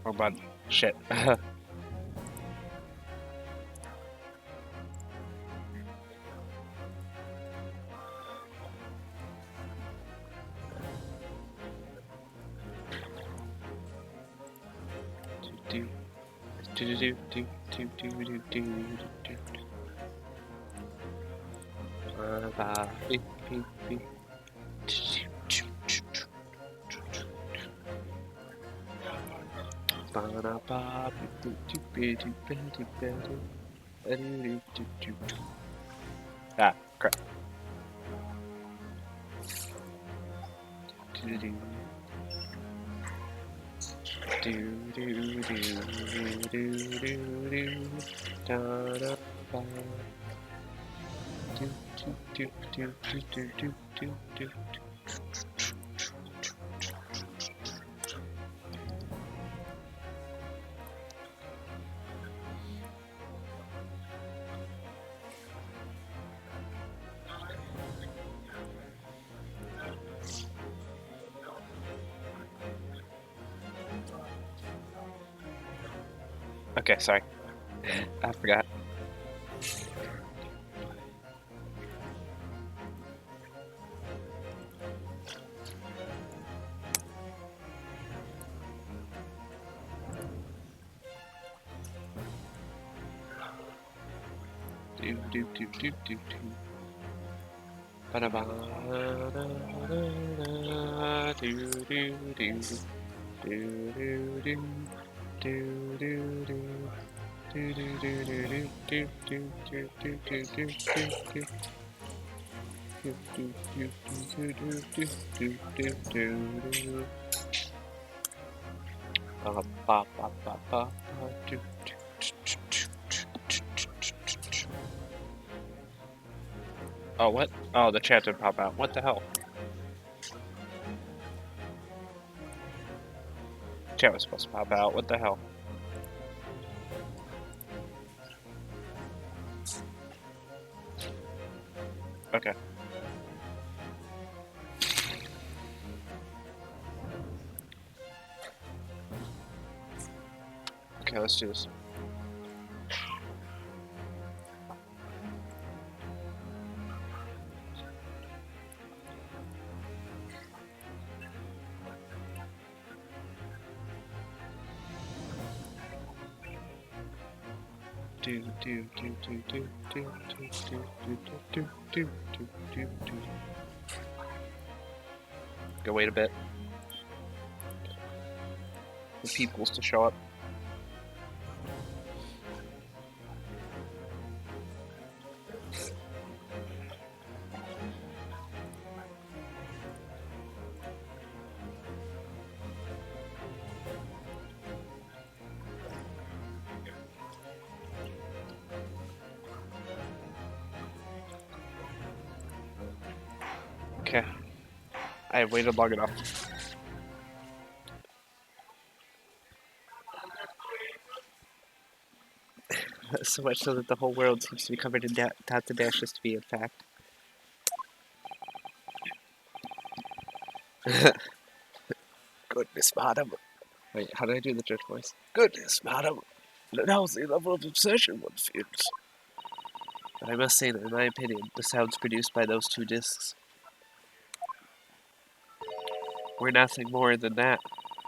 Wrong button. Shit. Ah, crap. Okay, sorry. I forgot. Oh, what? Oh, the chat didn't pop out. What the hell? Chat was supposed to pop out. What the hell? Okay. Okay, let's do this. Go wait a bit. The peoples to show up. Okay. I have waited long enough. So much so that the whole world seems to be covered in dots and dashes to be in fact. Goodness, madam. Wait, how did I do the judge voice? Goodness, madam. Now's the level of obsession one feels. But I must say that, in my opinion, the sounds produced by those two discs were nothing more than that.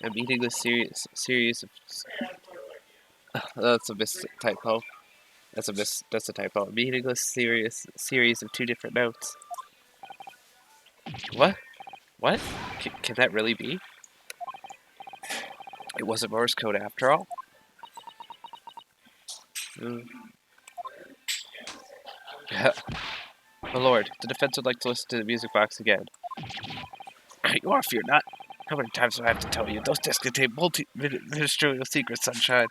A meaningless series of... that's a typo. That's a typo. A meaningless series of two different notes. What? What? Can that really be? It wasn't Morse code after all? My lord, the defense would like to listen to the music box again. You are, fear not. How many times do I have to tell you? Those discs contain ministerial secrets, sunshine.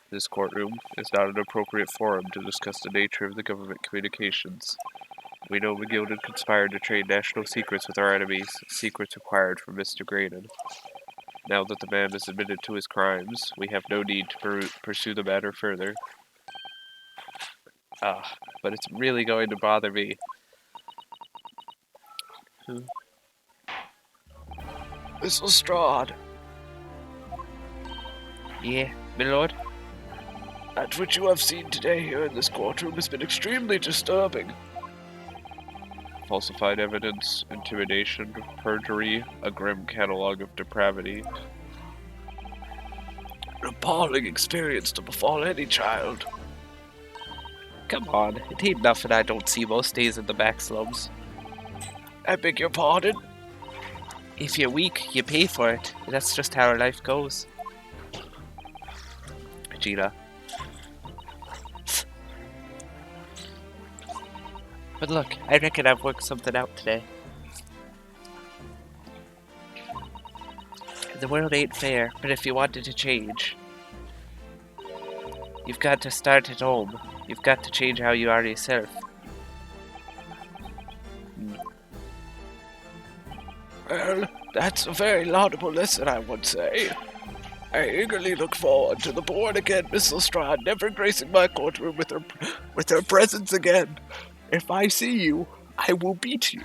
This courtroom is not an appropriate forum to discuss the nature of the government communications. We know McGilden conspired to trade national secrets with our enemies, secrets acquired from Mr. Graydon. Now that the man is admitted to his crimes, we have no need to pursue the matter further. But it's really going to bother me. Miss Lestrade. Yeah, my lord? That which you have seen today here in this courtroom has been extremely disturbing. Falsified evidence, intimidation, perjury, a grim catalog of depravity. An appalling experience to befall any child. Come on, it ain't nothing I don't see most days in the back slums. I beg your pardon? If you're weak, you pay for it. That's just how life goes. Vegeta. But look, I reckon I've worked something out today. The world ain't fair, but if you want it to change, you've got to start at home. You've got to change how you are yourself. Well, that's a very laudable lesson, I would say. I eagerly look forward to the born-again Miss Lestrade never gracing my courtroom with her presence again. If I see you, I will beat you.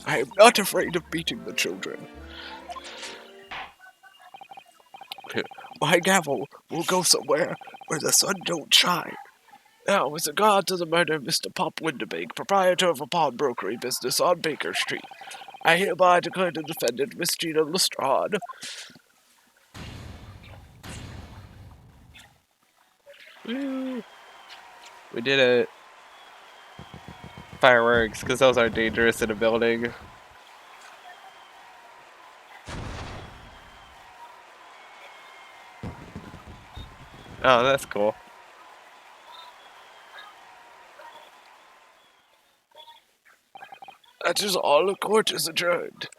I am not afraid of beating the children. My gavel will go somewhere where the sun don't shine. Now, with regard to the murder of Mr. Pop Windibank, proprietor of a pawnbrokery business on Baker Street, I hereby declare the defendant, Miss Gina Lestrade. Woo! We did it. Fireworks, because those are dangerous in a building. Oh, that's cool. That is all. The court is adjourned.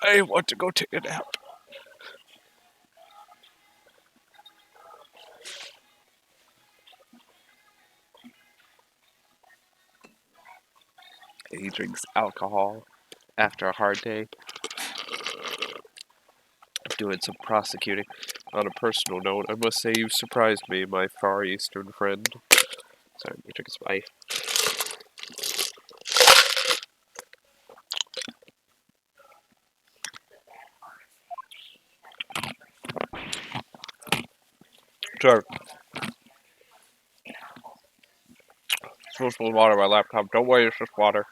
I want to go take a nap. He drinks alcohol after a hard day. Doing some prosecuting. On a personal note, I must say you've surprised me, my Far Eastern friend. Sorry, let me drink some ice. Sorry. Supposed to water my laptop. Don't worry, it's just water.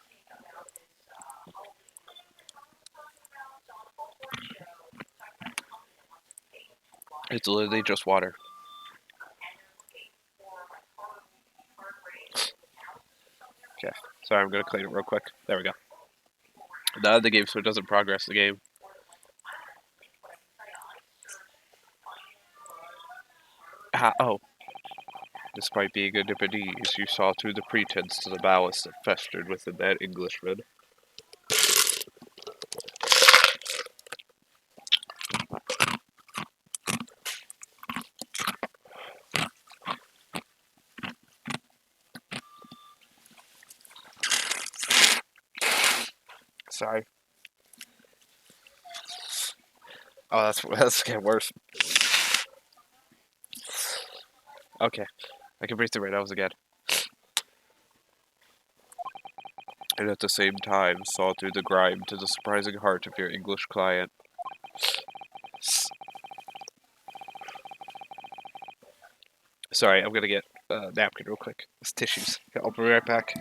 It's literally just water. Okay, sorry, I'm gonna clean it real quick. There we go. Not in the game, so it doesn't progress the game. Oh. Despite being a Nipponese, you saw through the pretense to the malice that festered within that Englishman. Sorry. Oh, that's getting worse. Okay, I can breathe through my nose again. And at the same time, saw through the grime to the surprising heart of your English client. Sorry, I'm gonna get a napkin real quick. It's tissues. I'll be right back.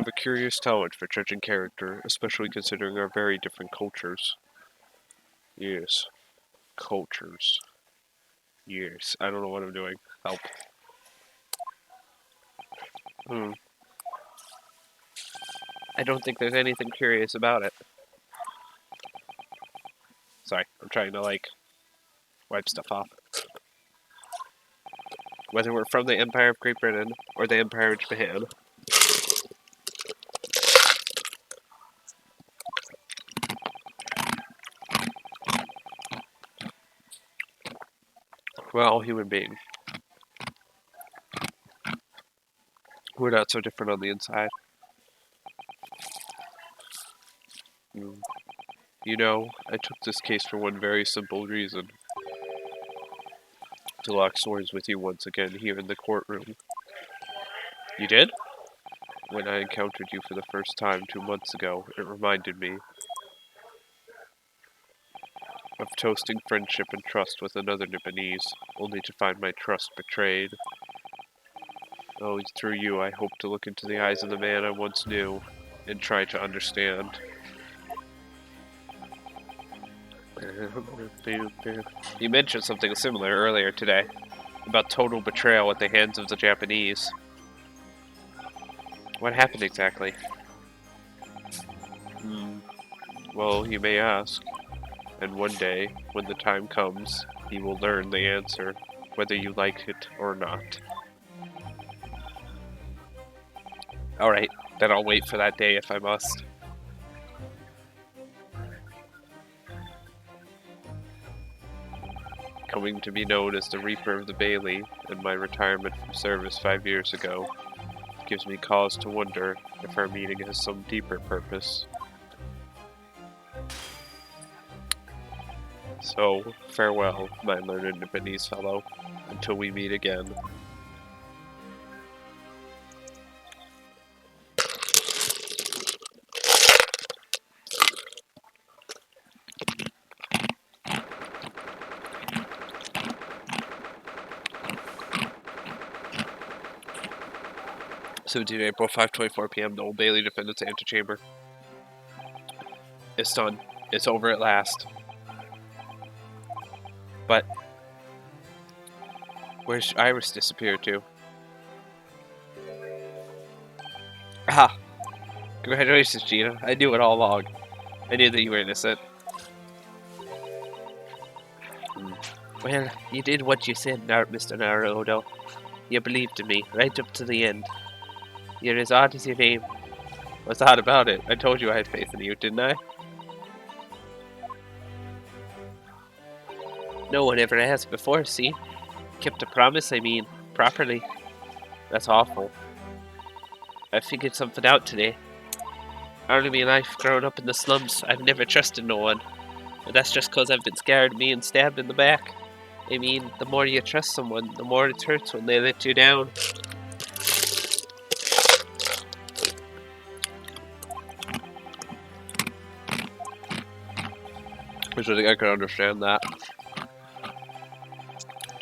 have a curious talent for judging character, especially considering our very different cultures. Yes, cultures. Yes, I don't know what I'm doing. Help. I don't think there's anything curious about it. Sorry, I'm trying to, like, wipe stuff off. Whether we're from the Empire of Great Britain or the Empire of Japan. We're all human beings. We're not so different on the inside. You know, I took this case for one very simple reason. To lock swords with you once again here in the courtroom. You did? When I encountered you for the first time 2 months ago, it reminded me of toasting friendship and trust with another Nipponese, only to find my trust betrayed. Oh, through you I hope to look into the eyes of the man I once knew, and try to understand. You mentioned something similar earlier today, about total betrayal at the hands of the Japanese. What happened exactly? Well, you may ask. And one day, when the time comes, you will learn the answer, whether you like it or not. Alright, then I'll wait for that day if I must. Coming to be known as the Reaper of the Bailey, and my retirement from service 5 years ago, gives me cause to wonder if our meeting has some deeper purpose. So, farewell, my learned Nipponese fellow, until we meet again. April 5:24 p.m. The Old Bailey Defendant's Antechamber. It's done. It's over at last. But where's Iris disappeared to? Ah! Congratulations, Gina. I knew it all along. I knew that you were innocent. Well, you did what you said, Mr. Naruto. You believed in me, right up to the end. You're as odd as your name. What's odd about it? I told you I had faith in you, didn't I? No one ever has before, see? Kept a promise, I mean, properly. That's awful. I figured something out today. All of my life, growing up in the slums, I've never trusted no one. And that's just cause I've been scared of being stabbed in the back. I mean, the more you trust someone, the more it hurts when they let you down. Which I think I could understand that.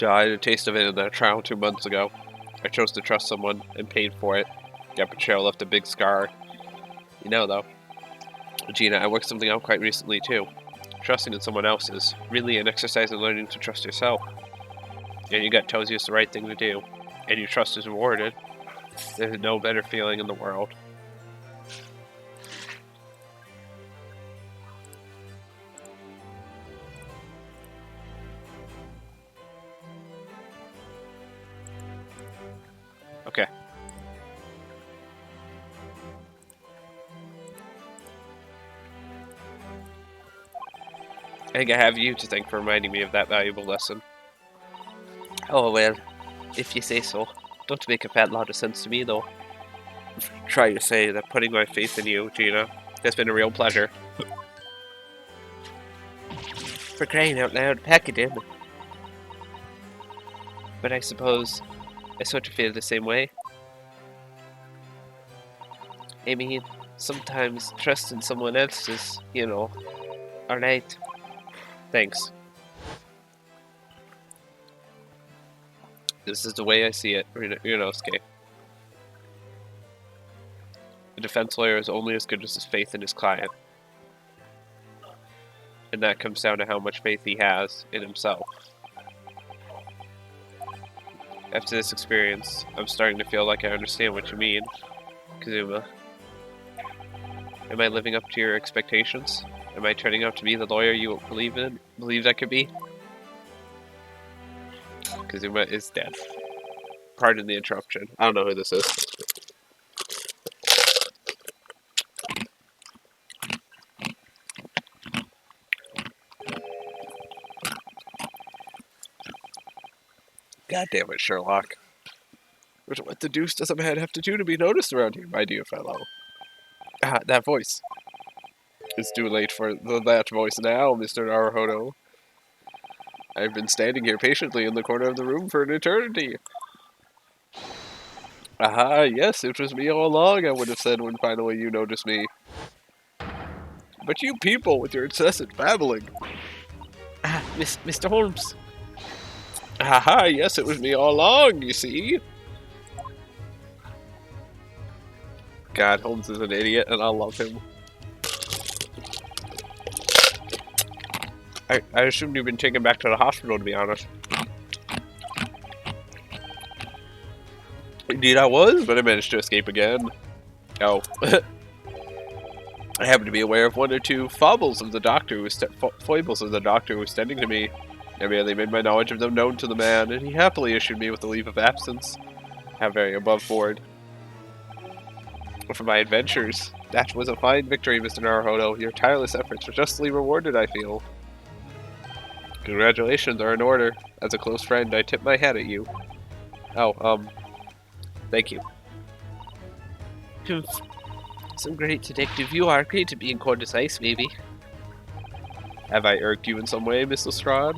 I had a taste of it in that trial 2 months ago. I chose to trust someone and paid for it. That betrayal left a big scar. You know, though, Gina, I worked something out quite recently, too. Trusting in someone else is really an exercise in learning to trust yourself. And your gut tells you it's the right thing to do, and your trust is rewarded. There's no better feeling in the world. Okay. I think I have you to thank for reminding me of that valuable lesson. Oh well, if you say so. Don't make a fat lot of sense to me, though. Try to say that putting my faith in you, Gina, has been a real pleasure. For crying out loud, pack it in. But I suppose I sort of feel the same way. I mean, sometimes trusting someone else is, you know, alright. Thanks. This is the way I see it, Ryunosuke. A defense lawyer is only as good as his faith in his client. And that comes down to how much faith he has in himself. After this experience, I'm starting to feel like I understand what you mean, Kazuma. Am I living up to your expectations? Am I turning out to be the lawyer you believe I could be? Kazuma is dead. Pardon the interruption. I don't know who this is. God damn it, Sherlock. What the deuce does a man have to do to be noticed around here, my dear fellow? Ah, that voice. It's too late for that voice now, Mr. Naruhodo. I've been standing here patiently in the corner of the room for an eternity. Aha, yes, it was me all along, I would have said when finally you noticed me. But you people with your incessant babbling. Ah, Mr. Holmes. Haha, yes, it was me all along, you see? God, Holmes is an idiot, and I love him. I assumed you've been taken back to the hospital, to be honest. Indeed I was, but I managed to escape again. Oh. I happen to be aware of one or two foibles of the doctor who was standing to me. I merely made my knowledge of them known to the man, and he happily issued me with a leave of absence. How very above board. For my adventures. That was a fine victory, Mr. Naruhodo. Your tireless efforts are justly rewarded, I feel. Congratulations are in order. As a close friend, I tip my hat at you. Oh, thank you. Some great detective you are. Great to be in Cordyceps Ice, maybe. Have I irked you in some way, Miss Lestrade?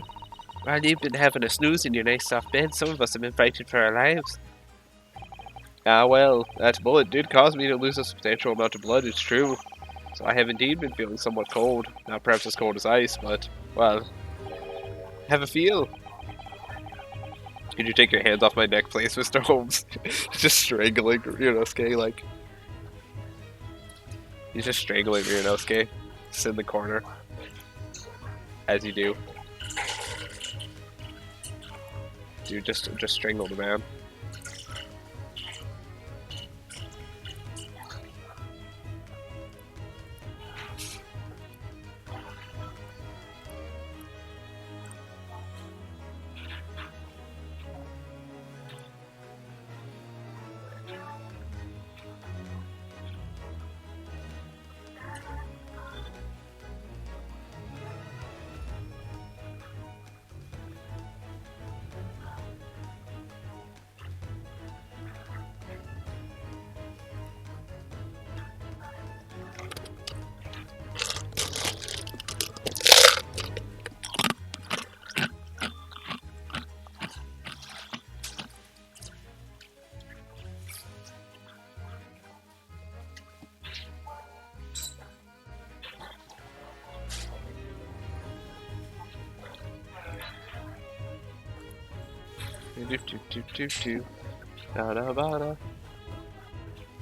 While you've been having a snooze in your nice soft bed, some of us have been fighting for our lives. Ah well, that bullet did cause me to lose a substantial amount of blood, it's true. So I have indeed been feeling somewhat cold. Not perhaps as cold as ice, but, well, have a feel. Could you take your hands off my neck, please, Mr. Holmes? Just strangling Ryunosuke, like... He's just strangling Ryunosuke. Just in the corner. As you do. Dude, just strangle the man.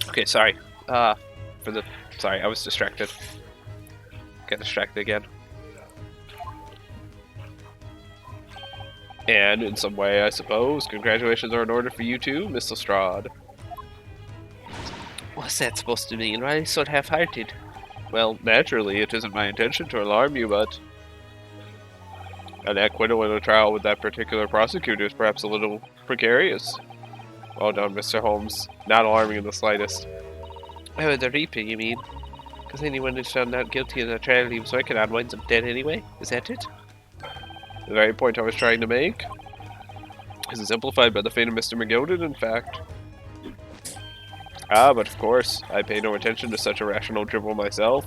Okay, sorry. Sorry, I was distracted. Got distracted again. And in some way, I suppose, congratulations are in order for you too, Miss Lestrade. What's that supposed to mean? Why are you so half-hearted? Well, naturally, it isn't my intention to alarm you, but... an acquittal in a trial with that particular prosecutor is perhaps a little precarious. Well done, Mr. Holmes. Not alarming in the slightest. Oh, the Reaper, you mean? Because anyone who's found out guilty in a trial he was working on winds up dead anyway? Is that it? The very point I was trying to make is exemplified by the fate of Mr. McGilden, in fact. Ah, but of course, I pay no attention to such irrational drivel myself.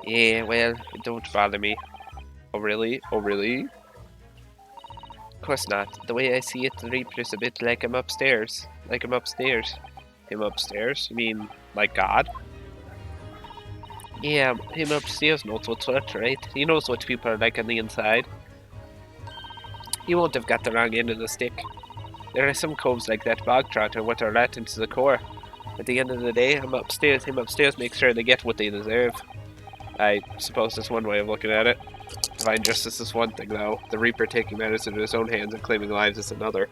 Yeah, well, it don't bother me. Oh really? Oh really? Of course not. The way I see it, the Reaper's a bit like him upstairs. Like him upstairs. Him upstairs? You mean, like God? Yeah, him upstairs knows what's what, right? He knows what people are like on the inside. He won't have got the wrong end of the stick. There are some coves like that bog trotter what are rotten to the core. At the end of the day, him upstairs makes sure they get what they deserve. I suppose that's one way of looking at it. Divine justice is one thing, though. The Reaper taking matters into his own hands and claiming lives is another.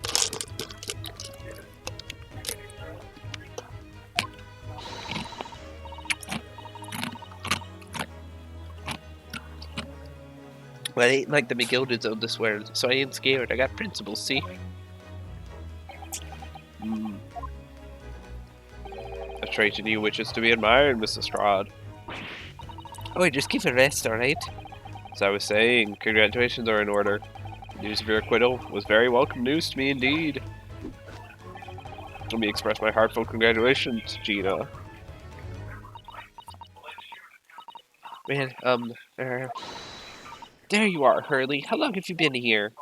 Well, I ain't like the McGildeds of this world, so I ain't scared. I got principles, see? A trait in you which is to be admired, Mrs. Strahd. Oh, just give a rest, alright? As I was saying, congratulations are in order. The news of your acquittal was very welcome news to me indeed. Let me express my heartfelt congratulations, Gina. Man, there you are, Hurley. How long have you been here?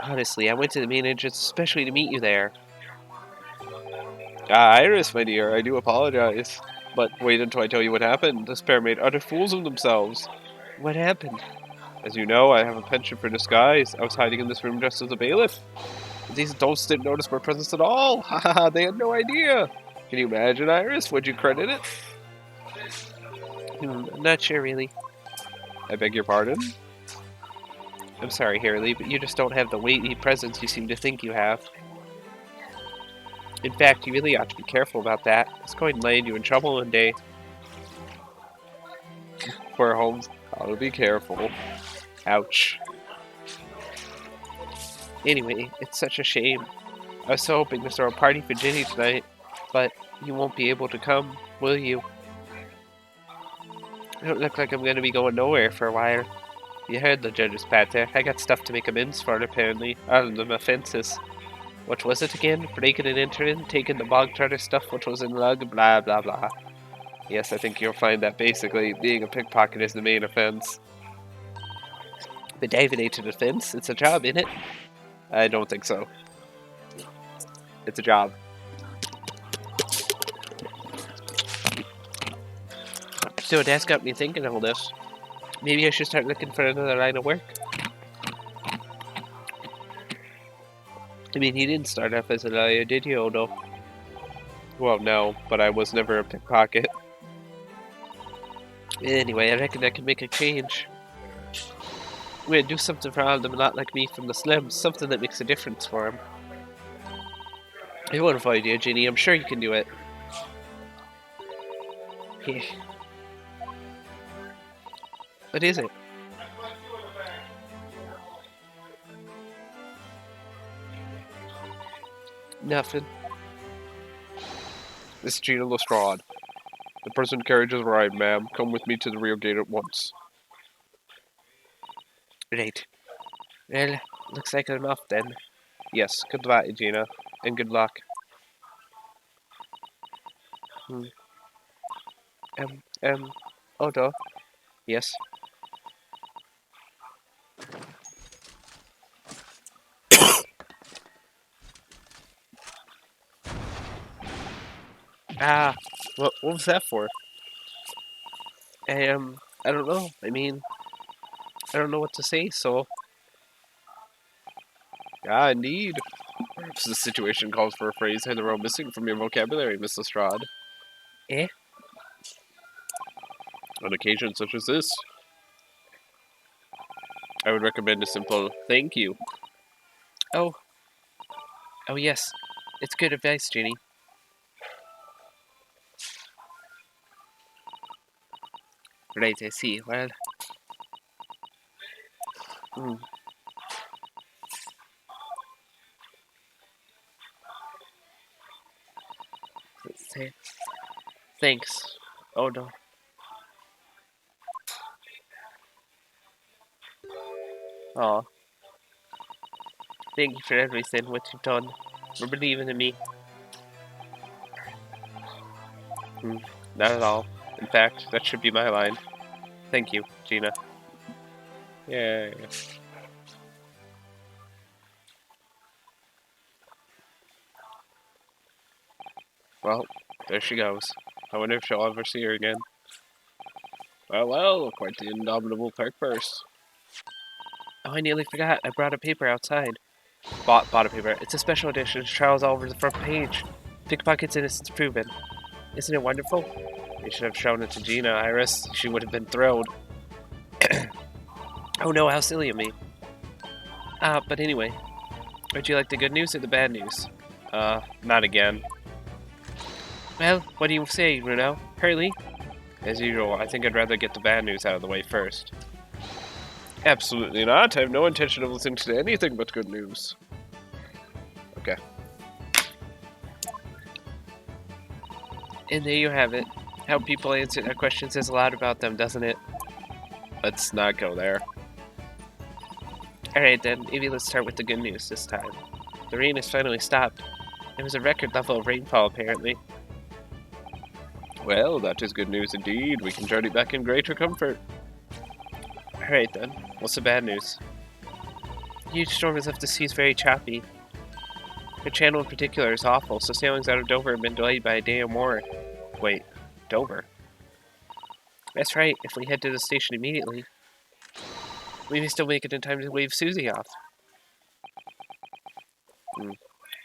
Honestly, I went to the main entrance especially to meet you there. Iris, my dear, I do apologize. But wait until I tell you what happened. This pair made utter fools of themselves. What happened? As you know, I have a penchant for disguise. I was hiding in this room dressed as a bailiff. These adults didn't notice my presence at all. Haha, they had no idea. Can you imagine, Iris? Would you credit it? I'm not sure, really. I beg your pardon? I'm sorry, Hurley, but you just don't have the weighty presence you seem to think you have. In fact, you really ought to be careful about that. It's going to land you in trouble one day. Poor Holmes. I'll be careful. Ouch. Anyway, it's such a shame. I was so hoping to throw a party for Ginny tonight, but you won't be able to come, will you? I don't look like I'm going to be going nowhere for a while. You heard the judge's pat there. I got stuff to make amends for, apparently. All of them offences. What was it again? Breaking and entering, taking the bog trotter stuff which was in lug, blah blah blah. Yes, I think you'll find that basically being a pickpocket is the main offence. But David ain't an offence. It's a job, innit? I don't think so. It's a job. So that's got me thinking all this. Maybe I should start looking for another line of work. I mean, he didn't start off as a lawyer, did he, Odo? Well, no, but I was never a pickpocket. Anyway, I reckon I can make a change. We'll do something for all of them not like me from the Slims, something that makes a difference for them. I won't avoid you, Ginny. I'm sure you can do it. Yeah. What is it? Nothing. This is Gina Lestrade. The present carriage has arrived, ma'am. Come with me to the rear gate at once. Right. Well, looks like I'm off then. Yes, goodbye, Gina. And good luck. Odo. Yes? What was that for? I don't know. I mean, I don't know what to say, so... indeed. Perhaps the situation calls for a phrase hitherto missing from your vocabulary, Miss Lestrade. Eh? On occasions such as this, I would recommend a simple thank you. Oh, yes. It's good advice, Ginny. Right, I see. Well... Thanks, Odo. Aw. Thank you for everything, what you've done. For believing in me. Not at all. In fact, that should be my line. Thank you, Gina. Yay. Well, there she goes. I wonder if she'll ever see her again. Well, quite the indomitable perk purse. Oh, I nearly forgot. I brought a paper outside. Bottom paper. It's a special edition. Trials all over the front page. Pickpocket's innocence proven. Isn't it wonderful? You should have shown it to Gina, Iris. She would have been thrilled. Oh no, how silly of me. But anyway. Would you like the good news or the bad news? Not again. Well, what do you say, Bruno? Hurley? As usual, I think I'd rather get the bad news out of the way first. Absolutely not. I have no intention of listening to anything but good news. Okay. And there you have it. How people answer their questions says a lot about them, doesn't it? Let's not go there. Alright then, maybe let's start with the good news this time. The rain has finally stopped. It was a record level of rainfall, apparently. Well, that is good news indeed. We can journey back in greater comfort. Alright then, what's the bad news? The huge storm has left the seas very choppy. The channel in particular is awful, so sailings out of Dover have been delayed by a day or more. Wait, Dover? That's right, if we head to the station immediately, we may still make it in time to wave Susie off.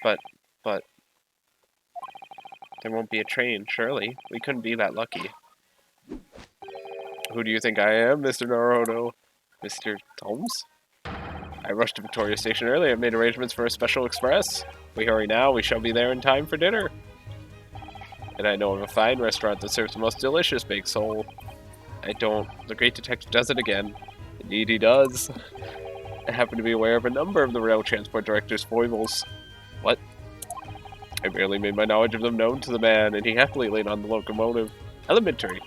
But there won't be a train, surely. We couldn't be that lucky. Who do you think I am, Mr. Naruto? Mr. Holmes? I rushed to Victoria Station earlier and made arrangements for a special express. If we hurry now, we shall be there in time for dinner. And I know of a fine restaurant that serves the most delicious baked sole. The great detective does it again. Indeed he does. I happen to be aware of a number of the rail transport director's foibles. What? I merely made my knowledge of them known to the man, and he happily laid on the locomotive. Elementary.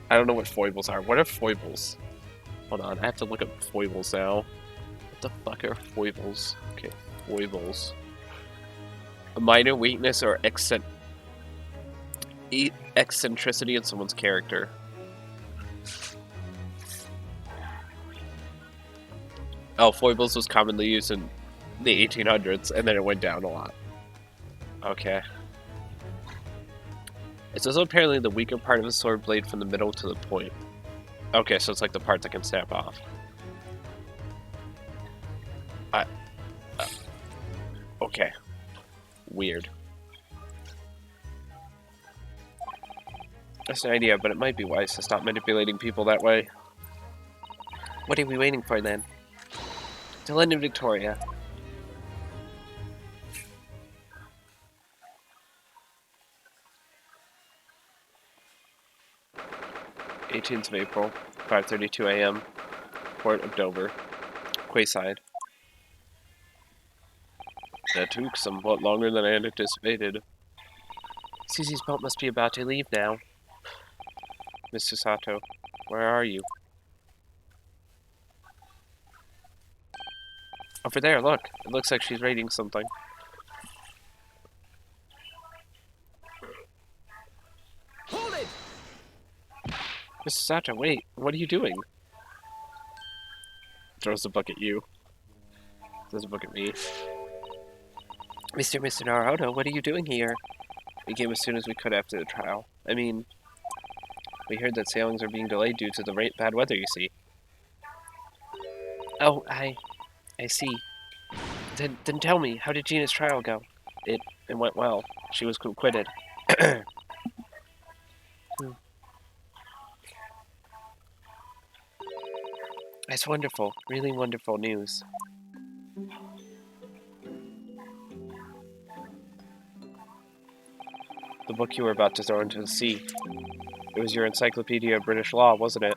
I don't know what foibles are. What are foibles? Hold on, I have to look up foibles now. What the fuck are foibles? Okay, foibles. A minor weakness or eccentricity in someone's character. Oh, foibles was commonly used in the 1800s, and then it went down a lot. Okay. It's also apparently the weaker part of the sword blade from the middle to the point. Okay, so it's like the part that can snap off. Okay. Weird. That's an idea, but it might be wise to stop manipulating people that way. What are we waiting for then? To London, Victoria. '18th of April, 5:32 a.m. Port of Dover, Quayside. That took somewhat longer than I had anticipated. Susie's boat must be about to leave now. Mr. Sato, where are you? Over there, look. It looks like she's reading something. Hold it! Mr. Sato, wait. What are you doing? Throws the book at you. Throws the book at me. Mr. Naruto, what are you doing here? We came as soon as we could after the trial. I mean, we heard that sailings are being delayed due to the bad weather, you see. Oh, I see. Then tell me, how did Gina's trial go? It went well. She was acquitted. That's wonderful. Really wonderful news. The book you were about to throw into the sea. It was your Encyclopedia of British Law, wasn't it?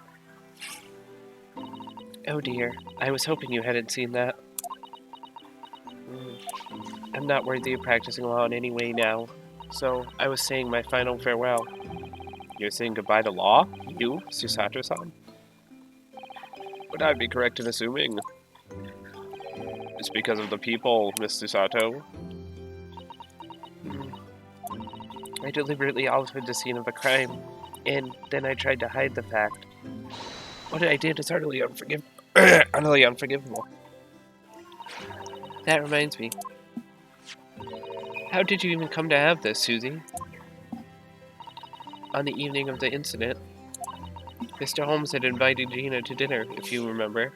Oh dear. I was hoping you hadn't seen that. I'm not worthy of practicing law in any way now, so I was saying my final farewell. You're saying goodbye to law? You, Susato-san? Would I be correct in assuming? It's because of the people, Miss Susato. I deliberately altered the scene of a crime, and then I tried to hide the fact. What I did is utterly unforgivable. That reminds me. How did you even come to have this, Susie? On the evening of the incident, Mr. Holmes had invited Gina to dinner, if you remember.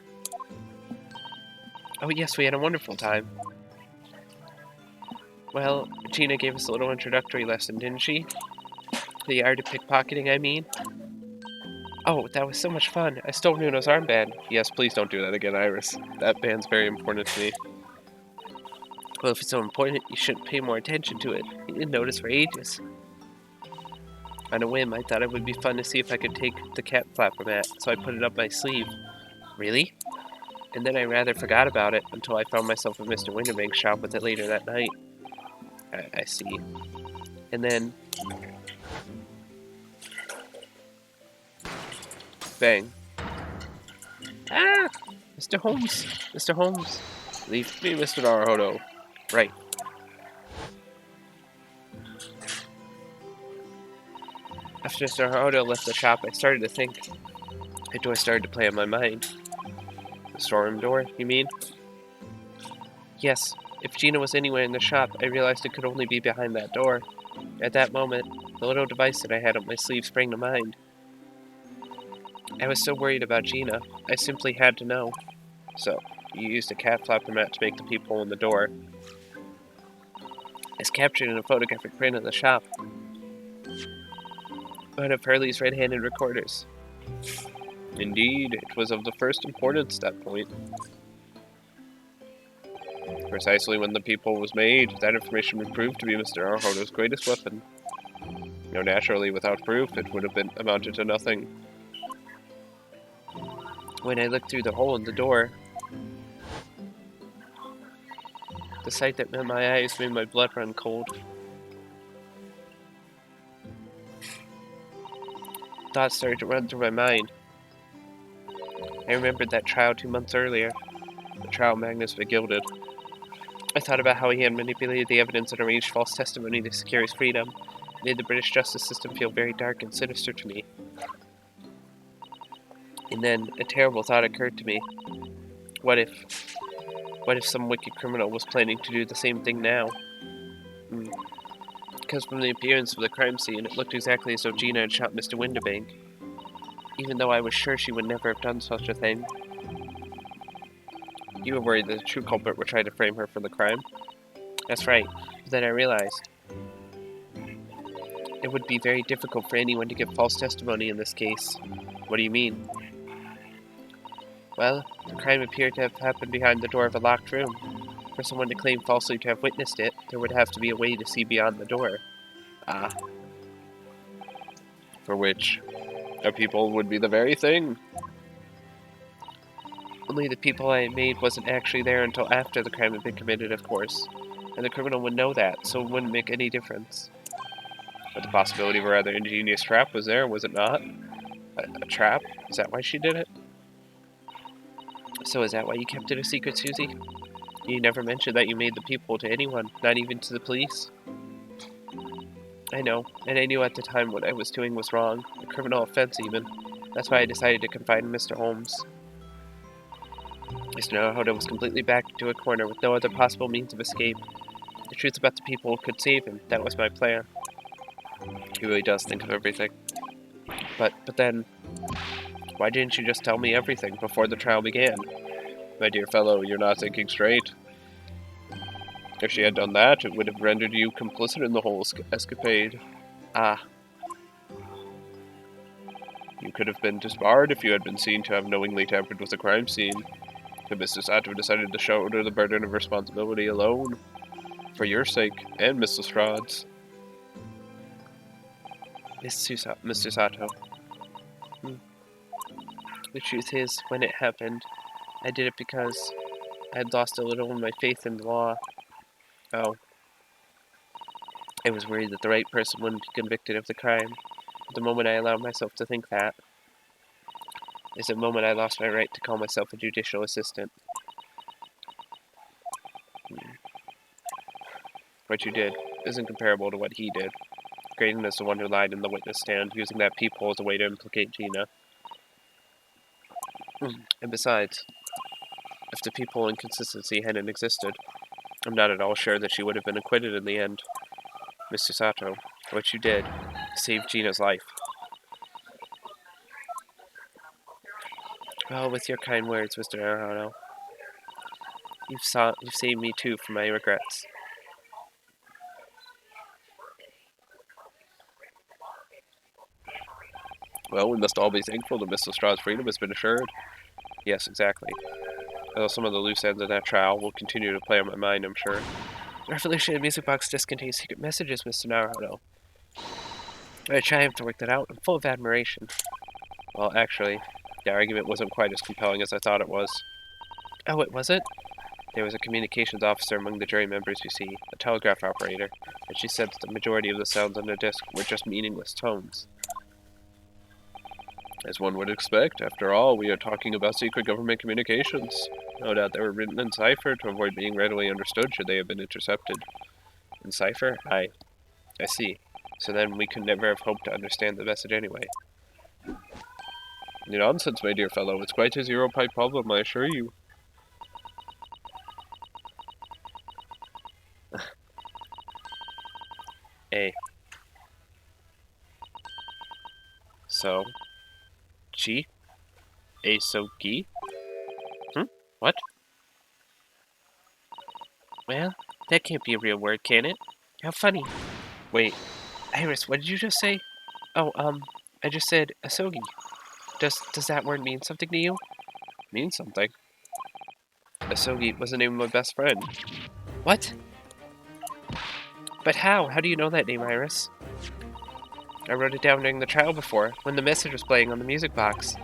Oh yes, we had a wonderful time. Well, Gina gave us a little introductory lesson, didn't she? The art of pickpocketing, I mean. Oh, that was so much fun. I stole Nuno's armband. Yes, please don't do that again, Iris. That band's very important to me. Well, if it's so important, you shouldn't pay more attention to it. You didn't notice for ages. On a whim, I thought it would be fun to see if I could take the cat flapper mat, so I put it up my sleeve. Really? And then I rather forgot about it until I found myself at Mr. Winterbank's shop with it later that night. I see. And then... bang. Ah! Mr. Holmes! Mr. Holmes! Leave me, Mr. Naruhodo. Right. After Mr. Naruhodo left the shop, I started to think. A door started to play on my mind. The storeroom door, you mean? Yes. If Gina was anywhere in the shop, I realized it could only be behind that door. At that moment, the little device that I had up my sleeve sprang to mind. I was so worried about Gina, I simply had to know. So, you used a cat flapper mat to make the peephole in the door. It's captured in a photographic print in the shop. One of Hurley's red-handed recorders. Indeed, it was of the first importance at that point. Precisely when the peephole was made, that information would prove to be Mr. Naruhodo's greatest weapon. Now, naturally, without proof, it would have been amounted to nothing. When I looked through the hole in the door, the sight that met my eyes made my blood run cold. Thoughts started to run through my mind. I remembered that trial 2 months earlier, the trial Magnus Begilded. I thought about how he had manipulated the evidence and arranged false testimony to secure his freedom. It made the British justice system feel very dark and sinister to me. And then a terrible thought occurred to me. What if some wicked criminal was planning to do the same thing now? Because from the appearance of the crime scene, it looked exactly as though Gina had shot Mr. Winterbank. Even though I was sure she would never have done such a thing. You were worried that the true culprit would try to frame her for the crime? That's right. But then I realized it would be very difficult for anyone to give false testimony in this case. What do you mean? Well, the crime appeared to have happened behind the door of a locked room. For someone to claim falsely to have witnessed it, there would have to be a way to see beyond the door. Ah. For which a people would be the very thing. Only the people I had made wasn't actually there until after the crime had been committed, of course. And the criminal would know that, so it wouldn't make any difference. But the possibility of a rather ingenious trap was there, was it not? A trap? Is that why she did it? So is that why you kept it a secret, Susie? You never mentioned that you made the peephole to anyone, not even to the police. I know, and I knew at the time what I was doing was wrong, a criminal offense even. That's why I decided to confide in Mr. Holmes. Mr. Naruhodo was completely backed into a corner with no other possible means of escape. The truth about the people could save him, that was my plan. He really does think of everything. But then, why didn't you just tell me everything before the trial began? My dear fellow, you're not thinking straight. If she had done that, it would have rendered you complicit in the whole escapade. Ah. You could have been disbarred if you had been seen to have knowingly tampered with the crime scene. But Mr. Sato decided to shoulder the burden of responsibility alone. For your sake, and Miss Lestrade's. Mr. Sato. The truth is, when it happened, I did it because I had lost a little of my faith in the law. Oh. I was worried that the right person wouldn't be convicted of the crime. But the moment I allowed myself to think that, is the moment I lost my right to call myself a judicial assistant. What you did isn't comparable to what he did. Graydon is the one who lied in the witness stand, using that peephole as a way to implicate Gina. And besides, if the peephole inconsistency hadn't existed, I'm not at all sure that she would have been acquitted in the end. Mr. Sato, what you did saved Gina's life. Well, with your kind words, Mr. Naruhodo. You've saved me too from my regrets. Well, we must all be thankful that Miss Lestrade's freedom has been assured. Yes, exactly. Although some of the loose ends of that trial will continue to play on my mind, I'm sure. The Revolutionary Music Box disc contains secret messages, Mr. Naruto. I triumphed to work that out. I'm full of admiration. Well, actually, the argument wasn't quite as compelling as I thought it was. Oh, it wasn't? There was a communications officer among the jury members, you see, a telegraph operator, and she said that the majority of the sounds on the disc were just meaningless tones. As one would expect, after all, we are talking about secret government communications. No doubt they were written in cipher to avoid being readily understood should they have been intercepted. In cipher? I see. So then we could never have hoped to understand the message anyway. Nonsense, my dear fellow. It's quite a zero-pi problem, I assure you. A. So. Chi? A so gi? What? Well, that can't be a real word, can it? How funny. Wait, Iris, what did you just say? Oh, I just said asogi. Does that word mean something to you? Means something. Asogi was the name of my best friend. What? But how? How do you know that name, Iris? I wrote it down during the trial before, when the message was playing on the music box.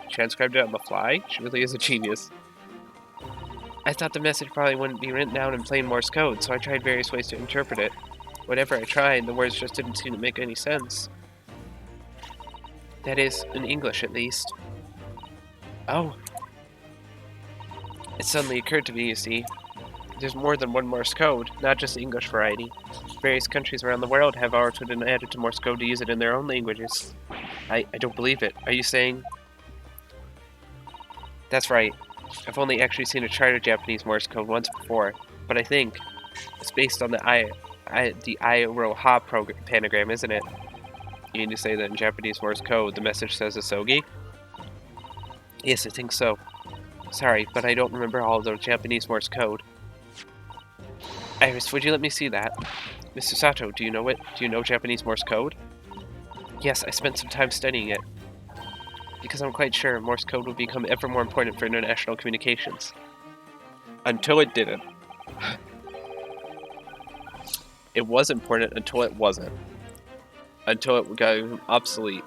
Transcribed it on the fly? She really is a genius. I thought the message probably wouldn't be written down in plain Morse code, so I tried various ways to interpret it. Whatever I tried, the words just didn't seem to make any sense. That is, in English at least. Oh. It suddenly occurred to me, you see. There's more than one Morse code, not just the English variety. Various countries around the world have ours been added to Morse code to use it in their own languages. I don't believe it. Are you saying? That's right. I've only actually seen a chart of Japanese Morse code once before, but I think it's based on the Iroha pentagram, isn't it? You mean to say that in Japanese Morse code the message says asogi? Yes, I think so. Sorry, but I don't remember all of the Japanese Morse code. Iris, would you let me see that? Mr. Sato, do you know it? Do you know Japanese Morse code? Yes, I spent some time studying it. Because I'm quite sure Morse code will become ever more important for international communications. Until it didn't. It was important until it wasn't. Until it got obsolete.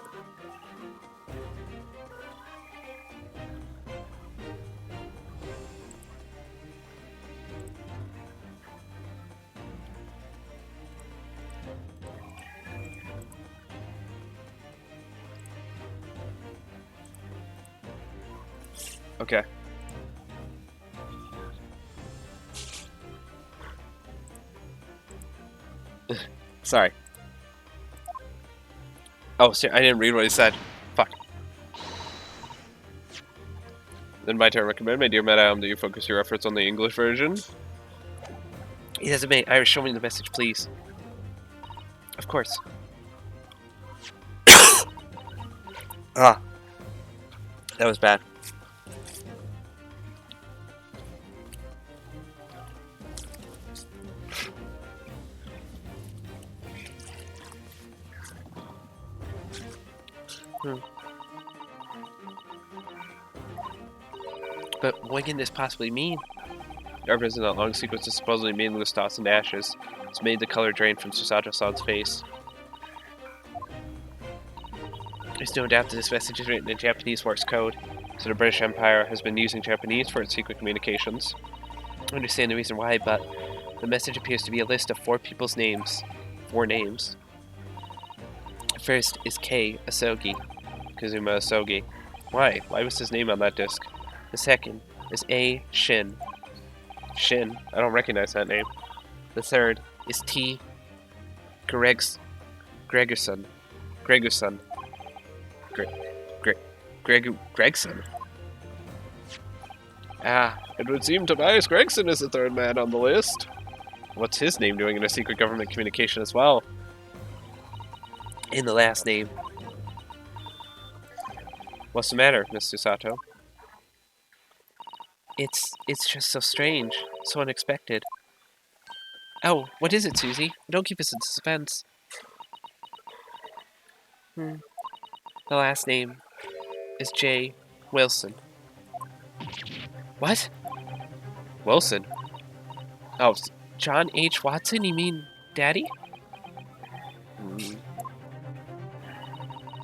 Okay. Sorry. Oh, sorry, I didn't read what he said. Fuck. Then my turn. Recommend, my dear madam, that you focus your efforts on the English version. Yes, mate. Iris, show me the message, please. Of course. Ah. That was bad. But what can this possibly mean? Represents that long sequence of supposedly meaningless dots and dashes. It's made the color drain from Susato-san's face. There's no doubt that this message is written in Japanese Morse code, so the British Empire has been using Japanese for its secret communications. I understand the reason why, but the message appears to be a list of 4 people's names. 4 names. First is K. Asogi. Kazuma Asogi. Why? Why was his name on that disc? The second is A. Shin. Shin? I don't recognize that name. The third is T. Gregerson. Gregson. Gregson? Ah, It would seem Tobias Gregson is the third man on the list. what's his name doing in a secret government communication as well? In the last name. What's the matter, Mr. Sato? It's just so strange, so unexpected. Oh, what is it, Susie? Don't keep us in suspense. The last name is J. Wilson. What? Wilson? Oh, John H. Watson? You mean Daddy?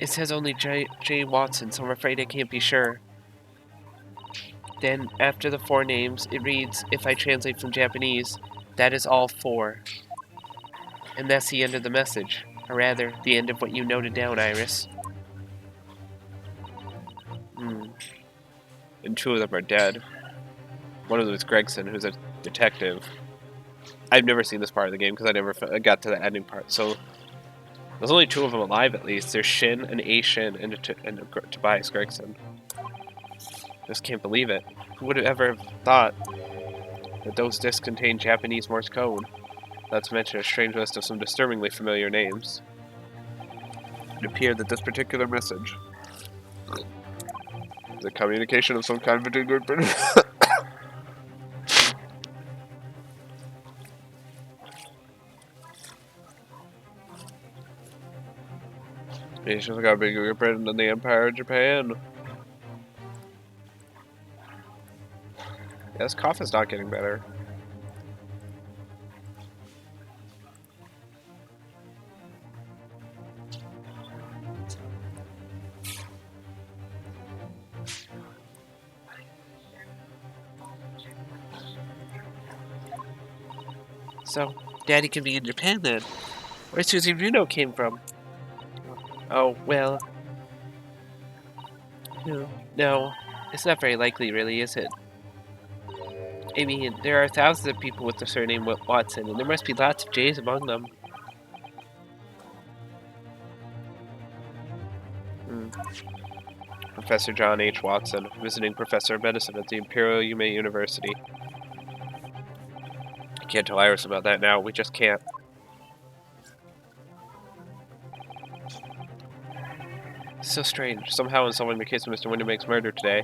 It says only J. Watson, so I'm afraid I can't be sure. Then, after the four names, it reads, if I translate from Japanese, that is all four. And that's the end of the message. Or rather, the end of what you noted down, Iris. And two of them are dead. One of them is Gregson, who's a detective. I've never seen this part of the game because I never got to the ending part. So there's only two of them alive at least. There's Shin, and A Shin, and Tobias Gregson. Just can't believe it. Who would have ever thought that those discs contain Japanese Morse code? Not to mention a strange list of some disturbingly familiar names. It appeared that this particular message is a communication of some kind between Great Britain. Nations got big Great Britain and the Empire of Japan. Yeah, this cough is not getting better. So, Daddy can be in Japan then. Where Susie Runo came from? Oh, well... No, it's not very likely, really, is it? I mean, there are thousands of people with the surname Watson, and there must be lots of J's among them. Professor John H. Watson, visiting professor of medicine at the Imperial Yume University. I can't tell Iris about that now, we just can't. So strange. Somehow in solving the case of Mr. Windermake's murder today,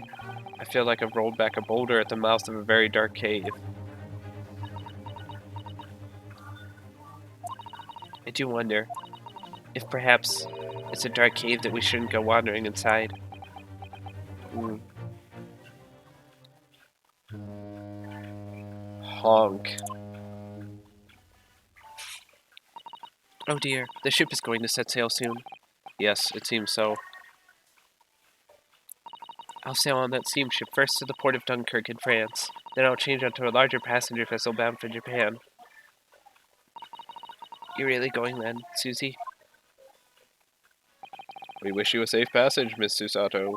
I feel like I've rolled back a boulder at the mouth of a very dark cave. I do wonder if perhaps it's a dark cave that we shouldn't go wandering inside. Honk. Oh dear, the ship is going to set sail soon. Yes, it seems so. I'll sail on that steamship first to the port of Dunkirk in France. Then I'll change onto a larger passenger vessel bound for Japan. You really going then, Susie? We wish you a safe passage, Miss Susato.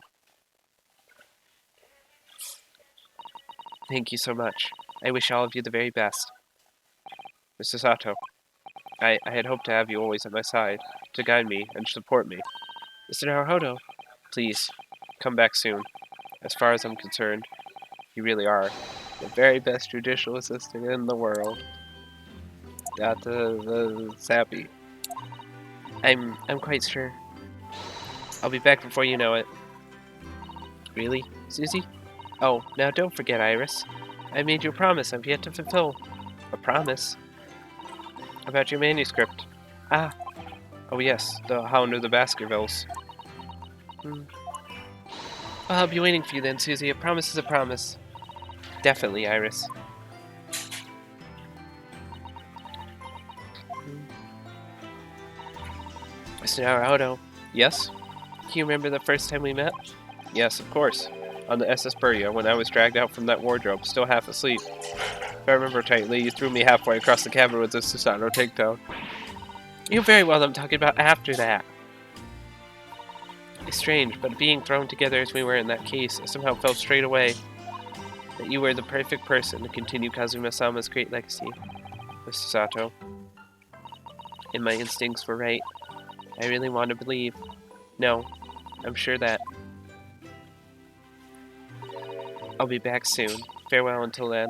Thank you so much. I wish all of you the very best. Miss Susato, I had hoped to have you always at my side, to guide me and support me. Mr. Naruhodo, please, come back soon. As far as I'm concerned, you really are the very best judicial assistant in the world. Got the sappy. I'm quite sure. I'll be back before you know it. Really, Susie? Oh, now don't forget, Iris. I made you a promise I've yet to fulfill. A promise? About your manuscript. Ah. Oh yes, the Hound of the Baskervilles. I'll be waiting for you then, Susie. A promise is a promise. Definitely, Iris. Mr. Naruhodo. Yes? Can you remember the first time we met? Yes, of course. On the SS Burya, when I was dragged out from that wardrobe, still half asleep. If I remember tightly, you threw me halfway across the cabin with a Susanoo takedown. You know very well I'm talking about after that. It's strange, but being thrown together as we were in that case, I somehow felt straight away that you were the perfect person to continue Kazuma-sama's great legacy, Mr. Sato. And my instincts were right. I really want to believe. No, I'm sure that. I'll be back soon. Farewell until then.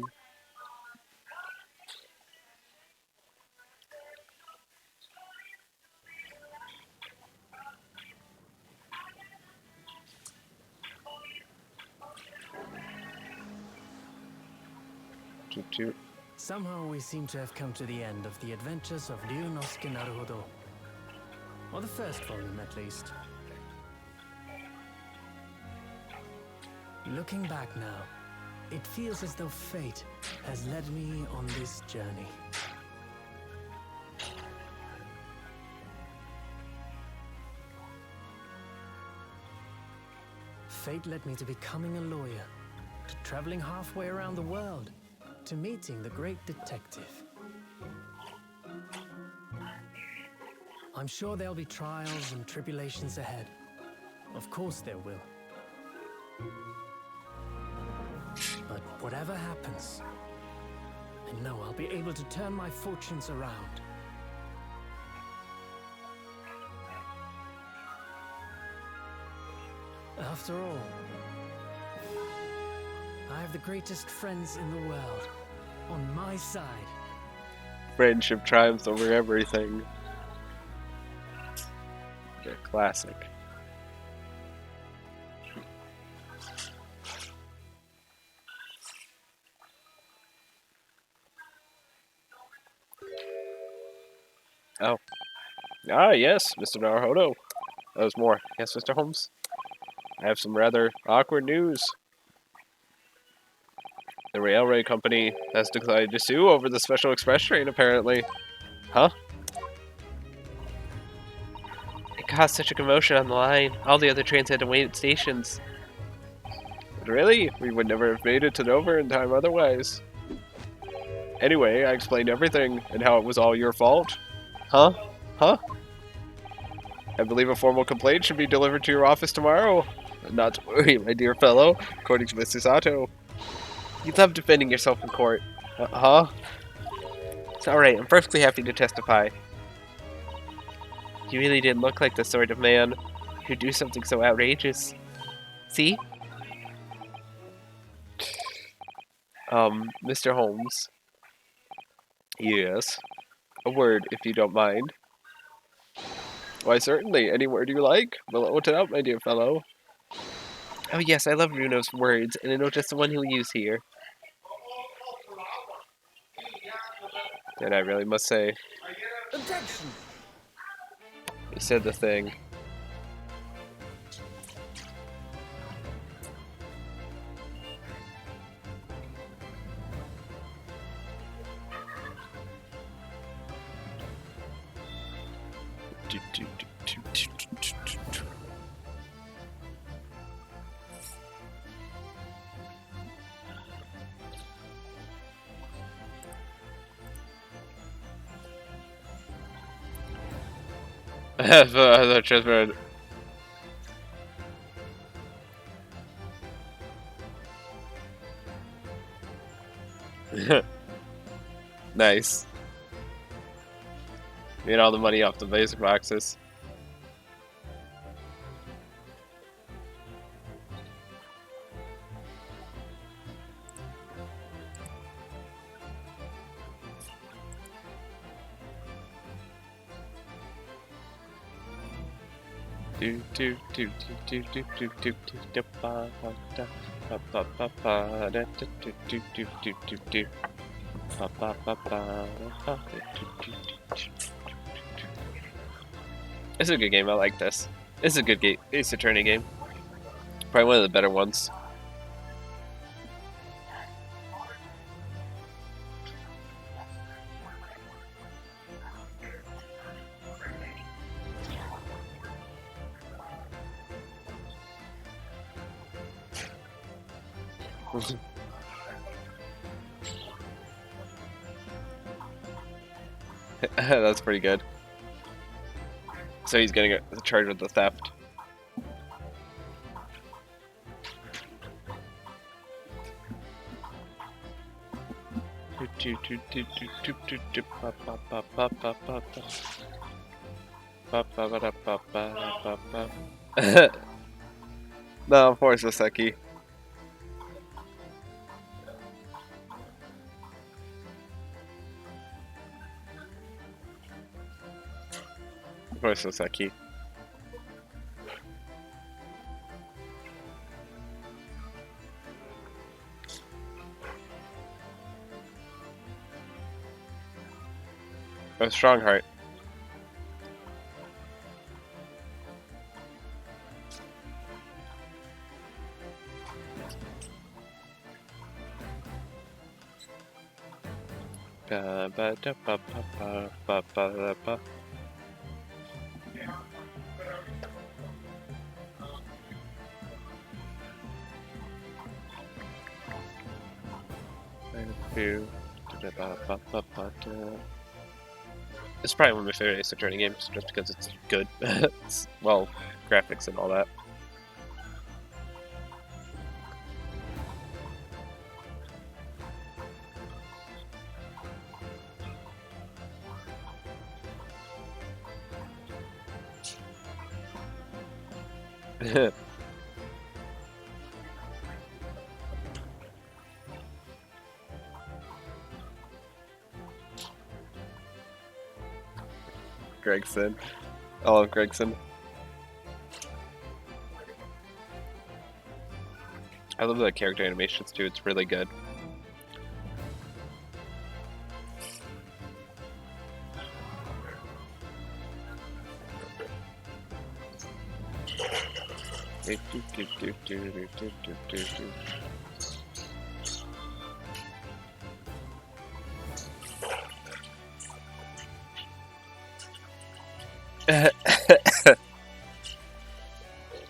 Somehow we seem to have come to the end of the adventures of Ryunosuke Naruhodo. Or the first volume, at least. Looking back now, it feels as though fate has led me on this journey. Fate led me to becoming a lawyer, to traveling halfway around the world, to meeting the great detective. I'm sure there'll be trials and tribulations ahead. Of course there will. But whatever happens, I know I'll be able to turn my fortunes around. After all, I have the greatest friends in the world on my side. Friendship triumphs over everything. A classic. Oh. Ah, yes, Mr. Naruhodo. That was more. Yes, Mr. Holmes? I have some rather awkward news. The railway company has decided to sue over the special express train, apparently. Huh? It caused such a commotion on the line. All the other trains had to wait at stations. But really? We would never have made it to Dover in time otherwise. Anyway, I explained everything and how it was all your fault. Huh? Huh? I believe a formal complaint should be delivered to your office tomorrow. Not to worry, my dear fellow, according to Mr. Sato. You love defending yourself in court. Huh? It's alright, I'm perfectly happy to testify. You really didn't look like the sort of man who'd do something so outrageous. See? Mr. Holmes. Yes? A word, if you don't mind. Why, certainly. Any word you like. Blow it out, my dear fellow. Oh yes, I love Runo's words, and I know just the one he'll use here. And I really must say... Objection! He said the thing. The transparent. Nice. Made all the money off the basic boxes. It's a good game. I like this. It's a good game. Ace Attorney game. Probably one of the better ones. That's pretty good. So he's getting charged with the theft. No, poor Saseki. Poor Saseki. A strong heart. Ba ba da ba ba ba ba ba da ba. It's probably one of my favorite Ace Attorney games, just because it's good. It's, well, graphics and all that. Gregson. I love Gregson. I love the character animations too, it's really good.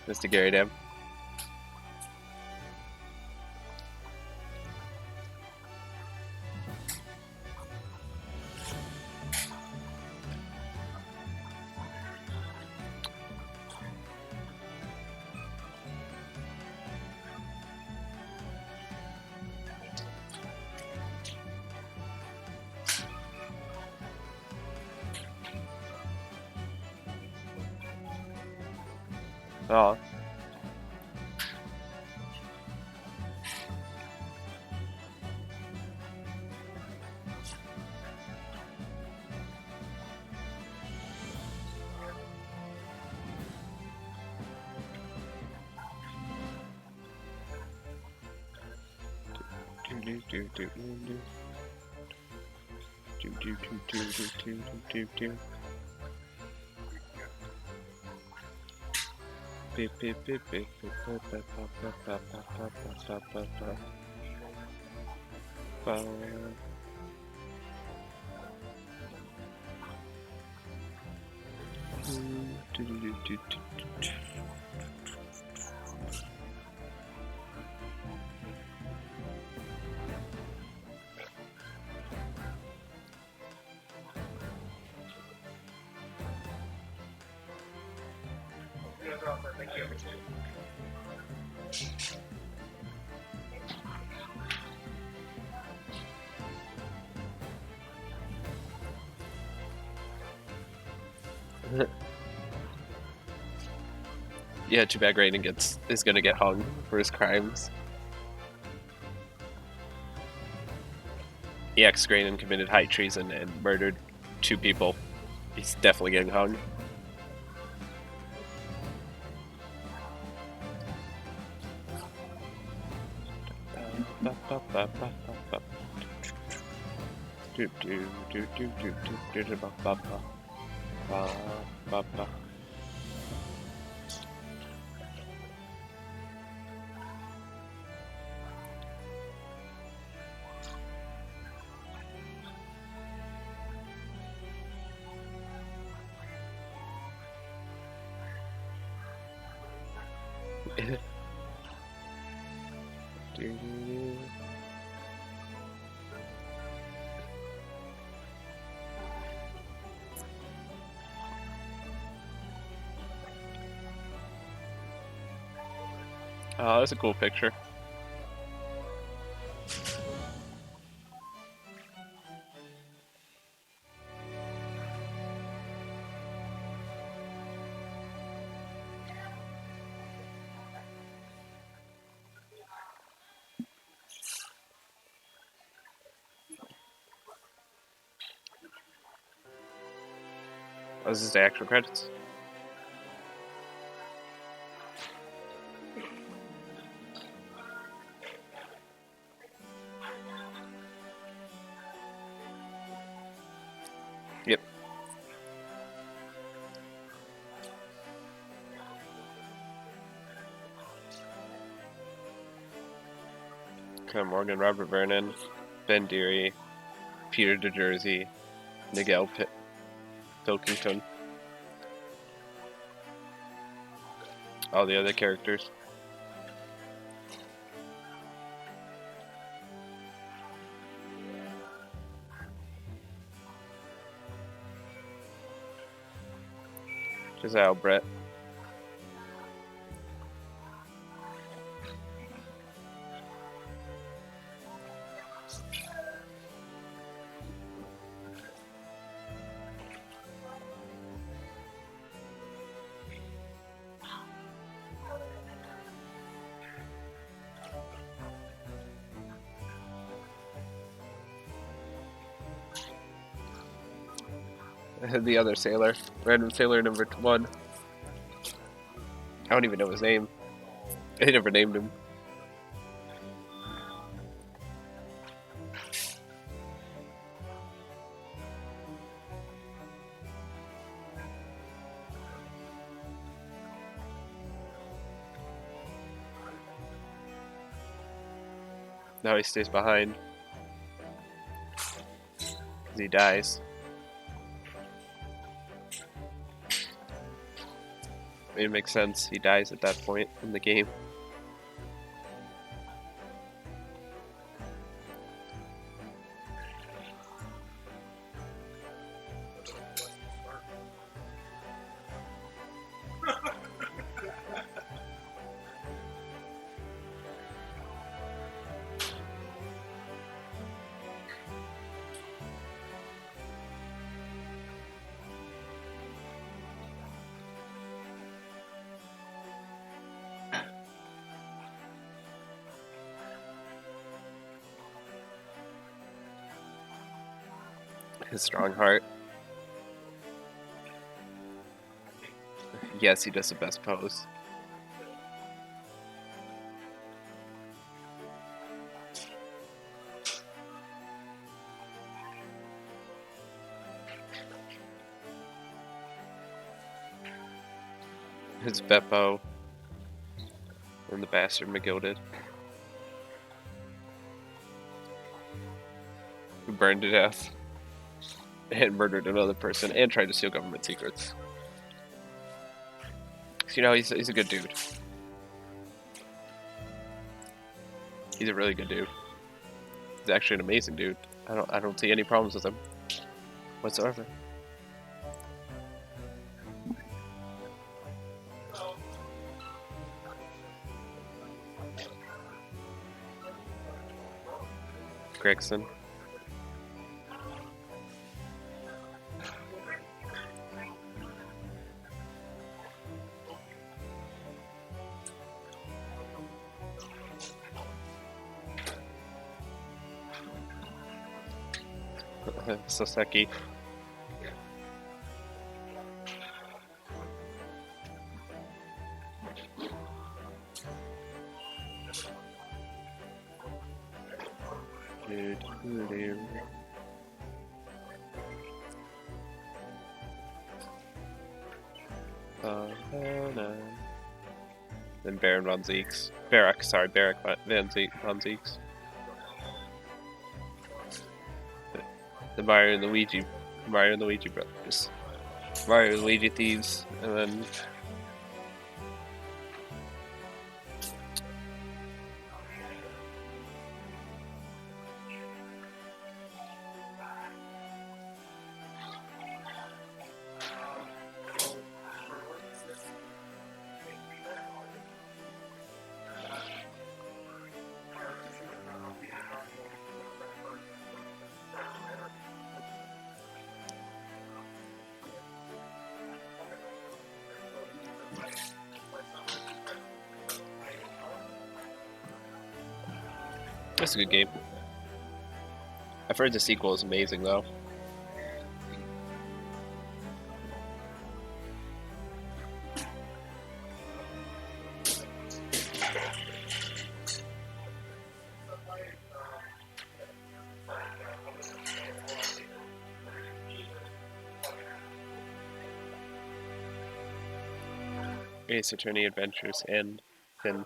Mr. Gary Dam. Oh. Yeah, too bad Raiden is gonna get hung for his crimes. EX Raiden committed high treason and murdered 2 people. He's definitely getting hung. Oh, that's a cool picture. Oh, this is the actual credits. Yep. Tom Morgan, Robert Vernon, Ben Deary, Peter DeJersey, Miguel Pilkington. All the other characters. Giselle Brett. The other sailor. Random sailor number 1. I don't even know his name. They never named him. Now he stays behind. 'Cause he dies. I mean, it makes sense. He dies at that point in the game. His strong heart. Yes, he does the best pose. His Beppo. And the bastard McGilded. Who burned to death. And murdered another person and tried to steal government secrets. So, you know, he's a good dude. He's a really good dude. He's actually an amazing dude. I don't see any problems with him whatsoever. Gregson. Soseki. Then Baron von Zeeks. Barak Van Zeeks. The Mario and Luigi brothers. Mario and Luigi thieves, and then that's a good game. I've heard the sequel is amazing though. Ace Attorney Adventures and Finn.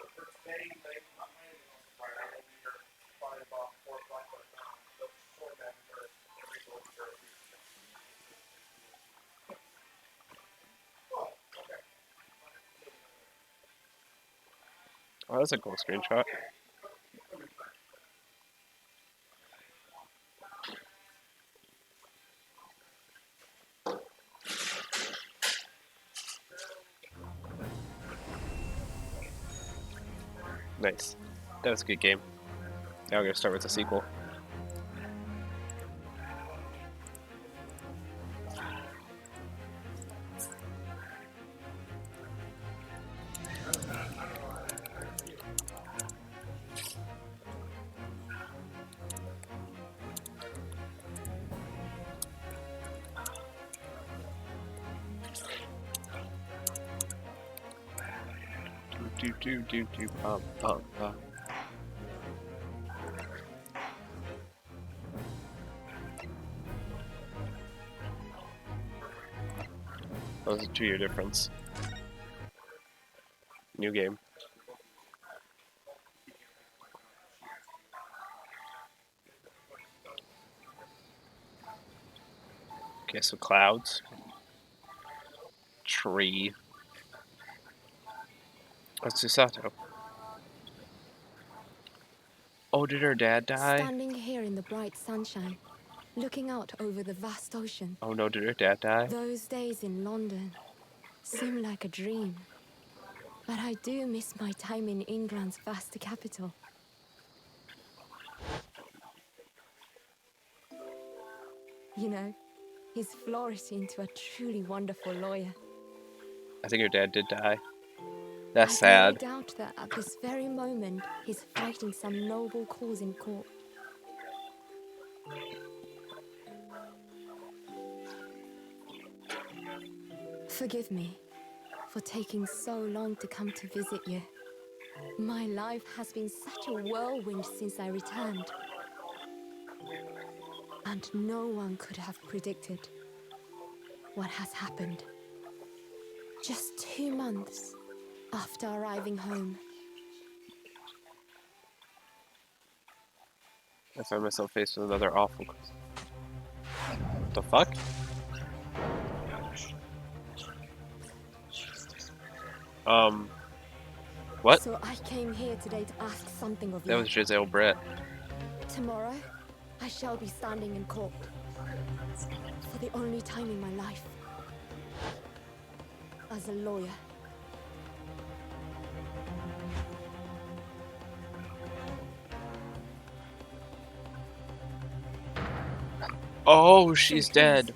Oh, that's a cool screenshot. Nice. That was a good game. Now we're gonna start with the sequel. Do bum bum bum. That was a 2-year difference. New game. Okay, so clouds. Tree. What's Susato? Oh, did her dad die? Standing here in the bright sunshine, looking out over the vast ocean. Oh no, did her dad die? Those days in London seem like a dream. But I do miss my time in England's vast capital. You know, he's flourished into a truly wonderful lawyer. I think her dad did die. That's I have sad. no doubt that at this very moment, he's fighting some noble cause in court. Forgive me for taking so long to come to visit you. My life has been such a whirlwind since I returned. And no one could have predicted what has happened. Just 2 months after arriving home. I find myself faced with another awful. What the fuck? What? So I came here today to ask something of you. That was Giselle Brett. Tomorrow, I shall be standing in court. For the only time in my life. As a lawyer. Oh, she's So please, dead.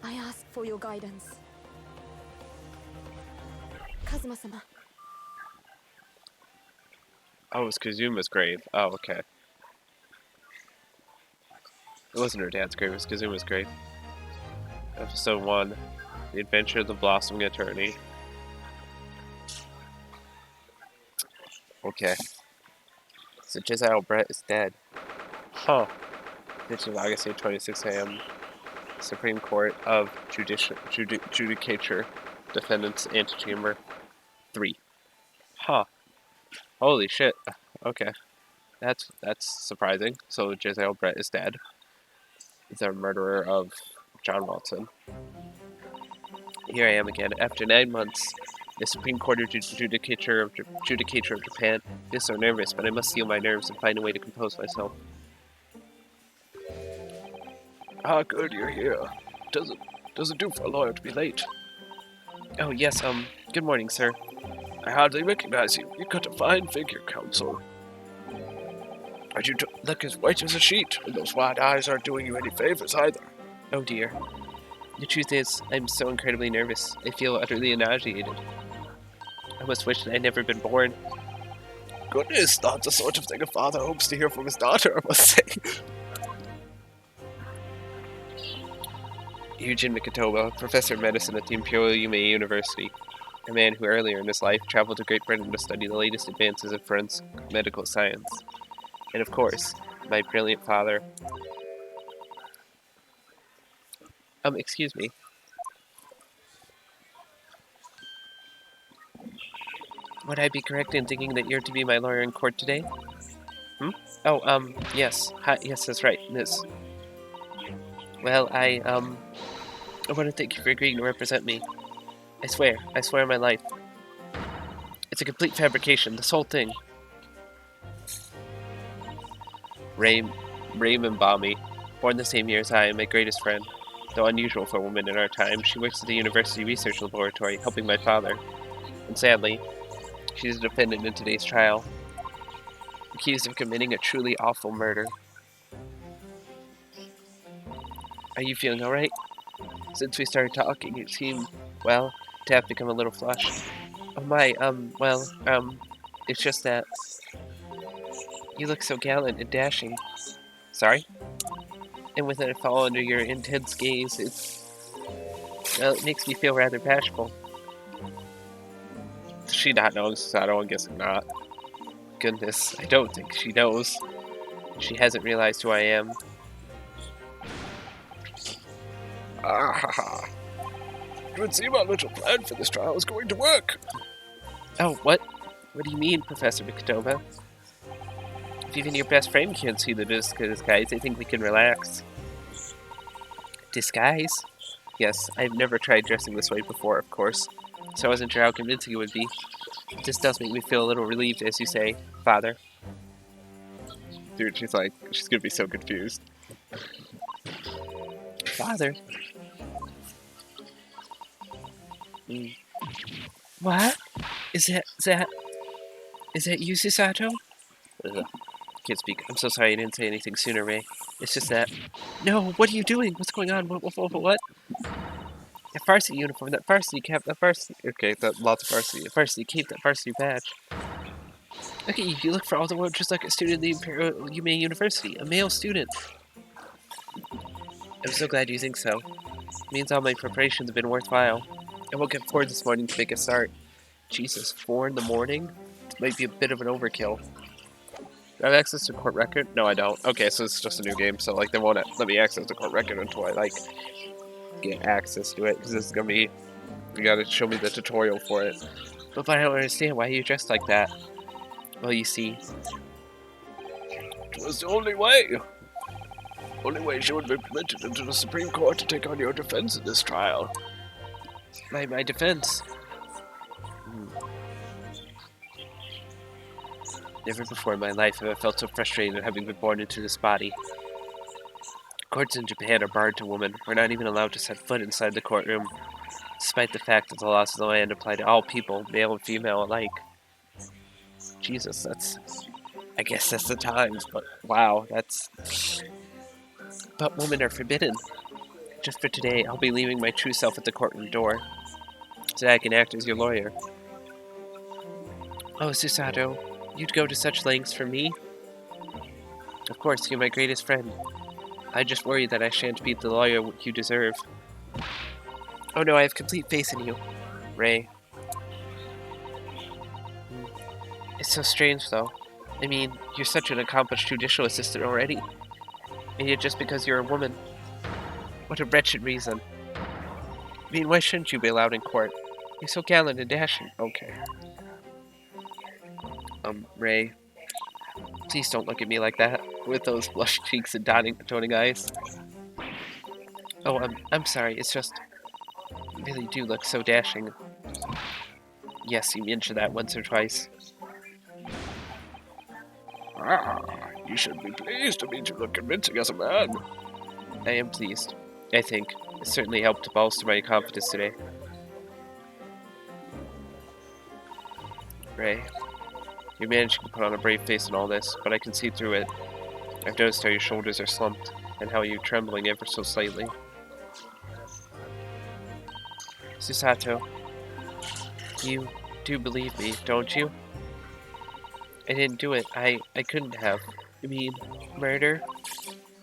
I ask for your guidance. Kazuma-sama. Oh, it's Kazuma's grave. Oh, okay. It wasn't her dad's grave, it was Kazuma's grave. Episode 1. The Adventure of the Blossoming Attorney. Okay. So Giselle Brett is dead. Huh. This is August 8, 26 a.m. Supreme Court of Judicature. Defendants Antechamber 3. Huh. Holy shit. Okay. That's surprising. So Giselle Brett is dead. The murderer of John Watson. Here I am again. After 9 months, the Supreme Court of Judicature of Japan is so nervous, but I must steel my nerves and find a way to compose myself. Ah, good you're here. Doesn't do for a lawyer to be late. Oh yes, good morning, sir. I hardly recognize you. You've got a fine figure, counsel. And you look as white as a sheet, and those wide eyes aren't doing you any favors either. Oh dear. The truth is, I'm so incredibly nervous. I feel utterly nauseated. I almost wish that I'd never been born. Goodness, that's the sort of thing a father hopes to hear from his daughter, I must say. Eugene Mikotoba, professor of medicine at the Imperial Yume University. A man who earlier in his life traveled to Great Britain to study the latest advances in forensic medical science. And of course, my brilliant father. Excuse me. Would I be correct in thinking that you're to be my lawyer in court today? Oh, yes. Hi, yes, that's right. Miss. Well, I want to thank you for agreeing to represent me. I swear on my life. It's a complete fabrication, this whole thing. Raymond Balmy, born the same year as I, my greatest friend. Though unusual for a woman in our time, she works at the university research laboratory, helping my father. And sadly, she's a defendant in today's trial, accused of committing a truly awful murder. Are you feeling alright? Since we started talking, you seem, well, to have become a little flushed. Oh my, it's just that you look so gallant and dashing. Sorry? And with it fall under your intense gaze, it makes me feel rather bashful. Does she not know Susato? I'm guessing not. Goodness, I don't think she knows. She hasn't realized who I am. Ah ha ha. It would seem our little plan for this trial is going to work. Oh, what? What do you mean, Professor Mikotoba? If even your best friend can't see the disguise, I think we can relax. Disguise? Yes, I've never tried dressing this way before, of course, so I wasn't sure how convincing it would be. This does make me feel a little relieved, as you say, Father. Dude, she's gonna be so confused. Father? What? Is that you, Susato? Ugh. Can't speak. I'm so sorry I didn't say anything sooner, Ray. It's just that... No, what are you doing? What's going on? What? That varsity uniform, that varsity cap, that varsity... Okay, lots of varsity. That varsity cape, that varsity badge. Look at you. You look for all the world just like a student of the Imperial Yume University. A male student. I'm so glad you think so. It means all my preparations have been worthwhile. I woke up 4 this morning to make a start. Jesus, 4 in the morning? It might be a bit of an overkill. Do I have access to court record? No, I don't. Okay, so it's just a new game, so they won't let me access the court record until I get access to it, because this is gonna be... You gotta show me the tutorial for it. But I don't understand, why are you dressed like that? Well, you see... It was the only way. Only way she would be permitted into the Supreme Court to take on your defense in this trial. My defense? Never before in my life have I felt so frustrated at having been born into this body. Courts in Japan are barred to women. We're not even allowed to set foot inside the courtroom, despite the fact that the laws of the land apply to all people, male and female alike. Jesus, I guess that's the times, but wow, But women are forbidden. Just for today, I'll be leaving my true self at the courtroom door, so that I can act as your lawyer. Oh, Susato, you'd go to such lengths for me? Of course, you're my greatest friend. I just worry that I shan't be the lawyer you deserve. Oh no, I have complete faith in you, Ray. It's so strange, though. I mean, you're such an accomplished judicial assistant already. And yet just because you're a woman. What a wretched reason. I mean, why shouldn't you be allowed in court? You're so gallant and dashing. Okay. Ray, please don't look at me like that, with those blushed cheeks and doting eyes. Oh, I'm sorry, it's just, you really do look so dashing. Yes, you mentioned that once or twice. Ah, you should be pleased to meet you look convincing as a man. I am pleased, I think. It certainly helped to bolster my confidence today. Ray, you're managing to put on a brave face in all this, but I can see through it. I've noticed how your shoulders are slumped, and how you're trembling ever so slightly. Susato, you do believe me, don't you? I didn't do it. I couldn't have. I mean, murder?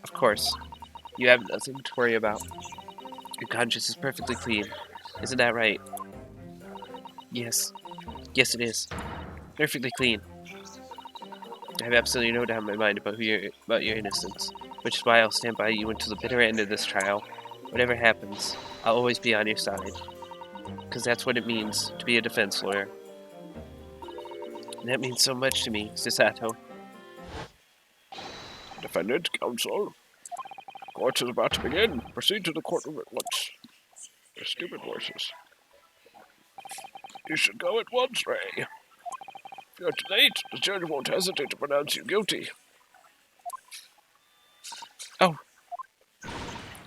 Of course. You have nothing to worry about. Your conscience is perfectly clean. Isn't that right? Yes. Yes, it is. Perfectly clean. I have absolutely no doubt in my mind about your innocence, which is why I'll stand by you until the bitter end of this trial. Whatever happens, I'll always be on your side. Because that's what it means to be a defense lawyer. And that means so much to me, Susato. Defendant, counsel. Court is about to begin. Proceed to the courtroom at once. Your stupid voices. You should go at once, Ray. You're too late. The judge won't hesitate to pronounce you guilty.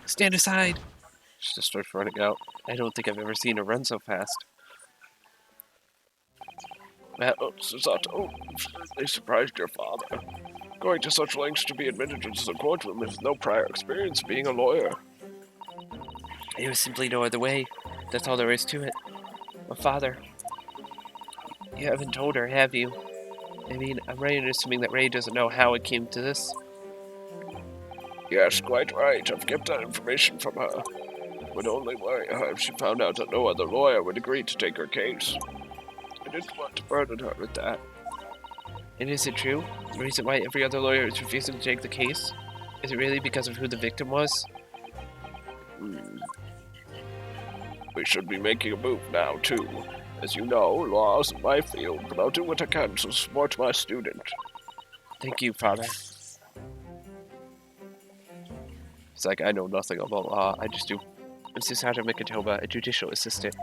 Stand aside! She just starts running out. I don't think I've ever seen her run so fast. Oh, Susato, they surprised your father. Going to such lengths to be admitted into the courtroom with no prior experience being a lawyer. There was simply no other way. That's all there is to it. My father. You haven't told her, have you? I mean, I'm right in assuming that Ray doesn't know how it came to this. Yes, quite right. I've kept that information from her. It would only worry her if she found out that no other lawyer would agree to take her case. I didn't want to burden her with that. And is it true? The reason why every other lawyer is refusing to take the case? Is it really because of who the victim was? We should be making a move now, too. As you know, law isn't my field, but I'll do what I can to support my student. Thank you, Father. It's like, I know nothing about law, I just do. I'm Susato Mikitoba, a judicial assistant.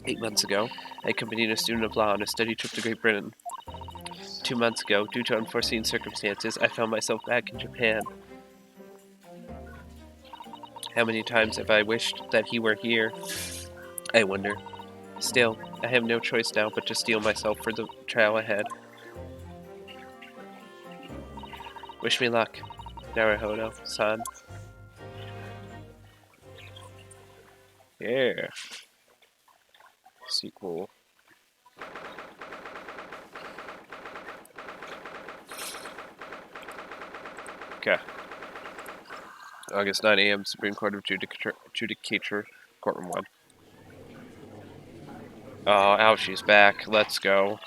8 months ago, I accompanied a student of law on a study trip to Great Britain. 2 months ago, due to unforeseen circumstances, I found myself back in Japan. How many times have I wished that he were here? I wonder. Still, I have no choice now but to steel myself for the trial ahead. Wish me luck, Naruhodo-san. Yeah. Sequel. Okay. August 9 a.m. Supreme Court of Judicature, Courtroom 1. Oh, Ouchie's back. Let's go.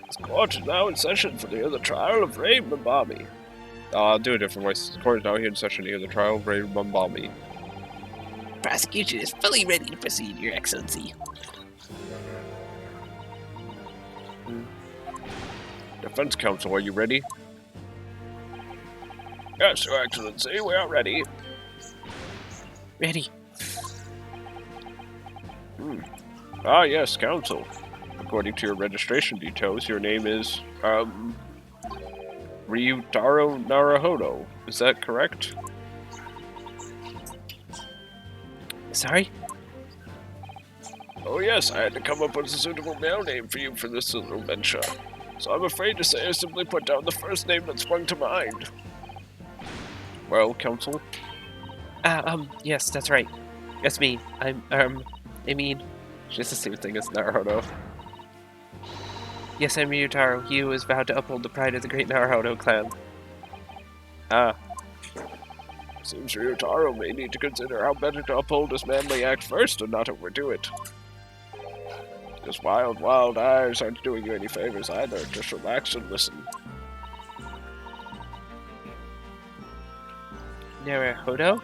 This court is now in session for the other trial of Ray Mambami. I'll do a different voice. The court is now here in session to hear the trial of Ray Mambami. Prosecution is fully ready to proceed, Your Excellency. Defense counsel, are you ready? Yes, Your Excellency, we are ready. Ready. Ah, yes, counsel. According to your registration details, your name is, Ryutaro Naruhodo. Is that correct? Sorry? Oh yes, I had to come up with a suitable male name for you for this little venture. So I'm afraid to say I simply put down the first name that sprung to mind. Well, counsel? Yes, that's right. That's me. I mean, She's the same thing as Naruhodo. yes, I'm Ryutaro. He who has vowed to uphold the pride of the great Naruhodo clan. Ah, Seems Ryutaro may need to consider how better to uphold his manly act first and not overdo it. His wild, wild eyes aren't doing you any favors either. Just relax and listen. Naruhodo?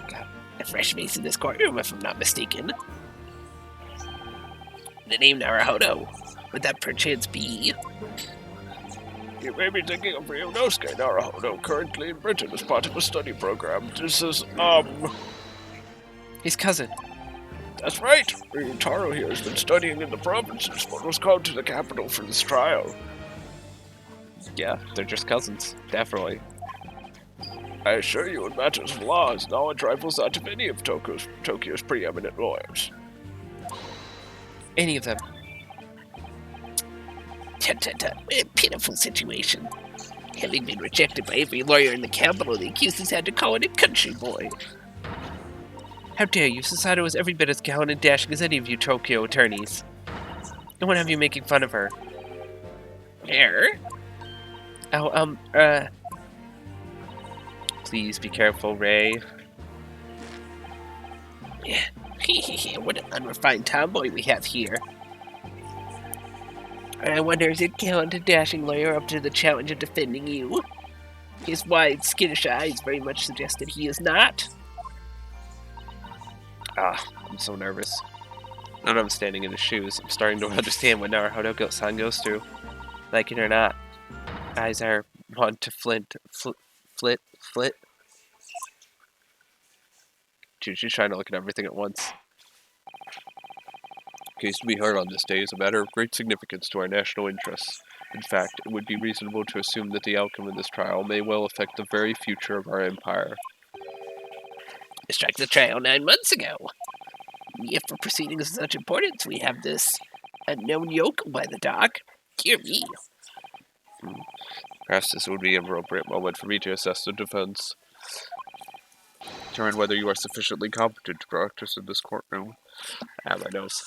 God, A fresh face in this courtroom, if I'm not mistaken. The name Naruhodo. Would that perchance be? You may be thinking of Ryunosuke Naruhodo, currently in Britain as part of a study program. This is, His cousin. That's right. Ryutaro here has been studying in the provinces, but was called to the capital for this trial. yeah, they're just cousins. Definitely. I assure you, in matters of law, his knowledge rivals that of any of Tokyo's preeminent lawyers. Any of them. A pitiful situation. Having been rejected by every lawyer in the capital, the accused has had to call it a country boy. How dare you? Susato is every bit as gallant and dashing as any of you Tokyo attorneys. I won't have you making fun of her. Her? Oh, Please be careful, Ray. What an unrefined tomboy we have here. I wonder, is it gallant and dashing lawyer up to the challenge of defending you? His wide, skittish eyes very much suggest that he is not. Ah, I'm so nervous. Now that I'm standing in his shoes, I'm starting to understand what Naruhodo-san goes through. Like it or not, eyes are one to flit. Dude, she's trying to look at everything at once. case to be heard on this day is a matter of great significance to our national interests. In fact, it would be reasonable to assume that the outcome of this trial may well affect the very future of our empire. I struck the trial 9 months ago. If for proceedings of such importance we have this unknown yokel by the dock, dear me. Perhaps this would be an appropriate moment for me to assess the defense. Determine whether you are sufficiently competent to practice in this courtroom. Ah, my nose.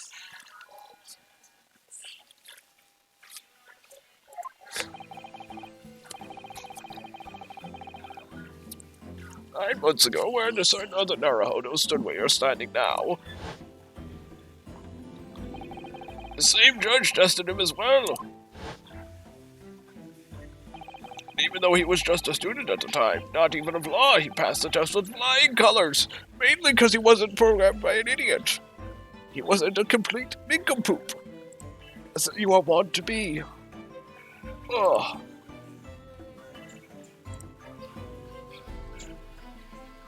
Nine months ago, where to certain other Naruhodo stood where you're standing now. The same judge tested him as well. Even though he was just a student at the time, not even of law, he passed the test with flying colors, mainly because he wasn't programmed by an idiot. He wasn't a complete nincompoop, as you are wont to be. Ugh.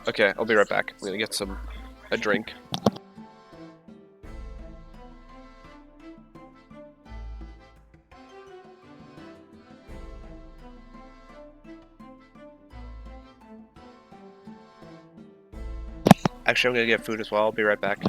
Okay, I'll be right back. I'm gonna get a drink. Actually, I'm gonna get food as well. I'll be right back.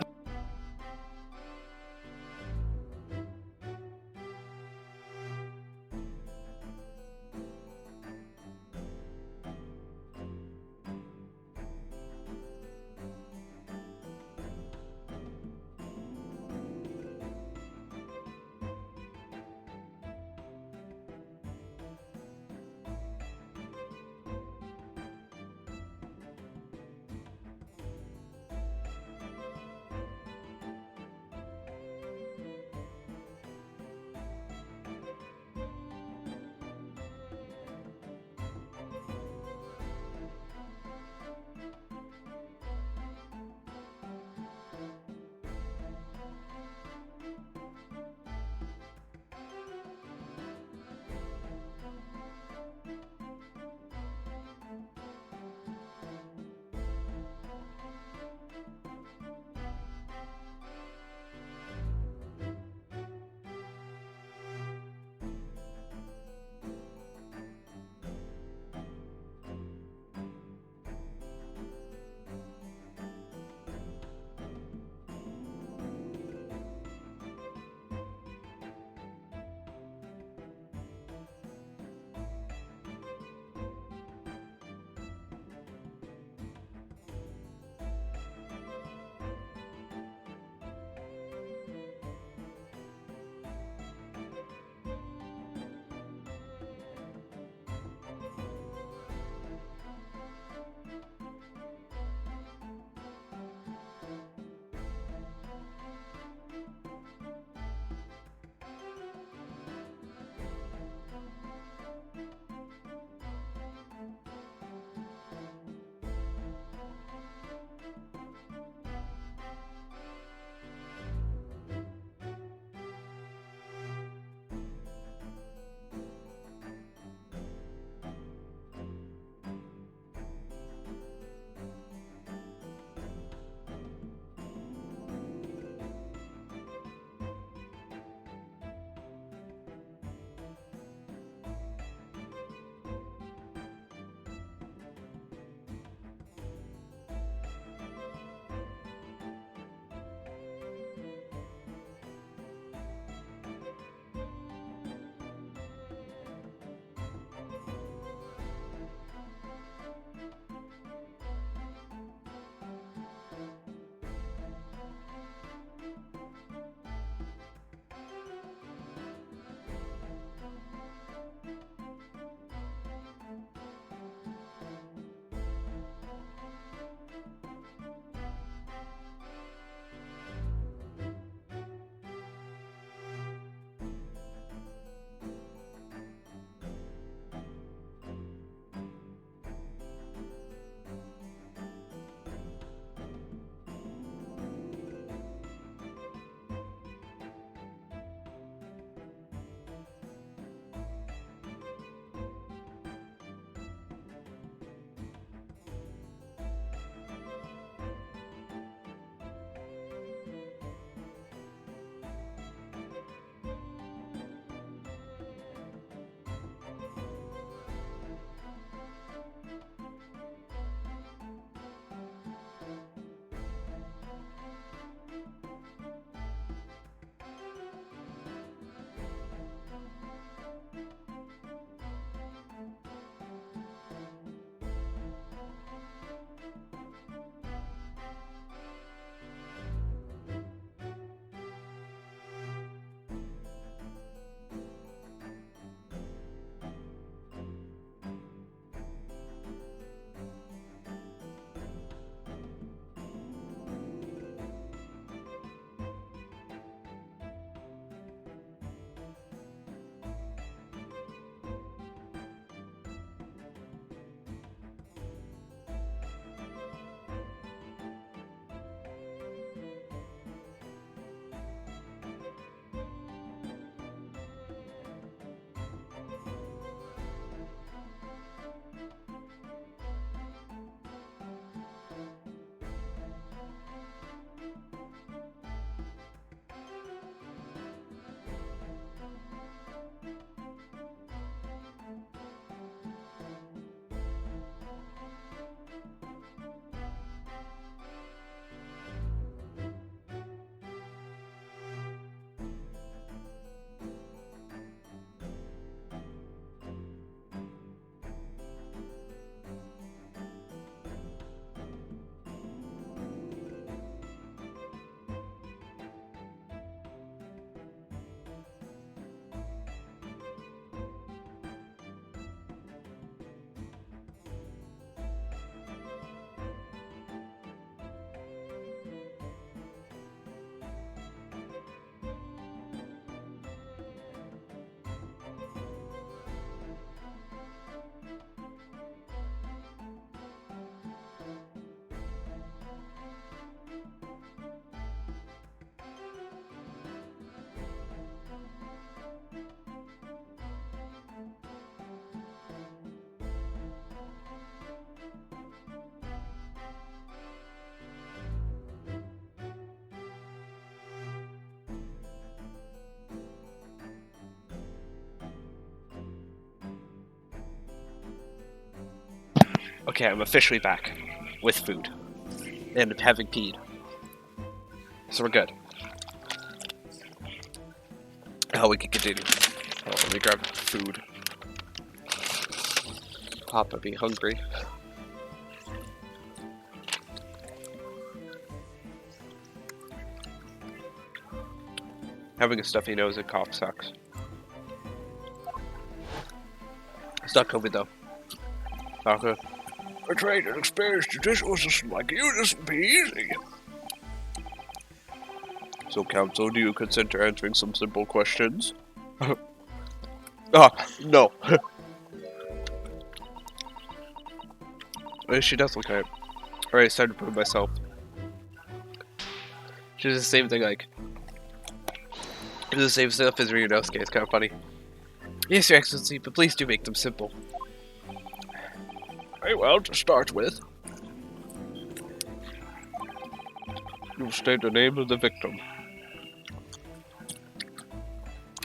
Okay, I'm officially back. With food. And having peed. So we're good. Oh, we can continue. Oh, let me grab food. Papa be hungry. Having a stuffy nose and cough sucks. It's not COVID though. Okay. A trained and experienced judicial assistant like you, this would be easy. So, counsel, do you consent to answering some simple questions? No. She does look at it. Alright, it's time to prove myself. She does the same thing, like... She does the same stuff as Ryunosuke, it's kind of funny. Yes, Your Excellency, but please do make them simple. Very well, to start with. You state the name of the victim.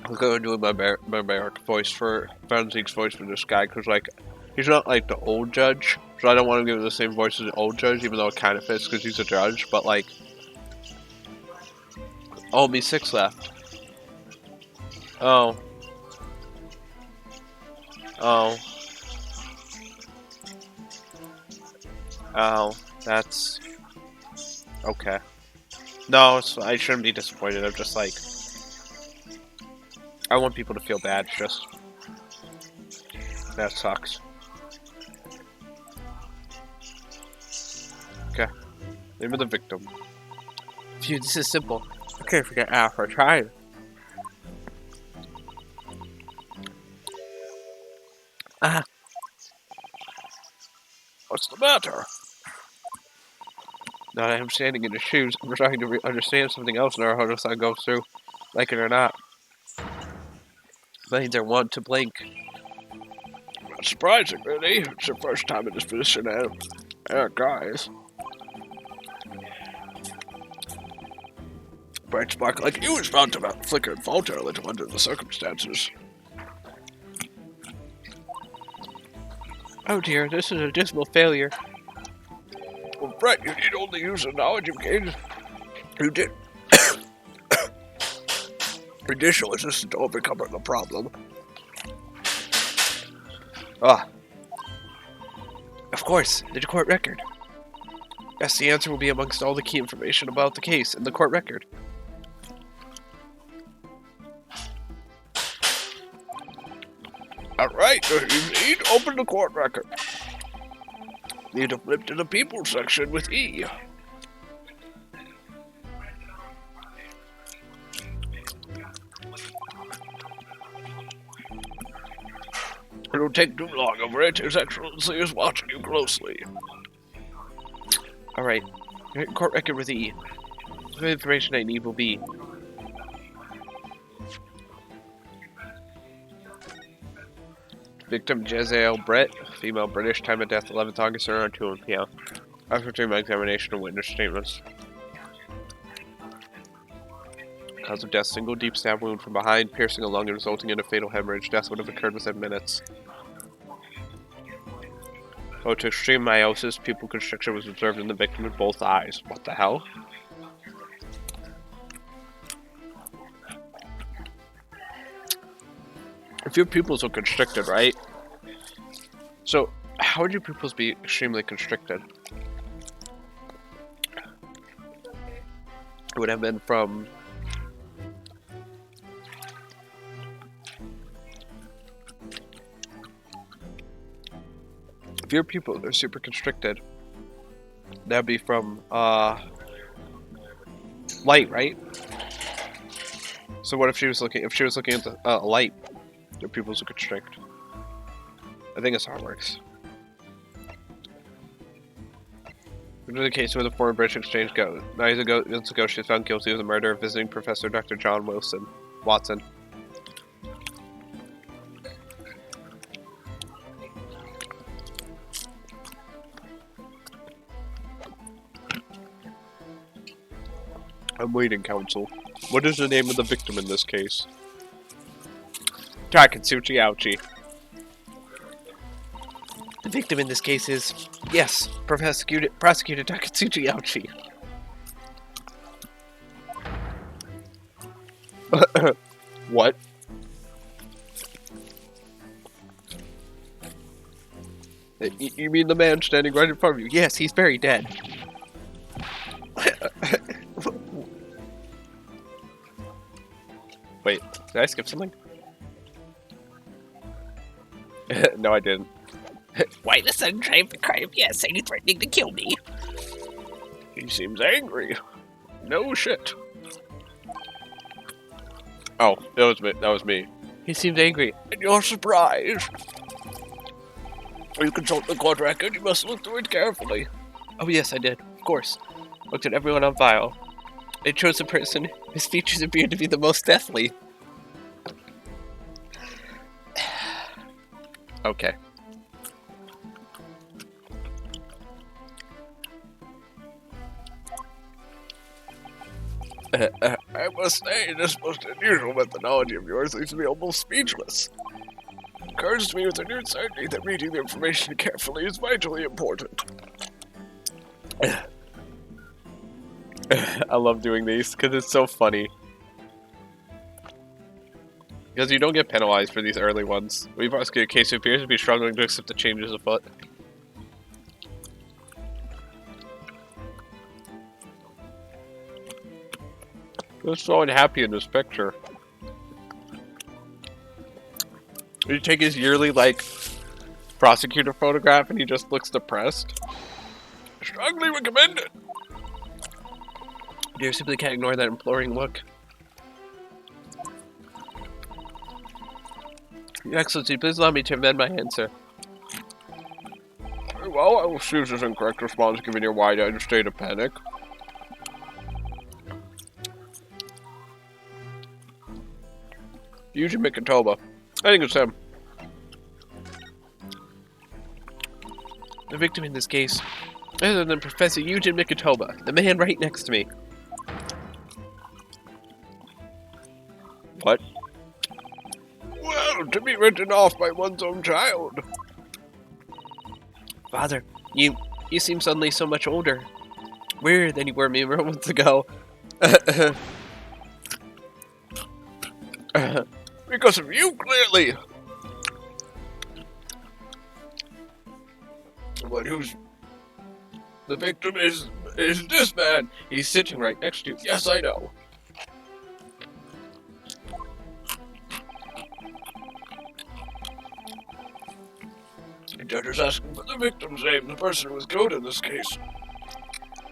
I'm going to do my barbaric voice for Van-Zeke's voice for this guy, because, like, he's not like the old judge, so I don't want to give him the same voice as the old judge, even though it kind of fits because he's a judge, but, like... Oh, me 6 left. Oh. Oh. Oh, that's... Okay. No, I shouldn't be disappointed, I'm just like... I want people to feel bad, it's just... That sucks. Okay. Name of the victim. Phew, this is simple. Okay, forget Alpha, try it. What's the matter? Now that I'm standing in his shoes, I'm trying to understand something else in our Naruto-san goes through. Like it or not. Minds are wont to blink. Not surprising, really. It's your first time in this position, guys. Bright spark like you is bound to flicker and falter a little under the circumstances. Oh dear, this is a dismal failure. Well, Brett, you need only use the knowledge you've gained. You did. Judicial assistant to overcome the problem. Ah. Of course, the court record. Yes, the answer will be amongst all the key information about the case in the court record. Alright, you need open the court record. Need to flip to the people section with E. It don't take too long over it. His Excellency is watching you closely. Alright, court record with E. The information I need will be... Victim Jezael Brett, female British, time of death 11th August around 2 p.m. After doing my examination and witness statements. Cause of death, single deep stab wound from behind, piercing a lung and resulting in a fatal hemorrhage. Death would have occurred within minutes. Oh, to extreme meiosis, pupil constriction was observed in the victim in both eyes. What the hell? If your pupils are constricted, right? So, how would your pupils be extremely constricted? It would have been from... If your pupils are super constricted, that'd be from, light, right? So what if she was looking at the light? Your pupils would constrict. I think that's how it works. In the case where the foreign British exchange goes, 9 years ago, she was found guilty of the murder of visiting Professor Dr. John Watson. I'm waiting, counsel. What is the name of the victim in this case? Takatsuchi Ouchi. The victim in this case is, yes, Prosecutor Takatsuchi Ouchi. What? You mean the man standing right in front of you? Yes, he's very dead. Wait, did I skip something? No, I didn't. Why the sudden triumphant cry of yes? Are you threatening to kill me? He seems angry. No shit. Oh, that was me. He seemed angry. And you're surprised. You consult the court record, you must look through it carefully. Oh yes, I did. Of course. Looked at everyone on file. They chose a person whose features appeared to be the most deathly. Okay. I must say, this most unusual methodology of yours leaves me almost speechless. It occurs to me with renewed certainty that reading the information carefully is vitally important. I love doing these because it's so funny. Because you don't get penalized for these early ones. We prosecute a case who appears to be struggling to accept the changes afoot. He's so unhappy in this picture. You take his yearly, prosecutor photograph and he just looks depressed. Strongly recommended. You simply can't ignore that imploring look. Your Excellency, please allow me to amend my answer. Very well, I will choose this incorrect response given your wide-eyed state of panic. Yuji Mikotoba. I think it's him. The victim in this case, other than Professor Yuji Mikotoba, the man right next to me. What? Well, to be written off by one's own child. Father, you seem suddenly so much older. Weirder than you were mere moments ago. Because of you, clearly. But who's... The victim is this man. He's sitting right next to you. Yes, I know. The judge is asking for the victim's name, the person who was killed in this case.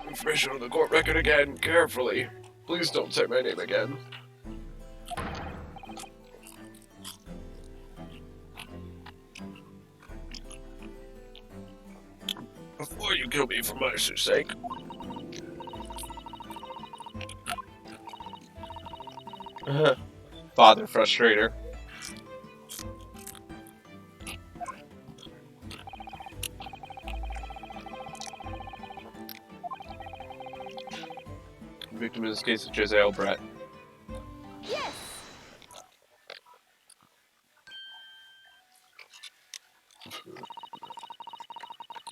Information on the court record again, carefully. Please don't say my name again. Before you kill me for mercy's sake. Father frustrator. The victim in this case is Giselle Brett. Yes!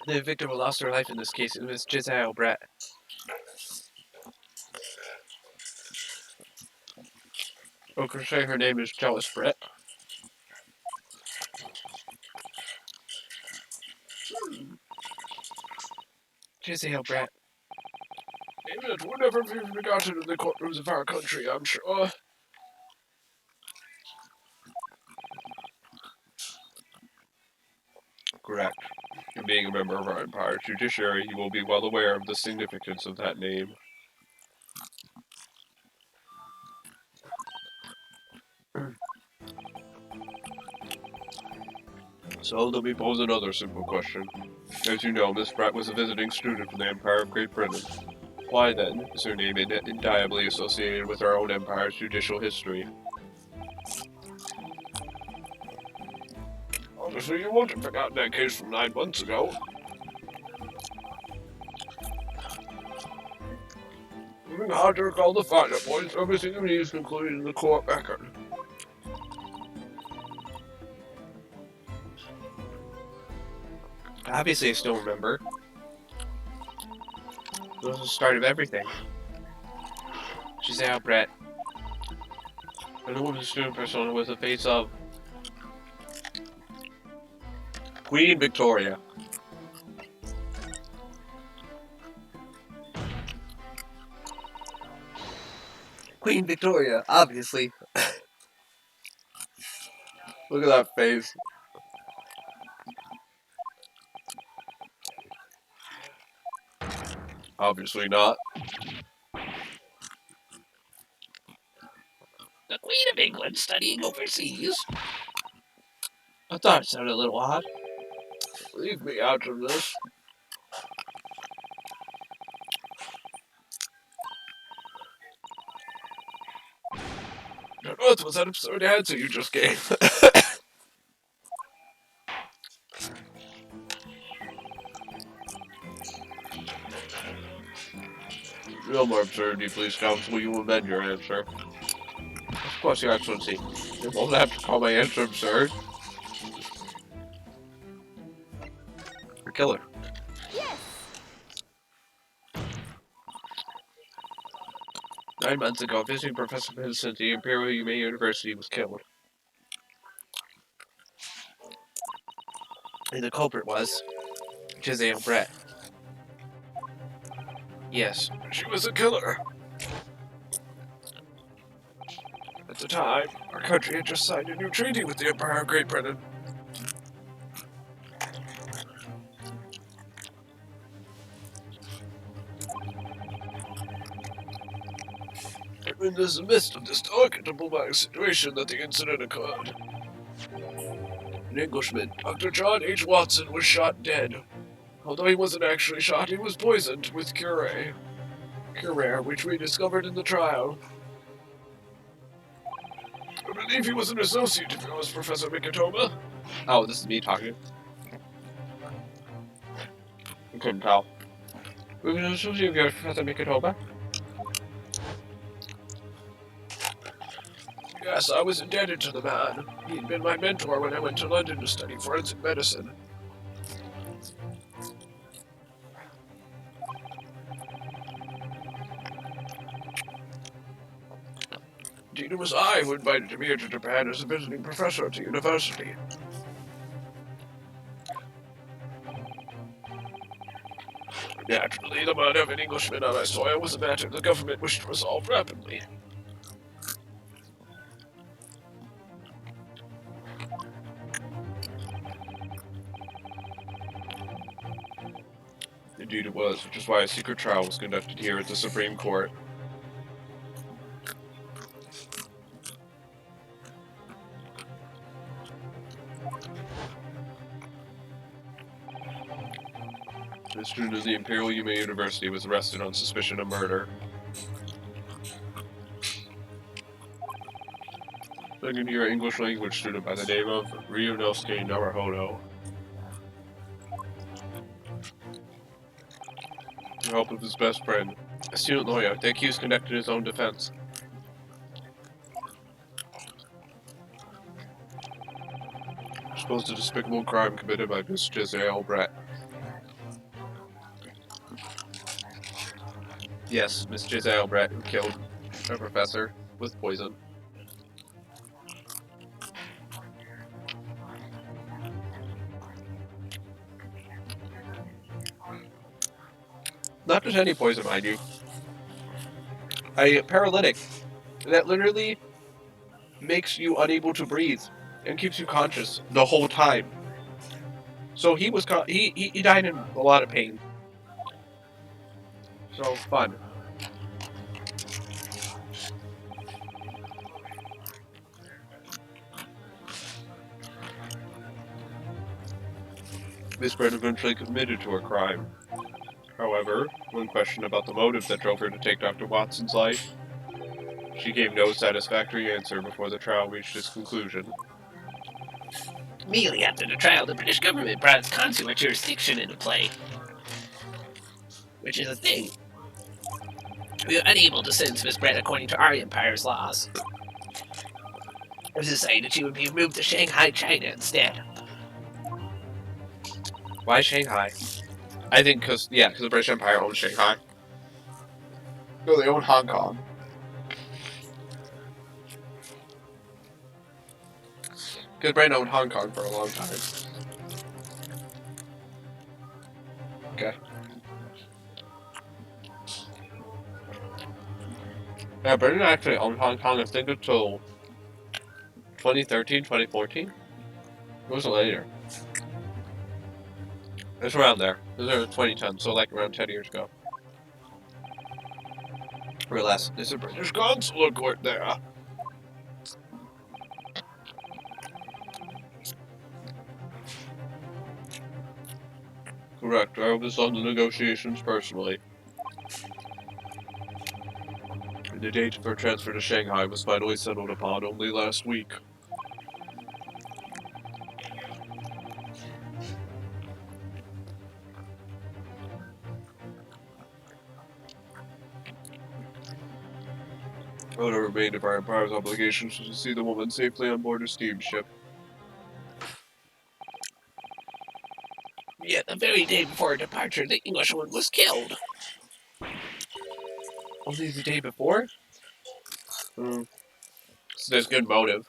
The victim who lost her life in this case is Miss Giselle Brett. Oh, could say her name is Jealous Brett. Giselle Brett. Name that would never be forgotten in the courtrooms of our country, I'm sure. Correct. And being a member of our Empire's judiciary, you will be well aware of the significance of that name. So let me pose another simple question. As you know, Miss Brett was a visiting student from the Empire of Great Britain. Why then is her name indelibly associated with our own Empire's judicial history? Honestly, you won't have forgotten that case from 9 months ago. Even hard to recall the finer points, everything of these concluded in the court record. Obviously, I still remember. It was the start of everything. Giselle Brett. And the woman's student persona was the face of Queen Victoria. Queen Victoria, obviously. Look at that face. Obviously not. The Queen of England studying overseas. I thought it sounded a little odd. Leave me out of this. What was that absurd answer you just gave? No more absurdity, please, Counsel. You will amend your answer. Of course, Your Excellency. You won't have to call my answer absurd. Or killer. Yes! 9 months ago, visiting Professor Vincent at the Imperial Humane University was killed. And the culprit was Giselle Brett. Yes, she was a killer. At the time, our country had just signed a new treaty with the Empire of Great Britain. It was in the midst of this delicate diplomatic situation that the incident occurred. An Englishman, Dr. John H. Watson, was shot dead. Although he wasn't actually shot, he was poisoned with curare, which we discovered in the trial. I believe he was an associate of yours, Professor Mikitoma. Oh, this is me talking. You couldn't tell. We were an associate of yours, Professor Mikitoma. Yes, I was indebted to the man. He'd been my mentor when I went to London to study forensic medicine. Indeed, it was I who invited him here to Japan as a visiting professor at the university. Naturally, the murder of an Englishman on our soil was a matter the government wished to resolve rapidly. Indeed it was, which is why a secret trial was conducted here at the Supreme Court. A student of the Imperial Humane University was arrested on suspicion of murder. Second-year English language student by the name of Ryunosuke Naruhodo. With the help of his best friend, a student lawyer, the accused conducted his own defense. Exposed a despicable crime committed by Miss Giselle Brett. Yes, Miss Giselle Brett, who killed a professor with poison. Not just any poison, mind you. A paralytic that literally makes you unable to breathe and keeps you conscious the whole time. So he was he died in a lot of pain. So fun. Miss Brett eventually admitted to her crime. However, when questioned about the motive that drove her to take Dr. Watson's life, she gave no satisfactory answer before the trial reached its conclusion. Immediately after the trial, the British government brought its consular jurisdiction into play. Which is a thing. We were unable to sentence Miss Brett according to our empire's laws. It was decided she would be moved to Shanghai, China instead. Why Shanghai? I think because the British Empire owns Shanghai. No, they own Hong Kong. Because Britain owned Hong Kong for a long time. Okay. Yeah, Britain actually owned Hong Kong, I think, until 2013, 2014. It wasn't later. It's around there. It was around 2010, so like around 10 years ago. Or less. There's a British consulate court there. Correct. I was on the negotiations personally. The date for transfer to Shanghai was finally settled upon only last week. What remained of our empire's obligations was to see the woman safely on board a steamship. Yet the very day before her departure, the Englishwoman was killed. Only the day before? So there's good motive.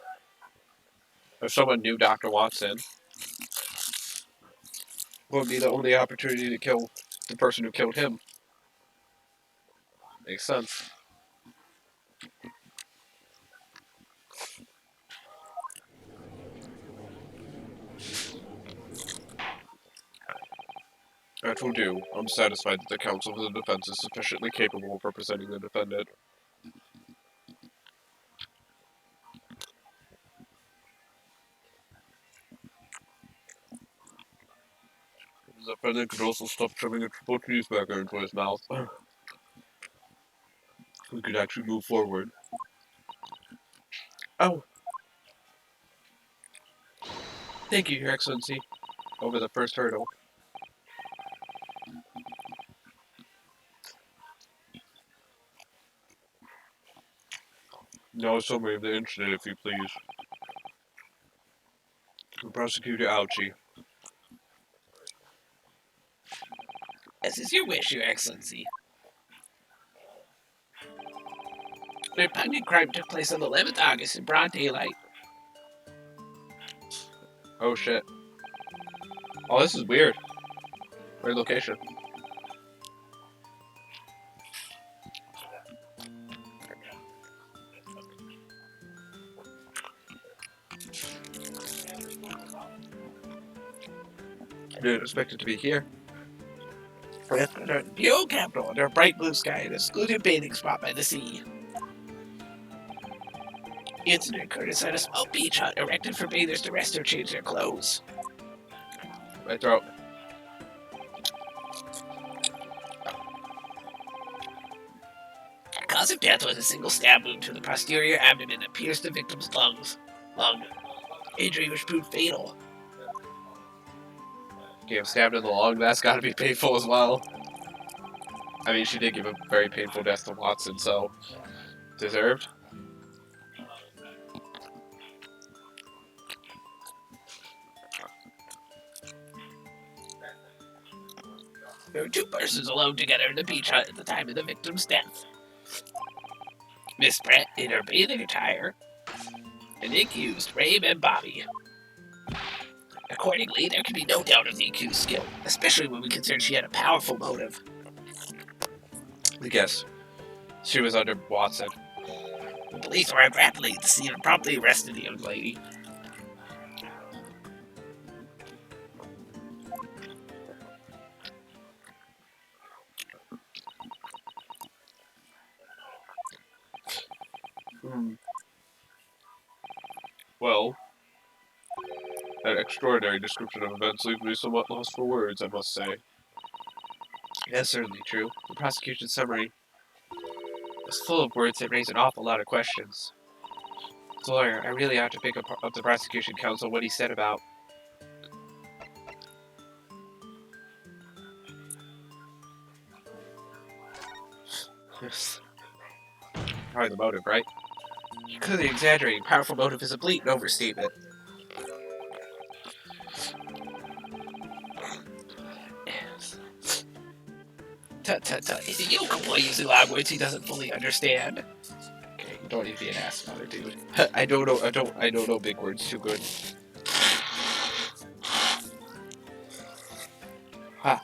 If someone knew Dr. Watson, would be the only opportunity to kill the person who killed him. Makes sense. That will do. I'm satisfied that the counsel for the defense is sufficiently capable of representing the defendant. The defendant could also stop shoving a triple cheeseburger into his mouth. We could actually move forward. Oh! Thank you, Your Excellency. Over the first hurdle. Now a summary of the incident, if you please. Prosecutor Ouchie. As is your wish, Your Excellency. The repugnant crime took place on the 11th August in broad daylight. Oh shit. Oh, this is weird. Weird location. I didn't expect it to be here. The old capital under a bright blue sky and a secluded bathing spot by the sea. The incident occurred inside a small beach hut erected for bathers to rest or change their clothes. My throat. The cause of death was a single stab wound to the posterior abdomen that pierced the victim's lung. Injury which proved fatal. Getting stabbed in the lung, that's gotta be painful as well. I mean, she did give a very painful death to Watson, so deserved. There were two persons alone together in the beach hut at the time of the victim's death. Miss Brett in her bathing attire, and the accused, Rabe and Bobby. Accordingly, there can be no doubt of the accused's skill, especially when we consider she had a powerful motive. I guess she was under Watson. The police arrived rapidly at the scene and promptly arrested the young lady. Well, that extraordinary description of events leaves me somewhat lost for words, I must say. That's certainly true. The prosecution's summary is full of words that raise an awful lot of questions. As a lawyer, I really ought to pick up the prosecution counsel what he said about probably the motive, right? You're clearly exaggerating. Powerful motive is a blatant overstatement. Tut tut tut. He's a yokel boy using language he doesn't fully understand. Okay, you don't need to be an ass about it, dude. I don't know big words too good. Ha. Ah.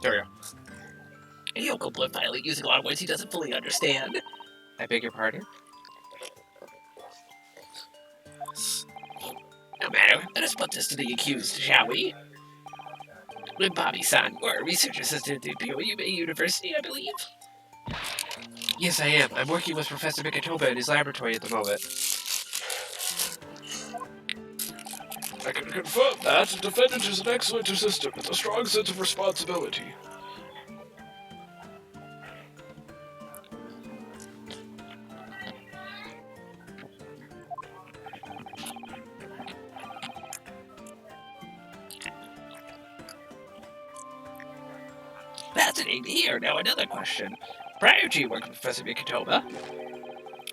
There we go. A yokel boy finally using language he doesn't fully understand. I beg your pardon? No matter, let us put this to the accused, shall we? Bobby-san, you're a research assistant at the Pyo-Yume University, I believe? Yes, I am. I'm working with Professor Mikitoba in his laboratory at the moment. I can confirm that the defendant is an excellent assistant with a strong sense of responsibility. Fascinating to hear. Now another question. Prior to your work with Professor Mikitoba,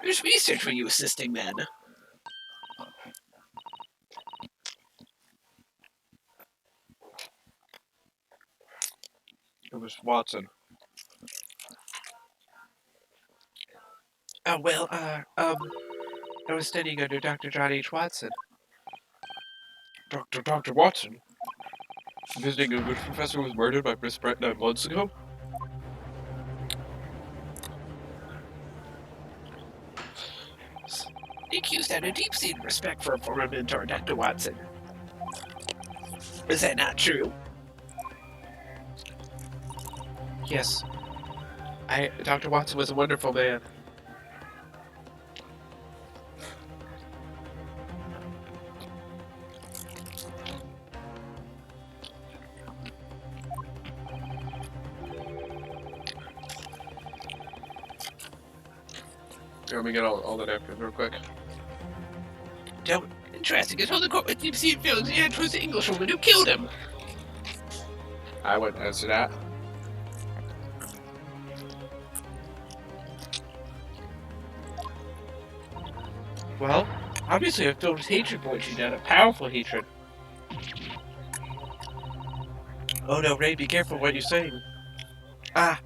whose research were you assisting then? It was Watson. Oh, well, I was studying under Dr. John H. Watson. Dr. Watson? Visiting a good professor was murdered by Miss Brett 9 months ago? The accused had a deep-seated respect for a former mentor, Dr. Watson. Is that not true? Yes. Dr. Watson was a wonderful man. Let me get all the napkins real quick. Don't. Interesting. I told the court with deep-seated feelings he had towards the Englishwoman who killed him. I wouldn't answer that. Well, obviously I filled with hatred for what she did, a powerful hatred. Oh no, Ray, be careful what you're saying. Ah!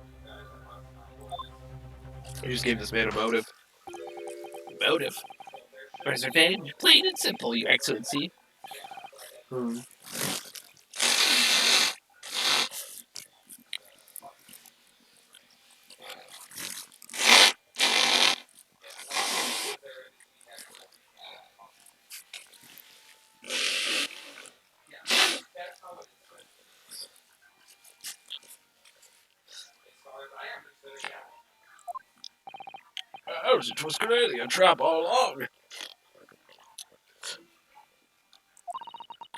You just gave this man a motive. Motive. Or his revenge. Plain and simple, Your Excellency. Hmm. It was clearly a trap all along.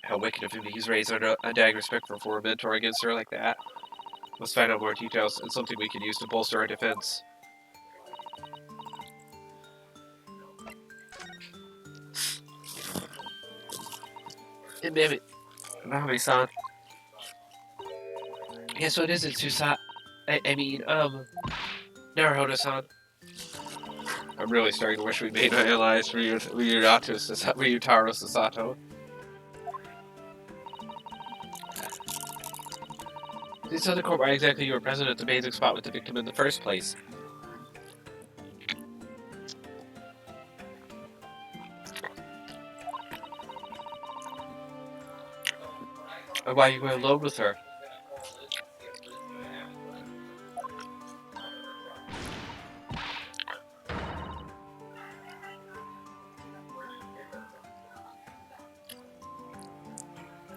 How wicked of him to use Ray's undying respect for a former mentor against her like that. Let's find out more details and something we can use to bolster our defense. And maybe. Nami-san. Yes, what is it, Susa? I mean, Naruhodo-san. I'm really starting to wish we made my allies for Ryutaro Sasato. This other court, why exactly you were present at the basic spot with the victim in the first place? And why you were alone with her?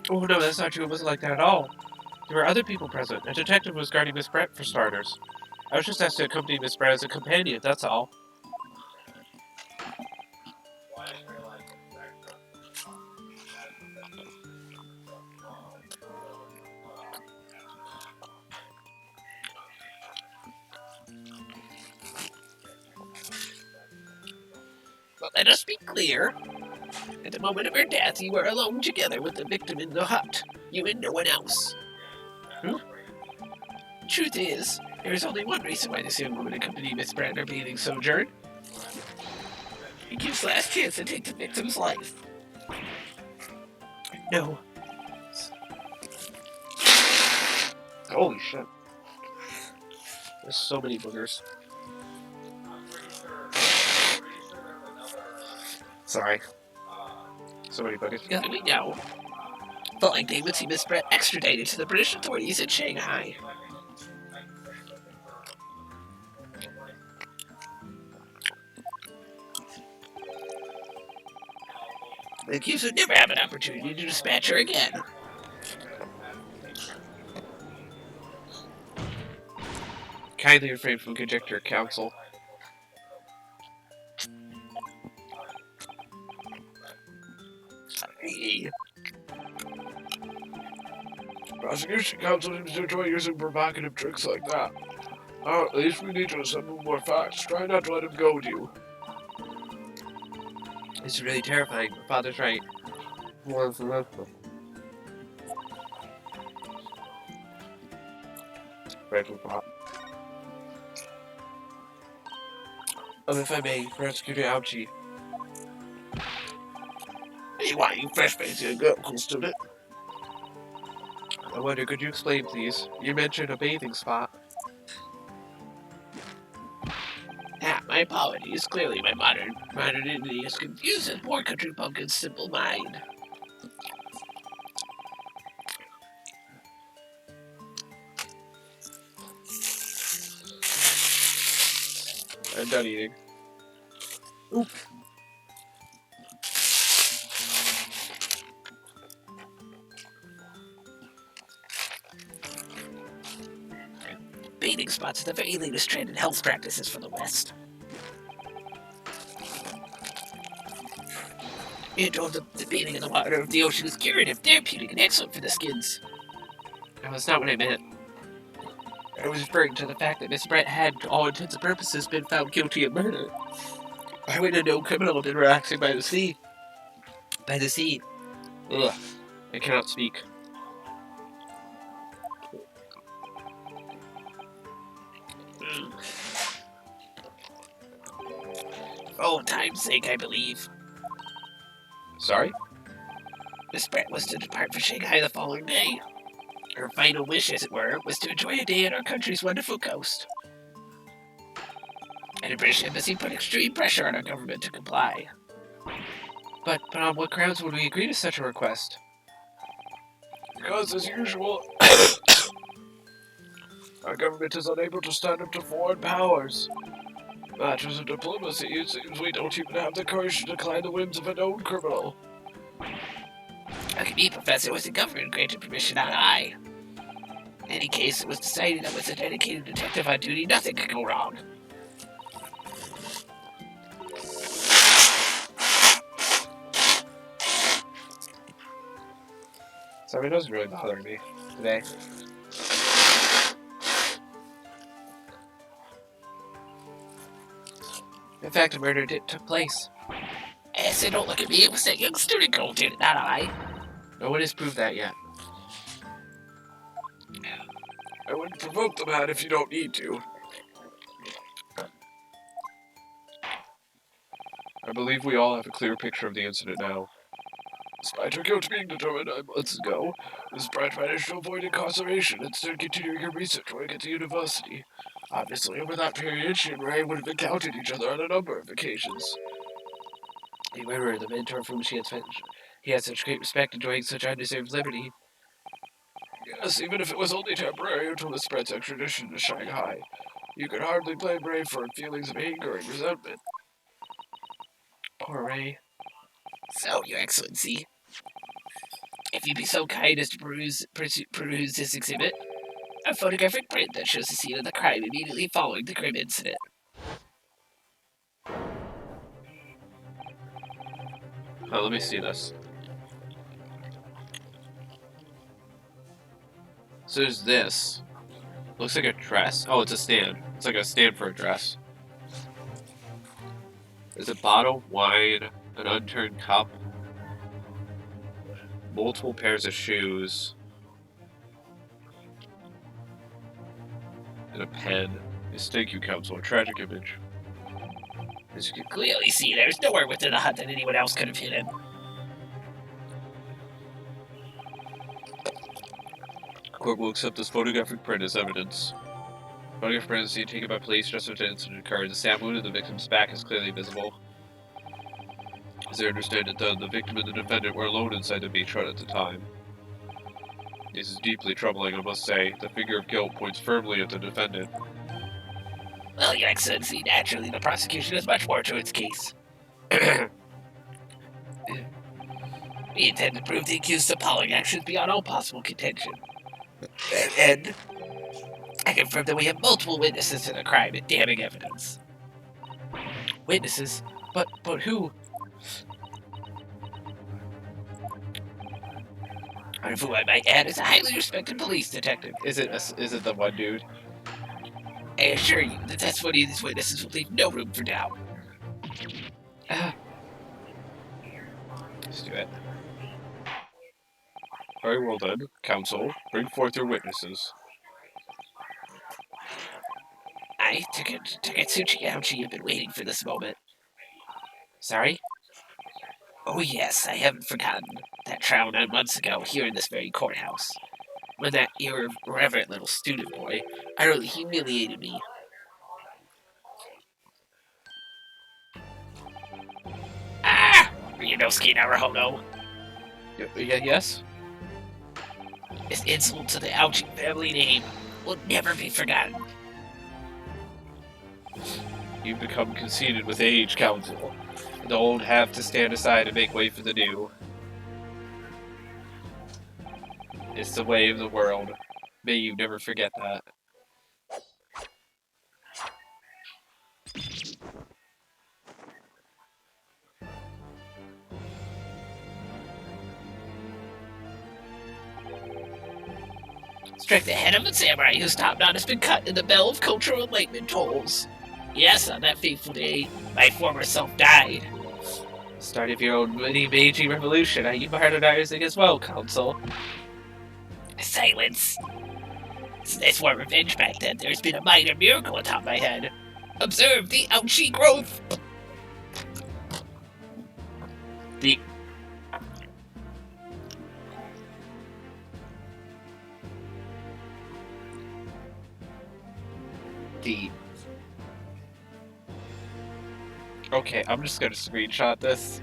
Oh no, that's not true. It wasn't like that at all. There were other people present. A detective was guarding Miss Brett, for starters. I was just asked to accompany Miss Brett as a companion, that's all. But let us be clear. At the moment of her death, you were alone together with the victim in the hut. You and no one else. Truth is, there is only one reason why this young woman accompanied Miss Brett on her bathing sojourn. It gives last chance to take the victim's life. No. Holy shit. There's so many boogers. Sorry. So many boogers. Because we know. Felt like they would see Miss Brett extradited to the British authorities in Shanghai. The accused would never have an opportunity to dispatch her again. Kindly refrain from conjecture, counsel. Hey, Prosecution counsel seems to enjoy using provocative tricks like that. At least we need to assemble more facts. Try not to let him goad you. This is really terrifying. My father's right. If I may, Prosecutor Ouchie. hey, why you fresh-faced young girl, student? I wonder, could you explain, please? You mentioned a bathing spot. My apologies. Clearly my modernity is confused with poor country pumpkin's simple mind. I'm done eating. Oop. Bathing spots are the very latest trend in health practices for the West. You're told the bathing in the water of the ocean is curative, therapeutic, and excellent for the skins. No, that's not what I meant. I was referring to the fact that Miss Brett had, to all intents and purposes, been found guilty of murder. I would have no criminal been relaxing by the sea. By the sea. Ugh. I cannot speak. For old time's sake, I believe. Sorry? Miss Brett was to depart for Shanghai the following day. Her final wish, as it were, was to enjoy a day on our country's wonderful coast. And the British Embassy put extreme pressure on our government to comply. But on what grounds would we agree to such a request? Because, as usual, our government is unable to stand up to foreign powers. Matters of diplomacy, it seems we don't even have the courage to decline the whims of a known criminal. Lucky me, Professor, was the government granted permission, not I. In any case, it was decided that with a dedicated detective on duty, nothing could go wrong. Sorry, my nose is really bothering me today. In fact, a murder took place. So don't look at me, it was that young student girl did it, not I. No one has proved that yet. I wouldn't provoke the man if you don't need to. I believe we all have a clear picture of the incident now. Despite her guilt being determined months ago, Miss Brett managed to avoid incarceration and started continuing her research work at the university. Obviously, over that period, she and Ray would have encountered each other on a number of occasions. The murderer, the mentor of whom he had such great respect, enjoying such undeserved liberty. Yes, even if it was only temporary until Miss Brett's extradition to Shanghai, you could hardly blame Ray for her feelings of anger and resentment. Poor Ray. So, Your Excellency, if you'd be so kind as to peruse this exhibit, a photographic print that shows the scene of the crime immediately following the grim incident. Oh, let me see this. So there's this. Looks like a dress. Oh, it's a stand. It's like a stand for a dress. There's a bottle, wine, an unturned cup, multiple pairs of shoes, and a pen. Yes, thank you, Council. A tragic image. As you can clearly see, there's nowhere within the hut that anyone else could have hid him. Court will accept this photographic print as evidence. Photograph print is seen taken by police just after the incident occurred. The stab wound in the victim's back is clearly visible. As I understand it, the victim and the defendant were alone inside the beach hut at the time. This is deeply troubling, I must say. The finger of guilt points firmly at the defendant. Well, Your Excellency, naturally the prosecution has much more to its case. We intend to prove the accused's appalling actions beyond all possible contention. And I confirm that we have multiple witnesses to the crime and damning evidence. Witnesses? But who? One of whom I might add is a highly respected police detective. Is it the one dude? I assure you, the testimony of these witnesses will leave no room for doubt. Let's do it. Very well done. Counsel, bring forth your witnesses. I, Takatsuchi Ouchi, have been waiting for this moment. Sorry? Oh yes, I haven't forgotten that trial 9 months ago here in this very courthouse. When that irreverent little student boy utterly humiliated me. Ah! Ryunosuke Naruhodo. Yes? This insult to the Ouchi family name will never be forgotten. You've become conceited with age, Counsel. The old have to stand aside and make way for the new. It's the way of the world. May you never forget that. Strike the head of a samurai whose top knot has been cut, and the bell of cultural enlightenment tolls. Yes, on that fateful day, my former self died. Start of your own mini Meiji revolution. Are you modernizing as well, Counsel? Silence. Since I swore revenge back then, there's been a minor miracle atop my head. Observe the ouchie growth! The... Okay, I'm just gonna screenshot this.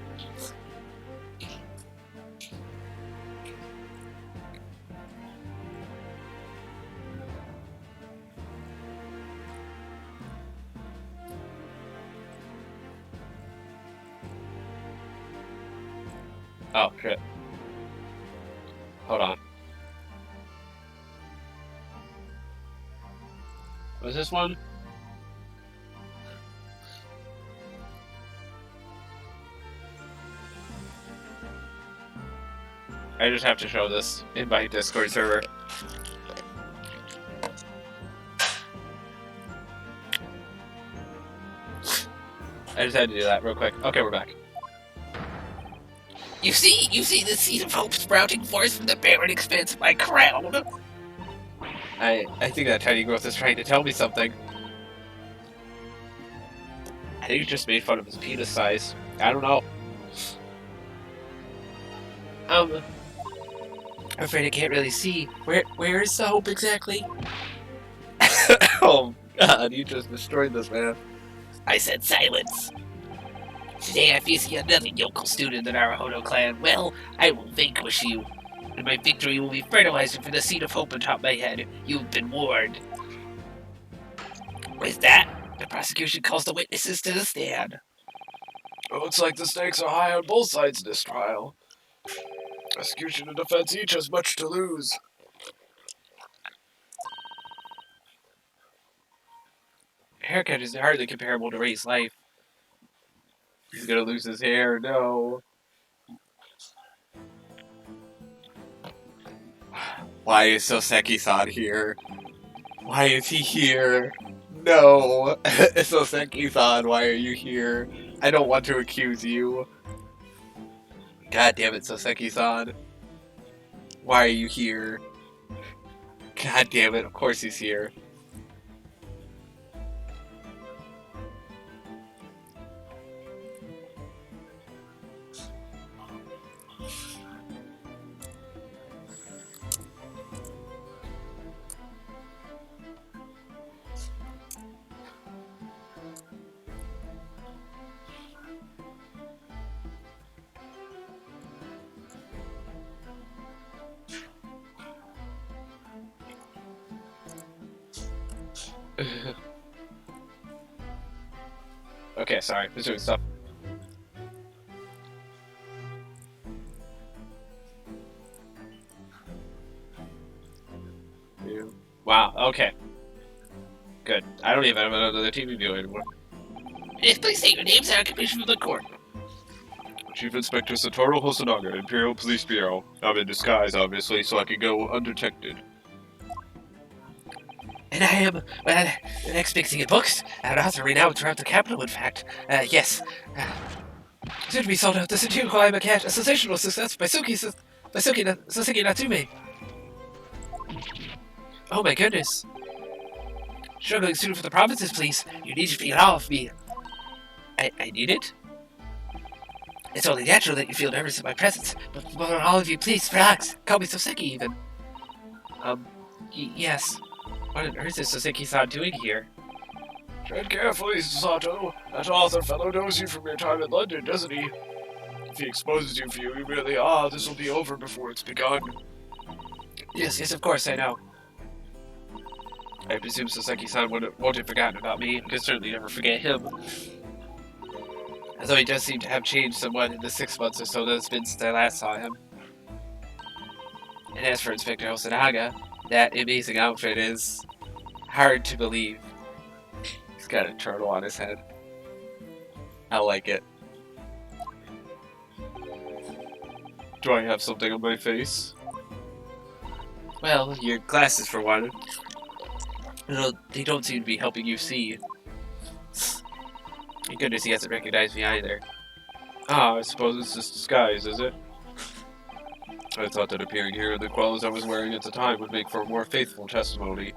Oh, shit. Hold on. Was this one? I just have to show this in my Discord server. I just had to do that real quick. Okay, we're back. You see the seed of hope sprouting forth from the barren expanse of my crown. I think that tiny growth is trying to tell me something. I think it just made fun of his penis size. I don't know. I'm afraid I can't really see. Where is the hope exactly? Oh god, you just destroyed this man. I said silence. Today I face another yokel student in the Naruhodo clan. Well, I will vanquish you. And my victory will be fertilizer for the seed of hope atop my head. You've been warned. With that, the prosecution calls the witnesses to the stand. It looks like the stakes are high on both sides in this trial. Prosecution and defense each has much to lose. Haircut is hardly comparable to Ray's life. He's gonna lose his hair, no. Why is Soseki-san here? Why is he here? No! Soseki-san, why are you here? I don't want to accuse you. God damn it, Soseki-san. Why are you here? God damn it, of course he's here. Okay, sorry, I was doing stuff. Wow, okay. Good. I don't even have another TV view anymore. Yes, please state your names and occupation for the court. Chief Inspector Satoru Hosonaga, Imperial Police Bureau. I'm in disguise, obviously, so I can go undetected. And I am, well, the next big thing in books, an author renowned throughout the capital, in fact. Yes. Soon to be sold out, the Sentinel Climate Cat, a sensational success by Sasuke Natsume. Oh my goodness. Struggling student for the provinces, please. You need to feel all of me. I need it? It's only natural that you feel nervous in my presence, but all of you, please, relax. Call me Soseki, even. Yes. What on earth is Soseki-san doing here? Tread carefully, Sato. That author fellow knows you from your time in London, doesn't he? If he exposes you for you really are, this will be over before it's begun. Yes, of course, I know. I presume Soseki-san won't have forgotten about me. I can certainly never forget him. Although he does seem to have changed somewhat in the 6 months or so that it's been since I last saw him. And as for Inspector Hosonaga, that amazing outfit is hard to believe. He's got a turtle on his head. I like it. Do I have something on my face? Well, your glasses for one. No, they don't seem to be helping you see. Thank goodness he hasn't recognized me either. Ah, I suppose it's just disguise, is it? I thought that appearing here in the clothes I was wearing at the time would make for a more faithful testimony.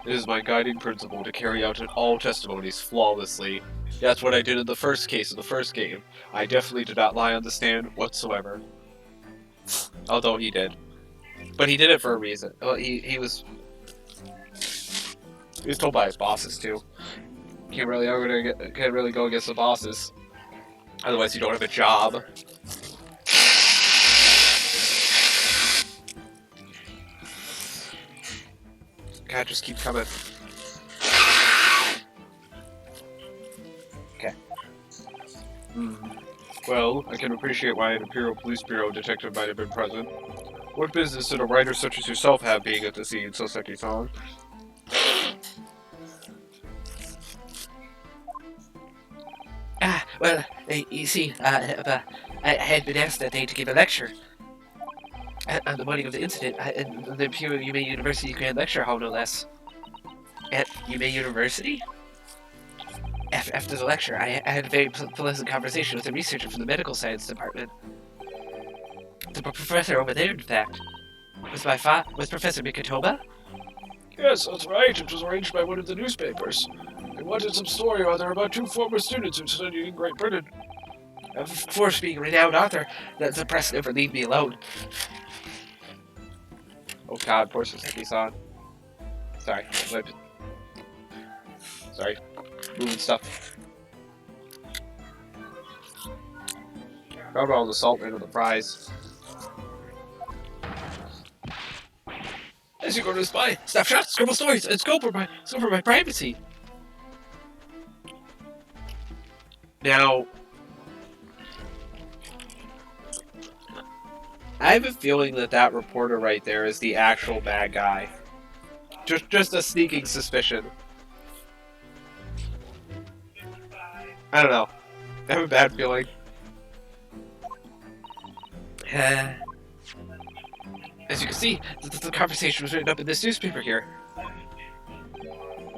It is my guiding principle to carry out all testimonies flawlessly. That's what I did in the first case of the first game. I definitely did not lie on the stand whatsoever. Although he did. But he did it for a reason. Well, he was told by his bosses too. Can't really go against the bosses. Otherwise you don't have a job. God, just keep coming. Okay. Well, I can appreciate why an Imperial Police Bureau detective might have been present. What business did a writer such as yourself have being at the scene, Soseki-san? Well, you see, I had been asked that day to give a lecture. On the morning of the incident, in the Imperial Yume University Grand Lecture Hall, no less. At Yume University? After the lecture, I had a very pleasant conversation with a researcher from the medical science department. The professor over there, in fact. Was Professor Mikitoba? Yes, that's right. It was arranged by one of the newspapers. They wanted some story or other about 2 former students who studied in Great Britain. Of course, being a renowned author, the press never leave me alone. Oh god, poor Soseki-san. Sorry. Sorry. Moving stuff. Found all the salt into the fries. As you go to spy, snapshots, scribble stories, and scope for my privacy. Now, I have a feeling that reporter right there is the actual bad guy. Just a sneaking suspicion. I don't know. I have a bad feeling. As you can see, the conversation was written up in this newspaper here.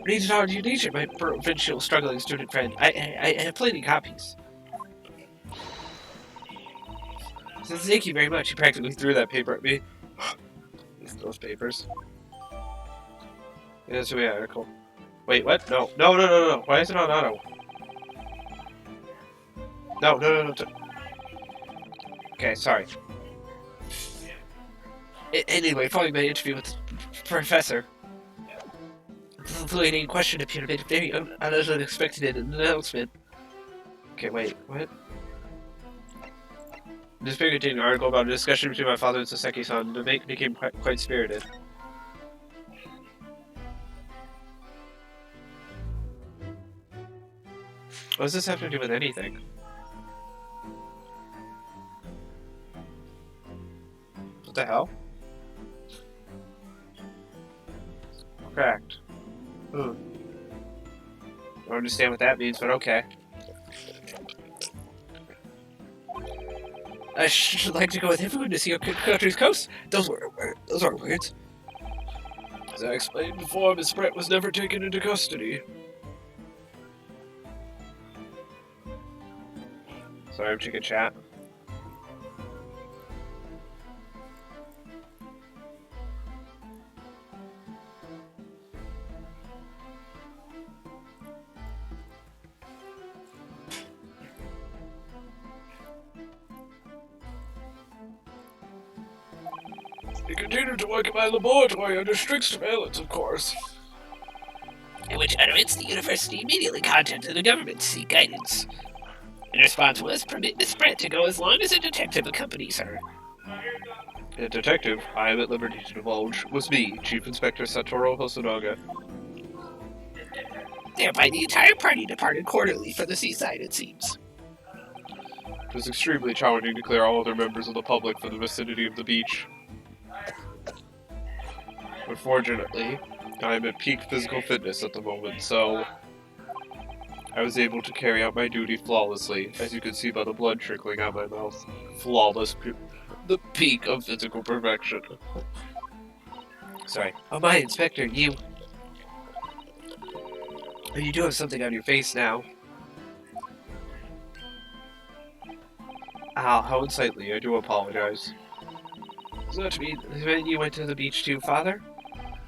Read it on your leisure, my provincial struggling student friend. I have plenty of copies. So thank you very much. He practically threw that paper at me. those papers. Answer the article. Wait, what? No. No. Why is it on auto? No. Okay, sorry. Anyway, following my interview with the professor, the employee in question appeared to be very unexpected announcement. Okay, wait, what? This paper contained an article about a discussion between my father and Saseki-san. The debate became quite spirited. What does this have to do with anything? What the hell? Cracked. I don't understand what that means, but okay. I should like to go with everyone to see our country's coast. Those aren't words. As I explained before, Miss Brett was never taken into custody. Sorry, I'm taking chat. He continued to work in my laboratory under strict surveillance, of course. In which utterance, the university immediately contacted the government to seek guidance. In response was, permit Miss Brett to go as long as a detective accompanies her. A detective, I am at liberty to divulge, was me, Chief Inspector Satoru Hosonaga. Thereby, the entire party departed quarterly for the seaside, it seems. It was extremely challenging to clear all other members of the public from the vicinity of the beach. Unfortunately, I am at peak physical fitness at the moment, so I was able to carry out my duty flawlessly, as you can see by the blood trickling out my mouth. Flawless, the peak of physical perfection. Sorry. Oh my, Inspector, you do have something on your face now. Ow, how unsightly, I do apologize. Does that mean you went to the beach too, Father?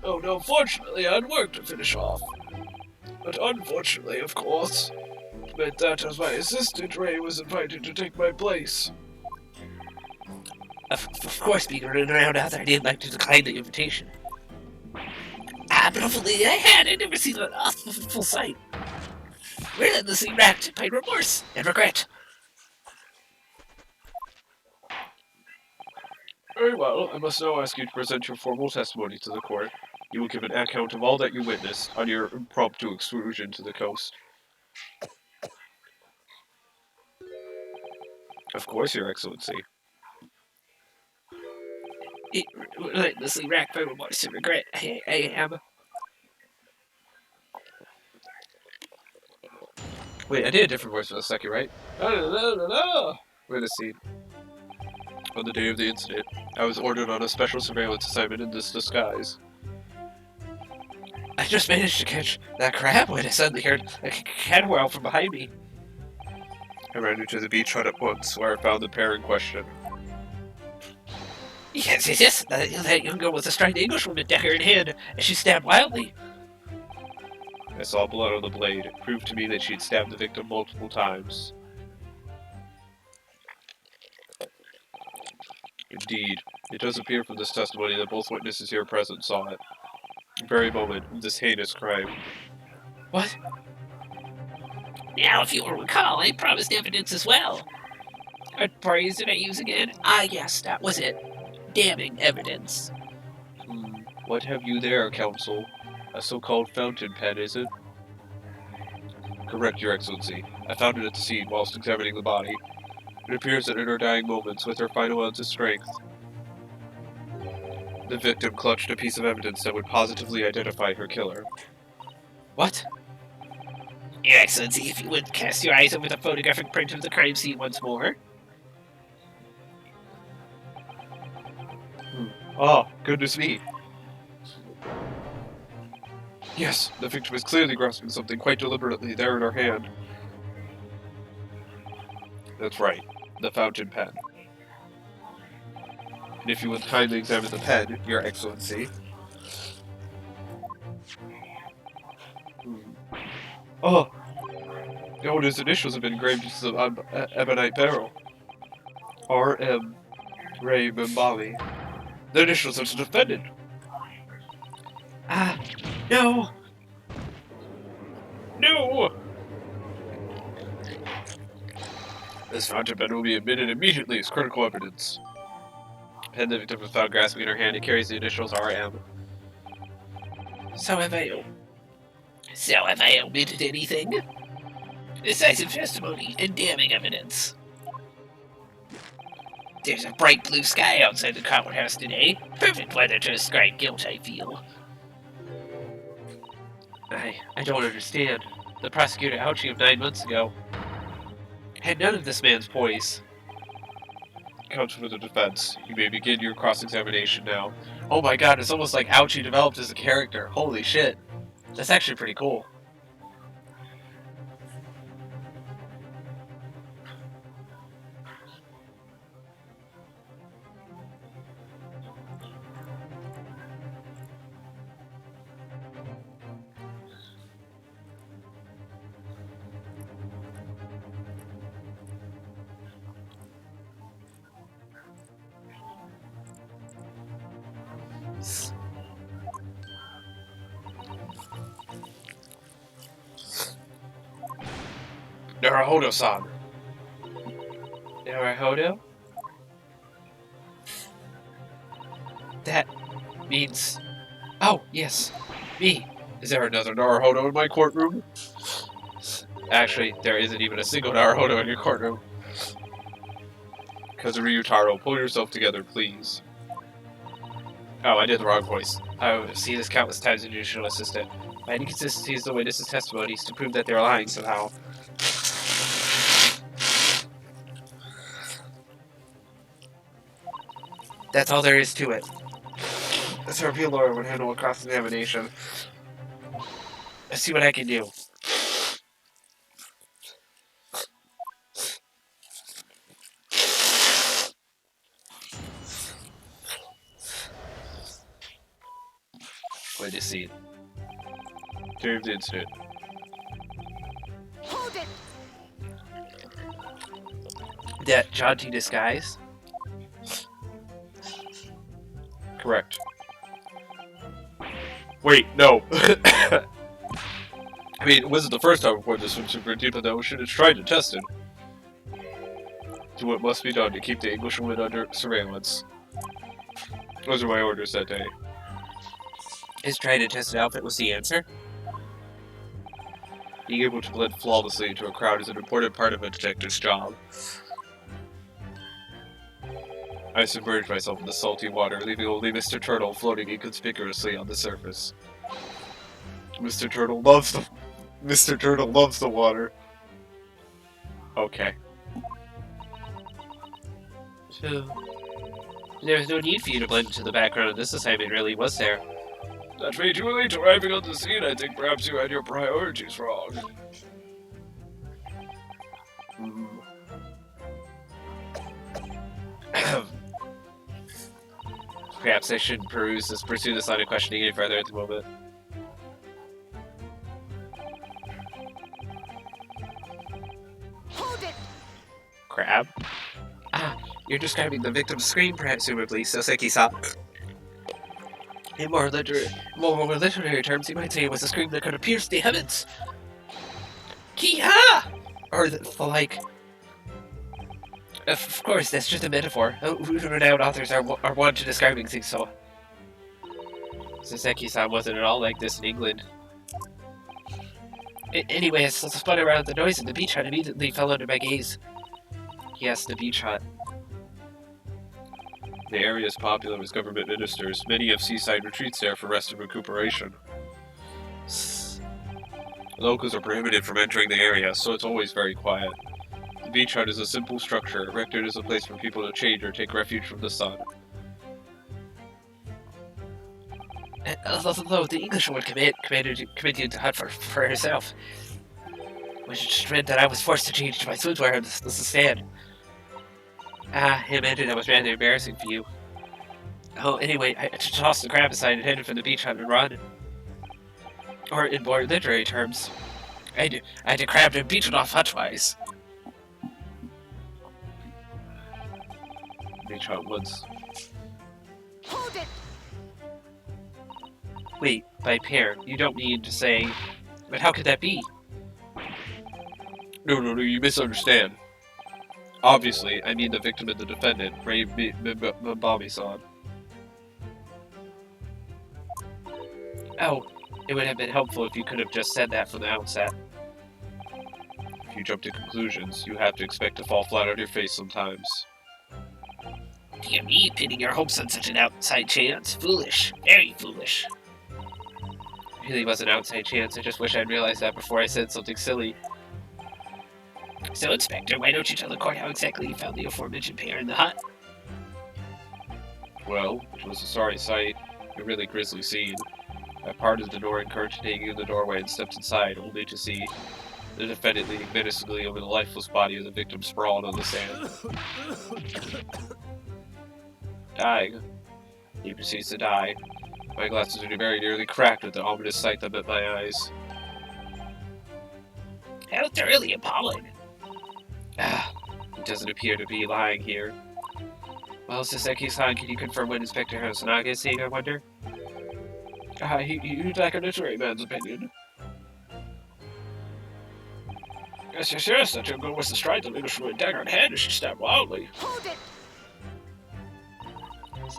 Oh no, fortunately I had work to finish off. But unfortunately, of course, it meant that as my assistant, Ray was invited to take my place. Of course, being around out there, I didn't like to decline the invitation. But hopefully I'd never seen an awful sight. Relentlessly racked by remorse and regret. Very well, I must now ask you to present your formal testimony to the court. You will give an account of all that you witnessed on your impromptu excursion to the coast. Of course, Your Excellency. Relentlessly racked by remorse and regret, I am. Wait, I did a different voice for a second, right? Wait a scene. On the day of the incident, I was ordered on a special surveillance assignment in this disguise. I just managed to catch that crab when I suddenly heard a cat wail from behind me. I ran into the beach hut at once, where I found the pair in question. Yes, that young girl was a striped Englishwoman, dagger in hand, and she stabbed wildly. I saw blood on the blade. It proved to me that she had stabbed the victim multiple times. Indeed, it does appear from this testimony that both witnesses here present saw it. The very moment of this heinous crime. What? Now, if you will recall, I promised evidence as well. What phrase did I use again? Ah, yes, that was it. Damning evidence. What have you there, Counsel? A so-called fountain pen, is it? Correct, Your Excellency. I found it at the scene whilst examining the body. It appears that in her dying moments, with her final ounce of strength, the victim clutched a piece of evidence that would positively identify her killer. What? Your Excellency, if you would cast your eyes over the photographic print of the crime scene once more. Oh, goodness me. Yes, the victim is clearly grasping something quite deliberately there in her hand. That's right, the fountain pen. And if you would kindly examine the pen, Your Excellency. Oh! The owner's initials have been engraved into some ebonite barrel. R.M. Ray Mbali. The initials of the defendant. Ah, no! No! This fountain pen will be admitted immediately as critical evidence. Pen the victim was found grasping in her hand. It carries the initials R.M. So have I omitted anything? Decisive testimony and damning evidence. There's a bright blue sky outside the courthouse today. Perfect weather to ascribe guilt, I feel. I don't understand. The prosecutor outed him 9 months ago. Had none of this man's poise. Counsel for the defense. You may begin your cross-examination now. Oh my god, it's almost like Ouchie developed as a character. Holy shit. That's actually pretty cool. Naruhodo-san. Naruhodo? That means... Oh, yes. Me. Is there another Naruhodo in my courtroom? Actually, there isn't even a single Naruhodo in your courtroom. Kazuryu Taro, pull yourself together, please. Oh, I did the wrong voice. I would have seen this countless times in judicial assistant. My inconsistencies in the witnesses' testimonies to prove that they're lying somehow. That's all there is to it. The Serbian lawyer would handle a cross-examination. Let's see what I can do. Witness scene. During the incident. Hold it! That jaunty disguise? Correct. Wait, no. I mean, it wasn't the first time before this from Superintendent that should have tried to test it. Do what must be done to keep the Englishwoman under surveillance. Those are my orders that day. His trying to test an outfit was the answer? Being able to blend flawlessly into a crowd is an important part of a detective's job. I submerged myself in the salty water, leaving only Mr. Turtle floating inconspicuously on the surface. Mr. Turtle loves the water. Okay. So, there was no need for you to blend into the background of this assignment, really, was there? That made you late arriving on the scene. I think perhaps you had your priorities wrong. Perhaps I shouldn't pursue this line of questioning any further at the moment. Hold it! Crab? Ah, you're describing the victim's scream, presumably, Soseki-san. In more literary terms, you might say it was a scream that could have pierced the heavens. Ki-ha! Or the like. Of course, that's just a metaphor. Renowned authors are wont to describing things so. Soseki-san wasn't at all like this in England. Anyway, as I spun around, the noise in the beach hut immediately fell under my gaze. Yes, the beach hut. The area is popular with government ministers. Many have seaside retreats there for rest and recuperation. Locals are prohibited from entering the area, so it's always very quiet. The beach hut is a simple structure, erected as a place for people to change or take refuge from the sun. Although the Englishwoman commanded you into hut for herself, which meant that I was forced to change to my swimwear on the stand. Ah, it meant that was rather embarrassing for you. Oh, anyway, I tossed the crab aside and headed for the beach on a run. Or in more literary terms, I had to crab and beat it off hutchwise. Beach Hut Woods. Hold it! Wait, by pair, you don't mean to say... But how could that be? No, you misunderstand. Obviously, I mean the victim and the defendant, Ray Mbami-san. Oh, it would have been helpful if you could have just said that from the outset. If you jump to conclusions, you have to expect to fall flat on your face sometimes. Dear me, pinning your hopes on such an outside chance. Foolish. Very foolish. It really was an outside chance. I just wish I'd realized that before I said something silly. So, Inspector, why don't you tell the court how exactly you found the aforementioned pair in the hut? Well, it was a sorry sight, a really grisly scene. I parted the door, encouraged taking in the doorway, and stepped inside, only to see the defendant leaning menacingly over the lifeless body of the victim sprawled on the sand. Dying. He proceeds to die. My glasses are very nearly cracked with the ominous sight that met my eyes. How thoroughly appalling. He doesn't appear to be lying here. Well, Saseki-san, can you confirm what Inspector Hosonaga is saying, I wonder? You'd like a literary man's opinion. Yes, that young girl was the stride that lingers from a dagger in hand as she stabbed wildly. Hold it!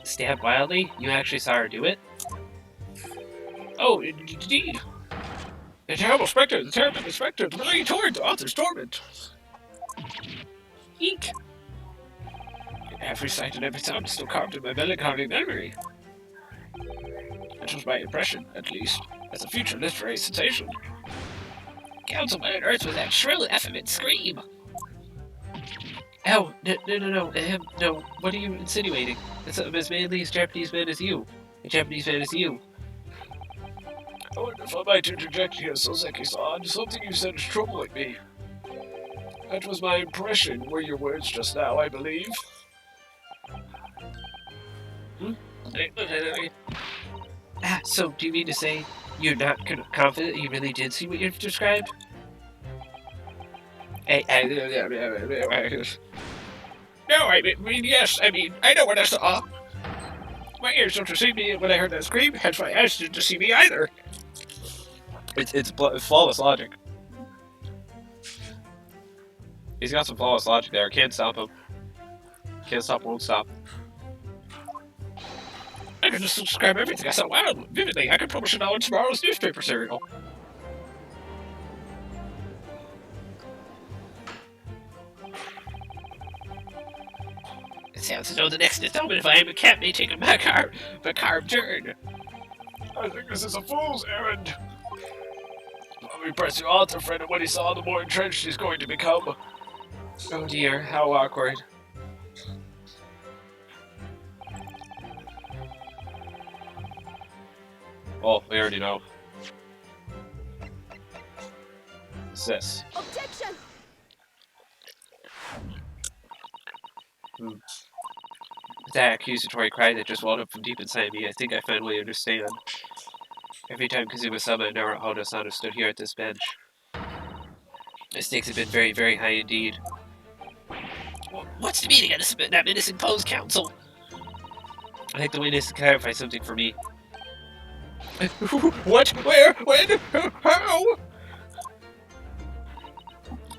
Stabbed wildly? You actually saw her do it? Oh, indeed. The terrible spectre, the terrible spectre, the bloody torrent, the author's torment. Eek! Every sight and every sound is still carved in my melancholy memory. That was my impression, at least, as a future literary sensation. Counsel, what on earth was that shrill, effeminate scream? Oh, no, no, what are you insinuating? It's as manly as Japanese man as you. A Japanese man as you. I wonder if I might interject here, Soseki-san. Something you said is troubling me. That was my impression, were your words just now, I believe. So do you mean to say you're not confident you really did see what you've described? No, I mean, yes, I know what I saw. My ears don't deceive me when I heard that scream, hence my eyes didn't deceive me either. It's flawless logic. He's got some flawless logic there. Can't stop him. Can't stop, won't stop. I could just describe everything I saw vividly. I could publish it all in tomorrow's newspaper serial. It sounds as though the next installment of I Am a Cat may take a macabre turn. I think this is a fool's errand. Let me press your author friend and what he saw, the more entrenched he's going to become. Oh dear, how awkward. Oh, we already know. What's this? Objection! That accusatory cry that just welled up from deep inside me, I think I finally understand. Every time Kazuma-sama and Naruhodo-sama stood here at this bench, the stakes have been very, very high indeed. What's the meaning of that menacing pose, Counsel? I think the witness can clarify something for me. What? Where? When? How?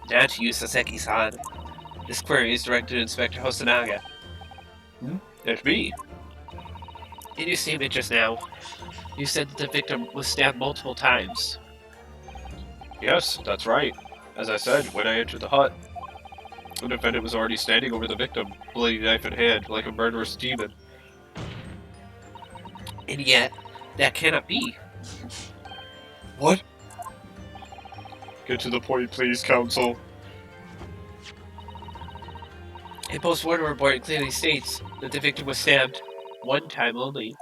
Now to you, Saseki-san. This query is directed to Inspector Hosonaga. That's me. In your statement just now, you said that the victim was stabbed multiple times. Yes, that's right. As I said, when I entered the hut, the defendant was already standing over the victim, bloody knife in hand, like a murderous demon. And yet, that cannot be. What? Get to the point, please, counsel. A post-mortem report clearly states that the victim was stabbed one time only.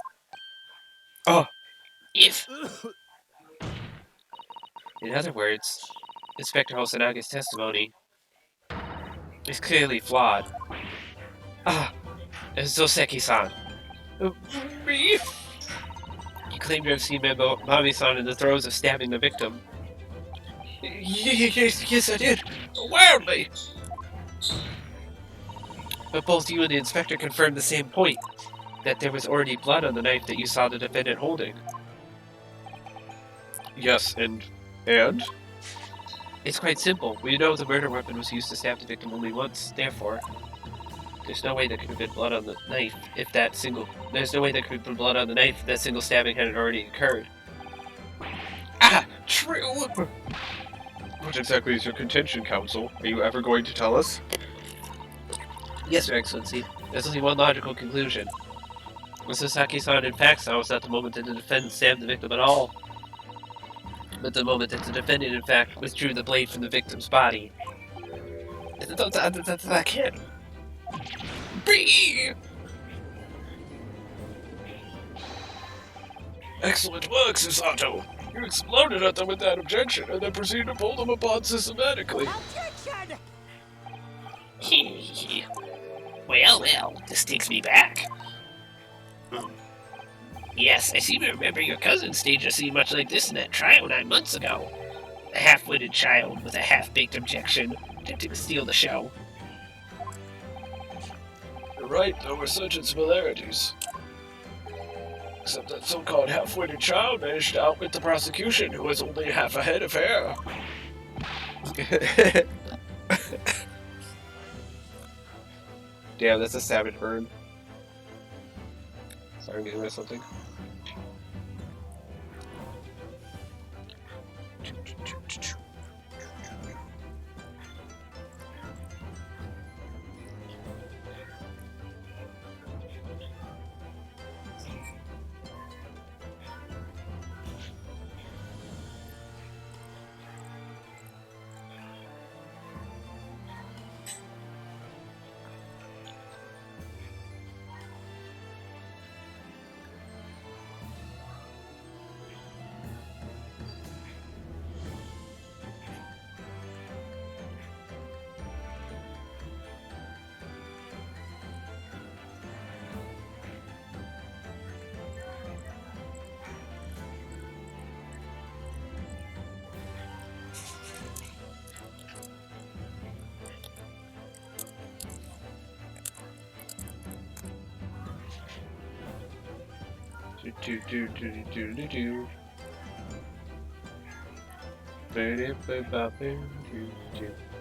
If... In other words, Inspector Hosanaga's testimony is clearly flawed. Soseki-san, Me? You claim to have seen Mami-san in the throes of stabbing the victim. Yes, I did. Wildly. But both you and the inspector confirmed the same point, that there was already blood on the knife that you saw the defendant holding. Yes, and? It's quite simple. We know the murder weapon was used to stab the victim only once, therefore, there's no way there could have been blood on the knife if that single... There's no way there could have been blood on the knife if that single stabbing hadn't already occurred. Ah, true. What exactly is your contention, Counsel? Are you ever going to tell us? Yes, Your Excellency. There's only one logical conclusion. Sasaki-san in fact saw was not the moment that the defendant stabbed the victim at all, but the moment that the defendant in fact withdrew the blade from the victim's body. That can't be! Excellent work, Susato. You exploded at them with that objection and then proceeded to pull them apart systematically. Well, this takes me back. Yes, I seem to remember your cousin staged a scene much like this in that trial 9 months ago. A half-witted child with a half-baked objection, attempting to steal the show. You're right, there were certain similarities. Except that so-called half-witted child managed to outwit the prosecution, who was only half a head of hair. Damn, that's a savage burn. Sorry, I'm getting rid of something.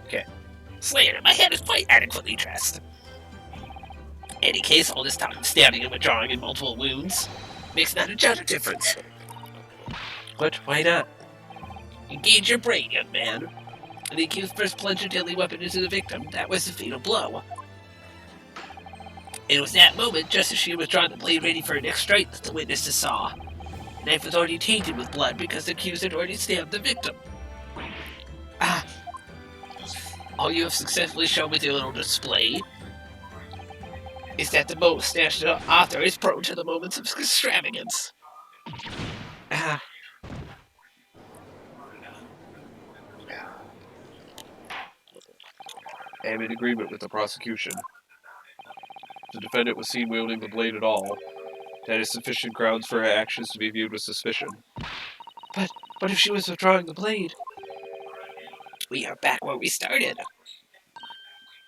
Okay. Slayer, my head is quite adequately dressed. Any case, all this time stabbing and withdrawing in multiple wounds makes not a jot of difference. But why not? Engage your brain, young man. When the accused first plunged a deadly weapon into the victim, that was the fatal blow. It was that moment, just as she was drawing the blade ready for her next strike, that the witnesses saw. The knife was already tainted with blood because the accused had already stabbed the victim. Ah. All you have successfully shown with your little display is that the most national author is prone to the moments of extravagance. Ah. I am in agreement with the prosecution. If the defendant was seen wielding the blade at all, that is sufficient grounds for her actions to be viewed with suspicion. But if she was withdrawing the blade... We are back where we started.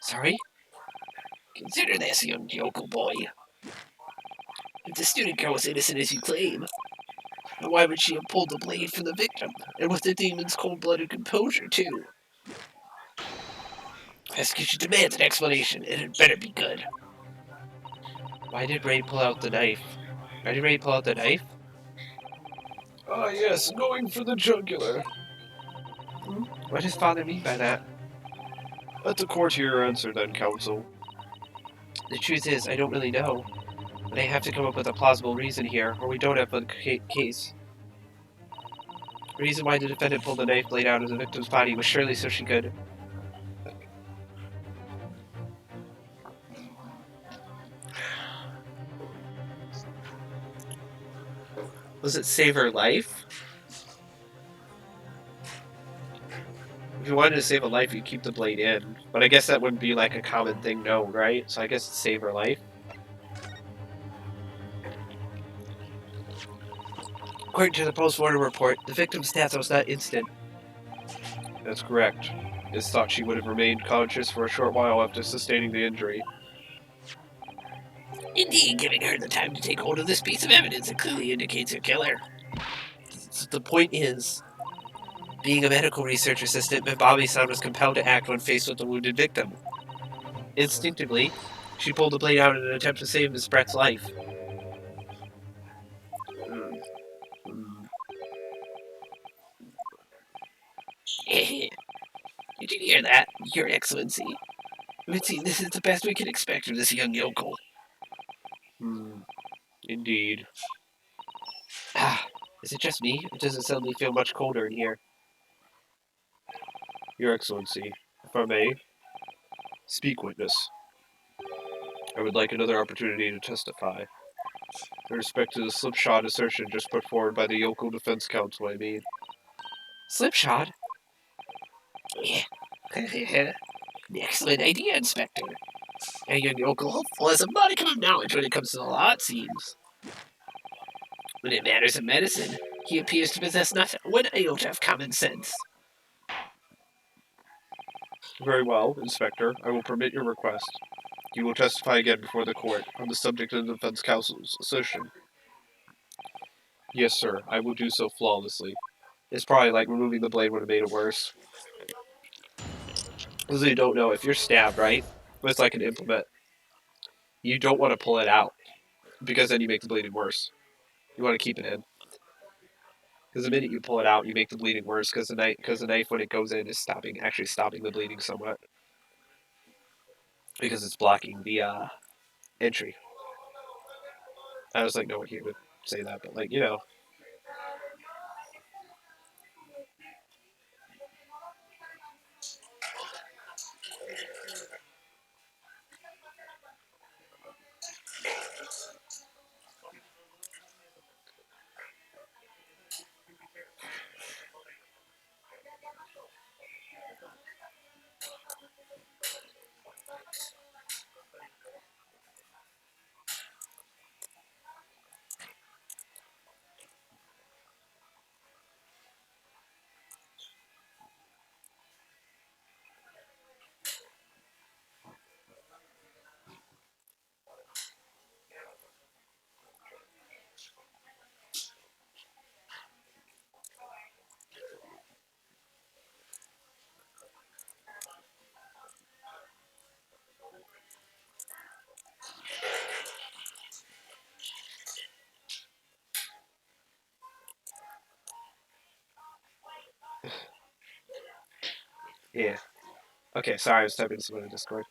Sorry? Consider this, young yokel boy. If the student girl was innocent as you claim, then why would she have pulled the blade from the victim, and with the demon's cold-blooded composure, too? Prosecution demands an explanation, and it better be good. Why did Ray pull out the knife? Why did Ray pull out the knife? Ah, yes, going for the jugular. What does Father mean by that? Let the court hear your answer then, counsel. The truth is, I don't really know. But I have to come up with a plausible reason here, or we don't have a case. The reason why the defendant pulled the knife blade out of the victim's body was surely so she could... Was it save her life? If you wanted to save a life, you'd keep the blade in. But I guess that wouldn't be like a common thing known, right? So I guess it's save her life. According to the post-mortem report, the victim's death was not instant. That's correct. It's thought she would have remained conscious for a short while after sustaining the injury. Indeed, giving her the time to take hold of this piece of evidence, it clearly indicates her killer. The point is, being a medical research assistant, Mabami-san was compelled to act when faced with the wounded victim. Instinctively, she pulled the blade out in an attempt to save Miss Brett's life. Did you hear that, Your Excellency? It would seem this is the best we can expect from this young yokel. Indeed. Is it just me? It doesn't suddenly feel much colder in here. Your Excellency, if I may, speak witness. I would like another opportunity to testify. In respect to the slipshod assertion just put forward by the Yokel Defense Council, I mean. Slipshod? Yeah. Excellent idea, Inspector. A young yokel hopeful has a modicum of knowledge when it comes to the law, it seems. When it matters of medicine, he appears to possess not one iota of common sense. Very well, Inspector. I will permit your request. You will testify again before the court on the subject of the Defense Council's assertion. Yes, sir. I will do so flawlessly. It's probably like removing the blade would have made it worse. As you don't know, if you're stabbed, right? It's like an implement. You don't want to pull it out, because then you make the bleeding worse. You want to keep it in. Because the minute you pull it out, you make the bleeding worse, because the knife, when it goes in, is actually stopping the bleeding somewhat. Because it's blocking the entry. I was like, no one here would say that, but like, you know. Yeah. Okay, sorry, I was typing some in the Discord.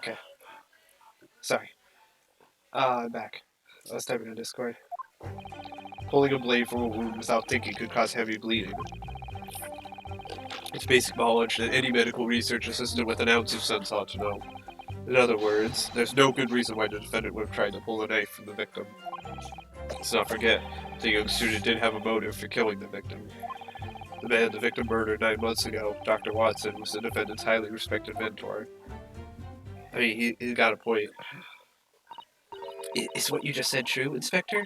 Okay. Sorry. I'm back. I was typing in Discord. Pulling a blade from a wound without thinking could cause heavy bleeding. It's basic knowledge that any medical research assistant with an ounce of sense ought to know. In other words, there's no good reason why the defendant would have tried to pull a knife from the victim. Let's not forget, the young student did have a motive for killing the victim. The man the victim murdered 9 months ago, Dr. Watson, was the defendant's highly respected mentor. I mean, he got a point. Is what you just said true, Inspector?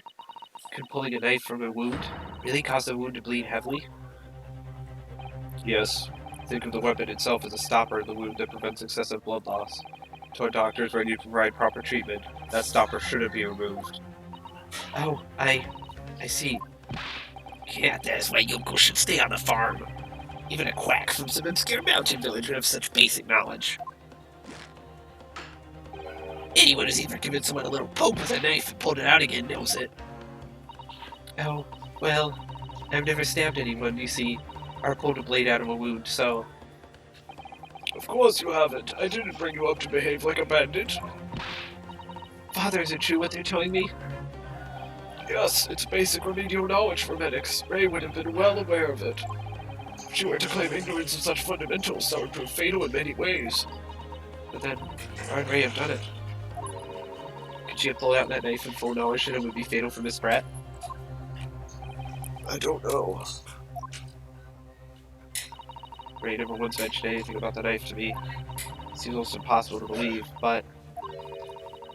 Could pulling a knife from a wound really cause the wound to bleed heavily? Yes. Think of the weapon itself as a stopper in the wound that prevents excessive blood loss. To a doctor is ready to provide proper treatment, that stopper shouldn't be removed. Oh, I see. Yeah, that is why Yoko should stay on the farm. Even a quack from some obscure mountain village would have such basic knowledge. Anyone who's even given someone a little poke with a knife and pulled it out again knows it. Oh, well, I've never stabbed anyone, you see, or pulled a blade out of a wound, so... Of course you haven't. I didn't bring you up to behave like a bandit. Father, is it true what they're telling me? Yes, it's basic remedial knowledge for medics. Ray would have been well aware of it. If she were to claim ignorance of such fundamentals, that would prove fatal in many ways. But then, why would Ray have done it? Could she have pulled out that knife in full knowledge that it would be fatal for Miss Pratt? I don't know. Ray never once mentioned anything about the knife to me. It seems almost impossible to believe, but...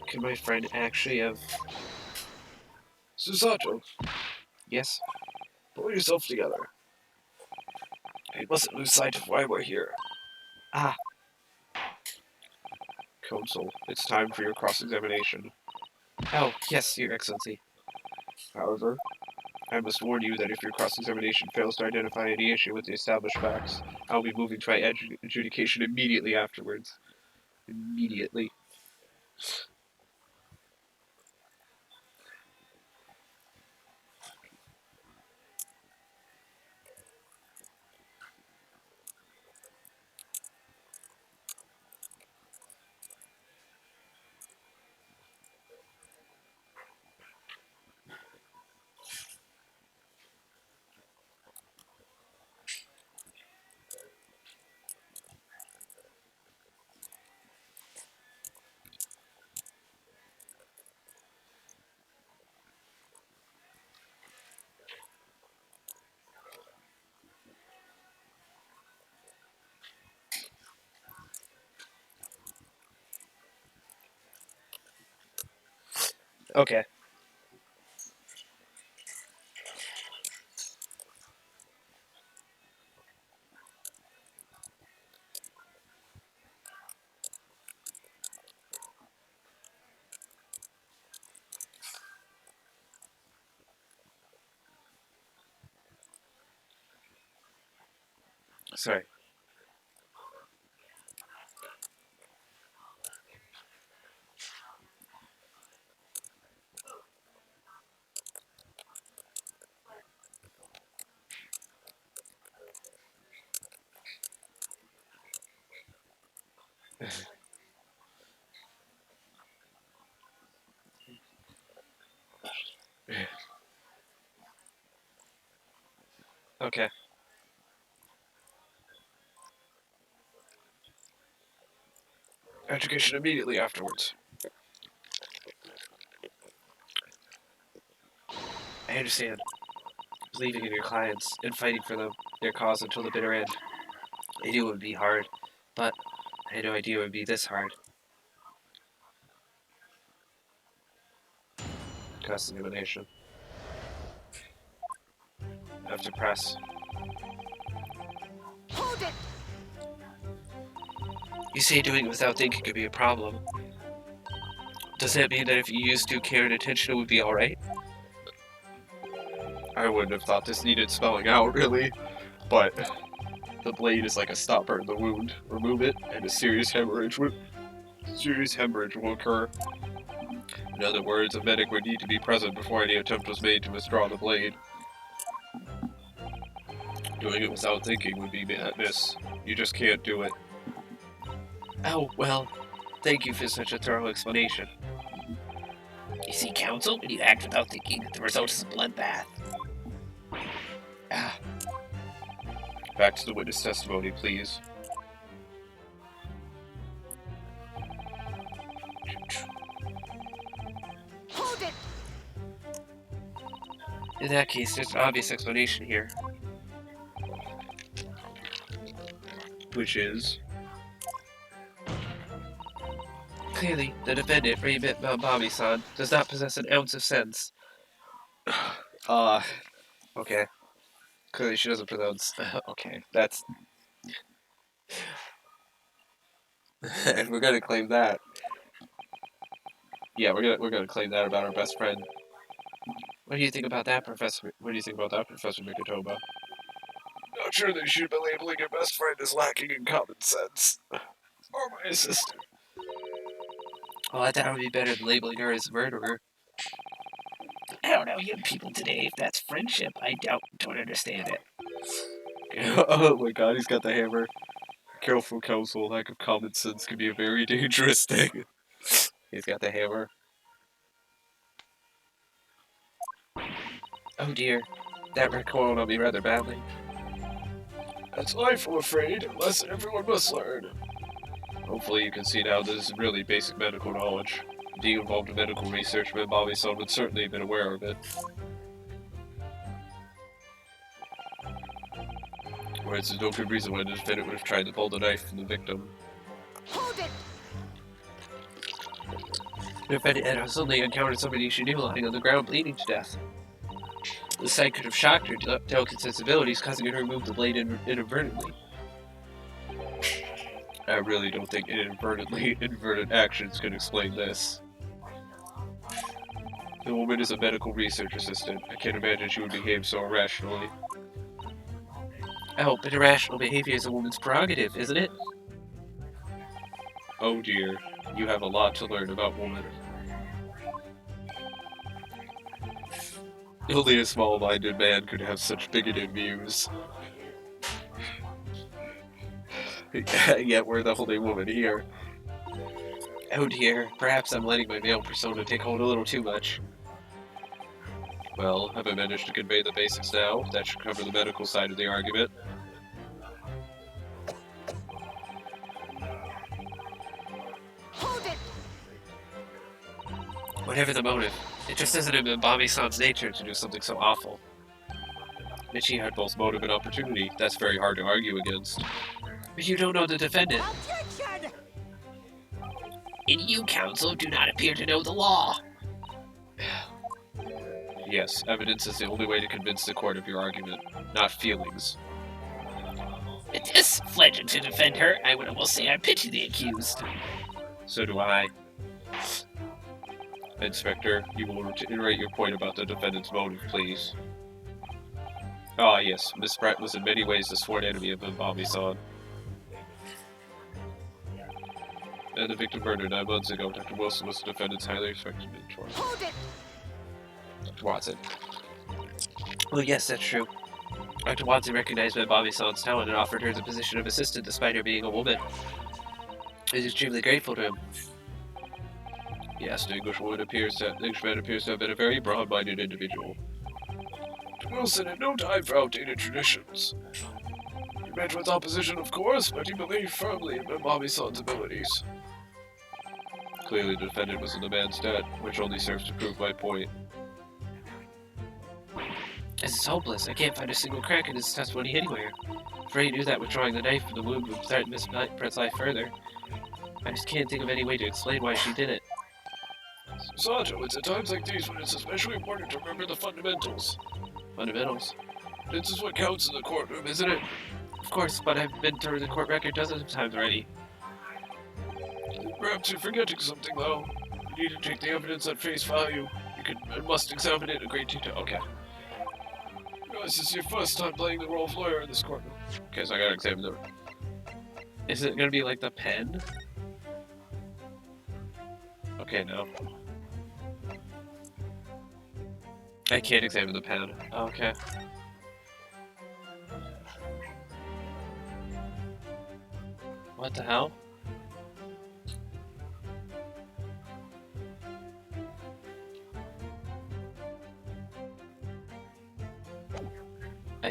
could my friend actually have... Susato, Yes? pull yourself together. We mustn't lose sight of why we're here. Ah! Consul, it's time for your cross-examination. Oh, yes, Your Excellency. However, I must warn you that if your cross-examination fails to identify any issue with the established facts, I'll be moving to my adjudication immediately afterwards. Immediately. Okay. Sorry. Okay. Education immediately afterwards. I understand. Believing in your clients and fighting for them, their cause until the bitter end. I knew it would be hard, but I had no idea it would be this hard. Cross-examination. Have to press. Hold it! You say doing it without thinking could be a problem. Does that mean that if you used due care and attention it would be alright? I wouldn't have thought this needed spelling out, really. But the blade is like a stopper in the wound. Remove it, and a serious hemorrhage will occur. In other words, a medic would need to be present before any attempt was made to withdraw the blade. Doing it without thinking would be madness. You just can't do it. Oh, well, Thank you for such a thorough explanation. You see, Counsel, when you act without thinking, the result is a bloodbath. Ah. Back to the witness testimony, please. Hold it! In that case, there's an obvious explanation here. Which is? Clearly, the defendant, Raymond Bobby-san, does not possess an ounce of sense. Okay. Clearly she doesn't pronounce. Okay, that's... And we're gonna claim that. Yeah, we're gonna claim that about our best friend. What do you think about that, Professor? What do you think about that, Professor Mikotoba? Not sure they should be labeling your best friend as lacking in common sense. Or my assistant. Well, I thought it would be better than labeling her as a murderer. I don't know, young people today, if that's friendship, I don't understand it. Oh my god, he's got the hammer. Careful, Counsel. Lack of common sense can be a very dangerous thing. He's got the hammer. Oh dear. That recoiled on me rather badly. That's life, I'm afraid. A lesson everyone must learn. Hopefully you can see now this is really basic medical knowledge. Being involved in medical research, Bobby-san would certainly have been aware of it. Whereas there's no good reason why the defendant would have tried to pull the knife from the victim. Hold it! The defendant had suddenly encountered somebody she knew lying on the ground bleeding to death. The sight could have shocked her delicate sensibilities, causing her to remove the blade inadvertently. I really don't think inadvertent actions can explain this. The woman is a medical research assistant. I can't imagine she would behave so irrationally. Oh, but irrational behavior is a woman's prerogative, isn't it? Oh dear, you have a lot to learn about women. Only a small-minded man could have such bigoted views. Yet we're the only woman here. Oh dear, perhaps I'm letting my male persona take hold a little too much. Well, have I managed to convey the basics now? That should cover the medical side of the argument. Hold it! Whatever the motive, it just isn't in Bobby-san's nature to do something so awful. Michi had both motive and opportunity. That's very hard to argue against. But you don't know the defendant. Objection! And you, Counsel, do not appear to know the law. Yes, evidence is the only way to convince the court of your argument, not feelings. With this fledgling to defend her, I would almost say I pity the accused. So do I. Inspector, you will reiterate your point about the defendant's motive, please. Ah, yes, Miss Brett was in many ways the sworn enemy of Bobby-san. And the victim murdered 9 months ago. Dr. Wilson was the defendant's highly respected mentor. Hold it! Dr. Watson. Well, yes, that's true. Dr. Watson recognized Bobby-san's talent and offered her the position of assistant despite her being a woman. He's extremely grateful to him. Yes, the Englishman appears to have been a very broad-minded individual. Wilson had no time for outdated traditions. He met with opposition, of course, but he believed firmly in Bobby-san's abilities. Clearly the defendant was in the man's debt, which only serves to prove my point. This is hopeless. I can't find a single crack in his testimony anywhere. Frey knew that withdrawing the knife from the wound would threaten Miss Brett's life further. I just can't think of any way to explain why she did it. Sato, it's at times like these when it's especially important to remember the fundamentals. Fundamentals? This is what counts in the courtroom, isn't it? Of course, but I've been through the court record dozens of times already. Perhaps you're forgetting something, though. You need to take the evidence at face value. You can and must examine it in great detail. Okay. This is your first time playing the role of lawyer in this courtroom. Okay, so I gotta examine the... Is it gonna be like the pen? Okay, no. I can't examine the pen. Okay. What the hell?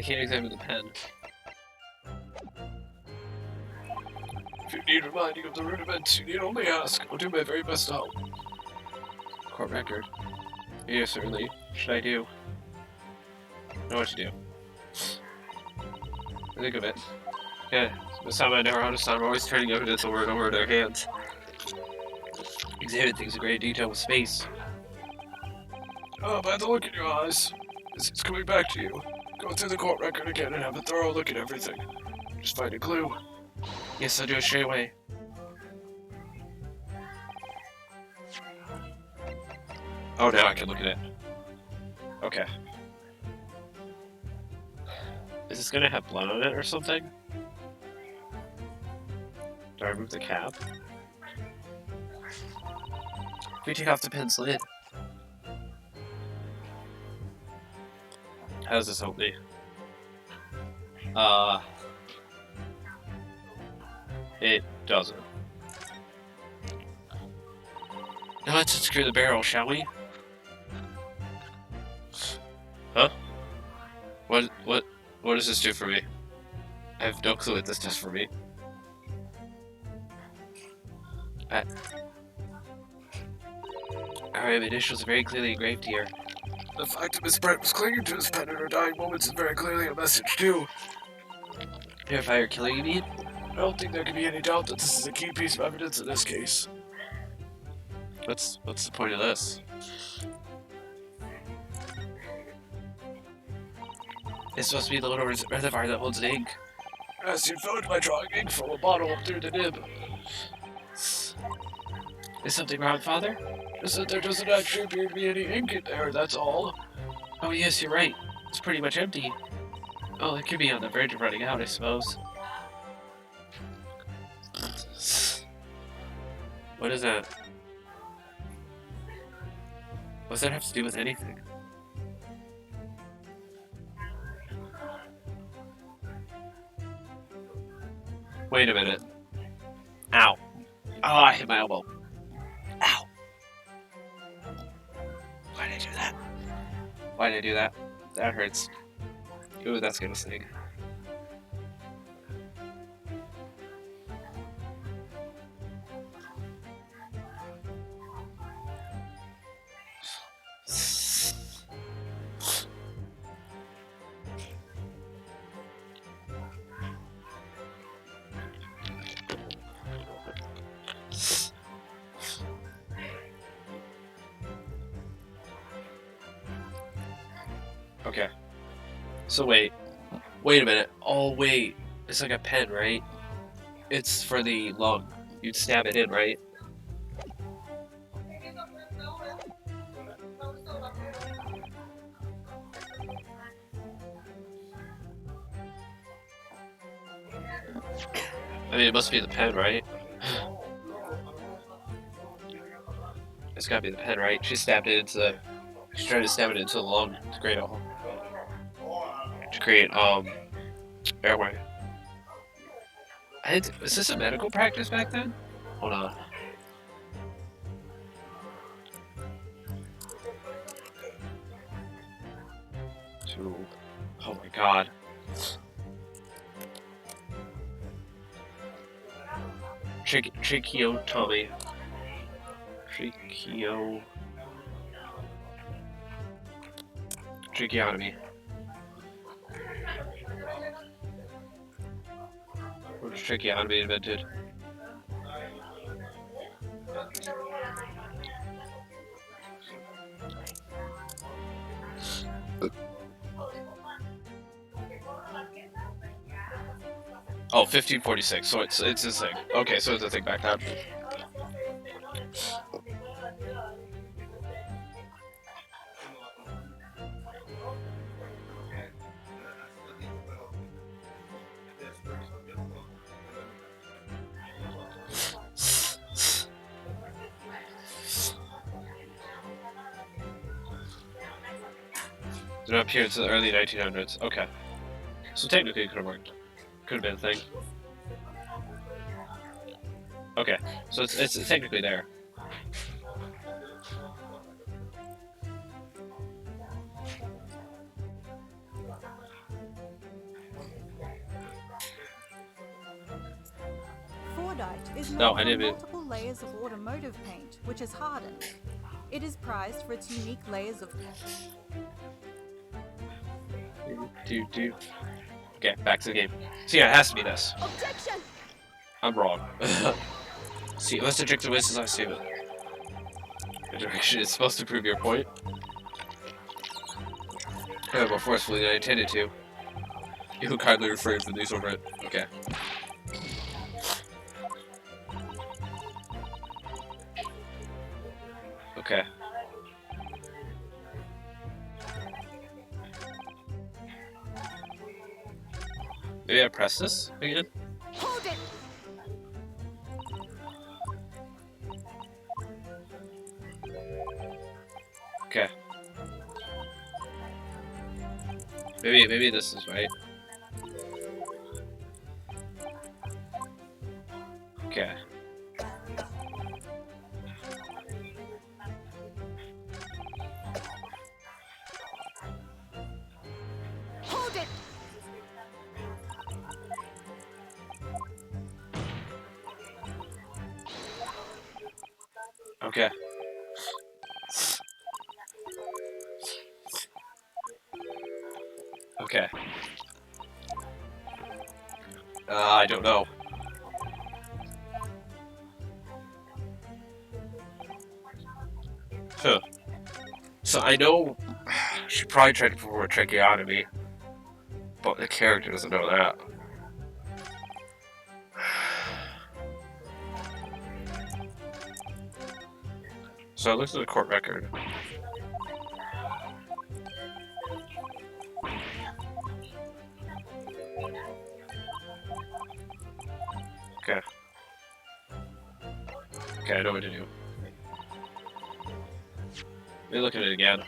can't examine the pen. If you need reminding of the rudiments, you need only ask. I'll do my very best to help. Court record. Yeah, certainly. What should I do? I know what to do. Think of it. Yeah, this time I never understand. I'm always turning evidence over and over in their hands. Examine things in great detail with space. Oh, by the look in your eyes, it's coming back to you. Go through the court record again and have a thorough look at everything. Just find a clue. Yes, I'll do it straight away. Oh, now I can look at it. Okay. Is this gonna have blood on it or something? Do I remove the cap? If we take off the pen's lid. How does this help me? It doesn't. Now let's unscrew the barrel, shall we? Huh? What does this do for me? I have no clue what this does for me. Alright, my initials are very clearly engraved here. The fact that Miss Brent was clinging to his pen in her dying moments is very clearly a message, too. Purify or killer, you mean? I don't think there can be any doubt that this is a key piece of evidence in this case. What's the point of this? It's supposed to be the little reservoir that holds the ink. As you found by drawing ink from a bottle up through the nib. Is something wrong, Father? Just that there doesn't actually appear to be any ink in there, that's all. Oh yes, you're right. It's pretty much empty. Oh, it could be on the verge of running out, I suppose. What is that? What does that have to do with anything? Wait a minute. Ow. Oh, I hit my elbow. Ow. Why did I do that? Why did I do that? That hurts. Ooh, that's gonna sting. Okay. So wait a minute. Oh wait, it's like a pen, right? It's for the lung. You'd stab it in, right? I mean, it must be the pen, right? It's gotta be the pen, right? She stabbed it into the... She's trying to stab it into the lung to create airway. Was this a medical practice back then? Hold on. Oh my god. Tracheotomy. Tracheotomy. When was tracheotomy invented? Oh, 1546. So it's this thing. Okay, so it's a thing back then. Did not appear until the early 1900s. Okay. So technically it could have worked. Could have been a thing. Okay. So it's technically there. Rhodite is made No, I from didn't. multiple layers of automotive paint, which is hardened. It is prized for its unique layers of... Do. Okay, back to the game. So yeah, it has to be this. Objection! I'm wrong. See, let's object to this as I see it. The direction is supposed to prove your point. More forcefully than I intended to. You will kindly refrain from these over it. Okay. Okay. Maybe I press this again? Hold it! Okay. Maybe this is right. Okay. Hold it! Okay. Okay. I don't know. Huh. So I know she probably tried to perform a tracheotomy, but the character doesn't know that. So I looked at the court record. Okay. Okay, I know what to do. Let me look at it again.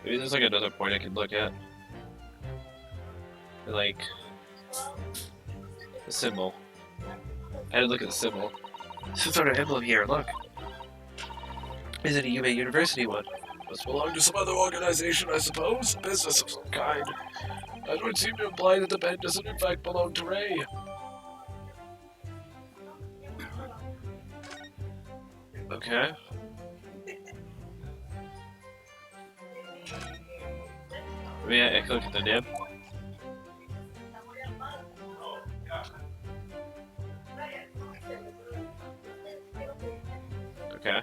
Maybe there's like another point I can look at. Like the symbol. I had to look at the symbol. Some sort of emblem here, look. Is it a UMA University one? Must belong to some other organization, I suppose. Business of some kind. That would seem to imply that the pen doesn't in fact belong to Ray. Okay. Maybe I can look at the nib. Okay.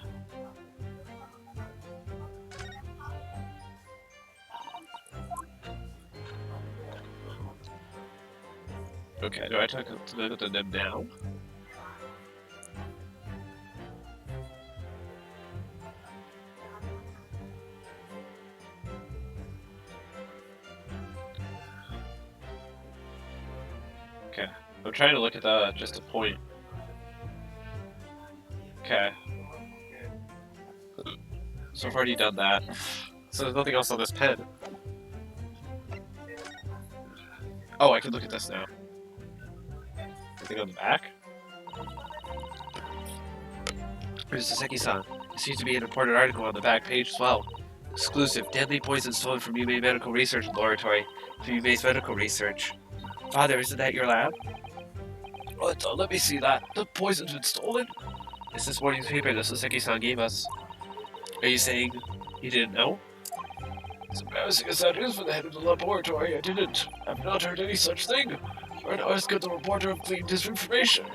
Okay, do I take a look at the nib now? Okay, I'm trying to look at the just a point. Okay. So I've already done that. So there's nothing else on this pen. Oh, I can look at this now. Anything on the back? Here's Saseki-san. There seems to be an important article on the back page as well. Exclusive. Deadly poison stolen from Yume Medical Research Laboratory for Yume's medical research. Father, isn't that your lab? What? Let me see that. The poison's been stolen? It's this morning's paper that Saseki-san gave us. Are you saying you didn't know? As embarrassing as that is for the head of the laboratory, I didn't. I've not heard any such thing. Right now, as good the reporter have gleaned his information.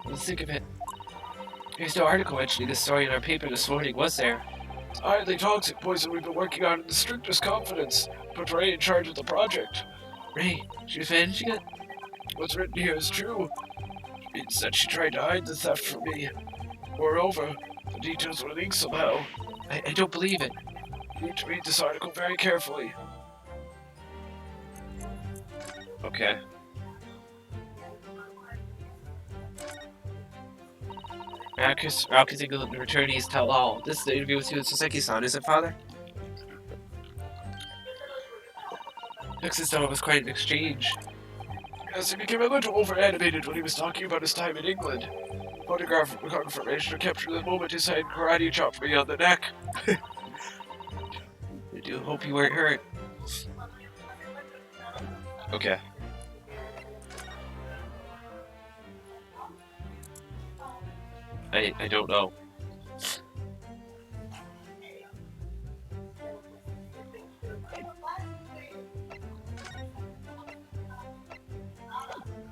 Let's think of it. There's no article mentioning this story in our paper this morning, was there? It's highly toxic poison we've been working on in the strictest confidence. Put Ray in charge of the project. Ray, she's managing it? What's written here is true. It means that she tried to hide the theft from me. Moreover, the details were leaked somehow. I don't believe it. You need to read this article very carefully. Okay. Raku's England returnees tell all. This is the interview with you and Saseki-san, is it, Father? Looks as though it was quite an exchange. Yes, he became a little over-animated when he was talking about his time in England. Photograph confirmation captured the moment his hand karate chopped me on the neck. I do hope you weren't hurt. Okay. I don't know.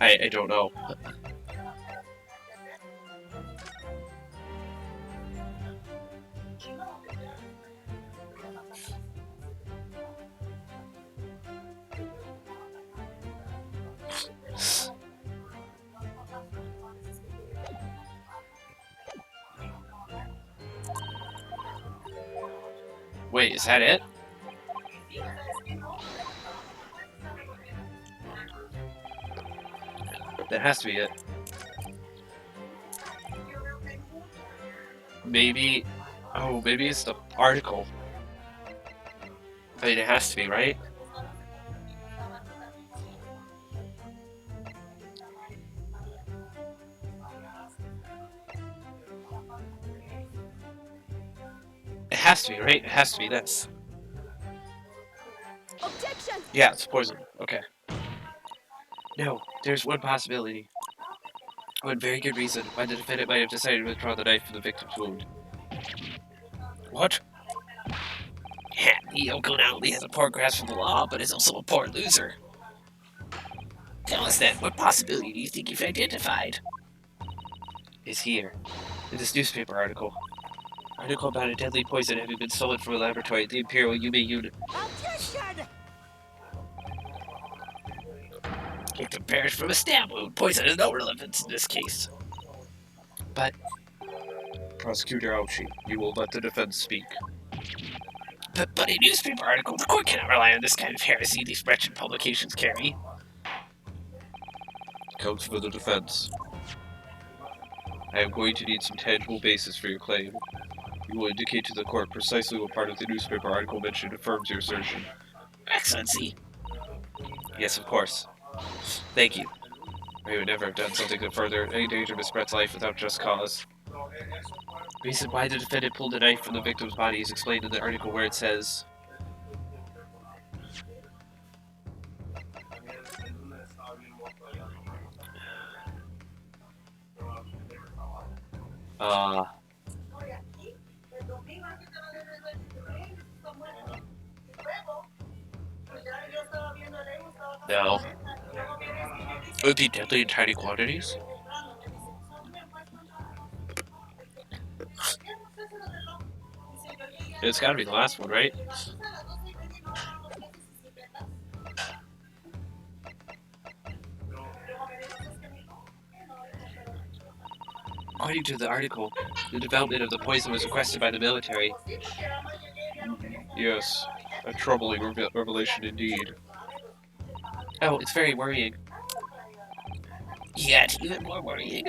I don't know. Wait, is that it? That has to be it. Maybe... Oh, maybe it's the article. I mean, it has to be, right? It has to be, right? It has to be this. Objection! Yeah, it's poison. Okay. No, there's one possibility. One very good reason why the defendant might have decided to withdraw the knife from the victim's wound. What? Yoko not only has a poor grasp of the law, but is also a poor loser. Tell us then, what possibility do you think you've identified? Is here. In this newspaper article. Article about a deadly poison having been stolen from a laboratory at the Imperial Yume unit. Objection! It can perish from a stab wound. Poison has no relevance in this case. But... Prosecutor Ouchi, you will let the defense speak. But a newspaper article, the court cannot rely on this kind of heresy these wretched publications carry. Counsel for the defense. I am going to need some tangible basis for your claim. You will indicate to the court precisely what part of the newspaper article mentioned affirms your assertion. Excellency. Yes, of course. Thank you. I would never have done something to further endanger Miss Brett's life without just cause. The reason why the defendant pulled a knife from the victim's body is explained in the article where it says... No. It would be deadly in tiny quantities? It's gotta be the last one, right? According to the article, the development of the poison was requested by the military. Yes, a troubling revelation indeed. Oh, it's very worrying. Yet, even more worrying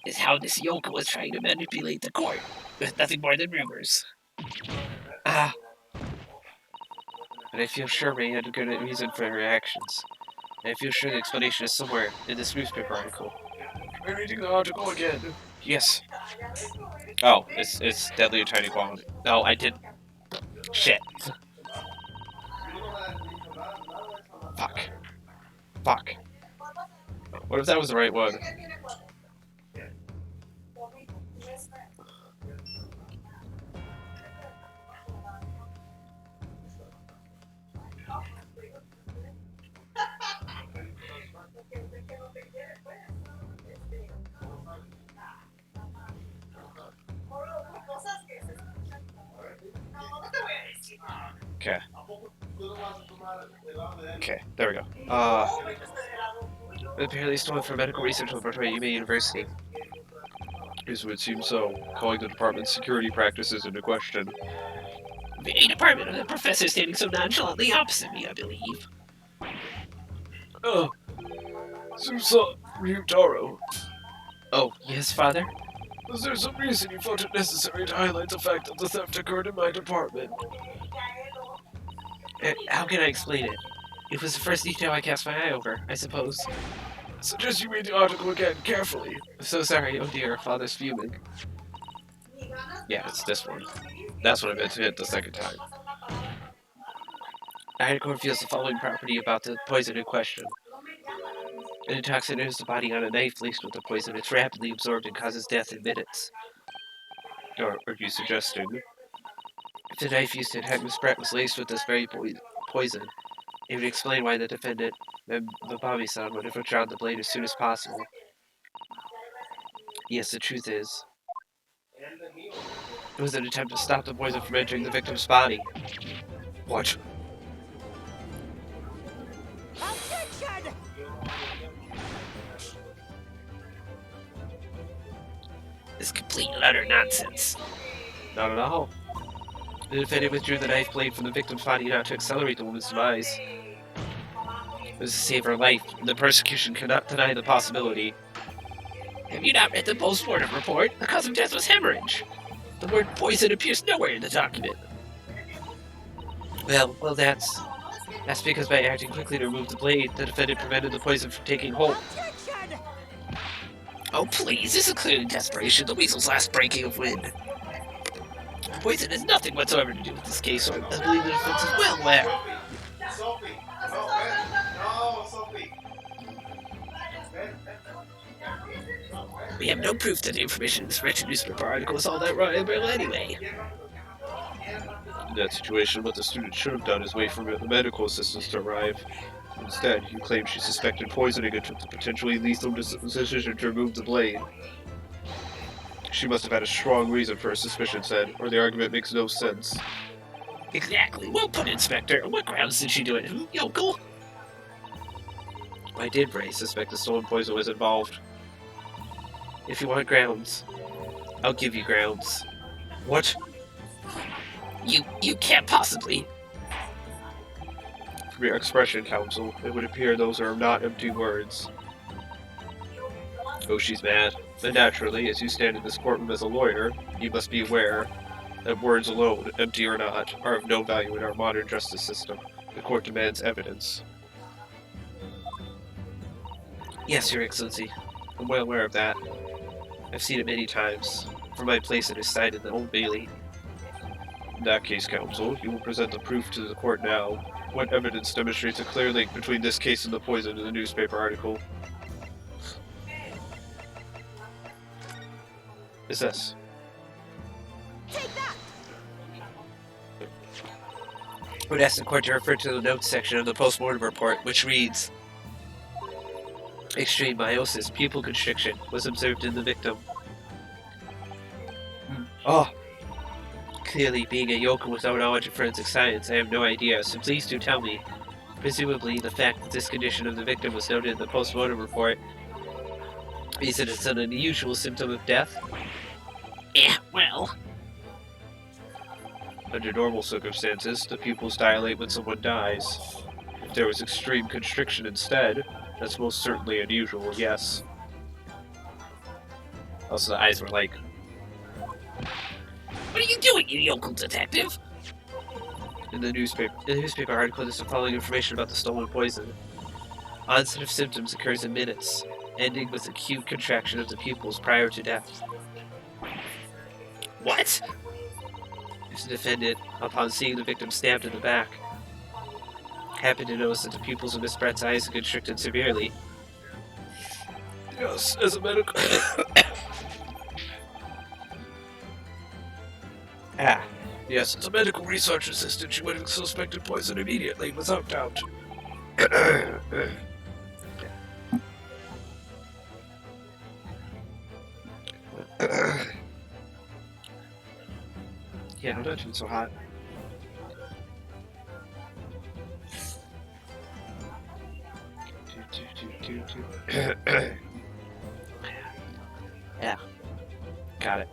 is how this Yoko was trying to manipulate the court with nothing more than rumors. Ah. But I feel sure Ray had a good reason for her actions. And I feel sure the explanation is somewhere in this newspaper article. Am I reading the article again? Yes. Oh, it's deadly in tiny quantity. No, I did. Shit. Fuck. Fuck. What if that was the right one? Okay. Okay, there we go. Apparently stolen for medical research laboratory at Yume University. This would seem so, calling the department's security practices into question. The department of the professor standing so nonchalantly opposite me, I believe. Oh, Susa Ryutaro. Oh, yes, father? Was there some reason you felt it necessary to highlight the fact that the theft occurred in my department? How can I explain it? It was the first detail I cast my eye over, I suppose. I suggest you read the article again, carefully. I'm so sorry, oh dear, father's fuming. Yeah, it's this one. That's what I meant to hit the second time. The article reveals the following property about the poison in question. When a toxin enters the body on a knife laced with the poison, it's rapidly absorbed and causes death in minutes. Are you suggesting? If the knife used to attack Miss Brett was laced with this very poison, it would explain why the defendant, the Bobby-san, would have withdrawn the blade as soon as possible. Yes, the truth is, it was an attempt to stop the poison from entering the victim's body. What? It's complete and utter nonsense. Not at all. The defendant withdrew the knife blade from the victim's body not to accelerate the woman's demise. It was to save her life, and the prosecution cannot deny the possibility. Have you not read the post-mortem report? The cause of death was hemorrhage. The word poison appears nowhere in the document. Well, that's because by acting quickly to remove the blade, the defendant prevented the poison from taking hold. Oh, please, this is clearly desperation, the weasel's last breaking of wind. Poison has nothing whatsoever to do with this case, so I believe the defense is well aware. We have no proof that the information in this wretched newspaper article is all that reliable anyway. In that situation, what the student should have done is wait for the medical assistants to arrive. Instead, you claim she suspected poisoning and took the potentially lethal decision to remove the blade. She must have had a strong reason for her suspicion, said, or the argument makes no sense. Exactly. Well put, Inspector. On what grounds did she do it? Yokel? I did, Ray, suspect the stolen poison was involved. If you want grounds, I'll give you grounds. What? You can't possibly. From your expression, counsel, it would appear those are not empty words. Oh, she's mad. And naturally, as you stand in this courtroom as a lawyer, you must be aware that words alone, empty or not, are of no value in our modern justice system. The court demands evidence. Yes, Your Excellency. I'm well aware of that. I've seen it many times, from my place at his side in the Old Bailey. In that case, counsel, you will present the proof to the court now. What evidence demonstrates a clear link between this case and the poison in the newspaper article? Is this? Take that! I would ask the court to refer to the notes section of the post-mortem report, which reads, extreme meiosis, pupil constriction, was observed in the victim. Oh! Clearly, being a yokel without knowledge of forensic science, I have no idea, so please do tell me. Presumably, the fact that this condition of the victim was noted in the post-mortem report means that it's an unusual symptom of death? Yeah, well... Under normal circumstances, the pupils dilate when someone dies. If there was extreme constriction instead, that's most certainly unusual, yes. Also, the eyes were like... What are you doing, you yokel detective? In the newspaper. In the newspaper article, there's some following information about the stolen poison. Onset of symptoms occurs in minutes, ending with acute contraction of the pupils prior to death. What? If the defendant, upon seeing the victim stabbed in the back, happened to notice that the pupils of Miss Brett's eyes had constricted severely. Yes, as a medical... Yes, as a medical research assistant, she would have suspected poison immediately, without doubt. Yeah, I'm not doing so hot. Yeah. Got it.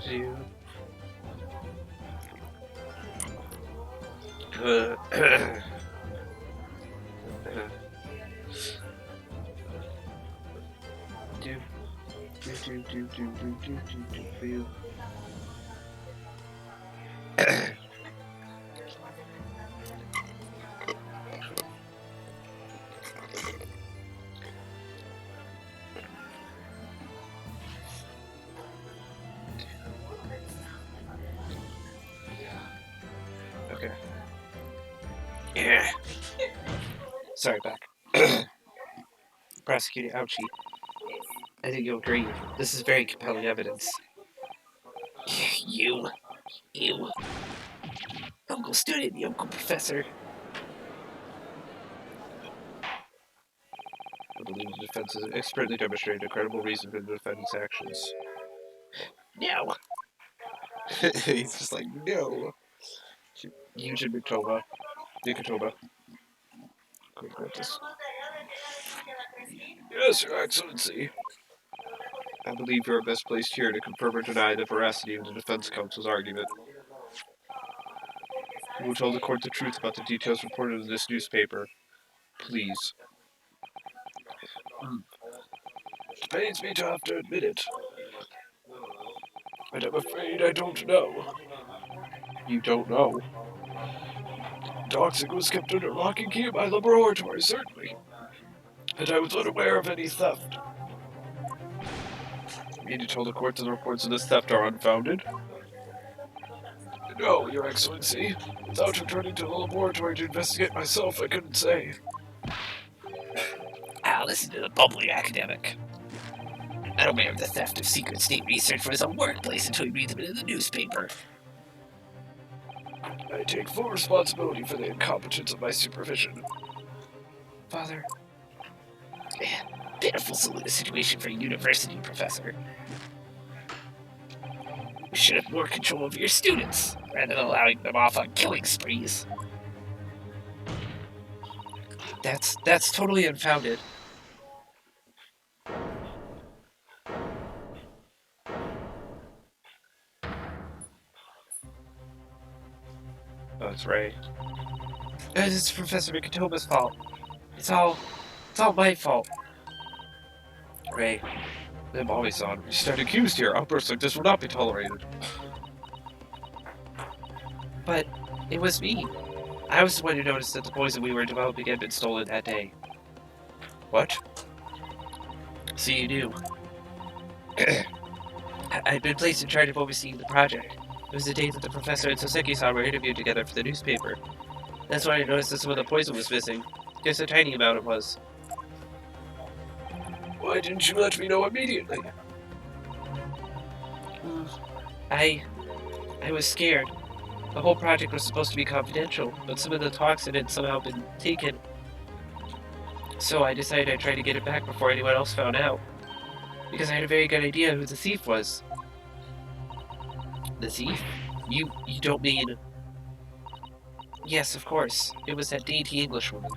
You. Do. Okay. Yeah. Sorry, back. Prosecutor Ouchie, I think you'll agree. This is very compelling evidence. You. Uncle student, the uncle professor. I believe the defense has expertly demonstrated a credible reason for the defendant's actions. No. He's just like, no. Eugene Nikitoba. Quick notice. Yes, Your Excellency. I believe you are best placed here to confirm or deny the veracity of the defense counsel's argument. You will tell the court the truth about the details reported in this newspaper. Please. It pains me to have to admit it. But I'm afraid I don't know. You don't know. Toxic was kept under lock and key in my laboratory, certainly. And I was unaware of any theft. You mean to tell the court that the reports of this theft are unfounded? No, Your Excellency. Without returning to the laboratory to investigate myself, I couldn't say. I'll listen to the bubbly academic. Unaware of the theft of secret state research from his own workplace until he reads it in the newspaper. I take full responsibility for the incompetence of my supervision. Father. Pitiful situation for a university professor. You should have more control over your students, rather than allowing them off on killing sprees. That's totally unfounded. Oh, it's Ray. It's Professor Mikitoba's fault. It's all my fault. Ray, I'm always on. You stand accused here. Outbursts like this will not be tolerated. But it was me. I was the one who noticed that the poison we were developing had been stolen that day. What? See, you knew. I'd been placed in charge of overseeing the project. It was the day that the professor and Soseki-san were interviewed together for the newspaper. That's why I noticed that some of the poison was missing. Just a tiny amount it was. Why didn't you let me know immediately? I was scared. The whole project was supposed to be confidential, but some of the toxin had somehow been taken. So I decided I'd try to get it back before anyone else found out. Because I had a very good idea who the thief was. The thief? You don't mean... Yes, of course. It was that dainty Englishwoman.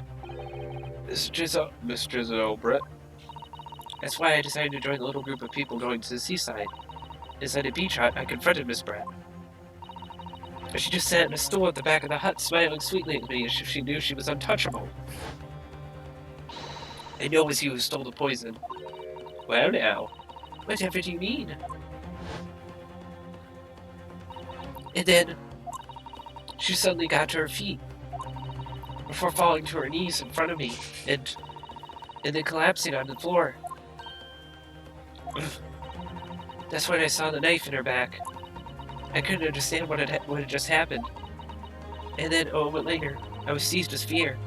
Miss Giselle Brett. That's why I decided to join the little group of people going to the seaside. Inside a beach hut, I confronted Miss Brett. But she just sat in a stool at the back of the hut, smiling sweetly at me as if she knew she was untouchable. I know it was you who stole the poison. Well now, whatever do you mean? And then, she suddenly got to her feet, before falling to her knees in front of me, and then collapsing on the floor. That's when I saw the knife in her back. I couldn't understand what had just happened. And then, a moment later, I was seized with fear.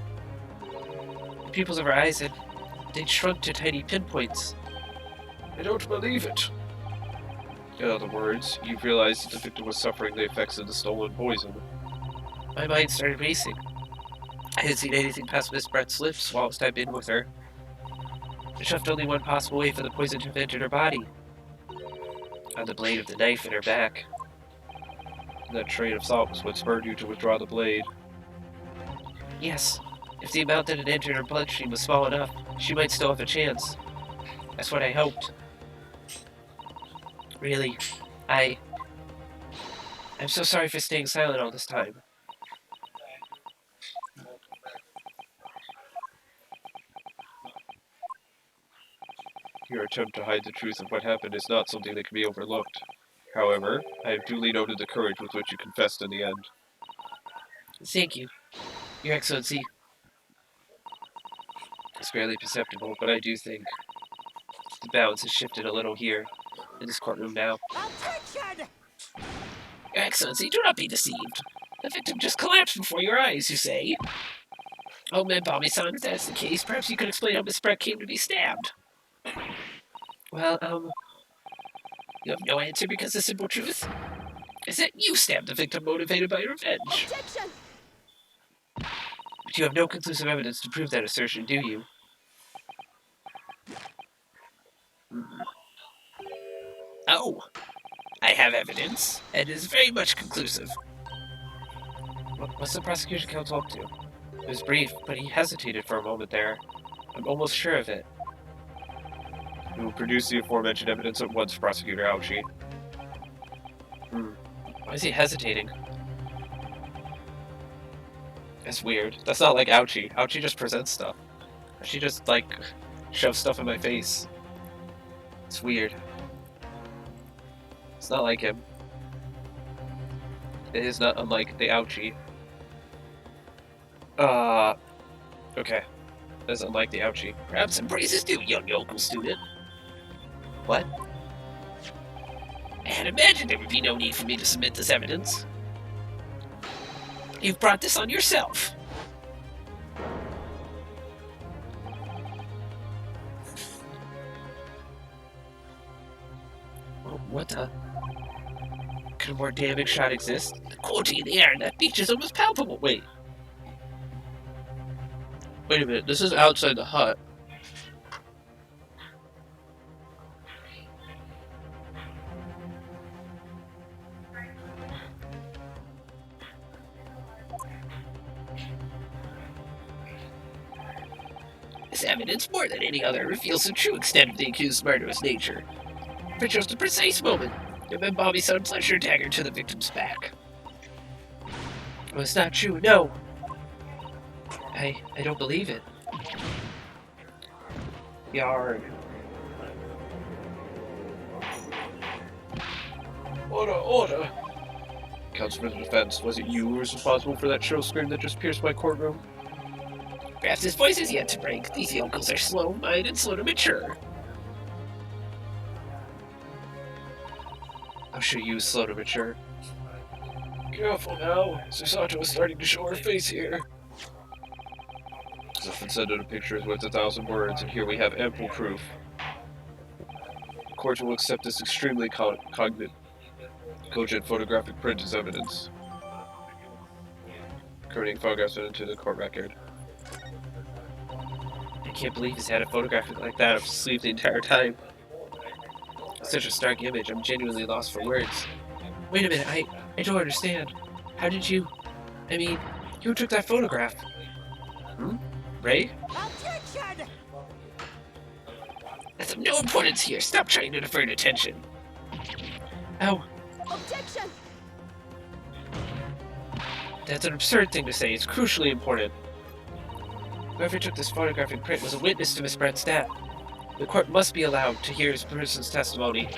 The pupils of her eyes they'd shrunk to tiny pinpoints. I don't believe it. In other words, you realized that the victim was suffering the effects of the stolen poison. My mind started racing. I hadn't seen anything past Miss Brett's lips whilst I'd been with her. It left only one possible way for the poison to have entered her body. On the blade of the knife in her back. That train of thought was what spurred you to withdraw the blade. Yes. If the amount that had entered her bloodstream was small enough, she might still have a chance. That's what I hoped. Really, I'm so sorry for staying silent all this time. Your attempt to hide the truth of what happened is not something that can be overlooked. However, I have duly noted the courage with which you confessed in the end. Thank you, Your Excellency. It's barely perceptible, but I do think the balance has shifted a little here, in this courtroom now. Attention! Your Excellency, do not be deceived. The victim just collapsed before your eyes, you say? Oh, Menbami-san, if that's the case, perhaps you could explain how Miss Brett came to be stabbed. Well, you have no answer because the simple truth is that you stabbed the victim motivated by revenge. Objection! But you have no conclusive evidence to prove that assertion, do you? Oh, I have evidence, and it is very much conclusive. What's the prosecution counsel up to? It was brief, but he hesitated for a moment there. I'm almost sure of it. We will produce the aforementioned evidence at once, Prosecutor Aoshi. Why is he hesitating? That's weird. That's not like Aoshi. Aoshi just presents stuff. She just, like, shoves stuff in my face. It's weird. It's not like him. It is not unlike the Aoshi. Okay. It is unlike the Aoshi. Perhaps some praises due, young yokel student. What? I had imagined there would be no need for me to submit this evidence. You've brought this on yourself. What the? Could a more damning shot exist? The quality in the air in that beach is almost palpable. Wait a minute, this is outside the hut. This evidence, more than any other, reveals the true extent of the accused's murderous nature. For just a precise moment, the Menbami-san plunged her dagger to the victim's back. Well, it's not true, no! I don't believe it. Yarg. Order! Counsel for the defense, was it you who was responsible for that shrill scream that just pierced my courtroom? Perhaps his voice is yet to break. These yokels are slow-minded and slow to mature. I'm sure you was slow to mature. Careful now, Susato is starting to show her face here. As often said that a picture is worth 1,000 words, and here we have ample proof. The court will accept this extremely cogent photographic print as evidence. According photographs into the court record. I can't believe he's had a photographic like that of sleep the entire time. Such a stark image, I'm genuinely lost for words. Wait a minute, I don't understand. How did you... I mean, who took that photograph? Ray? Attention! That's of no importance here. Stop trying to divert attention. Oh, Objection! that's an absurd thing to say. It's crucially important. Whoever took this photographic print was a witness to Miss Brett's death. The court must be allowed to hear his person's testimony.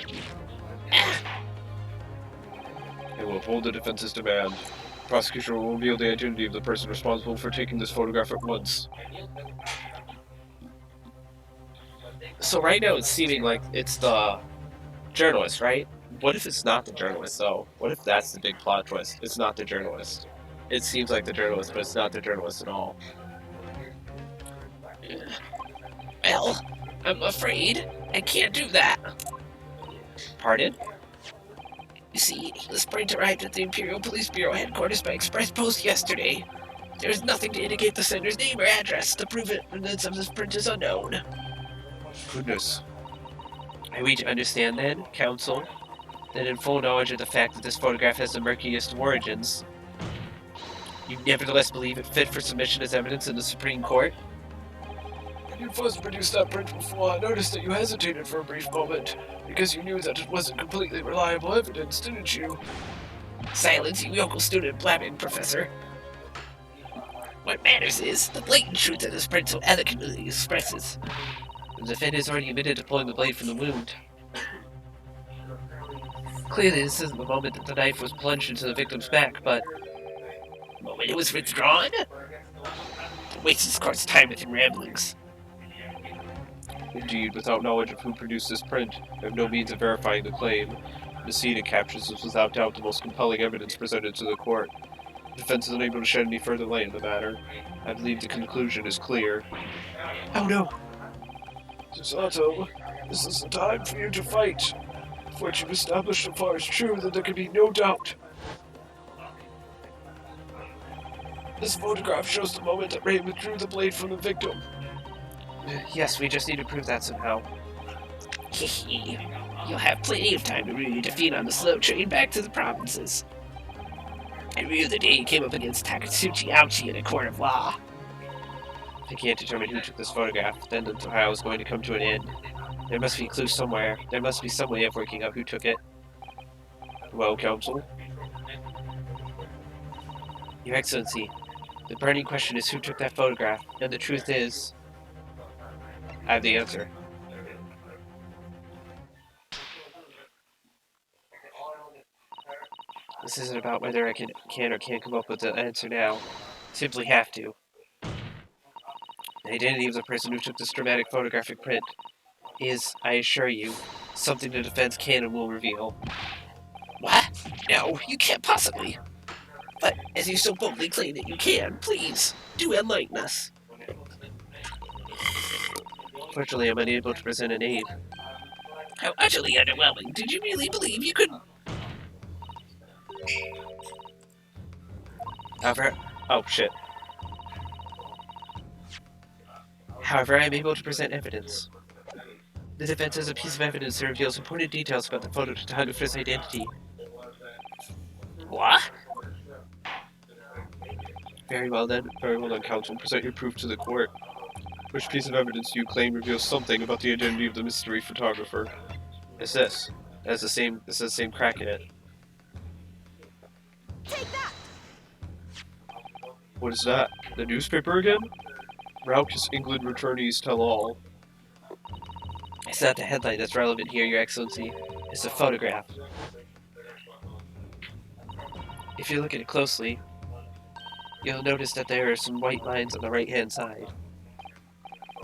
It will uphold the defense's demand. The prosecution will reveal the identity of the person responsible for taking this photograph at once. So right now it's seeming like it's the journalist, right? What if it's not the journalist, though? What if that's the big plot twist? It's not the journalist. It seems like the journalist, but it's not the journalist at all. Well, I'm afraid I can't do that. Pardon? You see, the sprint arrived at the Imperial Police Bureau headquarters by express post yesterday. There is nothing to indicate the sender's name or address. The provenance of this print is unknown. Goodness. Are we to understand then, counsel, that in full knowledge of the fact that this photograph has the murkiest of origins, You nevertheless believe it fit for submission as evidence in the Supreme Court? When you first produced that print before, I noticed that you hesitated for a brief moment, because you knew that it wasn't completely reliable evidence, didn't you? Silence, you yokel student blabbing, Professor. What matters is the blatant truth that this print so eloquently expresses. The defendant has already admitted to pulling the blade from the wound. Clearly, this isn't the moment that the knife was plunged into the victim's back, but The moment it was withdrawn? Don't waste this court's time with your ramblings. Indeed, without knowledge of who produced this print, I have no means of verifying the claim. The scene it captures is without doubt the most compelling evidence presented to the court. The defense is unable to shed any further light on the matter. I believe the conclusion is clear. oh no! Susato, this is the time for you to fight. If what you've established so far is true, then there can be no doubt. This photograph shows the moment that Ray withdrew the blade from the victim. Yes, we just need to prove that somehow. Hehe. You'll have plenty of time to rue your defeat on the slow train back to the provinces. I rue the day you came up against Takatsuchi Ouchi in a court of law. I can't determine who took this photograph, then the trial is going to come to an end. There must be clues somewhere. There must be some way of working out who took it. Well, counsel? Your Excellency, the burning question is who took that photograph, and the truth is... I have the answer. This isn't about whether I can or can't come up with the answer now. Simply have to. The identity of the person who took this dramatic photographic print is, I assure you, something the defense can and will reveal. What? No, you can't possibly. But as you so boldly claim that you can, please, do enlighten us. Fortunately, I'm unable to present an aid. How utterly underwhelming. Did you really believe you could... However, oh shit. However, I am able to present evidence. The defense has a piece of evidence that reveals important details about the photographer's identity. What? Very well then. Very well done, counsel. Present your proof to the court. Which piece of evidence do you claim reveals something about the identity of the mystery photographer? It's this. It has the same crack in it. What is that? The newspaper again? Raucous England returnees tell all. It's not the headline that's relevant here, Your Excellency. It's the photograph. If you look at it closely, you'll notice that there are some white lines on the right-hand side.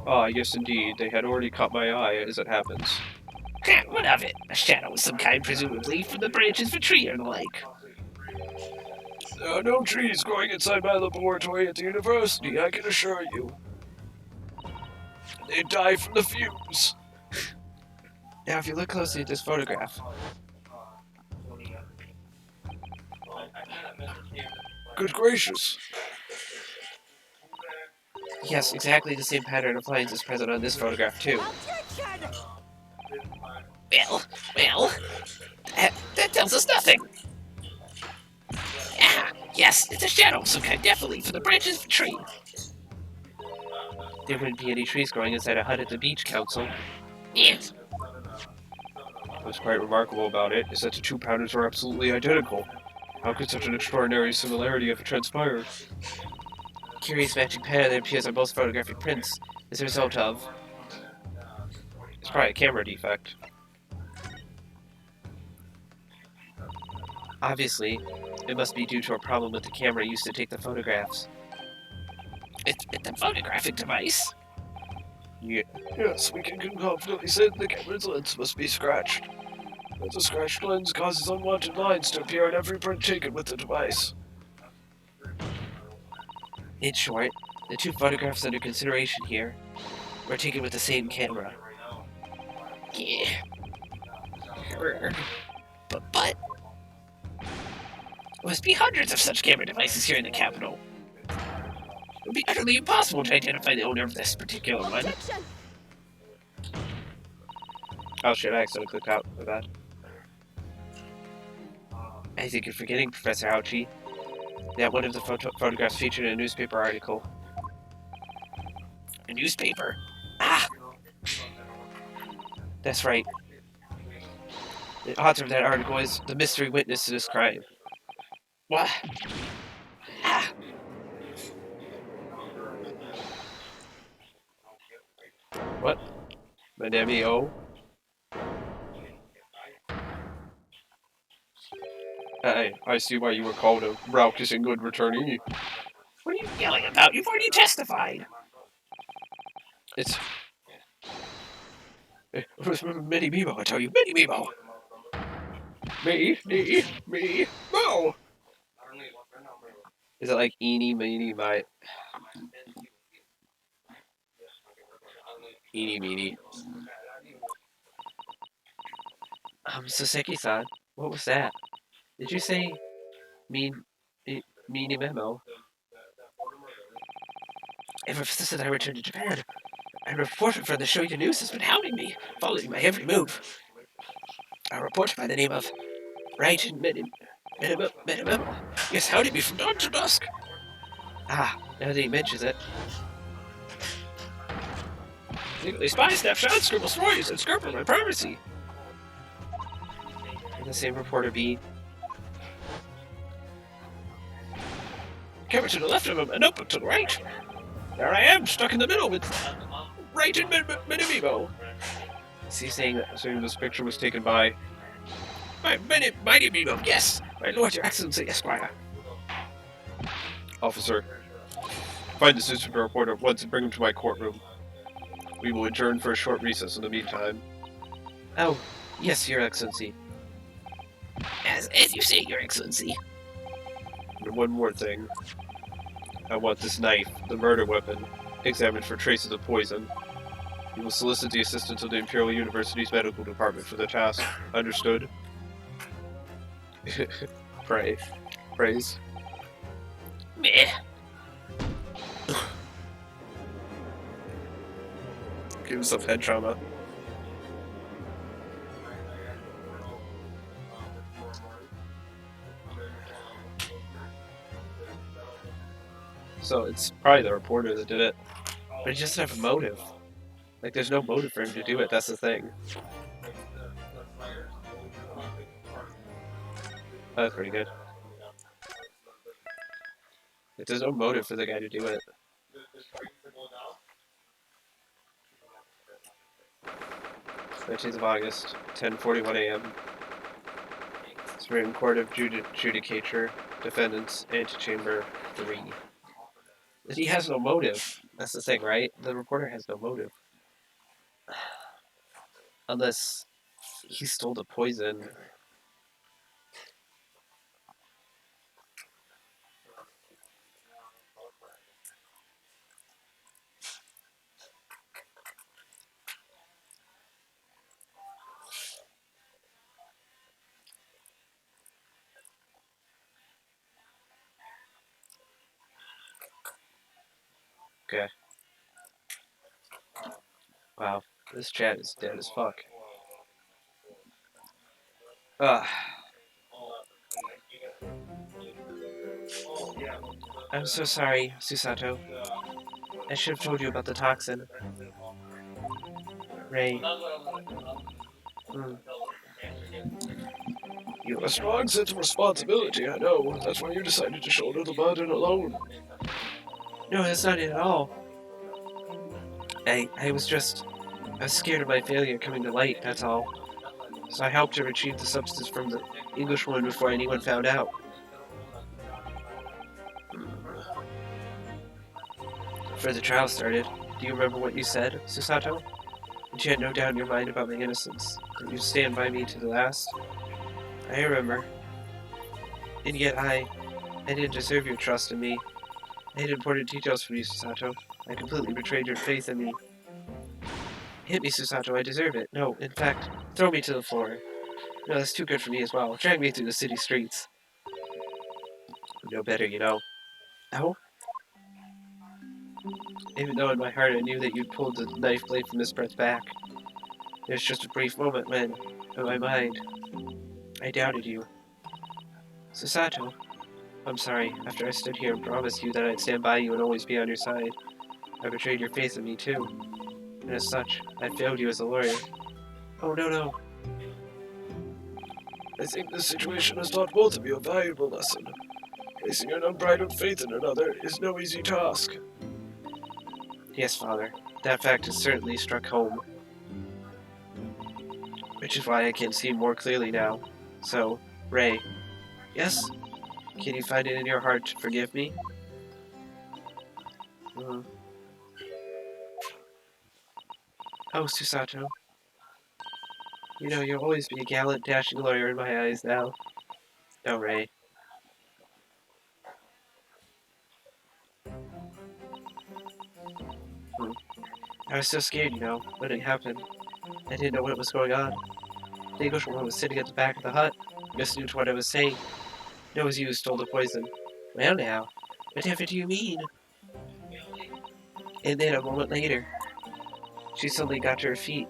Ah, yes indeed. They had already caught my eye, as it happens. What of it? A shadow of some kind, presumably, from the branches of a tree or the like. There are no trees growing inside my laboratory at the university, I can assure you. They die from the fumes. Now, if you look closely at this photograph, Good gracious. yes, exactly the same pattern of lines is present on this photograph, too. Well, that tells us nothing. Ah, yes, it's a shadow of some kind, definitely, from the branches of a tree. There wouldn't be any trees growing inside a hut at the beach, Council. Yes. What's quite remarkable about it is that the two patterns are absolutely identical. How could such an extraordinary similarity have transpired? Curious matching pattern that appears on both photographic prints is a result of... It's probably a camera defect. Obviously, it must be due to a problem with the camera used to take the photographs. It's a photographic device. Yes, we can confidently say that the camera's lens must be scratched. But the scratched lens causes unwanted lines to appear on every print taken with the device. In short, the two photographs under consideration here were taken with the same camera. Yeah. But... There must be hundreds of such camera devices here in the capital. It would be utterly impossible to identify the owner of this particular one. Oh shit, I accidentally clicked out. My bad. I think you're forgetting, Professor Ouchi. Yeah, one of the photographs featured in a newspaper article. A newspaper. Ah! That's right. The author of that article is the mystery witness to this crime. What? Ah! What? Madame O? I see why you were called a raucous and good returnee. What are you yelling about? You've already testified. It was Minnie Mimo, I tell you, Minnie Mimo. Me, Mo. Is it like eeny, meeny, my... Eeny, meeny. Soseki-san, what was that? Did you say meeny memo? Ever since I returned to Japan, a reporter from the Shoya News has been hounding me, following my every move. A reporter by the name of Raijin Minimemo. Yes, hounding me from dawn to dusk. Ah, now that he mentions it. Legally spy snapshots, scribble stories, and scribble my privacy. And the same reporter be... Camera to the left of him, a notebook to the right. There I am, stuck in the middle with Raijin Minimemo. Is he saying that this picture was taken by... My Minimemo, yes. My Lord, Your Excellency, Esquire. Officer, find this newspaper reporter at once and bring him to my courtroom. We will adjourn for a short recess in the meantime. Oh, yes, Your Excellency. As you say, Your Excellency. And one more thing. I want this knife, the murder weapon, examined for traces of poison. You will solicit the assistance of the Imperial University's medical department for the task. Understood? Praise. Meh. Give himself head trauma. So it's probably the reporter that did it. But he doesn't have a motive. Like, there's no motive for him to do it, that's the thing. That's pretty good. Like, there's no motive for the guy to do it. 19th of August, 10:41 a.m. Supreme Court of Judicature, Defendants, Antechamber 3. He has no motive. That's the thing, right? The reporter has no motive. Unless he stole the poison. Okay. Wow, this chat is dead as fuck. I'm so sorry, Susato. I should have told you about the toxin. Ray. You have a strong sense of responsibility, I know. That's why you decided to shoulder the burden alone. No, that's not it at all. I was scared of my failure coming to light, that's all. So I helped her retrieve the substance from the Englishwoman before anyone found out. Before the trial started, do you remember what you said, Susato? That you had no doubt in your mind about my innocence, that you'd stand by me to the last? I remember. And yet I didn't deserve your trust in me. I hid important details from you, Susato. I completely betrayed your faith in me. Hit me, Susato, I deserve it. No, in fact, throw me to the floor. No, that's too good for me as well. Drag me through the city streets. No better, you know. Oh? Even though in my heart I knew that you'd pulled the knife blade from Miss Brett's back. There's just a brief moment when, in my mind, I doubted you. Susato, I'm sorry. After I stood here and promised you that I'd stand by you and always be on your side, I betrayed your faith in me too. And as such, I failed you as a lawyer. Oh, no. I think this situation has taught both of you a valuable lesson. Placing an unbridled faith in another is no easy task. Yes, Father. That fact has certainly struck home. Which is why I can see more clearly now. So, Ray. Yes? Can you find it in your heart to forgive me? Oh, Susato. You know, you'll always be a gallant, dashing lawyer in my eyes now. No, Ray. I was so scared, you know, when it happened. I didn't know what was going on. The Englishwoman was sitting at the back of the hut, listening to what I was saying. It was you who stole the poison. Well now, whatever do you mean? And then a moment later, she suddenly got to her feet,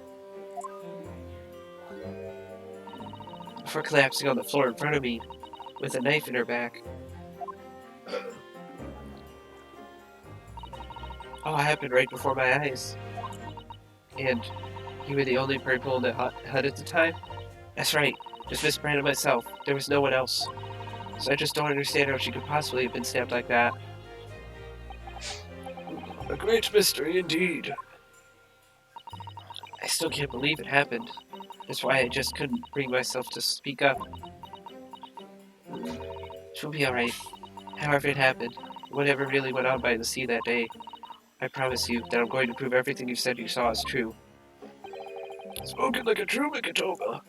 before collapsing on the floor in front of me, with a knife in her back. All happened right before my eyes. And you were the only people in the hut at the time? That's right, just Miss Brand and myself. There was no one else. So I just don't understand how she could possibly have been stabbed like that. A great mystery indeed. I still can't believe it happened. That's why I just couldn't bring myself to speak up. She'll be alright. However it happened, whatever really went on by the sea that day, I promise you that I'm going to prove everything you said you saw is true. Spoken like a true Mikitoga.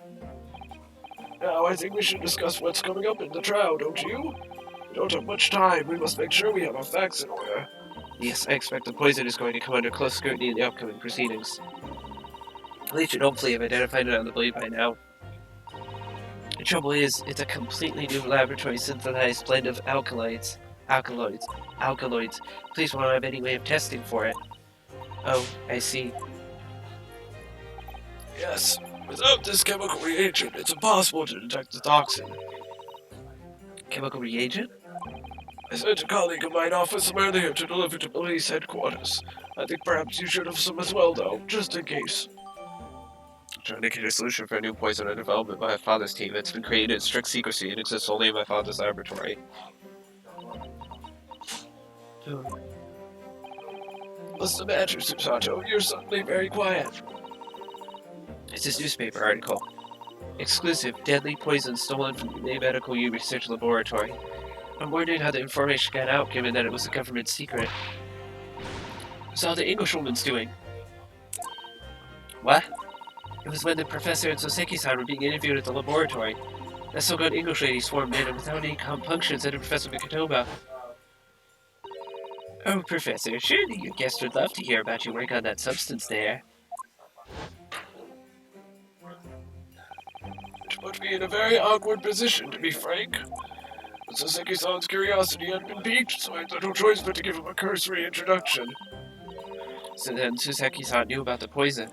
Now I think we should discuss what's coming up in the trial, don't you? We don't have much time. We must make sure we have our facts in order. Yes, I expect the poison is going to come under close scrutiny in the upcoming proceedings. They should hopefully have identified it on the blade by now. The trouble is, it's a completely new laboratory synthesized blend of alkaloids. Please won't have any way of testing for it. Oh, I see. Yes, without this chemical reagent, it's impossible to detect the toxin. Chemical reagent? I sent a colleague of mine off with some earlier to deliver to police headquarters. I think perhaps you should have some as well, though, just in case. Trying to get a solution for a new poison in development by my father's team. It's been created in strict secrecy and exists only in my father's laboratory. What's the matter, Susato? You're suddenly very quiet. It's this newspaper article. Exclusive deadly poison stolen from the Medical Research Laboratory. I'm wondering how the information got out, given that it was a government secret. So how the Englishwoman's doing? What? It was when the professor and Soseki-san were being interviewed at the laboratory. That so-called English lady swarmed in and without any compunction said to Professor Mikitoba, "Oh, Professor, surely your guest would love to hear about your work on that substance there." It put me in a very awkward position, to be frank. But Soseki-san's curiosity had been piqued, so I had no choice but to give him a cursory introduction. So then Soseki-san knew about the poison.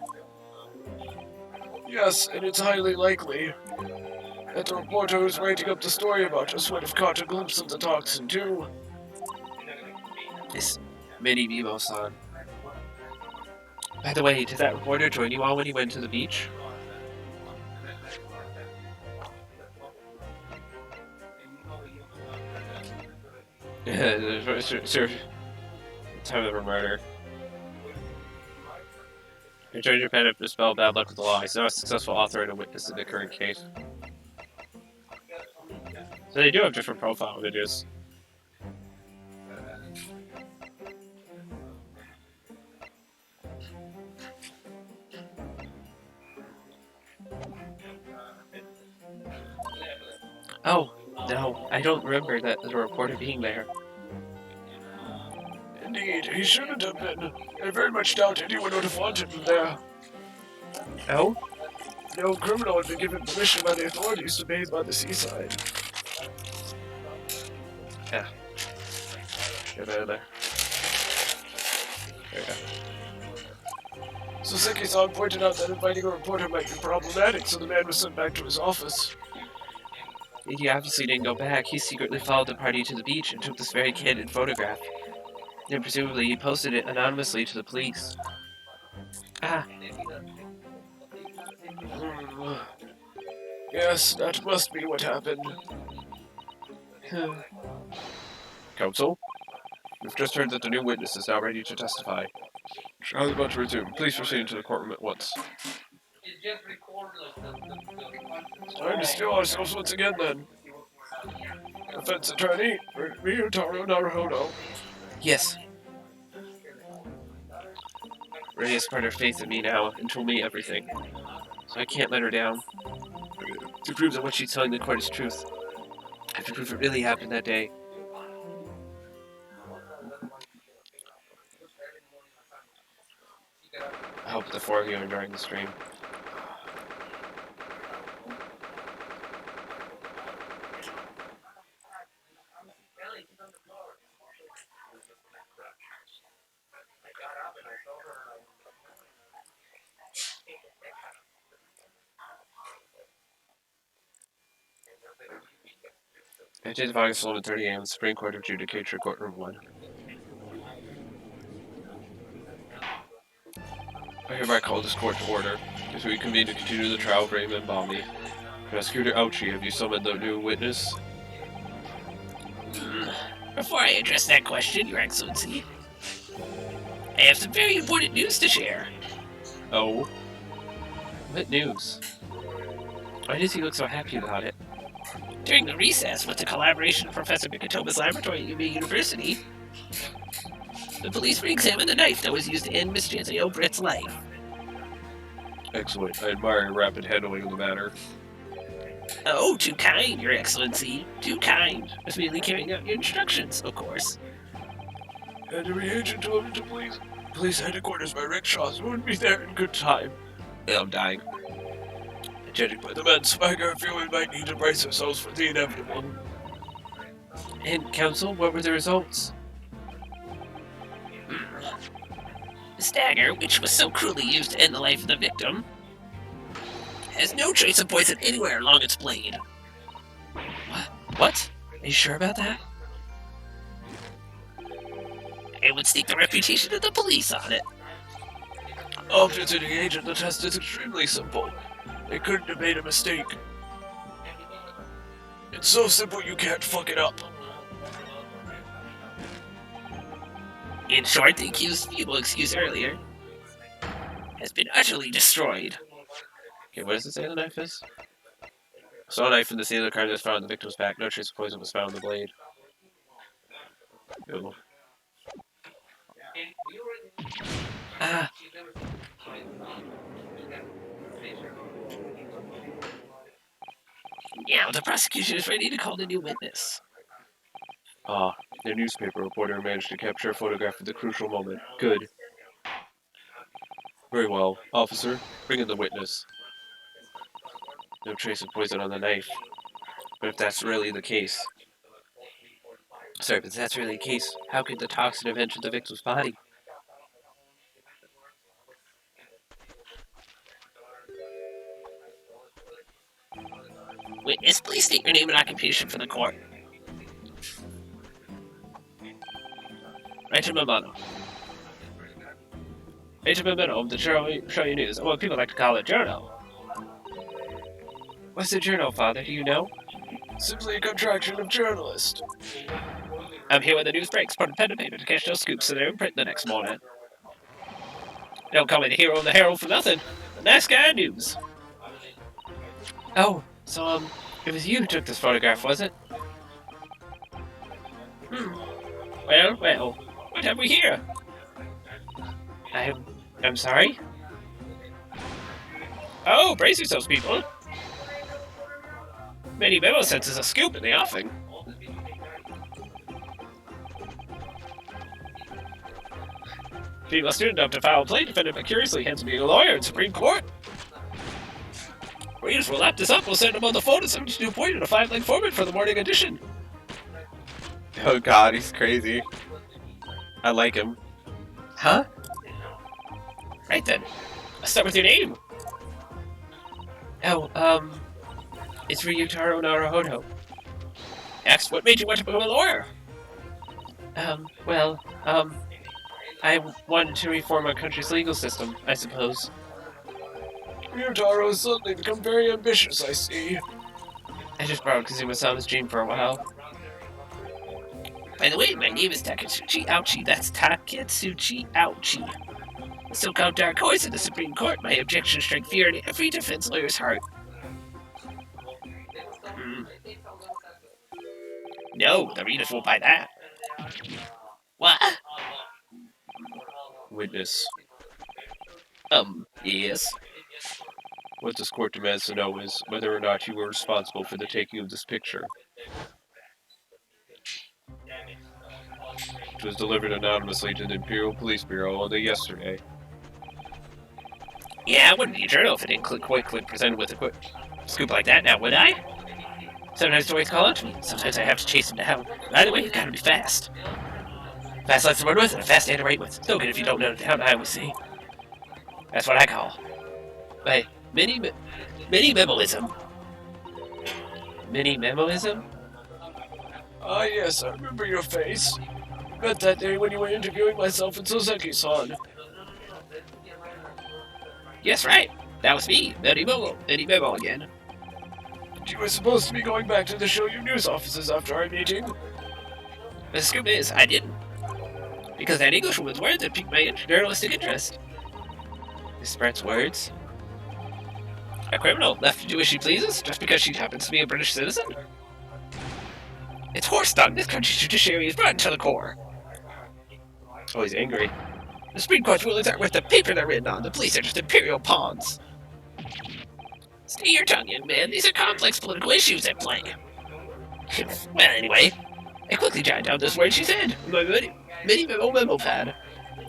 Yes, and it's highly likely that the reporter who's writing up the story about us would have caught a glimpse of the toxin, too. This Mini Mimo-san. By the way, did that reporter join you all when he went to the beach? Sir, time of a murder. You turned your pen up to spell bad luck with the law. He's now a successful author and a witness in the current case. So they do have different profile images. Oh, no, I don't remember that the reporter being there. Indeed, he shouldn't have been. I very much doubt anyone would have wanted him there. Oh? No criminal had been given permission by the authorities to bathe by the seaside. Yeah. Get out of there. There we go. Soseki-san pointed out that inviting a reporter might be problematic, so the man was sent back to his office. He obviously didn't go back. He secretly followed the party to the beach and took this very candid photograph. Then presumably he posted it anonymously to the police. Ah, Yes, that must be what happened. Counsel? We've just heard that the new witness is now ready to testify. Trial is about to resume. Please proceed into the courtroom at once. Time to steal ourselves once again, then. Defense attorney, Ryutaro Naruhodo. yes. Ray has put her faith in me now and told me everything. So I can't let her down. To prove that what she's telling the court is truth, I have to prove it really happened that day. I hope the four of you are enjoying the stream. It is August 11:30 a.m. Supreme Court of Judicature, Courtroom 1. I hereby call this court to order, as we convene to continue the trial of Raymond Balmy. Prosecutor Ouchi, have you summoned the new witness? Before I address that question, Your Excellency, I have some very important news to share. Oh? What news? Why does he look so happy about it? During the recess, with the collaboration of Professor Mikotoma's laboratory at Yumi University, the police re-examined the knife that was used to end Miss Chancey O'Britt's life. Excellent. I admire your rapid handling of the matter. Oh, too kind, Your Excellency. Too kind. I was merely carrying out your instructions, of course. And a reagent delivered to police headquarters by rickshaws wouldn't be there in good time. Yeah, I'm dying. Judging by the men's swagger, I feel we might need to brace ourselves for the inevitable. And, counsel, what were the results? The stagger, which was so cruelly used to end the life of the victim, has no trace of poison anywhere along its blade. What? Are you sure about that? It would stake the reputation of the police on it. After to the agent, the test is extremely simple. They couldn't have made a mistake. It's so simple you can't fuck it up. In short, the accused's feeble excuse earlier has been utterly destroyed. Okay, what does it say the knife is? Saw a knife in the scene of the crime that was found on the victim's back. No trace of poison was found on the blade. Ew. Ah. Now the prosecution is ready to call the new witness. Ah, the newspaper reporter managed to capture a photograph of the crucial moment. Good. Very well. Officer, bring in the witness. No trace of poison on the knife. But if that's really the case... Sorry, but if that's really the case, how could the toxin have entered the victim's body? Witness, please state your name and occupation for the court. Rachel Mamano. Rachel Mamano of the Shoyu News. Well, people like to call it Journal. What's the journal, Father? Do you know? Simply a contraction of journalist. I'm here when the news breaks. Put a pen and paper to catch those scoops so they're in print the next morning. Don't call me the hero of the Herald for nothing. The nice guy news. Oh, so, it was you who took this photograph, was it? Well, what have we here? I'm sorry? Oh, brace yourselves, people. Many memo senses a scoop in the offing. Female student up to file a plea defended by curiously hands being a lawyer in Supreme Court. Readers will lap this up. We'll send them on the phone at 72 point in a 5-line format for the morning edition. Oh god, he's crazy. I like him. Huh? Right then. Let's start with your name. Oh, it's Ryutaro Naruhodo. X, what made you want to become a lawyer? I wanted to reform our country's legal system, I suppose. Ryutaro has suddenly become very ambitious, I see. I just borrowed Kazuma-sama's dream for a while. By the way, my name is Takatsuchi Ouchi. That's Takatsuchi Ouchi. The so-called Dark Horse of the Supreme Court. My objections strike fear in every defense lawyer's heart. No, the readers won't buy that. What? Witness. Yes. What this court demands to know is whether or not you were responsible for the taking of this picture. It was delivered anonymously to the Imperial Police Bureau only yesterday. Yeah, I wouldn't be a journal if I didn't quickly presented with a quick scoop like that now, would I? Sometimes stories call out to me. Sometimes I have to chase them down. Either way, you gotta be fast. Fast life to run with and a fast day to write with. No good if you don't know it down, I always say. That's what I call my mini-memoism. Mini-memoism? Ah, yes, I remember your face. Met that day when you were interviewing myself and Soseki-san. Yes, right. That was me, Mini-memo again. You were supposed to be going back to the Shoyu news offices after our meeting. The scoop is, I didn't. Because that Englishwoman's words had piqued my journalistic interest. Miss Brent's words? A criminal left to do as she pleases, just because she happens to be a British citizen? It's horse dung. This country's judiciary is rotten to the core. Oh, he's angry. The Supreme Court's rulings aren't worth the paper they're written on. The police are just imperial pawns. Stay your tongue, young man. These are complex political issues at play. Well, anyway, I quickly jotted down this word she said. My memo pad.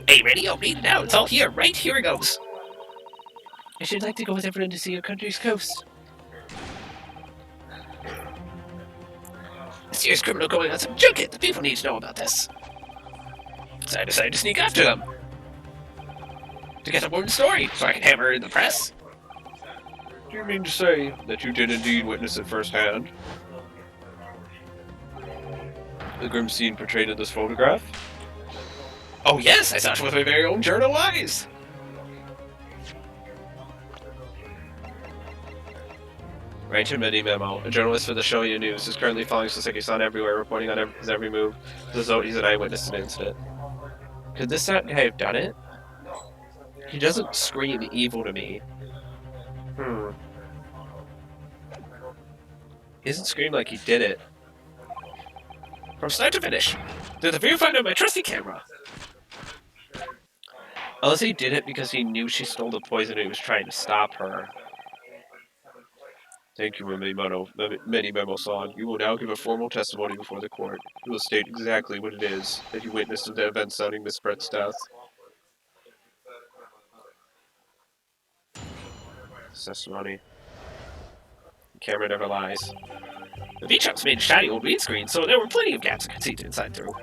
Hey, ready? I'll read it out. It's all here. Right here it goes. I should like to go with everyone to see your country's coast. A serious criminal going on some junket. The people need to know about this. So I decided to sneak after them. To get a more story, so I can hammer it in the press. Do you mean to say that you did indeed witness it firsthand? The grim scene portrayed in this photograph? Oh yes, I saw it with my very own journal eyes. Raichu Mini-memo, a journalist for the Shoyu News, is currently following Soseki-san everywhere, reporting on his every move, as though he's an eyewitness to the incident. Could this guy have done it? He doesn't scream evil to me. He doesn't scream like he did it. From start to finish. Through the viewfinder of my trusty camera. Unless he did it because he knew she stole the poison and he was trying to stop her. Thank you, Mini-memo-san. You will now give a formal testimony before the court. You will state exactly what it is that you witnessed of the events surrounding Miss Brett's death. Testimony. The camera never lies. The V-Chops made a shiny old green screen, so there were plenty of gaps I could see inside through.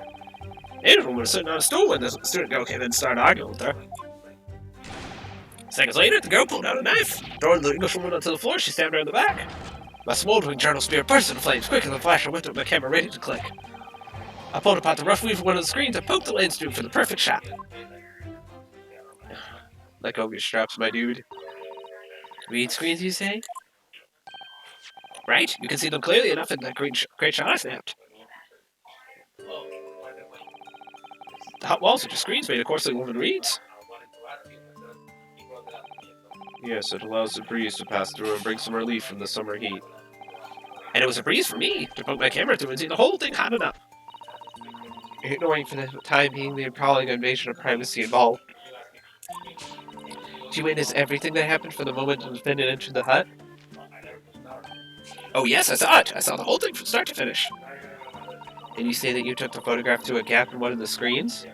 The Englishwoman was sitting on a stool when the student girl came in and started arguing with her. Seconds later, the girl pulled out a knife, throwing the Englishwoman onto the floor. She stabbed her in the back. My smoldering journal spear burst into flames quicker than a flash. I whipped up my camera ready to click. I pulled apart the rough weave of one of the screens and poked the lens through for the perfect shot. Let go of your straps, my dude. Green screens, you say? Right? You can see them clearly enough in that great shot I snapped. The hot walls are just screens made of coarsely woven reeds. Yes, it allows the breeze to pass through and bring some relief from the summer heat. And it was a breeze for me to poke my camera through and see the whole thing hot enough. Ignoring for the time being the appalling invasion of privacy involved. Did you witness everything that happened from the moment the defendant entered the hut? Oh yes, I saw it. I saw the whole thing from start to finish. And you say that you took the photograph through a gap in one of the screens?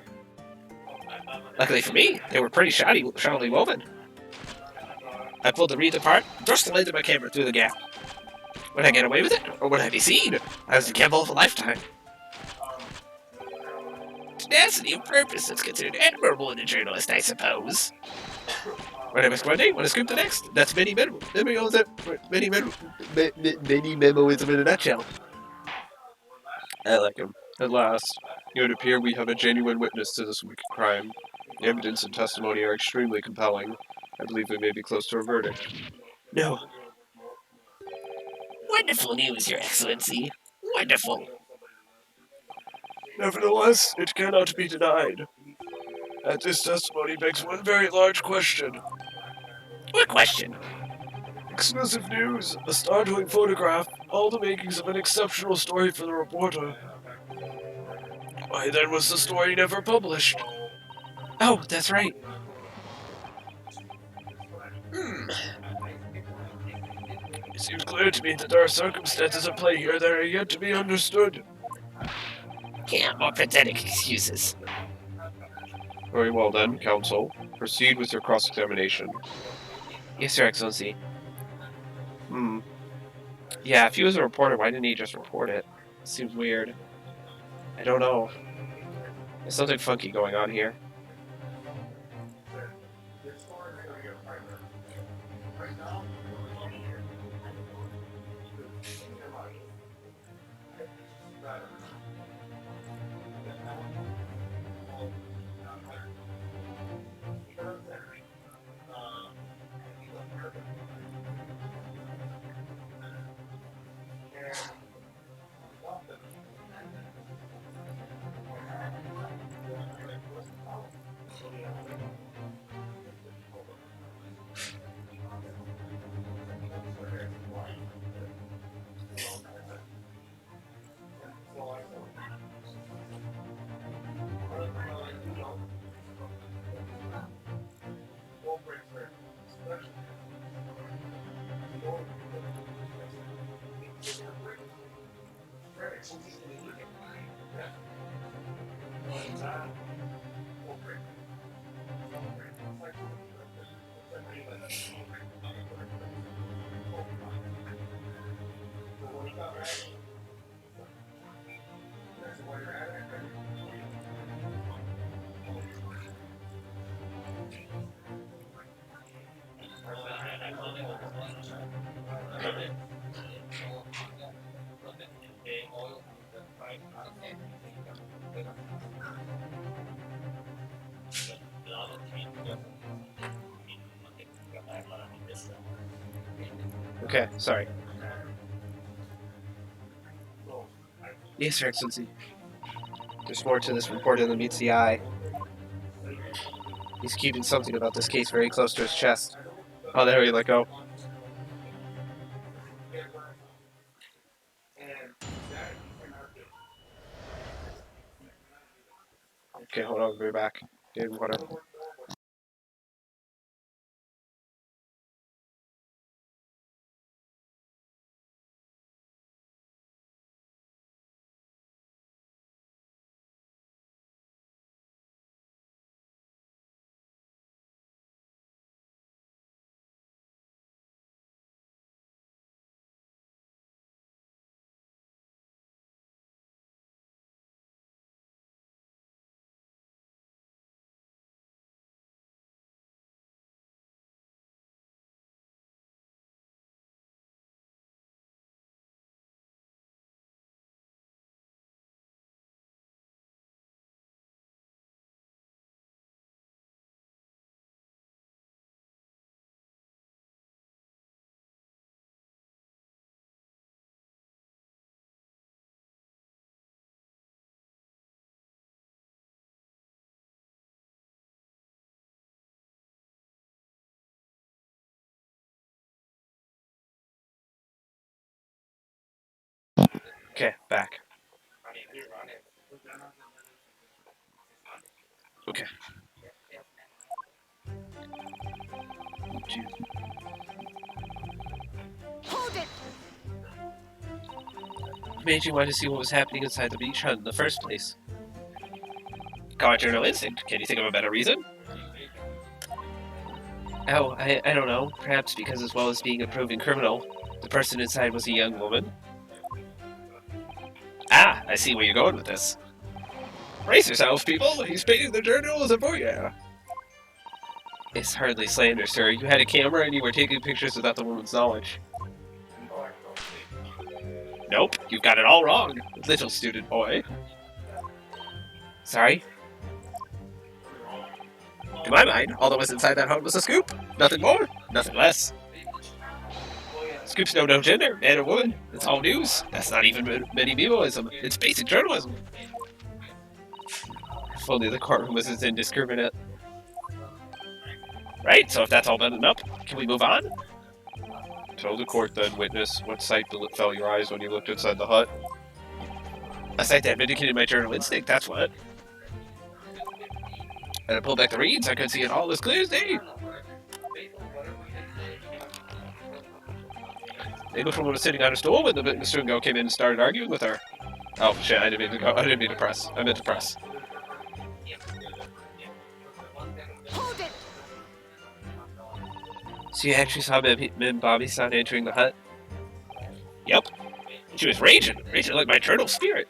Luckily for me, they were pretty shoddily woven. I pulled the reeds apart, thrust the lens of my camera through the gap. Would I get away with it, or would I be seen? I was the gamble of a lifetime. Tenacity of purpose is considered admirable in a journalist, I suppose. When I miss one day, when I scoop the next. That's mini-memoism in a nutshell. I like him. At last, it would appear we have a genuine witness to this wicked crime. The evidence and testimony are extremely compelling. I believe we may be close to a verdict. No. Wonderful news, Your Excellency. Wonderful. Nevertheless, it cannot be denied that this testimony begs one very large question. What question? Exclusive news, a startling photograph, all the makings of an exceptional story for the reporter. Why then was the story never published? Oh, that's right. It seems clear to me that there are circumstances at play here that are yet to be understood. Yeah, more pathetic excuses. Very well then, counsel. Proceed with your cross-examination. Yes, Your Excellency. Hmm. Yeah, if he was a reporter, why didn't he just report it? Seems weird. I don't know. There's something funky going on here. Okay, sorry. Yes, Your Excellency. There's more to this reporter than meets the eye. He's keeping something about this case very close to his chest. Oh, there we let go. Okay, hold on, we're back. Getting water. Okay, back. Okay. Hold it! What made you want to see what was happening inside the beach hut in the first place? Cardinal instinct. Can you think of a better reason? Oh, I don't know. Perhaps because as well as being a proven criminal, the person inside was a young woman. Ah, I see where you're going with this. Brace yourselves, people. He's painting the journal as a voyeur. It's hardly slander, sir. You had a camera and you were taking pictures without the woman's knowledge. Nope, you've got it all wrong, little student boy. Sorry? To my mind, all that was inside that hut was a scoop. Nothing more, nothing less. Scoops know no gender, man or woman. It's all news. That's not even medievism. It's basic journalism. If only the courtroom was as indiscriminate. Right, so if that's all done and up, can we move on? Tell the court then, witness, what sight fell your eyes when you looked inside the hut? A sight that vindicated my journal instinct, that's what. And I pulled back the reeds, I could see it all as clear as day. The Englishwoman was sitting on a stool when the student girl came in and started arguing with her. Oh shit, I didn't mean to go. I didn't mean to press. I meant to press. Hold it! So you actually saw Mim Bobby-san entering the hut? Yep. She was raging like my eternal spirit.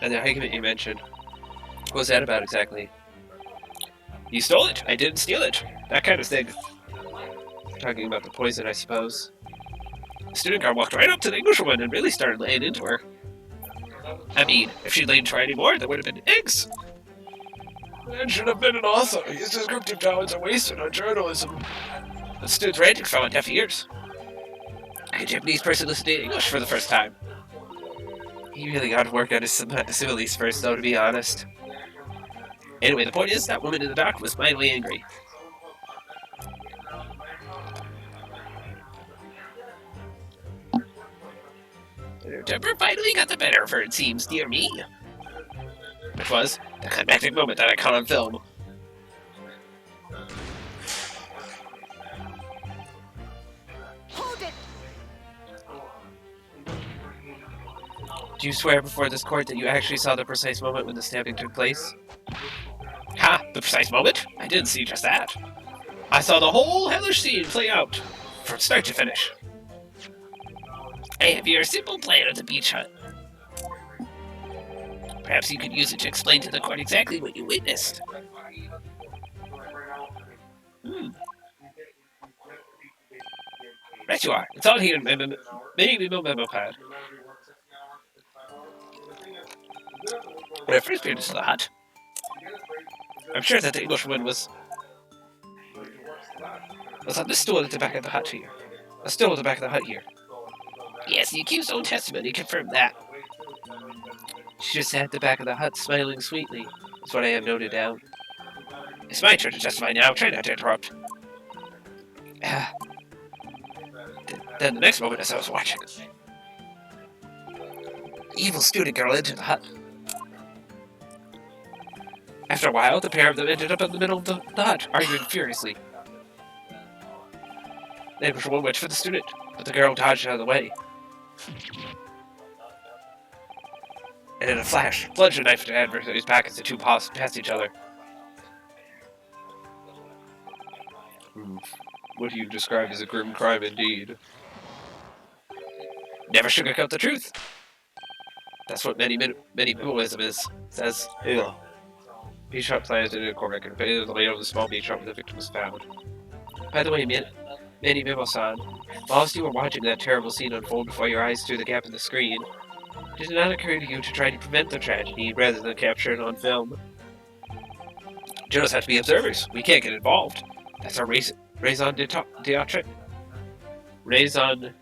And the argument you mentioned, what was that about exactly? You stole it. I didn't steal it. That kind of thing. Talking about the poison, I suppose. The student guard walked right up to the Englishwoman and really started laying into her. I mean, if she'd laid for any more, there would have been eggs. Man should have been an author. His descriptive talents are wasted on journalism. The student's ranting fell on deaf ears. A Japanese person listening to English for the first time. He really got to work on his similes first, though, to be honest. Anyway, the point is, that woman in the dock was mightily angry. Her temper finally got the better of her, it seems, dear me. Which was the climactic moment that I caught on film. Hold it! Do you swear before this court that you actually saw the precise moment when the stabbing took place? Ha! The precise moment? I didn't see just that. I saw the whole hellish scene play out, from start to finish. I have here a simple plan of the beach hut. Perhaps you could use it to explain to the court exactly what you witnessed. Right you are. It's all here in my memo pad. When I first peered into the hut, I'm sure that the Englishwoman was on this stool at the back of the hut here. A stool at the back of the hut here. Yes, the accused's own testimony confirmed that. She just sat at the back of the hut, smiling sweetly. That's what I have noted down. It's my turn to testify now. Try not to interrupt. Then the next moment, as I was watching, the evil student girl entered the hut. After a while, the pair of them ended up in the middle of the hut, arguing furiously. The Englishwoman went for the student, but the girl dodged out of the way. And in a flash, plunged a knife into adversary's back as the two passed each other. What you describe as a grim crime indeed. Never sugarcoat the truth. That's what minimalism is. Says, ew. Beach hut plans in a court record, but it was laid over the small beach hut where the victim was found. By the way, Manny Mimo-san, whilst you were watching that terrible scene unfold before your eyes through the gap in the screen, did it not occur to you to try to prevent the tragedy rather than capture it on film? Journalists have to be observers. We can't get involved. That's our raison d'etre. Raison...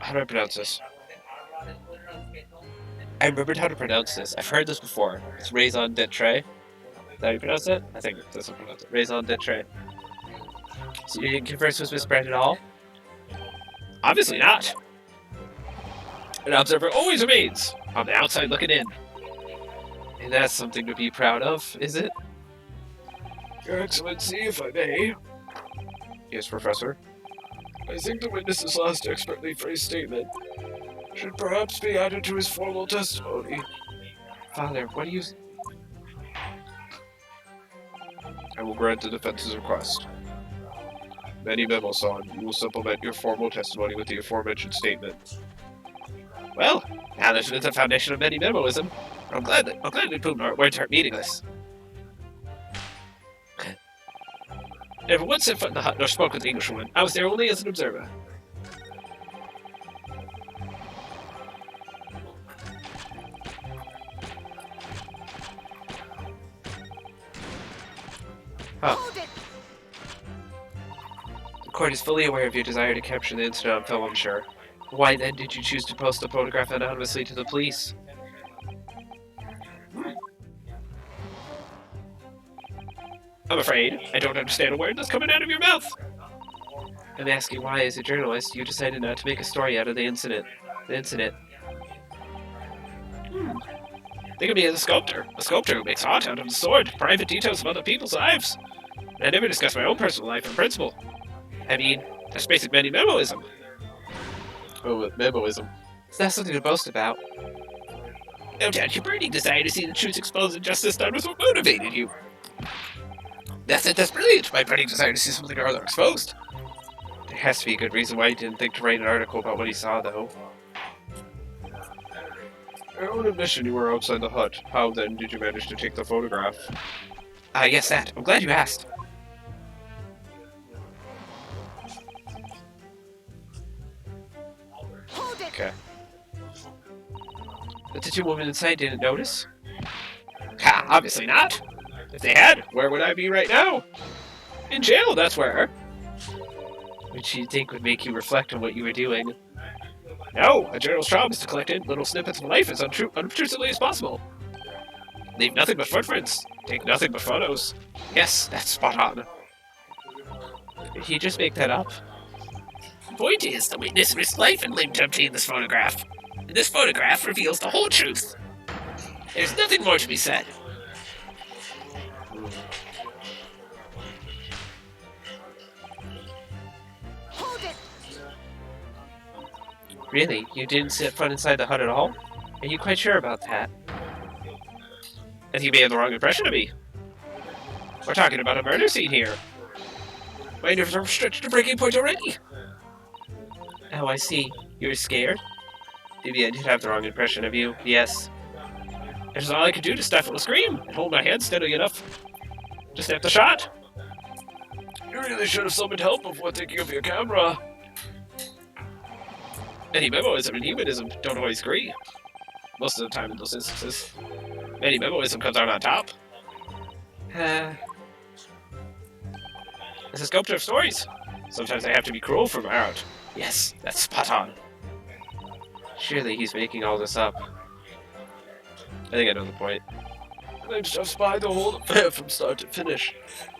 How do I pronounce this? I remembered how to pronounce this. I've heard this before. It's raison d'etre. Is that how you pronounce it? I think that's how you pronounce it. Raison d'etre. So you didn't converse with Miss Brand at all? Obviously not. An observer always remains on the outside looking in. And that's something to be proud of, is it? Your Excellency, if I may, Yes, Professor? I think the witness's last expertly phrased statement should perhaps be added to his formal testimony. Father, what do you... I will grant the defense's request. Manny Mimo-san, you will supplement your formal testimony with the aforementioned statement. Well, now that it's the foundation of Memo-ism, I'm glad we proved our words aren't meaningless. Never once set foot in the hut nor spoke with the Englishwoman. I was there only as an observer. court is fully aware of your desire to capture the incident on film, I'm sure. Why then did you choose to post the photograph anonymously to the police? I'm afraid I don't understand a word that's coming out of your mouth. I'm asking why, as a journalist, you decided not to make a story out of the incident. Think of me as a sculptor who makes art out of the sword, private details of other people's lives. I never discuss my own personal life or principle. I mean, that's basic many-memoism. Oh, memoism. It's not something to boast about. No doubt your burning desire to see the truth exposed and justice done was what motivated you. That's brilliant, my burning desire to see something or other exposed. There has to be a good reason why you didn't think to write an article about what he saw, though. Your own admission you were outside the hut. How then did you manage to take the photograph? Yes, that. I'm glad you asked. Hold it! Okay. But the two women inside didn't notice? Ha, obviously not. If they had, where would I be right now? In jail, that's where. Which you'd think would make you reflect on what you were doing. No, a journal's job is to collect in little snippets of life as unobtrusively as possible. Leave nothing but footprints. Take nothing but photos. Yes, that's spot on. Did he just make that up? The point is, the witness risked life and limb to obtain this photograph. And this photograph reveals the whole truth. There's nothing more to be said. Hold it! Really? You didn't sit front inside the hut at all? Are you quite sure about that? I think you may have the wrong impression of me. We're talking about a murder scene here. My nerves are stretched to breaking point already. Oh, I see. You were scared? Maybe I did have the wrong impression of you. Yes. It was all I could do to stifle a scream and hold my hand steadily enough to snap the shot. You really should have summoned help before thinking of your camera. Many-memoism and humanism don't always agree. Most of the time in those instances. Many-memoism comes out on top. As a sculptor of stories, sometimes I have to be cruel for my art. Yes, that's spot on. Surely he's making all this up. I think I know the point. Claims to have spied the whole affair from start to finish.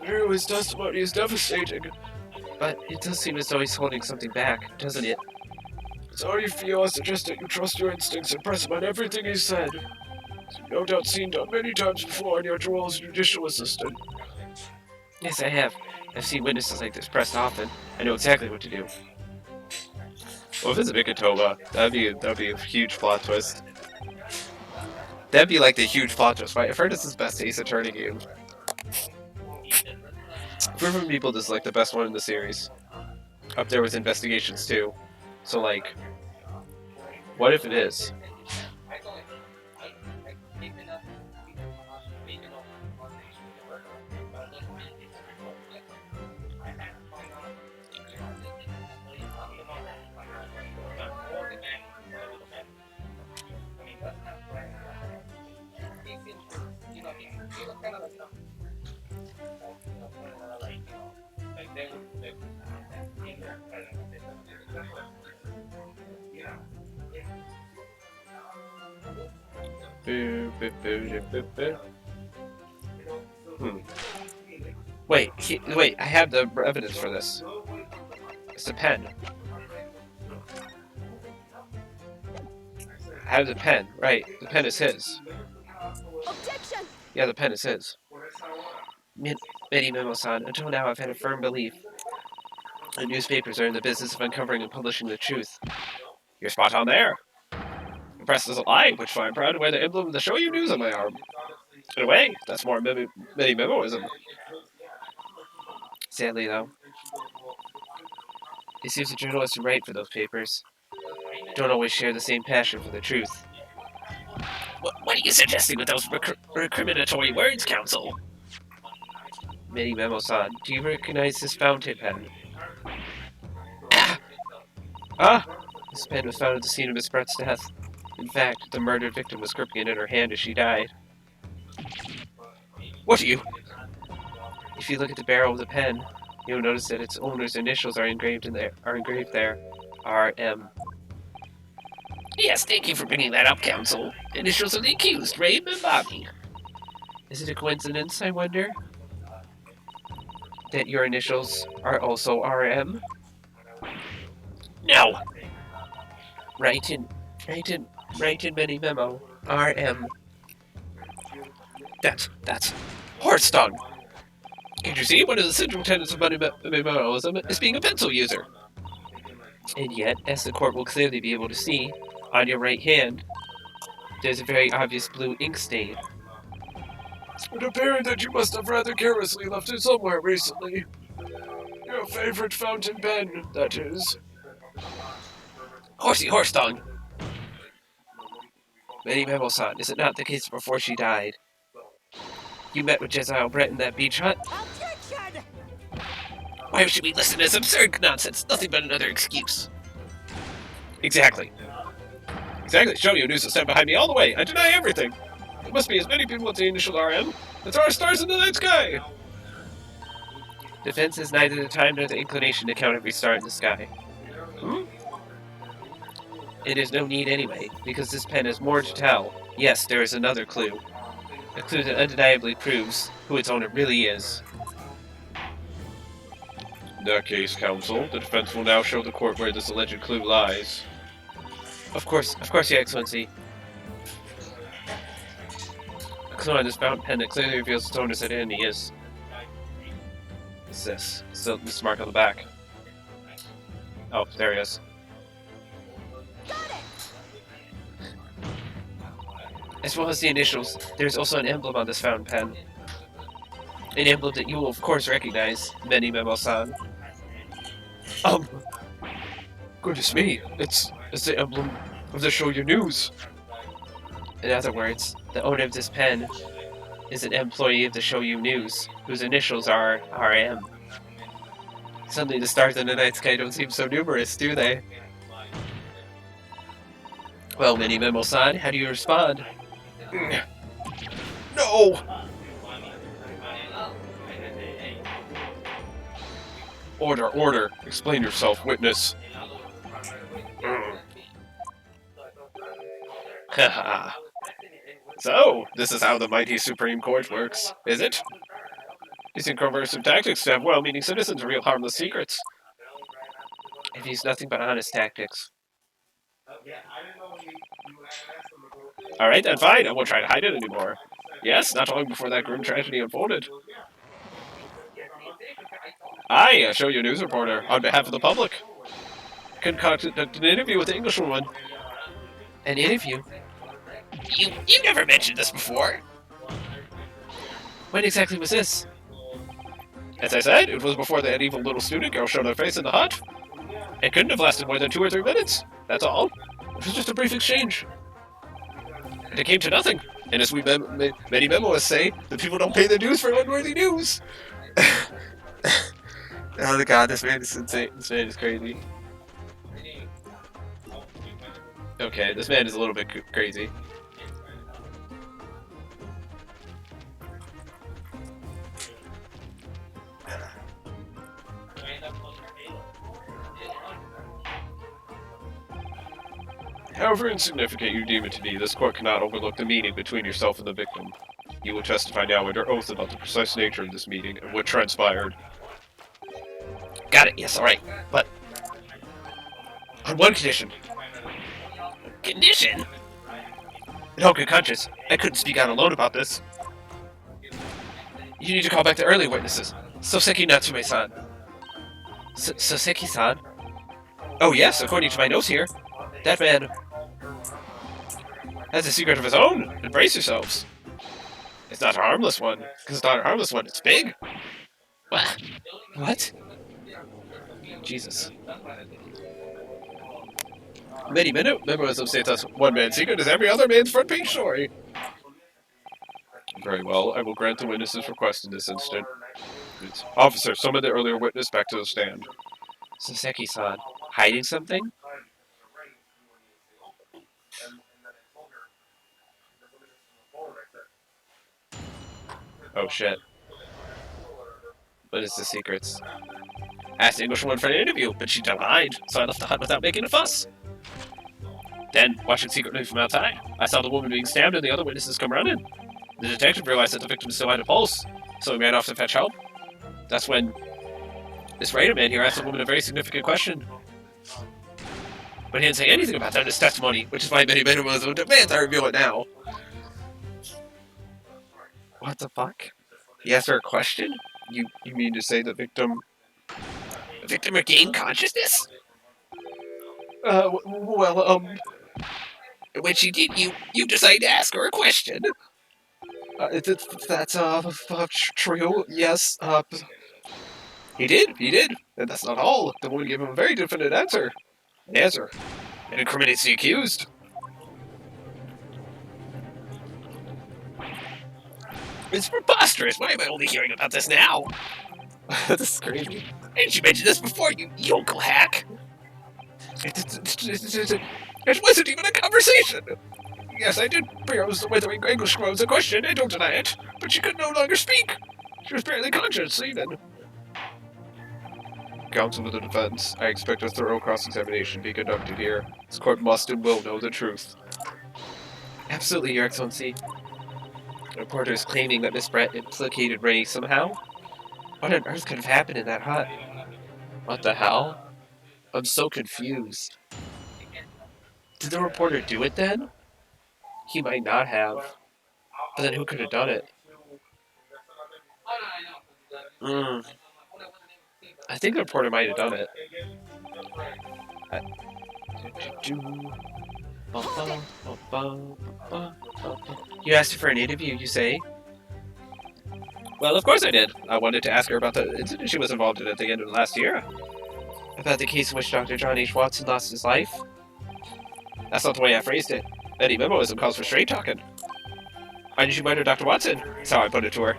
True, his testimony is devastating. But it does seem as though he's holding something back, doesn't it? It's how you feel. I suggest that you trust your instincts and press him on everything he said. As you've no doubt seen done many times before in your role as judicial assistant. Yes, I have. I've seen witnesses like this pressed often. I know exactly what to do. Well, if it's a Mikitoba, that'd be a huge plot twist. That'd be like the huge plot twist, right? I've heard this is the best Ace Attorney game. Proven People is like the best one in the series. Up there with Investigations too. So like, what if it is? Wait, I have the evidence for this. It's a pen. I have the pen, right. The pen is his. Objection! Yeah, the pen is his. Many-Memo-san, until now I've had a firm belief that newspapers are in the business of uncovering and publishing the truth. You're spot on there. The press doesn't lie, which is why I'm proud to wear the emblem of the Shoyu News on my arm. In a way, that's more many-memoism. Sadly, though, it seems the journalists who write for those papers don't always share the same passion for the truth. What are you suggesting with those recriminatory words, Counsel? Many-Memo-san, do you recognize this fountain pen? This pen was found at the scene of Miss Brett's death. In fact, the murdered victim was gripping it in her hand as she died. What are you? If you look at the barrel of the pen, You'll notice that its owner's initials are engraved there. RM. Yes, thank you for bringing that up, Counsel. Initials of the accused, Ray and Bobby. Is it a coincidence, I wonder, that your initials are also RM? No. Write in many memo. RM. That's horse dung. Can't you see? One of the central tenets of minimalism is being a pencil user. And yet, as the court will clearly be able to see, on your right hand, there's a very obvious blue ink stain. It appeared that you must have rather carelessly left it somewhere recently. Your favorite fountain pen, that is. Horsey horse dung. Many Memo-san, is it not the case before she died? You met with Jezebel Brett in that beach hut? Why should we listen to this absurd nonsense? Nothing but another excuse. Exactly. Show you news to stand behind me all the way. I deny everything. There must be as many people with the initial RM as there are stars in the night sky. Defense has neither the time nor the inclination to count every star in the sky. It is no need anyway, because this pen has more to tell. Yes, there is another clue. A clue that undeniably proves who its owner really is. In that case, counsel, the defense will now show the court where this alleged clue lies. Of course, Your Excellency. A clue on this fountain pen that clearly reveals its owner's identity is... What's this? Still this mark on the back. Oh, there he is. As well as the initials, there's also an emblem on this fountain pen. An emblem that you will of course recognize, Many Memo-san. Goodness me, it's the emblem of the Shoyu News. In other words, the owner of this pen is an employee of the Shoyu News, whose initials are RM. Suddenly the stars in the night sky don't seem so numerous, do they? Well, Many Memo-san, how do you respond? No! Order. Explain yourself, witness. Haha. So, this is how the mighty Supreme Court works, is it? Using coercive tactics to have well-meaning citizens reveal harmless secrets. I've used nothing but honest tactics. Alright then, fine, I won't try to hide it anymore. Yes, not long before that grim tragedy unfolded. I, show you news reporter, on behalf of the public. Concocted an interview with the Englishwoman. An interview? You never mentioned this before. When exactly was this? As I said, it was before that evil little student girl showed her face in the hut. It couldn't have lasted more than 2 or 3 minutes. That's all. It was just a brief exchange. And it came to nothing. And as we many memoirs say, the people don't pay their dues for unworthy news. Oh god, this man is insane. This man is crazy. Okay, this man is a little bit crazy. However insignificant you deem it to be, this court cannot overlook the meeting between yourself and the victim. You will testify now under oath about the precise nature of this meeting and what transpired. Got it, yes, alright. But on one condition. Condition? In all good conscience, I couldn't speak out alone about this. You need to call back the earlier witnesses. Soseki Natsume-san. Soseki-san? Oh yes, according to my notes here. That man has a secret of his own. Embrace yourselves. It's not a harmless one. Because it's not a harmless one, it's big. What? Jesus. Many members of Sata's one man's secret is every other man's front page story. Very well, I will grant the witness's request in this instant. Officer, summon the earlier witness back to the stand. Soseki-san, hiding something? Oh shit. What is the secrets? I asked the Englishwoman for an interview, but she declined, so I left the hut without making a fuss. Then, watching secretly from outside, I saw the woman being stabbed and the other witnesses come running. The detective realized that the victim still had a pulse, so he ran off to fetch help. That's when this writer man here asked the woman a very significant question. But he didn't say anything about that in his testimony, which is why many was demand I reveal it now. What the fuck? He asked her a question? You mean to say the victim... The victim regained consciousness? When she did, you decided to ask her a question. That's true, yes, He did, and that's not all. The woman gave him a very definite answer. An answer. It incriminates the accused. It's preposterous. Why am I only hearing about this now? This is crazy. Didn't you mention this before, you yokel hack? It wasn't even a conversation. Yes, I did pose the withering English rose a question, I don't deny it, but she could no longer speak. She was barely conscious, even. Counsel for the defense, I expect a thorough cross-examination be conducted here. This court must and will know the truth. Absolutely, Your Excellency. The reporter is claiming that Miss Brett implicated Ray somehow. What on earth could have happened in that hut? What the hell? I'm so confused. Did the reporter do it then? He might not have. But then who could have done it? I think the reporter might have done it. You asked her for an interview, you say? Well, of course I did. I wanted to ask her about the incident she was involved in at the end of last year. About the case in which Dr. John H. Watson lost his life? That's not the way I phrased it. Any memoism calls for straight talking. Why did you murder Dr. Watson? That's how I put it to her.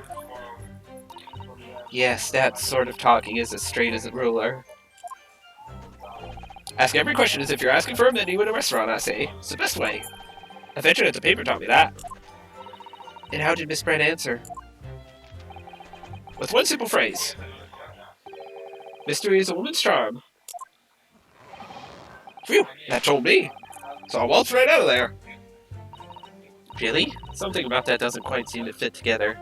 Yes, that sort of talking is as straight as a ruler. Ask every question as if you're asking for a menu in a restaurant, I say. It's the best way. I venture that the paper taught me that. And how did Miss Brett answer? With one simple phrase. Mystery is a woman's charm. Phew, that told me. So I waltzed right out of there. Really? Something about that doesn't quite seem to fit together.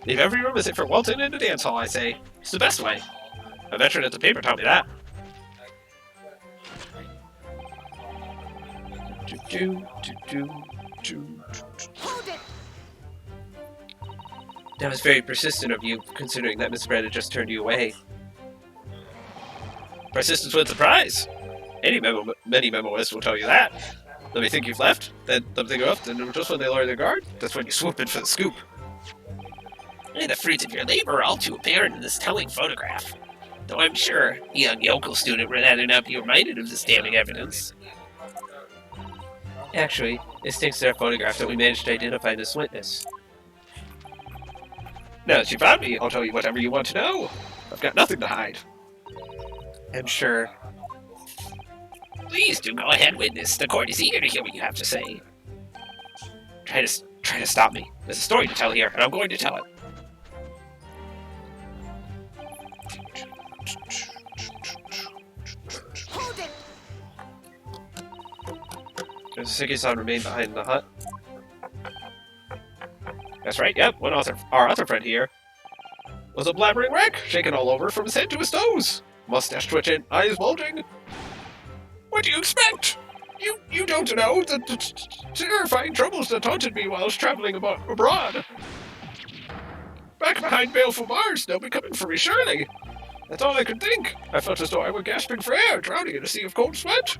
Leave every room as if you're waltzing in a dance hall, I say. It's the best way. I venture that the paper taught me that. Hold it! That was very persistent of you, considering that Miss Brett had just turned you away. Persistence wins the prize. Many memoirs will tell you that. Let me think you've left, then let me think you're up, then just when they lower their guard, that's when you swoop in for the scoop. And the fruits of your labor are all too apparent in this telling photograph. Though I'm sure a young yokel student would rather not be reminded of this damning evidence. Actually, it's thanks to that photograph that we managed to identify this witness. Now that you found me, I'll tell you whatever you want to know. I've got nothing to hide. I'm sure. Please do go ahead, witness. The court is eager to hear what you have to say. Try to stop me. There's a story to tell here, and I'm going to tell it. Hold it! Does Seki-san remain behind in the hut? That's right, yep. Our other friend here was a blabbering wreck, shaken all over from his head to his toes. Mustache twitching, eyes bulging. What do you expect? You don't know the terrifying troubles that haunted me while I was traveling abroad. Back behind baleful bars, they'll be coming for me, surely. That's all I could think. I felt as though I were gasping for air, drowning in a sea of cold sweat.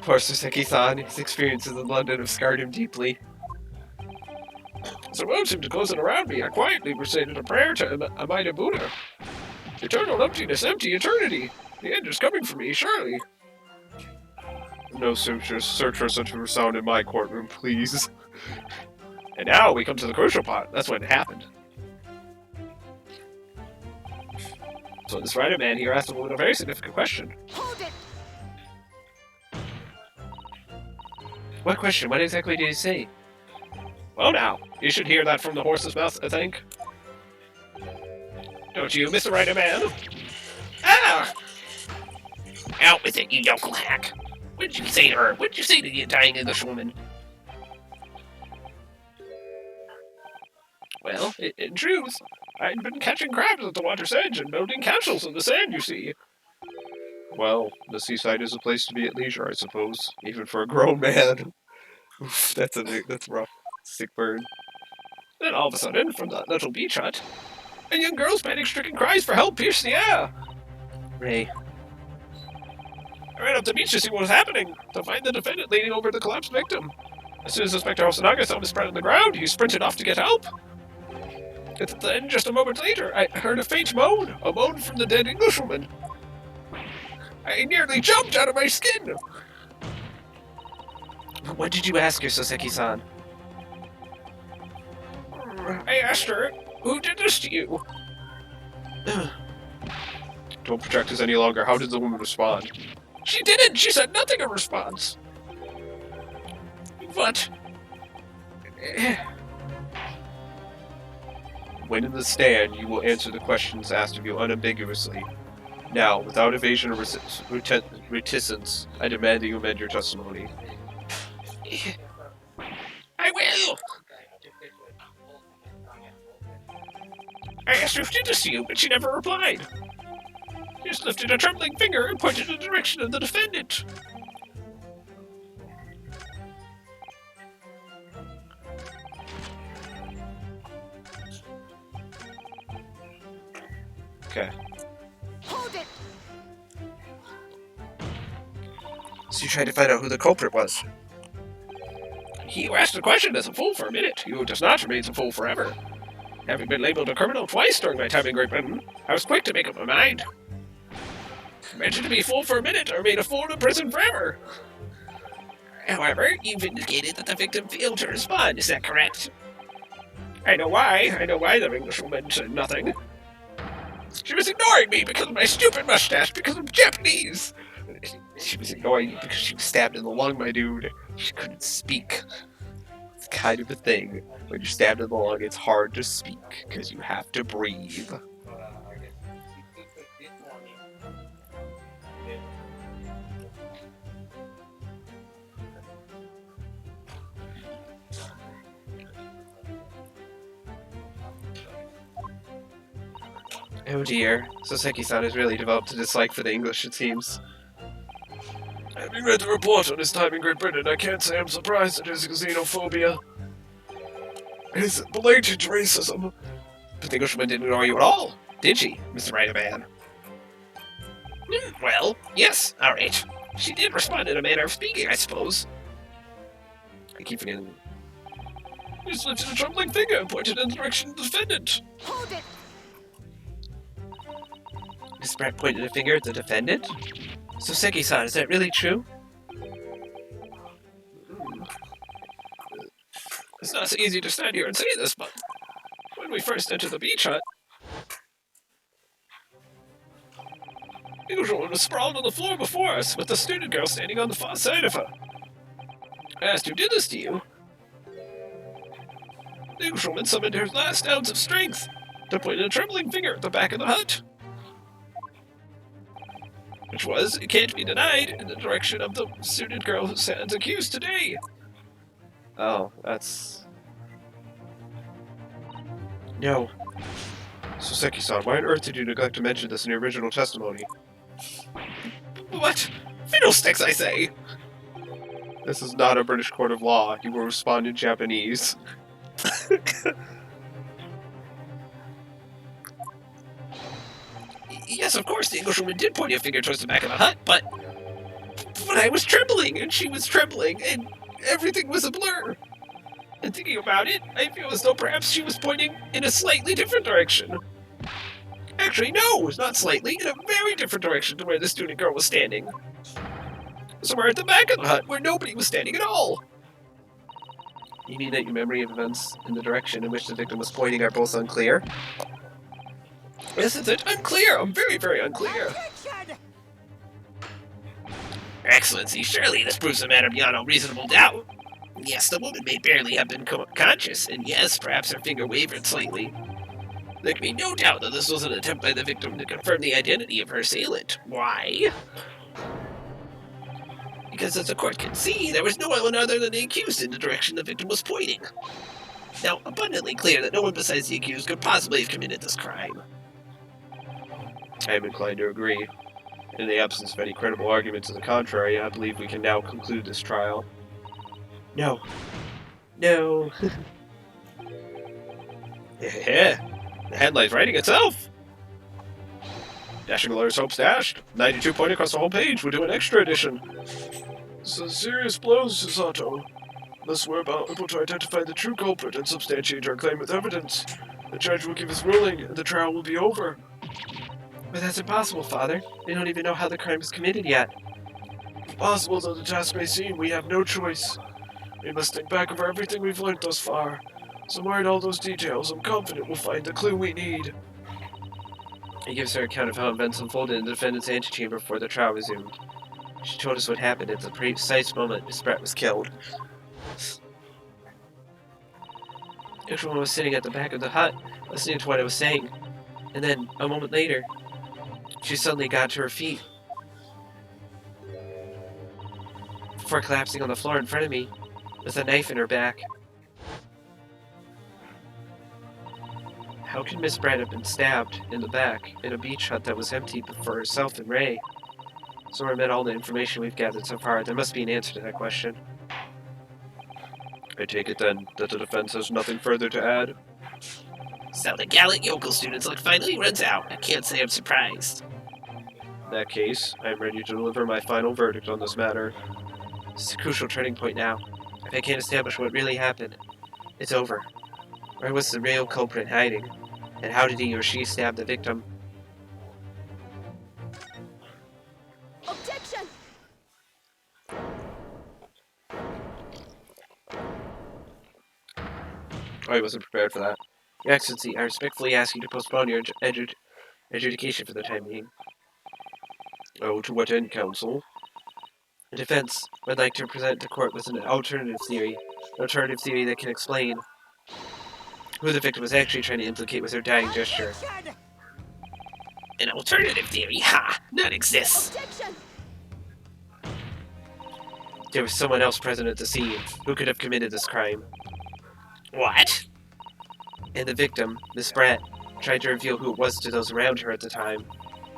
Poor Seki-san, his experiences in London have scarred him deeply. As the world seemed to close in around me, I quietly recited a prayer to Amida Buddha. Eternal emptiness, empty eternity. The end is coming for me, surely. No search for such a sound in my courtroom, please. And now we come to the crucial part. That's when it happened. So this writer man here asked the woman a very significant question. Hold it! What question? What exactly did he say? Well now, you should hear that from the horse's mouth, I think. Don't you, Mr. Rider-Man? Ah! Out with it, you yokel hack! What did you say to her? What did you say to the dying Englishwoman? Well, in truth, I'd been catching crabs at the water's edge and building castles in the sand, you see. Well, the seaside is a place to be at leisure, I suppose, even for a grown man. Oof, that's rough. Sick burn. Then all of a sudden, from that little beach hut, a young girl's panic-stricken cries for help pierced the air. Ray, I ran up the beach to see what was happening, to find the defendant leaning over the collapsed victim. As soon as Inspector Osanaga saw him spread on the ground, he sprinted off to get help. And then, just a moment later, I heard a faint moan, a moan from the dead Englishwoman. I nearly jumped out of my skin. what did you ask her, Soseki-san? I asked her, who did this to you? Don't project us any longer. How did the woman respond? She didn't. She said nothing in response. But... When in the stand, you will answer the questions asked of you unambiguously. Now, without evasion or reticence, I demand that you amend your testimony. I will. I asked her who did this to you, but she never replied. She just lifted a trembling finger and pointed in the direction of the defendant. Okay. Hold it! So you tried to find out who the culprit was? He who asked the question is a fool for a minute. He who does not remains a fool forever. Having been labeled a criminal twice during my time in Great Britain, I was quick to make up my mind. Imagine to be a fool for a minute or remain a fool in prison forever. However, you've indicated that the victim failed to respond, is that correct? I know why. I know why the Englishwoman said nothing. She was ignoring me because of my stupid mustache, because I'm Japanese. She was ignoring you because she was stabbed in the lung, my dude. She couldn't speak. It's kind of a thing. When you're stabbed in the lung, it's hard to speak because you have to breathe. Oh dear, Soseki-san has really developed a dislike for the English, it seems. Having read the report on his time in Great Britain, I can't say I'm surprised at his xenophobia. His blatant racism. But the Englishwoman didn't ignore you at all, did she, Mr. Rider-Man? Well, yes, alright. She did respond in a manner of speaking, I suppose. I keep forgetting. He just lifted a trembling finger and pointed in the direction of the defendant. Hold it! Miss Brett pointed a finger at the defendant? Soseki-san, is that really true? It's not so easy to stand here and say this, but when we first entered the beach hut, the Englishwoman was sprawled on the floor before us, with the student girl standing on the far side of her. I asked who did this to you. The Englishwoman summoned her last ounce of strength to point a trembling finger at the back of the hut. Which was, it can't be denied, in the direction of the student girl who stands accused today. Oh, that's... No. Soseki-san, why on earth did you neglect to mention this in your original testimony? What? Fiddlesticks, I say! This is not a British court of law. You will respond in Japanese. Yes, of course, the Englishwoman did point a finger towards the back of the hut, but I was trembling, and she was trembling, and everything was a blur. And thinking about it, I feel as though perhaps she was pointing in a slightly different direction. Actually, no, not slightly, in a very different direction to where the student girl was standing. Somewhere at the back of the hut, where nobody was standing at all. You mean that your memory of events in the direction in which the victim was pointing are both unclear? Isn't it? Unclear! I'm very, very unclear. Excellency, surely this proves the matter beyond all reasonable doubt. Yes, the woman may barely have been conscious, and yes, perhaps her finger wavered slightly. There can be no doubt that this was an attempt by the victim to confirm the identity of her assailant. Why? Because as the court can see, there was no one other than the accused in the direction the victim was pointing. Now, abundantly clear that no one besides the accused could possibly have committed this crime. I am inclined to agree. In the absence of any credible argument to the contrary, I believe we can now conclude this trial. No. No. Yeah, the headline's writing itself! Dashing Lawyer's Hopes Dashed. 92 point across the whole page. We'll do an extra edition. Some serious blows, Sato. Unless we're able to identify the true culprit and substantiate our claim with evidence, the judge will give his ruling and the trial will be over. But that's impossible, Father. They don't even know how the crime was committed yet. Impossible though the task may seem, we have no choice. We must think back over everything we've learned thus far. Somewhere in all those details, I'm confident we'll find the clue we need. He gives her an account of how events unfolded in the defendant's antechamber before the trial resumed. She told us what happened at the precise moment Miss Brett was killed. Everyone was sitting at the back of the hut, listening to what I was saying. And then, a moment later, she suddenly got to her feet. Before collapsing on the floor in front of me, with a knife in her back. How could Miss Brett have been stabbed in the back in a beach hut that was empty for herself and Ray? Somewhere amid all the information we've gathered so far, there must be an answer to that question. I take it then that the defense has nothing further to add? So the gallant yokel student's luck finally runs out. I can't say I'm surprised. In that case, I am ready to deliver my final verdict on this matter. This is a crucial turning point now. If I can't establish what really happened, it's over. Where was the real culprit hiding? And how did he or she stab the victim? Objection! I wasn't prepared for that. Your Excellency, I respectfully ask you to postpone your adjudication for the time being. Oh, to what end, counsel? The defense would like to present the court with an alternative theory that can explain who the victim was actually trying to implicate with her dying gesture. An alternative theory? Ha! None exists! Objection! There was someone else present at the scene who could have committed this crime. What? And the victim, Miss Brett, tried to reveal who it was to those around her at the time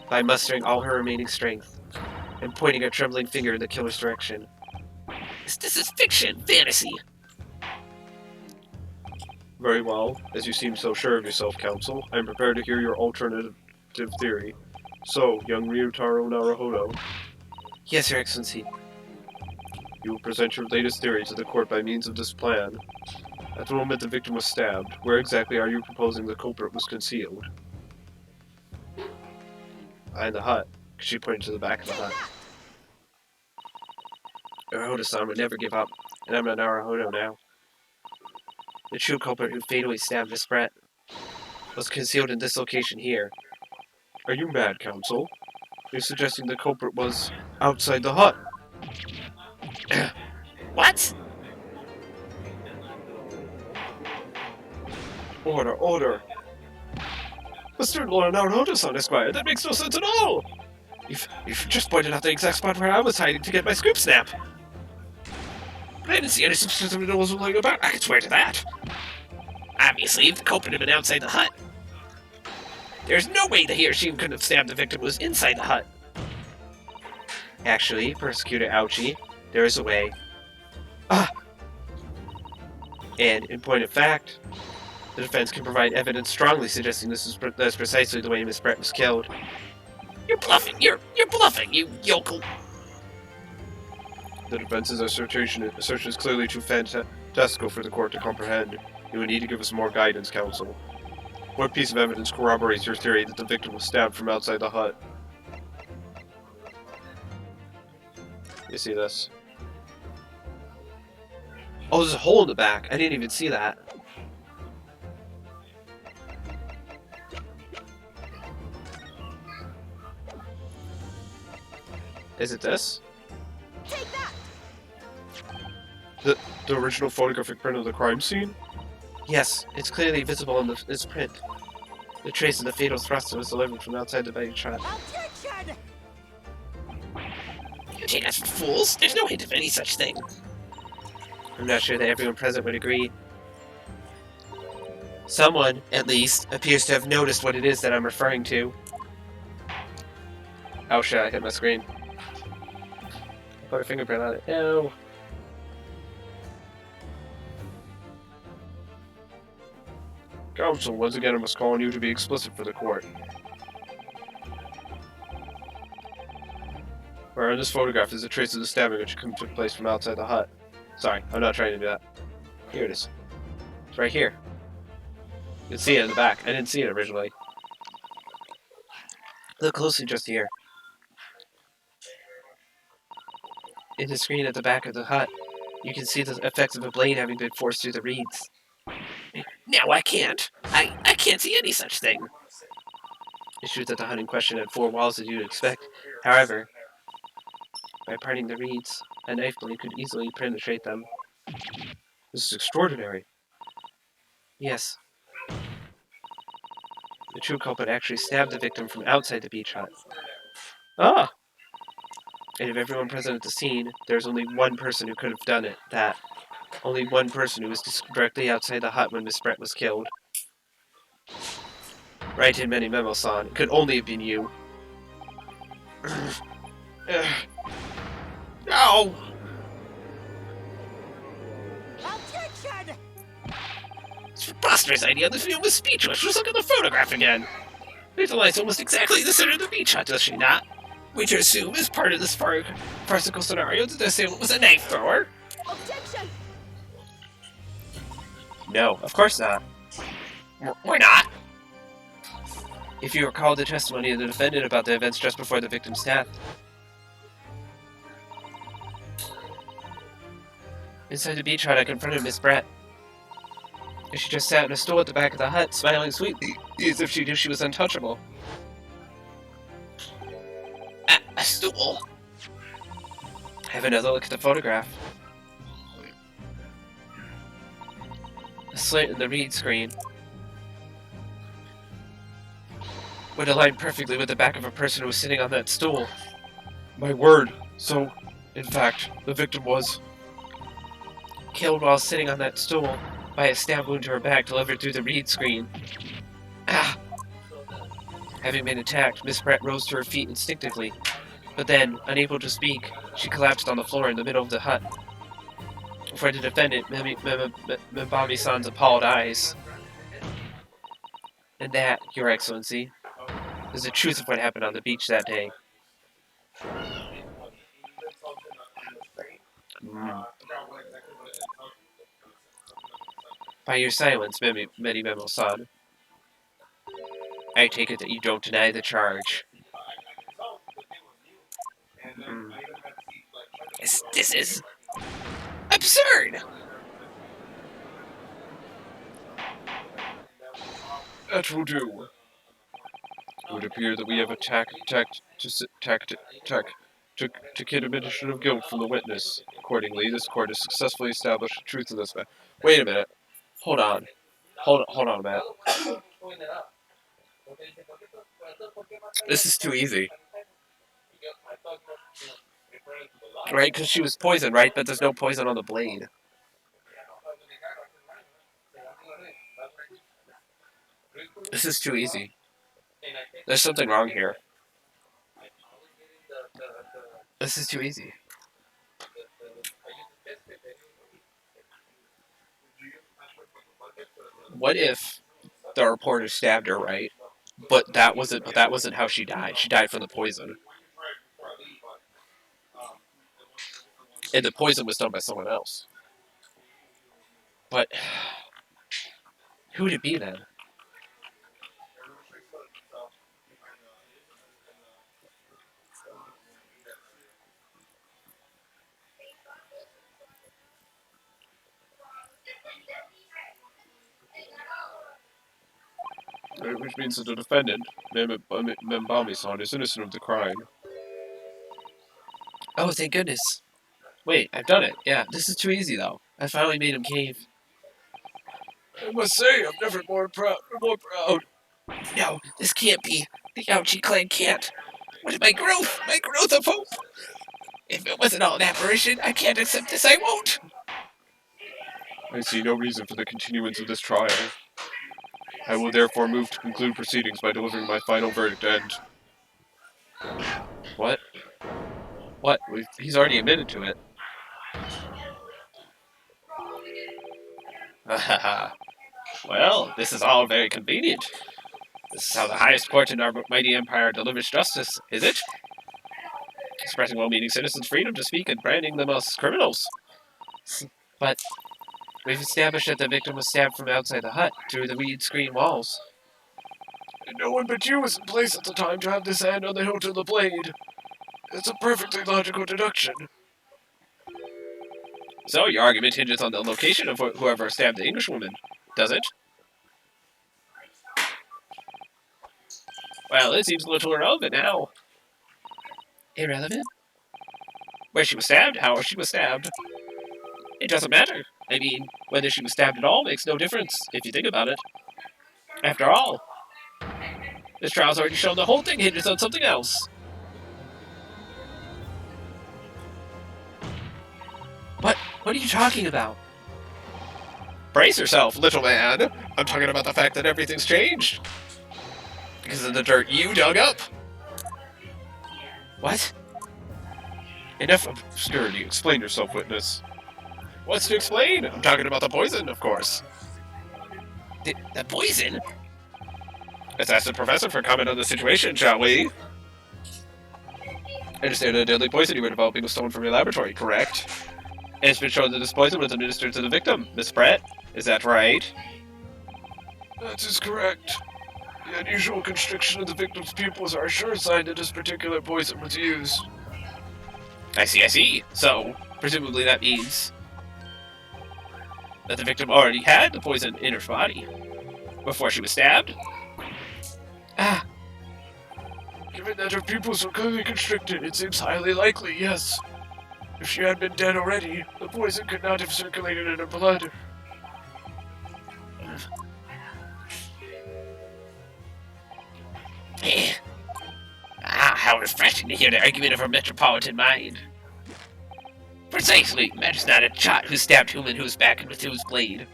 by mustering all her remaining strength and pointing a trembling finger in the killer's direction. This is fiction, fantasy. Very well. As you seem so sure of yourself, counsel, I am prepared to hear your alternative theory. So, young Ryutaro Naruhodo, Yes, Your Excellency. you will present your latest theory to the court by means of this plan. At the moment the victim was stabbed, where exactly are you proposing the culprit was concealed? Behind the hut. She pointed to the back of the hut. Naruhodo-san would never give up, and I'm not Naruhodo now. The true culprit who fatally stabbed Miss Brett was concealed in this location here. Are you mad, counsel? You're suggesting the culprit was outside the hut. What? Order, order! Mr. Naruhodo-san, Esquire, that makes no sense at all! You've just pointed out the exact spot where I was hiding to get my scoop snap. But I didn't see any substance of it was lying about. I can swear to that. Obviously, if the culprit had been outside the hut, there's no way that he or she couldn't have stabbed the victim who was inside the hut. Actually, Persecutor Ouchie, there is a way. And in point of fact, the defense can provide evidence strongly suggesting that's precisely the way Miss Brett was killed. You're bluffing! You're bluffing, you yokel! The defense's assertion is clearly too fantastical for the court to comprehend. You would need to give us more guidance, counsel. What piece of evidence corroborates your theory that the victim was stabbed from outside the hut? You see this? Oh, there's a hole in the back. I didn't even see that. Is it this? Take that! The original photographic print of the crime scene? Yes, it's clearly visible in this print. The trace of the fatal thrust was delivered from outside the body shot. Objection! You take us for fools? There's no hint of any such thing. I'm not sure that everyone present would agree. Someone, at least, appears to have noticed what it is that I'm referring to. Oh shit, I hit my screen. Put a fingerprint on it. No. Counsel, once again I must call on you to be explicit for the court. Where in this photograph is a trace of the stabbing which took place from outside the hut. Sorry, I'm not trying to do that. Here it is. It's right here. You can see it in the back. I didn't see it originally. Look closely just here. In the screen at the back of the hut, you can see the effects of a blade having been forced through the reeds. Now I can't. I can't see any such thing. It's true that the hut in question had 4 walls as you'd expect. However, by parting the reeds, a knife blade could easily penetrate them. This is extraordinary. Yes. The true culprit actually stabbed the victim from outside the beach hut. Ah! And of everyone present at the scene, there's only one person who could have done it. Only one person who was directly outside the hut when Miss Brett was killed. Right in many Memo-san. It could only have been you. No! Objection! It's a preposterous idea. The film was speechless. Just look at the photograph again. Little lies almost exactly the center of the beach hut, does she not? We should assume as part of this farcical scenario that the assailant was a knife thrower. Objection! No, of course not. Why not? If you recall the testimony of the defendant about the events just before the victim's death. Inside the beach hut, I confronted Miss Brett. She just sat on a stool at the back of the hut, smiling sweetly, as if she knew she was untouchable. A stool? Have another look at the photograph. A slit in the read screen would align perfectly with the back of a person who was sitting on that stool. My word. So, in fact, the victim was killed while sitting on that stool by a stab wound to her back delivered through the read screen. Ah! Having been attacked, Miss Brett rose to her feet instinctively, but then, unable to speak, she collapsed on the floor in the middle of the hut. For the defendant, Membami-san's appalled eyes. And that, Your Excellency, is the truth of what happened on the beach that day. By your silence, Memo-san, I take it that you don't deny the charge. This is absurd. That will do. It would appear that we have a to admission of guilt from the witness. Accordingly, this court has successfully established the truth of this matter. Wait a minute. Hold on. Hold on a minute. This is too easy. Right? Because she was poisoned, right? But there's no poison on the blade. This is too easy. There's something wrong here. This is too easy. What if the reporter stabbed her, right? But that wasn't how she died. She died from the poison. And the poison was done by someone else. But who would it be then? Which means that the defendant, Membami-san, is innocent of the crime. Oh, thank goodness. Wait, I've done it. Yeah, this is too easy, though. I finally made him cave. I must say, I'm never more proud. No, this can't be. The Yaoji clan can't. What is my growth? My growth of hope! If it wasn't all an apparition, I can't accept this, I won't! I see no reason for the continuance of this trial. I will therefore move to conclude proceedings by delivering my final verdict and... What? What? He's already admitted to it. Well, this is all very convenient. This is how the highest court in our mighty empire delivers justice, is it? Expressing well-meaning citizens' freedom to speak and branding them as criminals. But we've established that the victim was stabbed from outside the hut, through the weed screen walls. And no one but you was in place at the time to have this hand on the hilt of the blade. It's a perfectly logical deduction. So, your argument hinges on the location of whoever stabbed the Englishwoman, does it? Well, it seems a little irrelevant now. Irrelevant? Where she was stabbed, how she was stabbed. It doesn't matter. I mean, whether she was stabbed at all makes no difference, if you think about it. After all, this trial's already shown the whole thing hinges on something else. What are you talking about? Brace yourself, little man. I'm talking about the fact that everything's changed. Because of the dirt you dug up. What? Enough obscurity. Explain yourself, witness. What's to explain? I'm talking about the poison, of course. The poison? Let's ask the professor for comment on the situation, shall we? I understand a deadly poison you were developing was stolen from your laboratory, correct? And it's been shown that this poison was administered to the victim, Miss Brett. Is that right? That is correct. The unusual constriction of the victim's pupils are a sure sign that this particular poison was used. I see. So, presumably that means that the victim already had the poison in her body before she was stabbed? Given that her pupils were clearly constricted, it seems highly likely, yes. If she had been dead already, the poison could not have circulated in her blood. How refreshing to hear the argument of her metropolitan mind. Precisely, matters not a jot who stabbed whom and whose back and with whose blade.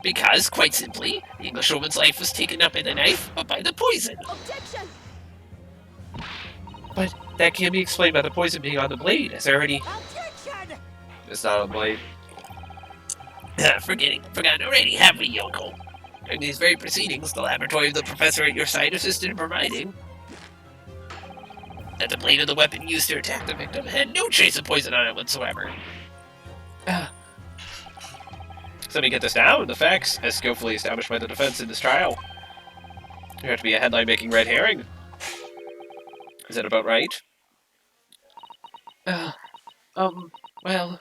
Because, quite simply, the Englishwoman's life was taken up by the knife, but by the poison. Objection! But that can't be explained by the poison being on the blade, as already... Objection! It's not on the blade. Forgotten already, have we, Yoko? During these very proceedings, the laboratory of the professor at your side assisted in providing that the blade of the weapon used to attack the victim had no trace of poison on it whatsoever. So let me get this down. The facts, as skillfully established by the defense in this trial, there have to be a headline-making red herring. Is that about right? Well...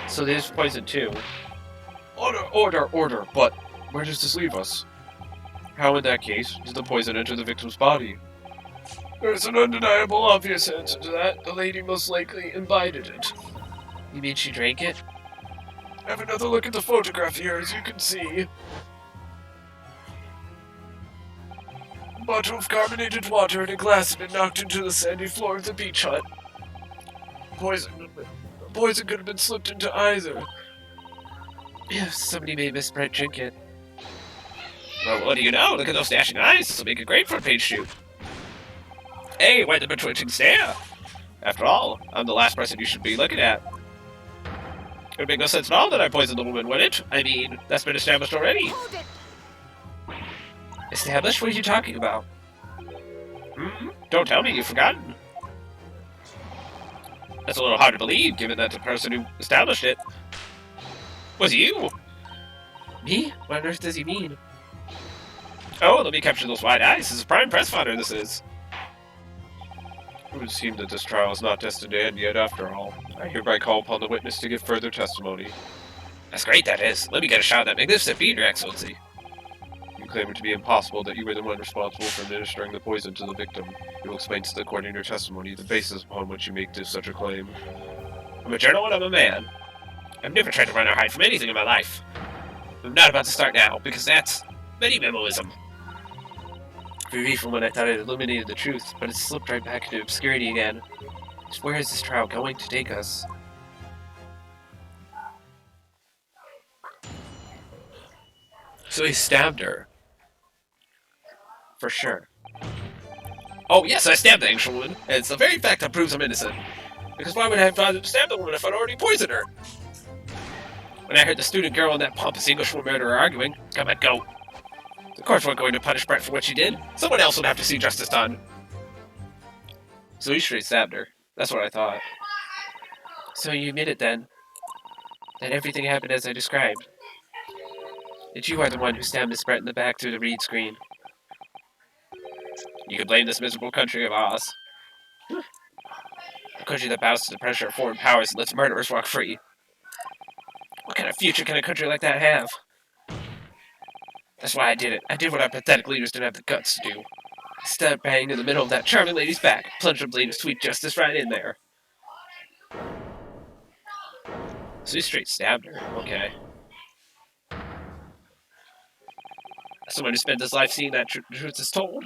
So there's poison too. Order, but where does this leave us? How, in that case, did the poison enter the victim's body? There's an undeniable obvious answer to that. The lady most likely imbibed it. You mean she drank it? Have another look at the photograph here, as you can see. A bottle of carbonated water and a glass had been knocked into the sandy floor of the beach hut. Poison could have been slipped into either. If somebody made Miss Brett drink it. Well, what do you know? Look at those dashing eyes. This will make a great front page shoot. Hey, why the betwitching stare? After all, I'm the last person you should be looking at. It would make no sense at all that I poisoned the woman, would it? I mean, that's been established already. Hold it! Established? What are you talking about? Don't tell me you've forgotten. That's a little hard to believe, given that the person who established it was you. Me? What on earth does he mean? Oh, let me capture those wide eyes. This is prime press fodder, this is. It would seem that this trial is not destined to end yet, after all. I hereby call upon the witness to give further testimony. That's great, that is. Let me get a shot at that magnificent bead, Your Excellency. You claim it to be impossible that you were the one responsible for administering the poison to the victim. You will explain to the court in your testimony the basis upon which you make such a claim. I'm a journal and I'm a man. I've never tried to run or hide from anything in my life. I'm not about to start now, because that's many-memoism. Relief from when I thought it illuminated the truth, but it slipped right back into obscurity again. Just where is this trial going to take us? So he stabbed her. For sure. Oh yes, I stabbed the ancient woman, and it's the very fact that proves I'm innocent. Because why would I have bothered to stab the woman if I'd already poisoned her? When I heard the student girl and that pompous Englishwoman murderer arguing, got my goat. The courts weren't going to punish Brett for what she did. Someone else would have to see justice done. So he straight stabbed her. That's what I thought. So you admit it then? That everything happened as I described? That you are the one who stabbed Miss Brett in the back through the reed screen? You could blame this miserable country of Oz. A country that bows to the pressure of foreign powers and lets murderers walk free. What kind of future can a country like that have? That's why I did it. I did what our pathetic leaders didn't have the guts to do. I stabbed bang in the middle of that charming lady's back, plunged a blade of sweet justice right in there. So he straight stabbed her. Okay. As someone who spent his life seeing that truth is told,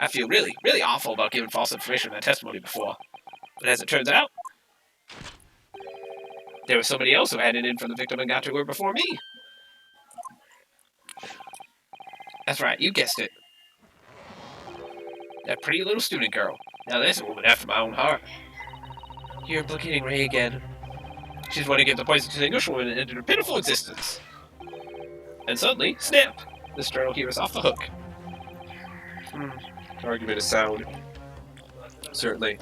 I feel really, really awful about giving false information in that testimony before. But as it turns out, there was somebody else who had it in for the victim and got to her before me. That's right, you guessed it. That pretty little student girl. Now there's a woman after my own heart. You're implicating Ray again. She's wanting to give the poison to the Englishwoman and ended her pitiful existence. And suddenly, snap! This journal here is off the hook. Argument is sound. Certainly.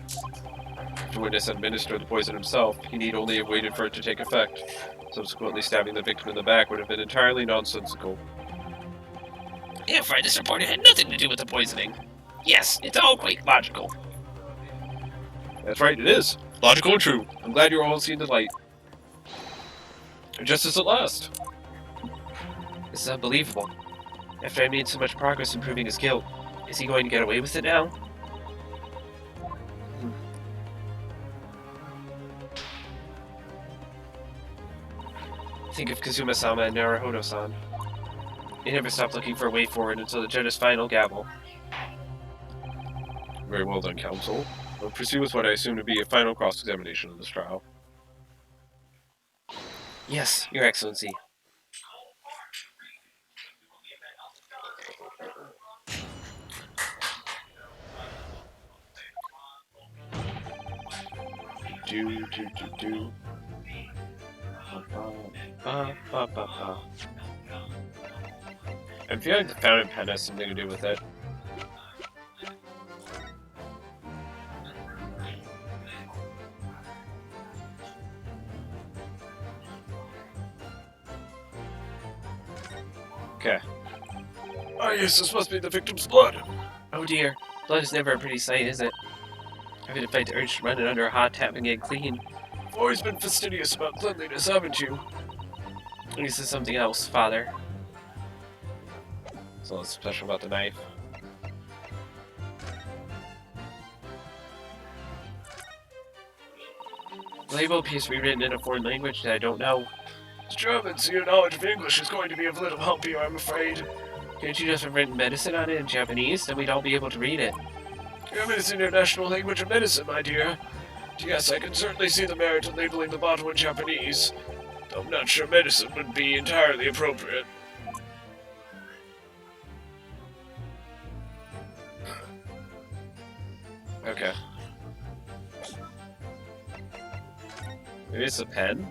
If the witness had administered the poison himself, he need only have waited for it to take effect. Subsequently stabbing the victim in the back would have been entirely nonsensical. Therefore, this reporter had nothing to do with the poisoning. Yes, it's all quite logical. That's right, it is. Logical and true. I'm glad you're all seeing the light. Justice at last. This is unbelievable. After I made so much progress in proving his guilt, is he going to get away with it now? Think of Kazuma-sama and Naruhodo-san. They never stopped looking for a way forward until the judge's final gavel. Very well done, counsel. I'll proceed with what I assume to be a final cross-examination of this trial. Yes, Your Excellency. I'm feeling the fountain pen has something to do with it. Okay. Ah yes, this must be the victim's blood. Oh dear. Blood is never a pretty sight, is it? I've been to fight the urge to run it under a hot tap and get clean. You've always been fastidious about cleanliness, haven't you? This is something else, Father. So what's special about the knife? The label appears to be written in a foreign language that I don't know. It's German, so your knowledge of English is going to be of little help here, I'm afraid. Can't you just have written medicine on it in Japanese? Then we'd all be able to read it. German is the international language of medicine, my dear. Yes, I can certainly see the merit in labeling the bottle in Japanese. Though I'm not sure medicine would be entirely appropriate. Okay. Maybe it's a pen?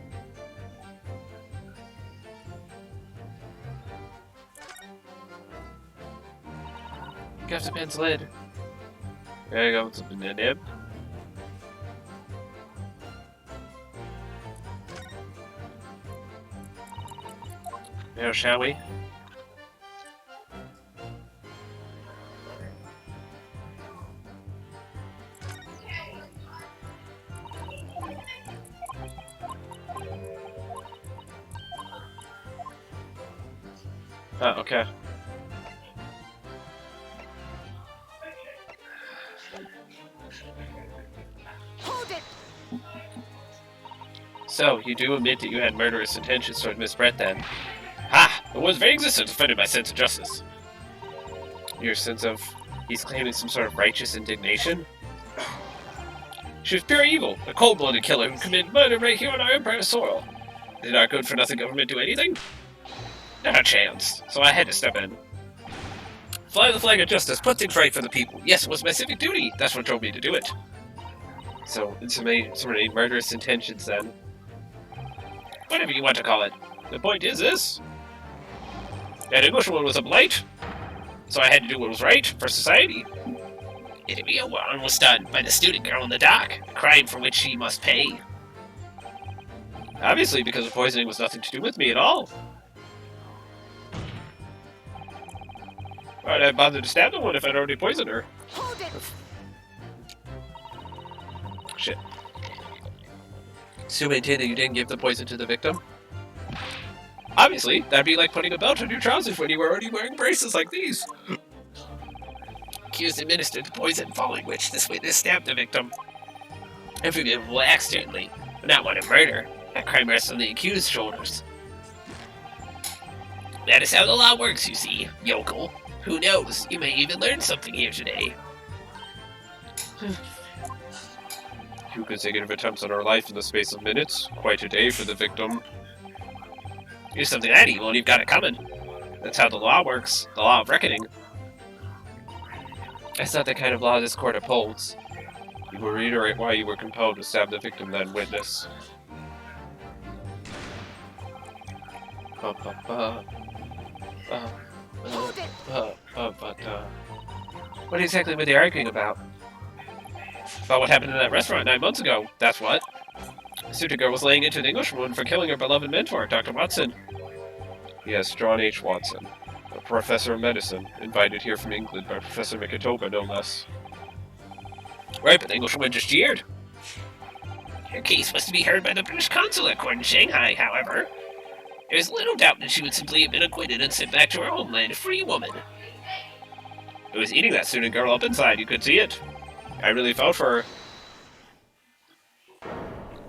Got the pen's lid. There you go, it's a nib. Now, shall we? Oh, okay. So, you do admit that you had murderous intentions toward Miss Brett then? Ah! The woman's very existence offended my sense of justice. Your sense of... He's claiming some sort of righteous indignation? She was pure evil, a cold-blooded killer who committed murder right here on our Empire soil. Did our good-for-nothing government do anything? Not a chance, so I had to step in. Fly the flag of justice, put things right for the people. Yes, it was my civic duty. That's what drove me to do it. So many murderous intentions then. Whatever you want to call it. The point is this. That Englishwoman was a blight, so I had to do what was right for society. It a real wrong was done by the student girl in the dock, a crime for which she must pay. Obviously, because the poisoning was nothing to do with me at all. Why'd I bother to stab the one if I'd already poisoned her? Hold it! Shit. So you maintain that you didn't give the poison to the victim? Obviously, that'd be like putting a belt on your trousers when you were already wearing braces like these. Accused administered the poison, following which this witness stabbed the victim. And forgivable accidentally, but not one of murder. That crime rests on the accused's shoulders. That is how the law works, you see, yokel. Who knows, you may even learn something here today. 2 consecutive attempts on her life in the space of minutes. Quite a day for the victim. You're something that evil and you've got it coming. That's how the law works, the law of reckoning. That's not the kind of law this court upholds. You will reiterate why you were compelled to stab the victim then, witness. What exactly were they arguing about? About what happened in that restaurant 9 months ago, that's what. The suitor girl was laying into the Englishwoman for killing her beloved mentor, Dr. Watson. Yes, John H. Watson, a professor of medicine, invited here from England by Professor Mikitoba, no less. Right, but the Englishwoman just jeered. Her case was to be heard by the British consul at court in Shanghai, however. There is little doubt that she would simply have been acquitted and sent back to her homeland a free woman. Who was eating that student girl up inside, you could see it. I really felt for her.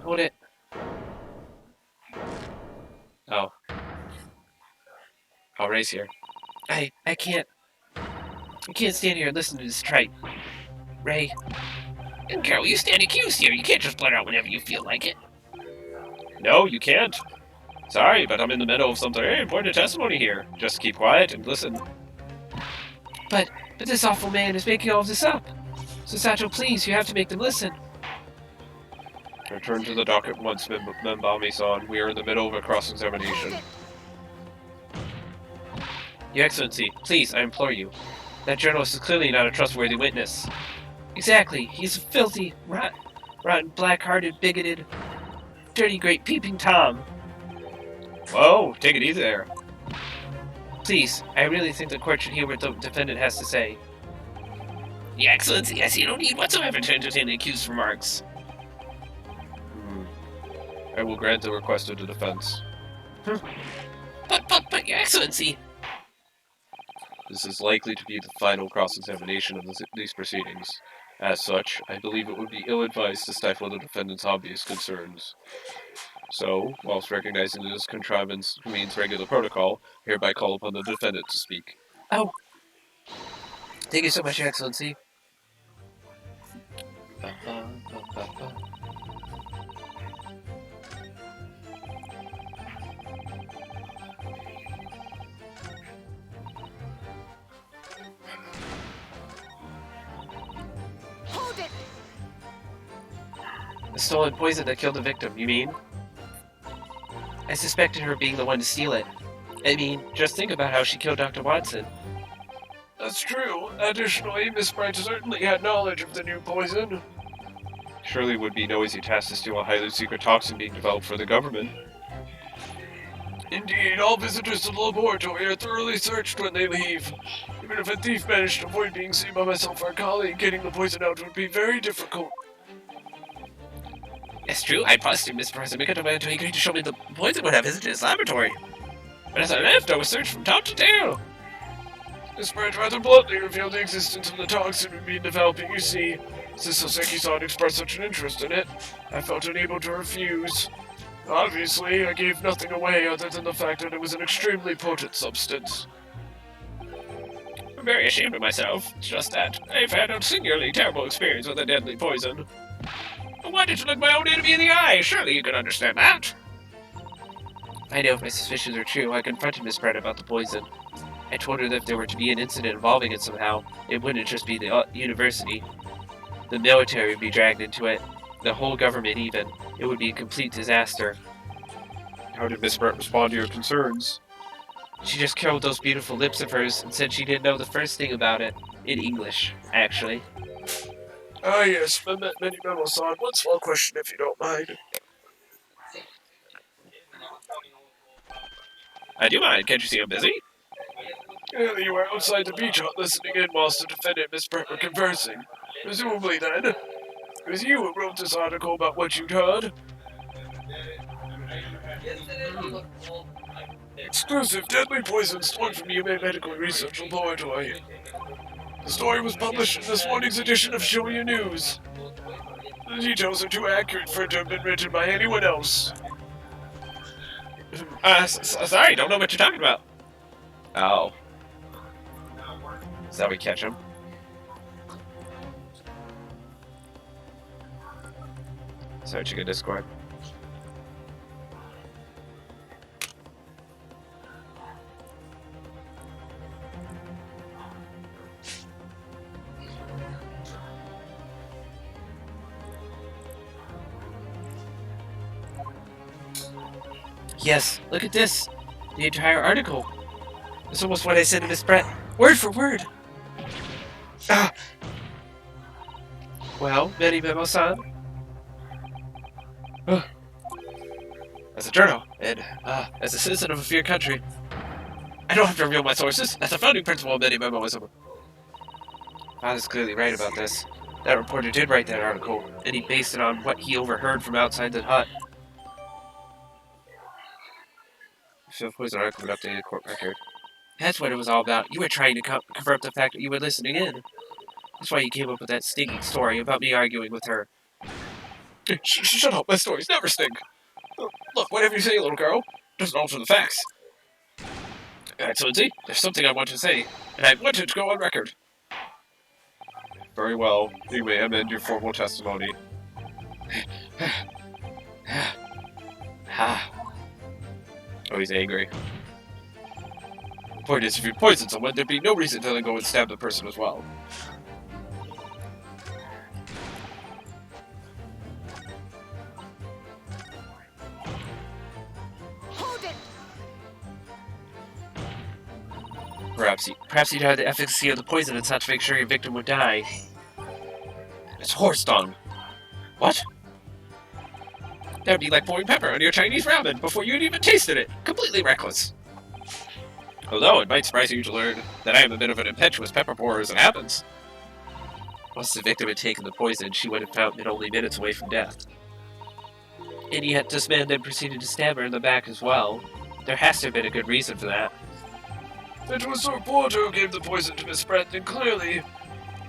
Hold it. Oh. Oh, Ray's here. I can't stand here and listen to this trite. Ray. And Carol, you stand accused here. You can't just blurt out whenever you feel like it. No, you can't. Sorry, but I'm in the middle of something very important testimony here. Just keep quiet and listen. But this awful man is making all of this up. So Satchel, please, you have to make them listen. Return to the dock at once, Membami-san. We are in the middle of a cross-examination. Your Excellency, please, I implore you. That journalist is clearly not a trustworthy witness. Exactly. He's a filthy, rotten, black-hearted, bigoted, dirty, great peeping Tom. Whoa, take it easy there. Please, I really think the court should hear what the defendant has to say. Your Excellency, I see no need whatsoever to entertain the accused's remarks. I will grant the request of the defense. But, Your Excellency... This is likely to be the final cross-examination of these proceedings. As such, I believe it would be ill-advised to stifle the defendant's obvious concerns. So, whilst recognizing that this contrivance means regular protocol, hereby call upon the defendant to speak. Oh. Thank you so much, Your Excellency. Hold it! The stolen poison that killed the victim, you mean? I suspected her being the one to steal it. I mean, just think about how she killed Dr. Watson. That's true. Additionally, Miss Bright certainly had knowledge of the new poison. Surely it would be no easy task to steal a highly secret toxin being developed for the government. Indeed, all visitors to the laboratory are thoroughly searched when they leave. Even if a thief managed to avoid being seen by myself or a colleague, getting the poison out would be very difficult. It's true, I prosecuted Miss Professor Mikitoba until he agreed to show me the poison would have visited his laboratory. But as I left, I was searched from top to tail. Miss Bright rather bluntly revealed the existence of the toxin we'd been developing, you see. Since Soseki-san expressed such an interest in it, I felt unable to refuse. Obviously, I gave nothing away other than the fact that it was an extremely potent substance. I'm very ashamed of myself. It's just that I've had a singularly terrible experience with a deadly poison. Why did you look my own enemy in the eye? Surely you can understand that. I know if my suspicions are true. I confronted Miss Brett about the poison. I told her that if there were to be an incident involving it somehow, it wouldn't just be the university. The military would be dragged into it. The whole government even. It would be a complete disaster. How did Miss Brett respond to your concerns? She just curled those beautiful lips of hers and said she didn't know the first thing about it. In English, actually. Ah, yes, Many Memo-san. One small question, if you don't mind. I do mind. Can't you see I'm busy? You were outside the beach hut listening in whilst the defendant and Miss Brett were conversing. Presumably, then, it was you who wrote this article about what you'd heard. Exclusive deadly poison stored from UMA Medical Research Laboratory. The story was published in this morning's edition of Shoyu News. The details are too accurate for it to have been written by anyone else. Sorry, don't know what you're talking about. Oh. Is that how we catch him? Searching a Discord. Yes, look at this. The entire article. It's almost what I said to Miss Brett. Word for word. Ah. Well, Many Memo-san. As a journal, and as a citizen of a free country, I don't have to reveal my sources. That's a founding principle of Many Memoism. Father's clearly right about this. That reporter did write that article, and he based it on what he overheard from outside the hut. The poison article would update the court record. That's what it was all about. You were trying to cover up the fact that you were listening in. That's why you came up with that stinking story about me arguing with her. Shut up, my stories never stink. Look, whatever you say, little girl, doesn't alter the facts. Excellency, there's something I want to say, and I want it to go on record. Very well. You may amend your formal testimony. Oh, he's angry. The point is, if you poison someone, there'd be no reason to then go and stab the person as well. Hold it! Perhaps you'd have the efficacy of the poison and such to make sure your victim would die. It's horse dung. What? That'd be like pouring pepper on your Chinese ramen before you'd even tasted it. Completely reckless. Although it might surprise you to learn that I am a bit of an impetuous pepper pourer as it happens. Once the victim had taken the poison, she would have found it only minutes away from death. And yet this man then proceeded to stab her in the back as well. There has to have been a good reason for that. It was the reporter who gave the poison to Miss Brett, and clearly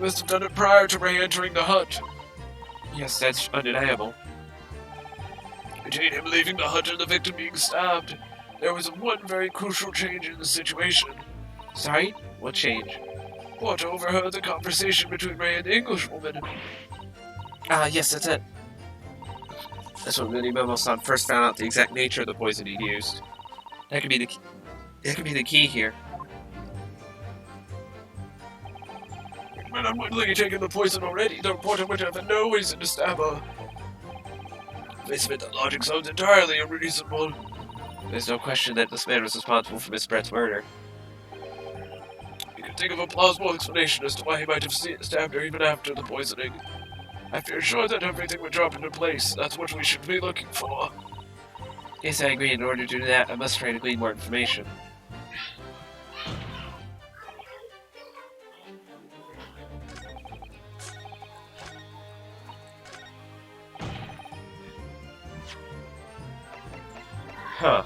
must have done it prior to Ray entering the hut. Yes, that's undeniable. Between him leaving the hut and the victim being stabbed, there was one very crucial change in the situation. Sorry? What change? Porter overheard the conversation between Ray and the Englishwoman. Ah, yes, that's it. That's when Many Memo-san first found out the exact nature of the poison he'd used. That could be the key here. But unwittingly taking the poison already, the reporter would have no reason to stab her. Face of it, the logic sounds entirely unreasonable. There's no question that this man was responsible for Miss Brett's murder. You can think of a plausible explanation as to why he might have stabbed her even after the poisoning. I feel sure that everything would drop into place. That's what we should be looking for. Yes, I agree. In order to do that, I must try to glean more information. Huh.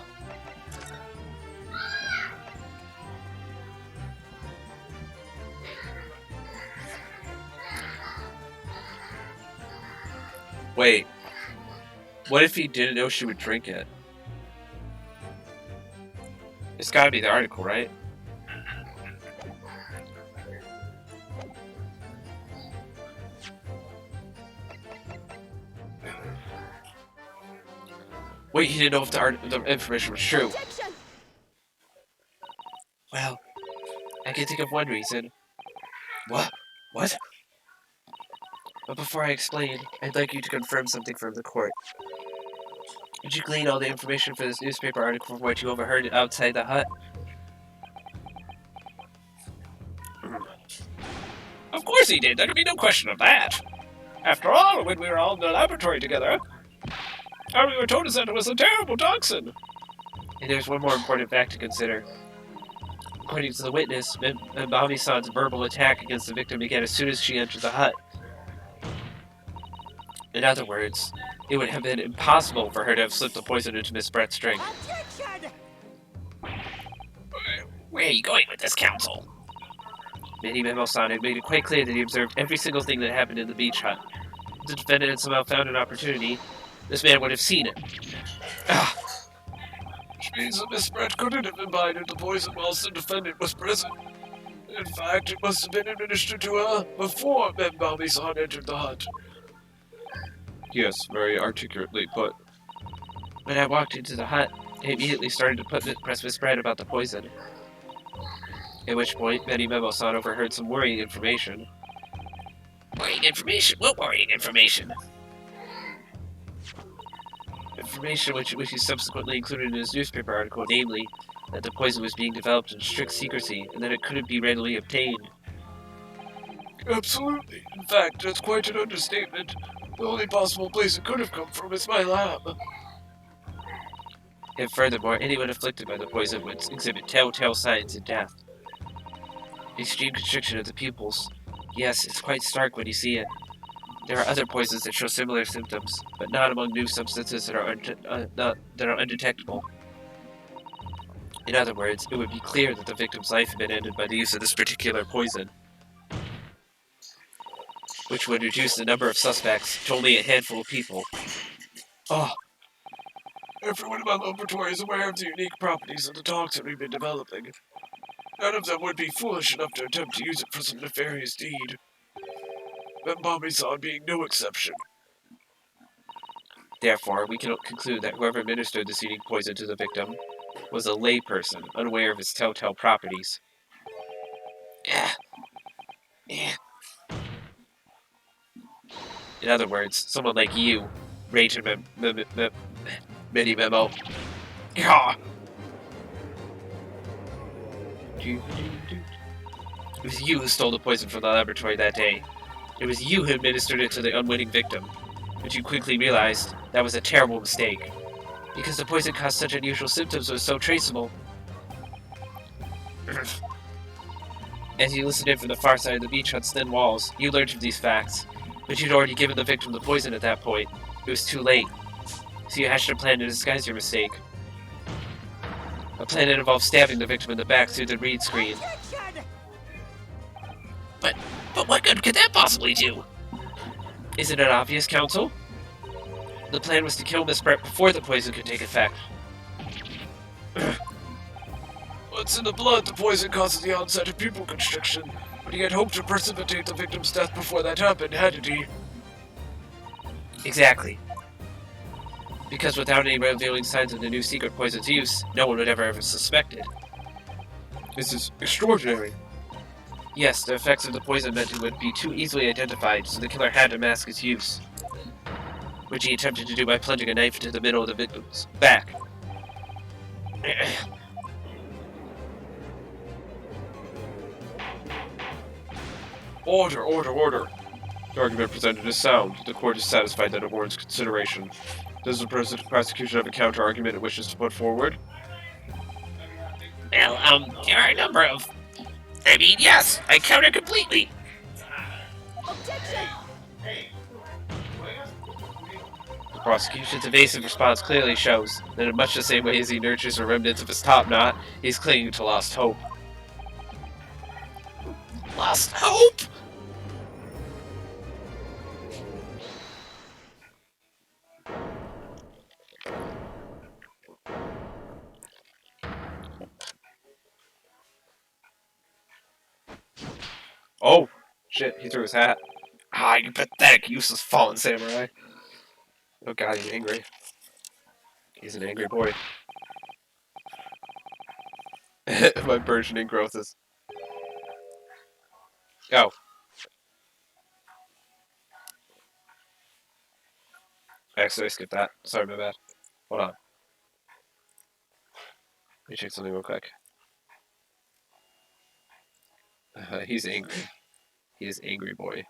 Wait. What if he didn't know she would drink it? It's gotta be the article, right? Wait, he didn't know if the information was true. Objection! Well, I can think of one reason. What? What? But before I explain, I'd like you to confirm something from the court. Did you glean all the information for this newspaper article from what you overheard outside the hut? Of course he did. There could be no question of that. After all, when we were all in the laboratory together, all we were told is that it was a terrible toxin. And there's one more important fact to consider. According to the witness, Mbami-san's verbal attack against the victim began as soon as she entered the hut. In other words, it would have been impossible for her to have slipped the poison into Miss Brett's drink. Objection! Where are you going with this, counsel? Manny Memo-san had made it quite clear that he observed every single thing that happened in the beach hut. If the defendant had somehow found an opportunity, this man would have seen it. Which means that Miss Brett couldn't have imbibed the poison whilst the defendant was present. In fact, it must have been administered to her before Mbami-san entered the hut. Yes, very articulately put. When I walked into the hut, I immediately started to press Miss Brett about the poison. At which point, Manny Memo-san overheard some worrying information. Worrying information? What worrying information? Information which he subsequently included in his newspaper article, namely, that the poison was being developed in strict secrecy and that it couldn't be readily obtained. Absolutely. In fact, that's quite an understatement. The only possible place it could have come from is my lab. And furthermore, anyone afflicted by the poison would exhibit telltale signs of death. Extreme constriction of the pupils. Yes, it's quite stark when you see it. There are other poisons that show similar symptoms, but not among new substances that are undetectable. In other words, it would be clear that the victim's life had been ended by the use of this particular poison, which would reduce the number of suspects to only a handful of people. Oh. Everyone in my laboratory is aware of the unique properties of the toxin we've been developing. None of them would be foolish enough to attempt to use it for some nefarious deed. Mbami-san being no exception. Therefore, we can conclude that whoever administered this unique poison to the victim was a layperson, unaware of its telltale properties. Yeah. In other words, someone like you, Rachel Mini Memo. Yeah. It was you who stole the poison from the laboratory that day. It was you who administered it to the unwitting victim. But you quickly realized that was a terrible mistake. Because the poison caused such unusual symptoms, it was so traceable. As you listened in from the far side of the beach hut's thin walls, you learned of these facts. But you'd already given the victim the poison at that point. It was too late. So you hatched a plan to disguise your mistake. A plan that involved stabbing the victim in the back through the reed screen. But what good could that possibly do? Isn't it obvious, Counsel? The plan was to kill Miss Brett before the poison could take effect. Once in the blood, the poison causes the onset of pupil constriction, but he had hoped to precipitate the victim's death before that happened, hadn't he? Exactly. Because without any revealing signs of the new secret poison's use, no one would ever suspect it. This is extraordinary. Yes, the effects of the poison meant it would be too easily identified, so the killer had to mask its use. Which he attempted to do by plunging a knife into the middle of the victim's back. Order, order, order. The argument presented is sound. The court is satisfied that it warrants consideration. Does the prosecution have a counter-argument it wishes to put forward? Well, there are a number of... yes, I counter completely. Objection! The prosecution's evasive response clearly shows that in much the same way as he nurtures the remnants of his top knot, he's clinging to lost hope. Lost hope? Oh, shit, he threw his hat. Ah, you pathetic, useless fallen samurai. Oh god, he's angry. He's an angry boy. My burgeoning growth is... Oh. Actually, I skipped that. Sorry, my bad. Hold on. Let me check something real quick. He's angry. He is angry boy.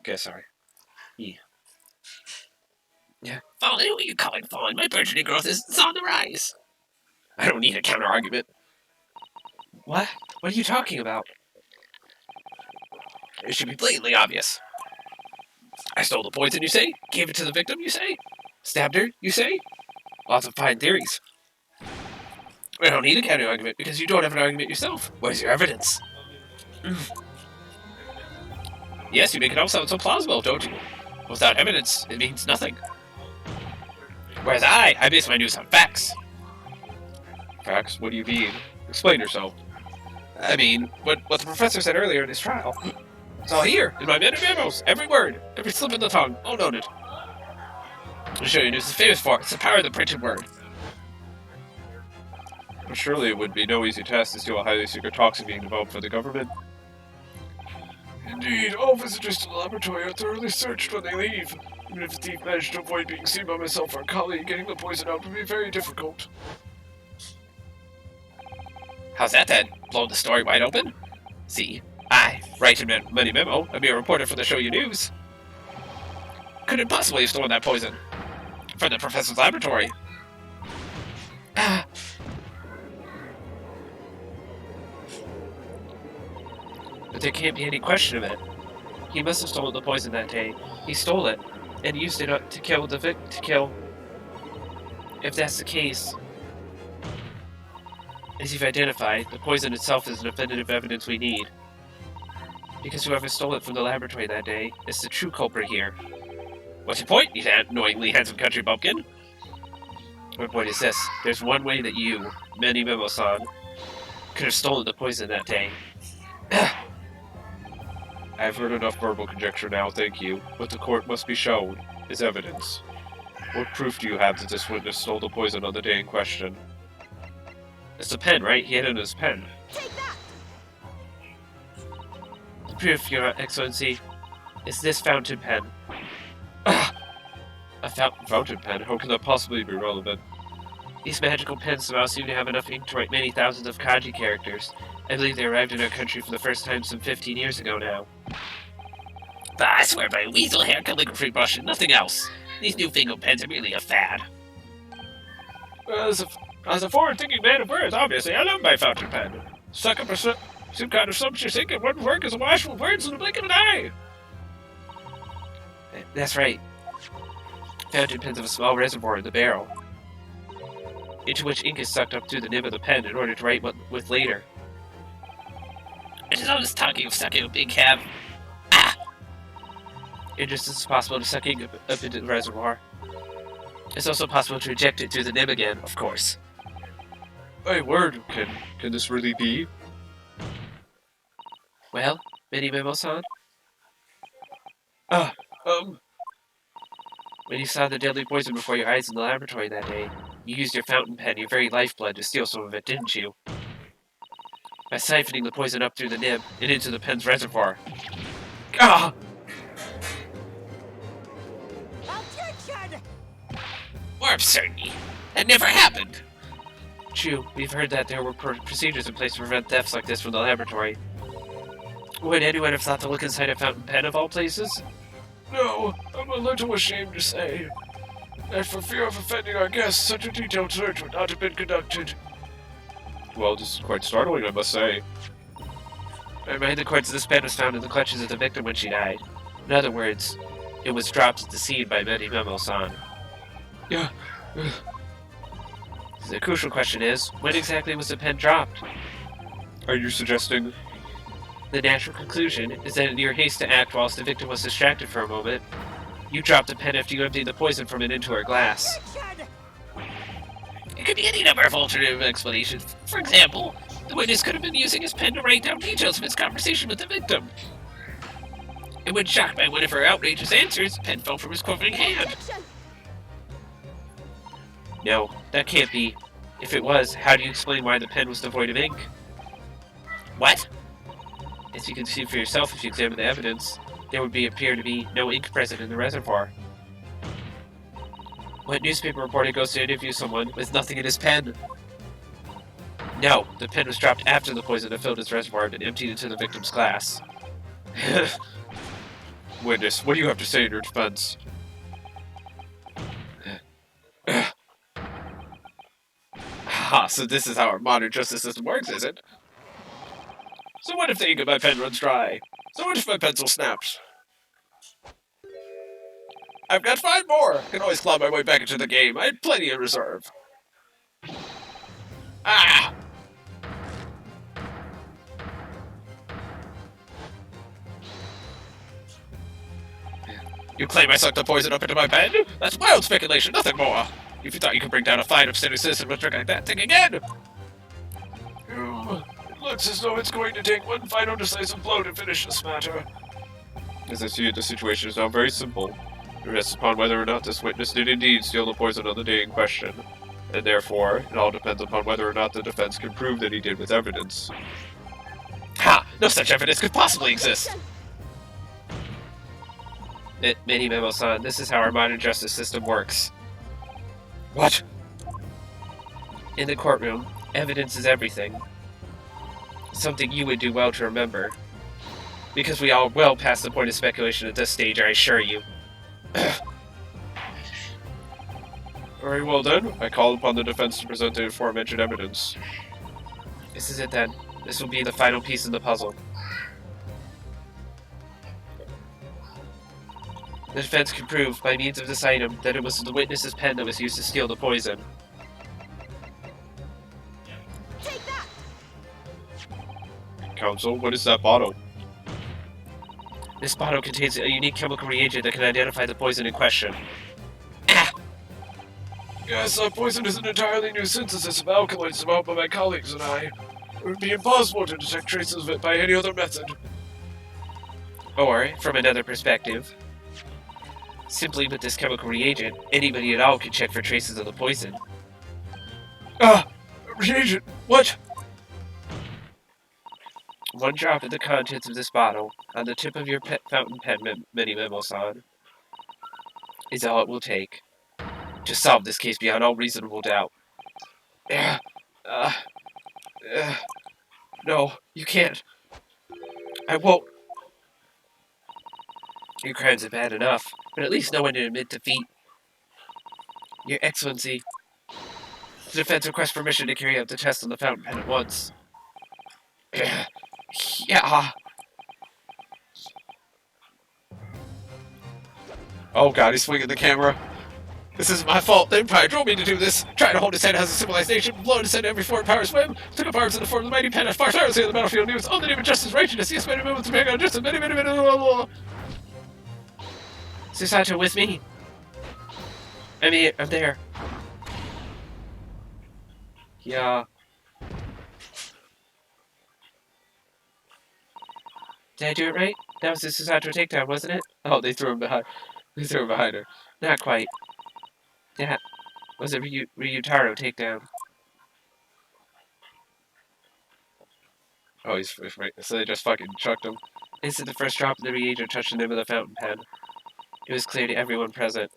Okay, sorry. Yeah. Fallen, who are you calling Fallen? My burgeoning growth is on the rise. I don't need a counter argument. What? What are you talking about? It should be blatantly obvious. I stole the poison, you say? Gave it to the victim, you say? Stabbed her, you say? Lots of fine theories. I don't need a counter argument because you don't have an argument yourself. Where's your evidence? Yes, you make it all sound so plausible, don't you? Without evidence, it means nothing. Whereas I base my news on facts. Facts? What do you mean? Explain yourself. I mean, what the professor said earlier in his trial. It's all here, in my memos, every word, every slip of the tongue, all noted. I'll show you news is famous for. It's the power of the printed word. But surely it would be no easy task to steal a highly secret toxin being developed for the government. Indeed, all visitors to the laboratory are thoroughly searched when they leave. Even if the thief managed to avoid being seen by myself or a colleague, getting the poison out would be very difficult. How's that then? Blow the story wide open? See, I, Wright Money Memo, a mere reporter for the Show You News. Couldn't possibly have stolen that poison from the professor's laboratory. But there can't be any question of it. He must have stolen the poison that day. He stole it and used it to kill the If that's the case, as you've identified, the poison itself is the definitive evidence we need. Because whoever stole it from the laboratory that day is the true culprit here. What's your point, you annoyingly handsome country bumpkin? My point is this. There's one way that you, Manny Memo-san, could have stolen the poison that day. I've heard enough verbal conjecture now, thank you. What the court must be shown is evidence. What proof do you have that this witness stole the poison on the day in question? It's a pen, right? He had it in his pen. Take that! The proof, Your Excellency, is this fountain pen. A fountain pen? How can that possibly be relevant? These magical pens somehow seem to have enough ink to write many thousands of kanji characters. I believe they arrived in our country for the first time some 15 years ago now. But I swear by weasel hair calligraphy brush and nothing else. These newfangled pens are merely a fad. As a forward-thinking man of words, obviously, I love my fountain pen. Suck up some kind of sumptuous ink, it wouldn't work as a wash with words in the blink of an eye. That's right. Fountain pens have a small reservoir in the barrel, into which ink is sucked up through the nib of the pen in order to write with later. It is all this talking of sucking a big cab. And just as it's possible to suck ink up into the reservoir, it's also possible to eject it through the nib again, of course. My word, can this really be? Well, Manny Memo-san? When you saw the deadly poison before your eyes in the laboratory that day, you used your fountain pen, your very lifeblood, to steal some of it, didn't you? By siphoning the poison up through the nib and into the pen's reservoir. Objection! More absurdity. That never happened. True, we've heard that there were procedures in place to prevent thefts like this from the laboratory. Would anyone have thought to look inside a fountain pen of all places? No, I'm a little ashamed to say that for fear of offending our guests, such a detailed search would not have been conducted. Well, this is quite startling, I must say. I remind the courts this pen was found in the clutches of the victim when she died. In other words, it was dropped at the scene by Many Memo-san. Yeah. The crucial question is, when exactly was the pen dropped? Are you suggesting? The natural conclusion is that in your haste to act whilst the victim was distracted for a moment, you dropped the pen after you emptied the poison from it into her glass. It could be any number of alternative explanations. For example, the witness could have been using his pen to write down details of his conversation with the victim. And when shocked by one of her outrageous answers, the pen fell from his quivering hand. No, that can't be. If it was, how do you explain why the pen was devoid of ink? What? As you can see for yourself if you examine the evidence, there would appear to be no ink present in the reservoir. What newspaper reporter goes to interview someone with nothing in his pen? No, the pen was dropped after the poison had filled its reservoir and emptied into the victim's glass. Witness, what do you have to say in your defense? Ha, so this is how our modern justice system works, is it? So what if the ink of my pen runs dry? So what if my pencil snaps? I've got 5 more! Can always claw my way back into the game. I had plenty in reserve. Ah! You claim I sucked the poison up into my pen? That's wild speculation, nothing more. If you thought you could bring down a fine, upstanding citizen with a trick like that, think again! It looks as though it's going to take one final decisive blow to finish this matter. As I see it, the situation is now very simple. It rests upon whether or not this witness did indeed steal the poison on the day in question. And therefore, it all depends upon whether or not the defense can prove that he did with evidence. Ha! No such evidence could possibly exist! Many Memo-san, this is how our modern justice system works. What? In the courtroom, evidence is everything. Something you would do well to remember. Because we are well past the point of speculation at this stage, I assure you. Very well then, I call upon the defense to present the aforementioned evidence. This is it then. This will be the final piece in the puzzle. The defense can prove, by means of this item, that it was the witness's pen that was used to steal the poison. Counsel, what is that bottle? This bottle contains a unique chemical reagent that can identify the poison in question. Yes, poison is an entirely new synthesis of alkaloids developed by my colleagues and I. It would be impossible to detect traces of it by any other method. Or, from another perspective, simply with this chemical reagent, anybody at all can check for traces of the poison. Reagent, what? One drop of the contents of this bottle, on the tip of your fountain pen, Many Memo-san, is all it will take to solve this case beyond all reasonable doubt. No, you can't. I won't. Your crimes are bad enough, but at least no one to admit defeat. Your Excellency, the defense requests permission to carry out the test on the fountain pen at once. Yeah. Oh god, he's swinging the camera. This isn't my fault. The Empire drove me to do this. Trying to hold his head as a civilization, blow his head every foreign power's whim. Took up arms in the form of the mighty pen and far tirelessly on the battlefield news. All the name of justice, righteousness. Yes, many moments of anger, just many. Susato, with me? I'm here. I'm there. Yeah. Did I do it right? That was the Susato takedown, wasn't it? Oh, they threw him behind. They threw him behind her. Not quite. That was a Ryutaro takedown. Oh, he's right. So they just fucking chucked him. Instant the first drop of the reagent touched the nib of the fountain pen. It was clear to everyone present.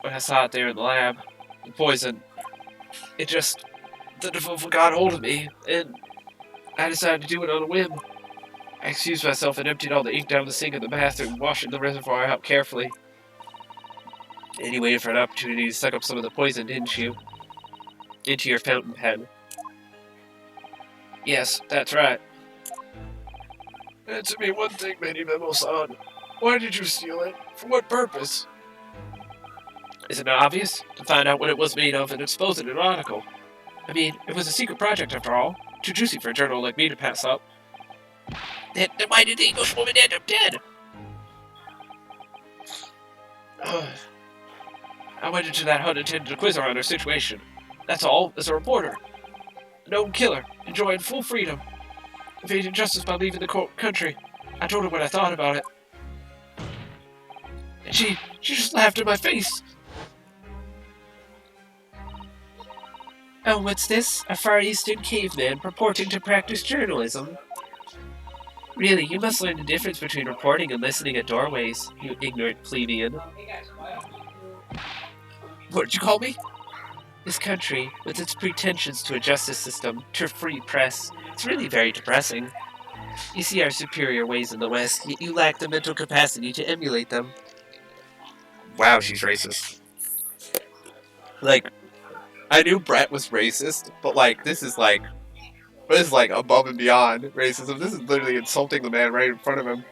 When I saw it there in the lab, the poison, the devil got hold of me, and I decided to do it on a whim. I excused myself and emptied all the ink down the sink in the bathroom, washing the reservoir out carefully. And you waited for an opportunity to suck up some of the poison, didn't you? Into your fountain pen. Yes, that's right. Answer me one thing, Many Memo-san. Why did you steal it? For what purpose? Is it not obvious? To find out what it was made of and expose it in an article. I mean, it was a secret project after all. Too juicy for a journal like me to pass up. Then why did the Englishwoman end up dead? I went into that hut intended to quiz her on her situation. That's all, as a reporter. A known killer, enjoying full freedom. Evading justice by leaving the country. I told her what I thought about it. And she just laughed in my face. Oh, what's this? A Far Eastern caveman purporting to practice journalism. Really, you must learn the difference between reporting and listening at doorways, you ignorant plebeian. What did you call me? This country, with its pretensions to a justice system, to a free press, it's really very depressing. You see our superior ways in the West, yet you lack the mental capacity to emulate them. Wow, she's racist. Like, I knew Brett was racist, but like, this is like above and beyond racism. This is literally insulting the man right in front of him.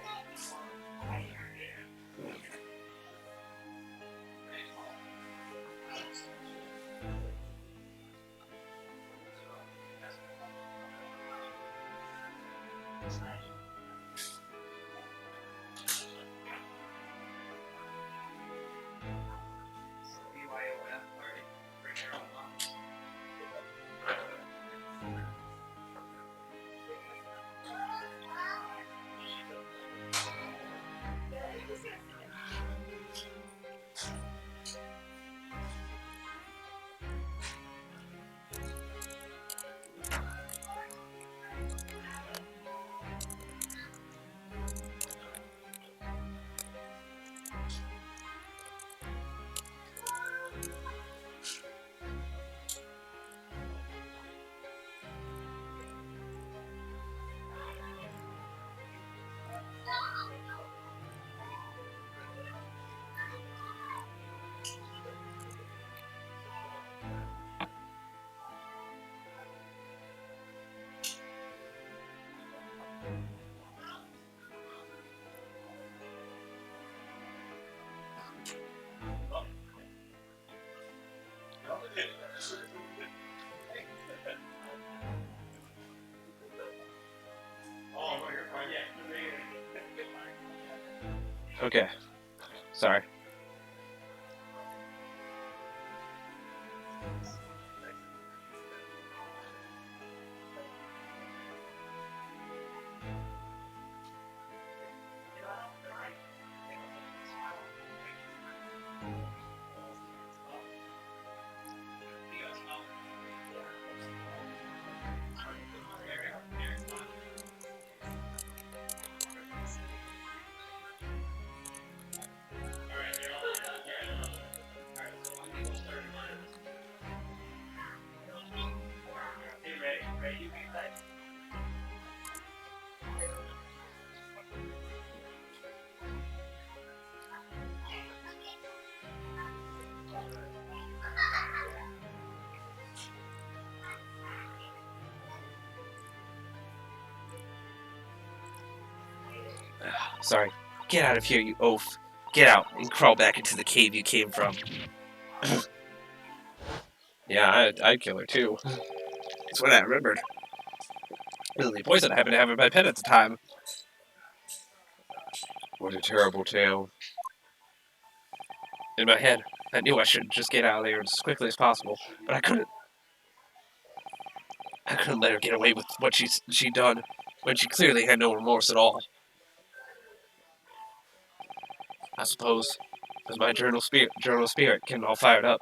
Okay. Sorry. Sorry. Get out of here, you oaf. Get out and crawl back into the cave you came from. Yeah, I'd kill her too. That's what I remembered. The only poison I happened to have in my pen at the time. What a terrible tale. In my head, I knew I should just get out of there as quickly as possible, but I couldn't. I couldn't let her get away with what she'd done when she clearly had no remorse at all. I suppose, as my journal spirit getting all fired up.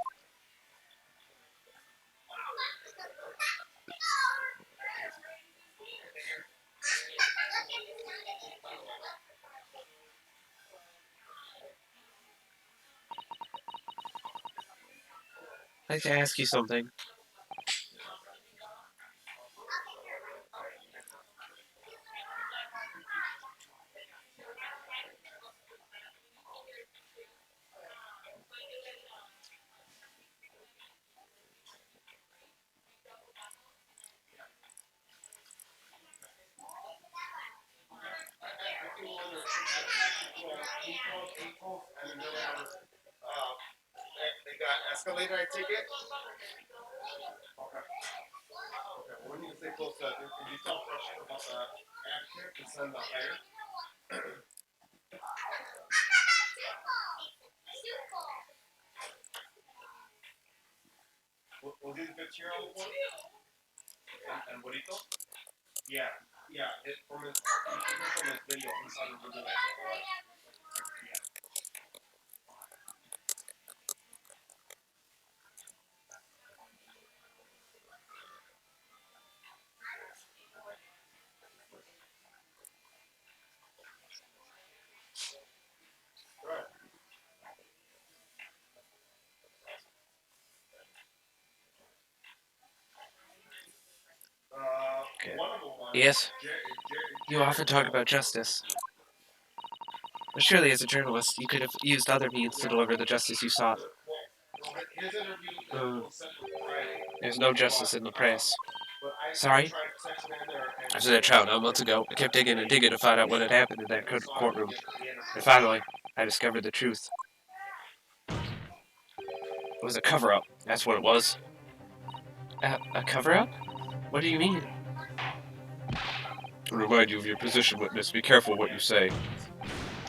I'd like to ask you something. They got escalator, I take it? Okay. Okay, when you stay close to that, can you tell Fresh about the action and send the higher? Was he the 15-year-old one? And Bonito? Yeah, yeah. From his video, he sounded really nice. Yeah. Okay. Yes? You often talk about justice. But surely as a journalist, you could have used other means to deliver the justice you sought. There's no justice in the press. Sorry? I was in a trial 9 months ago. I kept digging and digging to find out what had happened in that courtroom. And finally, I discovered the truth. It was a cover-up. That's what it was. A cover-up? What do you mean? To remind you of your position, witness, be careful what you say.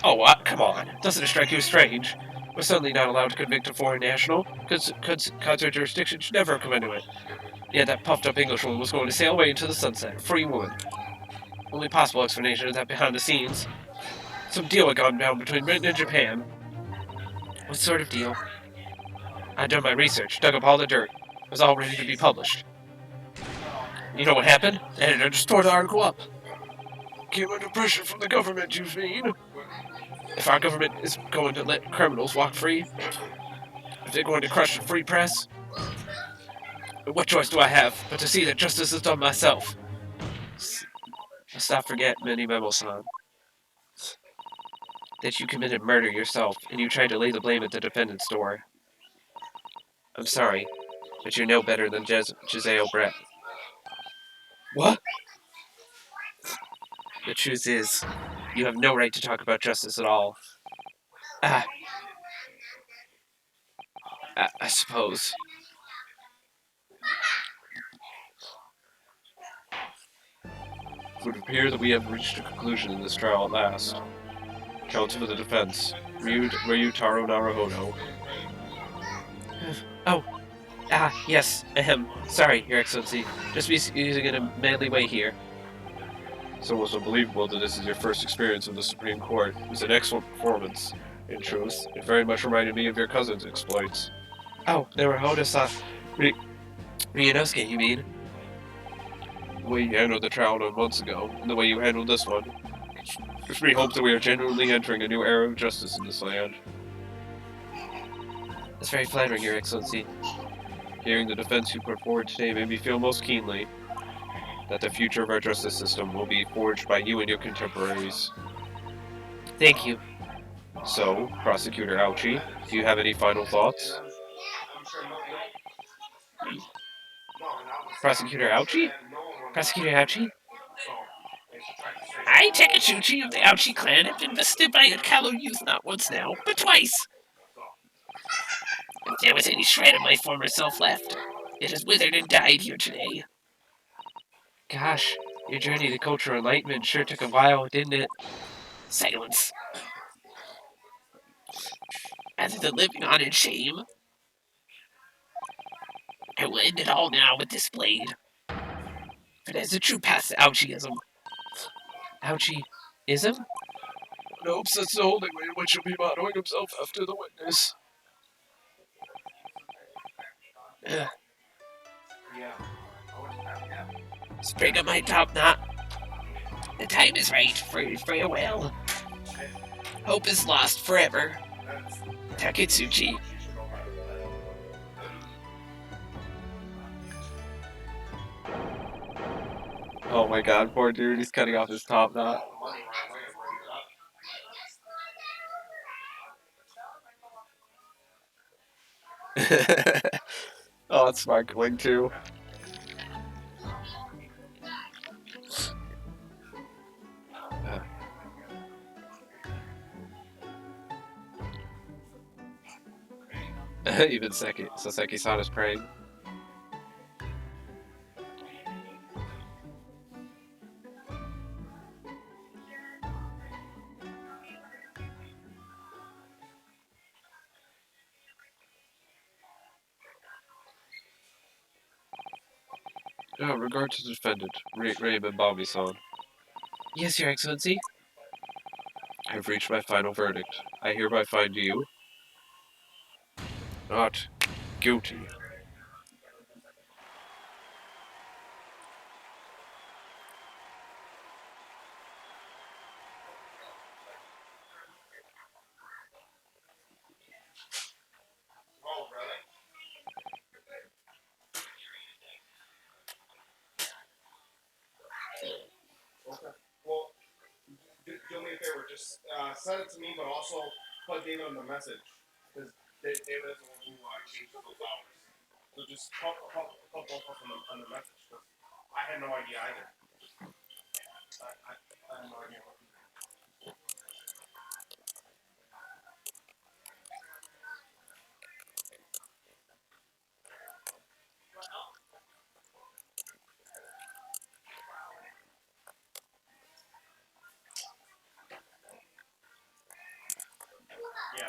Oh, what? Come on. Doesn't it strike you as strange? We're suddenly not allowed to convict a foreign national? Concert jurisdiction should never come into it. Yet that puffed-up Englishwoman was going to sail away into the sunset, a free woman. Only possible explanation is that behind the scenes, some deal had gone down between Britain and Japan. What sort of deal? I'd done my research, dug up all the dirt. It was all ready to be published. You know what happened? The editor just tore the article up. Came under pressure from the government, you mean? If our government is going to let criminals walk free, if they're going to crush the free press, what choice do I have but to see that justice is done myself? Let's not forget, Minnie Memo-san, that you committed murder yourself and you tried to lay the blame at the defendant's door. I'm sorry, but you're no better than Giselle Brett. What? The truth is, you have no right to talk about justice at all. I suppose. It would appear that we have reached a conclusion in this trial at last. Counsel for the defense, Ryutaro Naruhodo. Yes, sorry, Your Excellency. Just using it in a manly way here. It's almost unbelievable that this is your first experience in the Supreme Court. It was an excellent performance, in truth. It very much reminded me of your cousin's exploits. Oh, Naruhodo-san. Ryunosuke, you mean? The way you handled the trial 9 months ago, and the way you handled this one. Gives me hope that we are genuinely entering a new era of justice in this land. That's very flattering, Your Excellency. Hearing the defense you put forward today made me feel most keenly that the future of our justice system will be forged by you and your contemporaries. Thank you. So, Prosecutor Auchi, do you have any final thoughts? Prosecutor Auchi? Prosecutor Auchi? I, Takashuchi of the Ouchi clan, have been visited by a callow youth not once now, but twice. If there was any shred of my former self left, it has withered and died here today. Gosh, your journey to cultural enlightenment sure took a while, didn't it? Silence. Rather than living on in shame, I will end it all now with this blade. For there's a true path to Ouchiism. Ouchi-ism? One hopes that's the only way in which he'll be modeling himself after the witness. Spring of my top knot. The time is right for his farewell. Hope is lost forever. Taketsuchi. Oh my god, poor dude, he's cutting off his top knot. Oh, it's sparkling too. Even Seki. So Seki-san is praying. Regard to the defendant, Raymond Bobby-san. Yes, Your Excellency. I have reached my final verdict. I hereby find you not guilty. Well, do me a favor, just send it to me, but also plug David on the message, because David is the one who changed those hours. So just help both of us on the message, because I had no idea either. I had no idea. Yeah.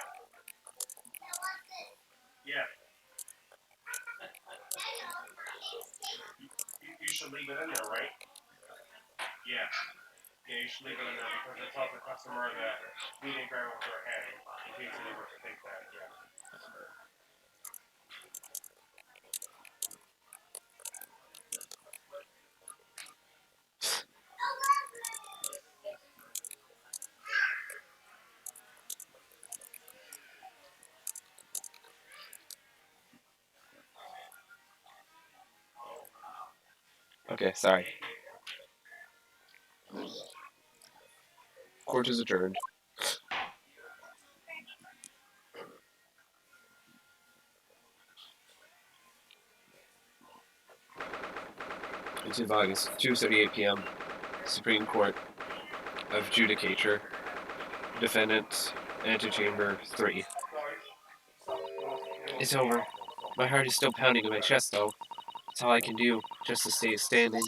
Yeah. You should leave it in there, right? Yeah. Yeah, you should leave it in there because it tells the customer that we didn't grab what they're having, in case they were to think that, yeah. Okay, sorry. Court is adjourned. It's in August, 2:38 p.m. Supreme Court of Judicature. Defendant, Antechamber 3. It's over. My heart is still pounding in my chest, though. It's all I can do, just to stay standing.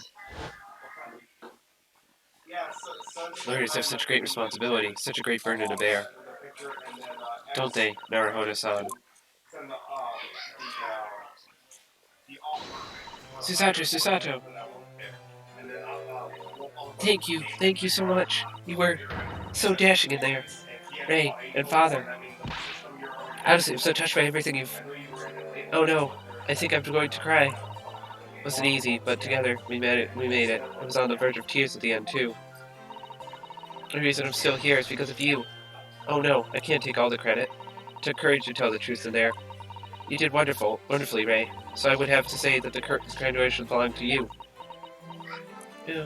Lawyers have such great responsibility, such a great burden to bear. Don't they, Naruhodo-san? Susato! Thank you so much. You were so dashing in there. Ray and Father. Honestly, I'm so touched by everything you've... Oh no, I think I'm going to cry. Wasn't easy, but together we made it. I was on the verge of tears at the end too. The reason I'm still here is because of you. Oh no, I can't take all the credit. It took courage to tell the truth in there. You did wonderfully, Ray. So I would have to say that the graduation belonged to you. Yeah.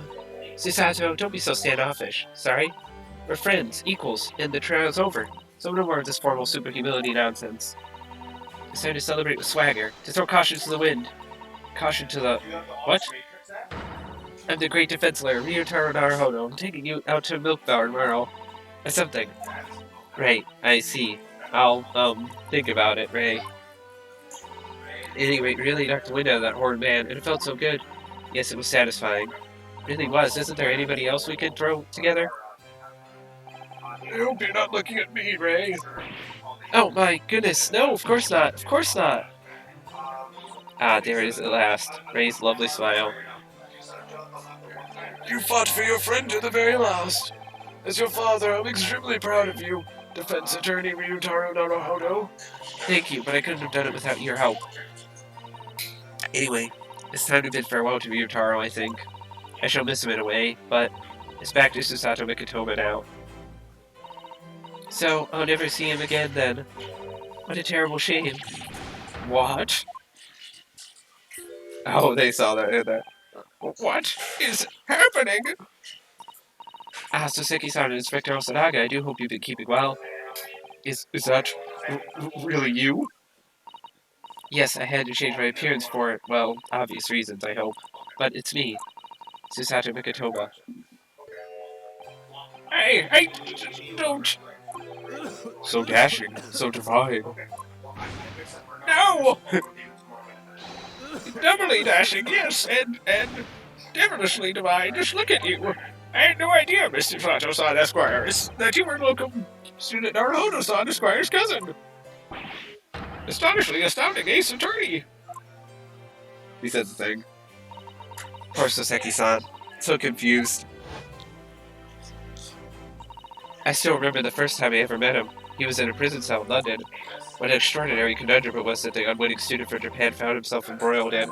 Susato, don't be so standoffish. Sorry? We're friends, equals, and the trial's over. So no more of this formal super humility nonsense. It's time to celebrate with swagger, to throw caution to the wind. Caution to the... What? I'm the great defense lawyer, Ryotaro Naruhodo. I'm taking you out to Milk Bar tomorrow. Or something. Right, I see. I'll, think about it, Ray. Anyway, really knocked the wind out of that horrid man, and it felt so good. Yes, it was satisfying. It really was. Isn't there anybody else we could throw together? I hope you're not looking at me, Ray. Oh my goodness, no, of course not, of course not. Ah, there it is at last. Ray's lovely smile. You fought for your friend to the very last. As your father, I'm extremely proud of you, defense attorney Ryotaro Naruhodo. Thank you, but I couldn't have done it without your help. Anyway, it's time to bid farewell to Ryotaro, I think. I shall miss him in a way, but it's back to Susato Mikitoma now. So, I'll never see him again then. What a terrible shame. What? Oh, they saw that in there. What is happening? Soseki-san and Inspector Osanaga, I do hope you've been keeping well. Is that really you? Yes, I had to change my appearance for, well, obvious reasons, I hope. But it's me, Susato Mikitoba. Hey, don't. So dashing, so divine. No! Doubly dashing, yes, and devilishly divine. Just look at you. I had no idea, Mr. Flato-san Esquire, that you were locum student Naruhodo-san Esquire's cousin. Astonishingly astounding ace attorney. He says the thing. Poor Soseki-san. So confused. I still remember the first time I ever met him. He was in a prison cell in London. What an extraordinary conundrum it was that the unwitting student from Japan found himself embroiled in.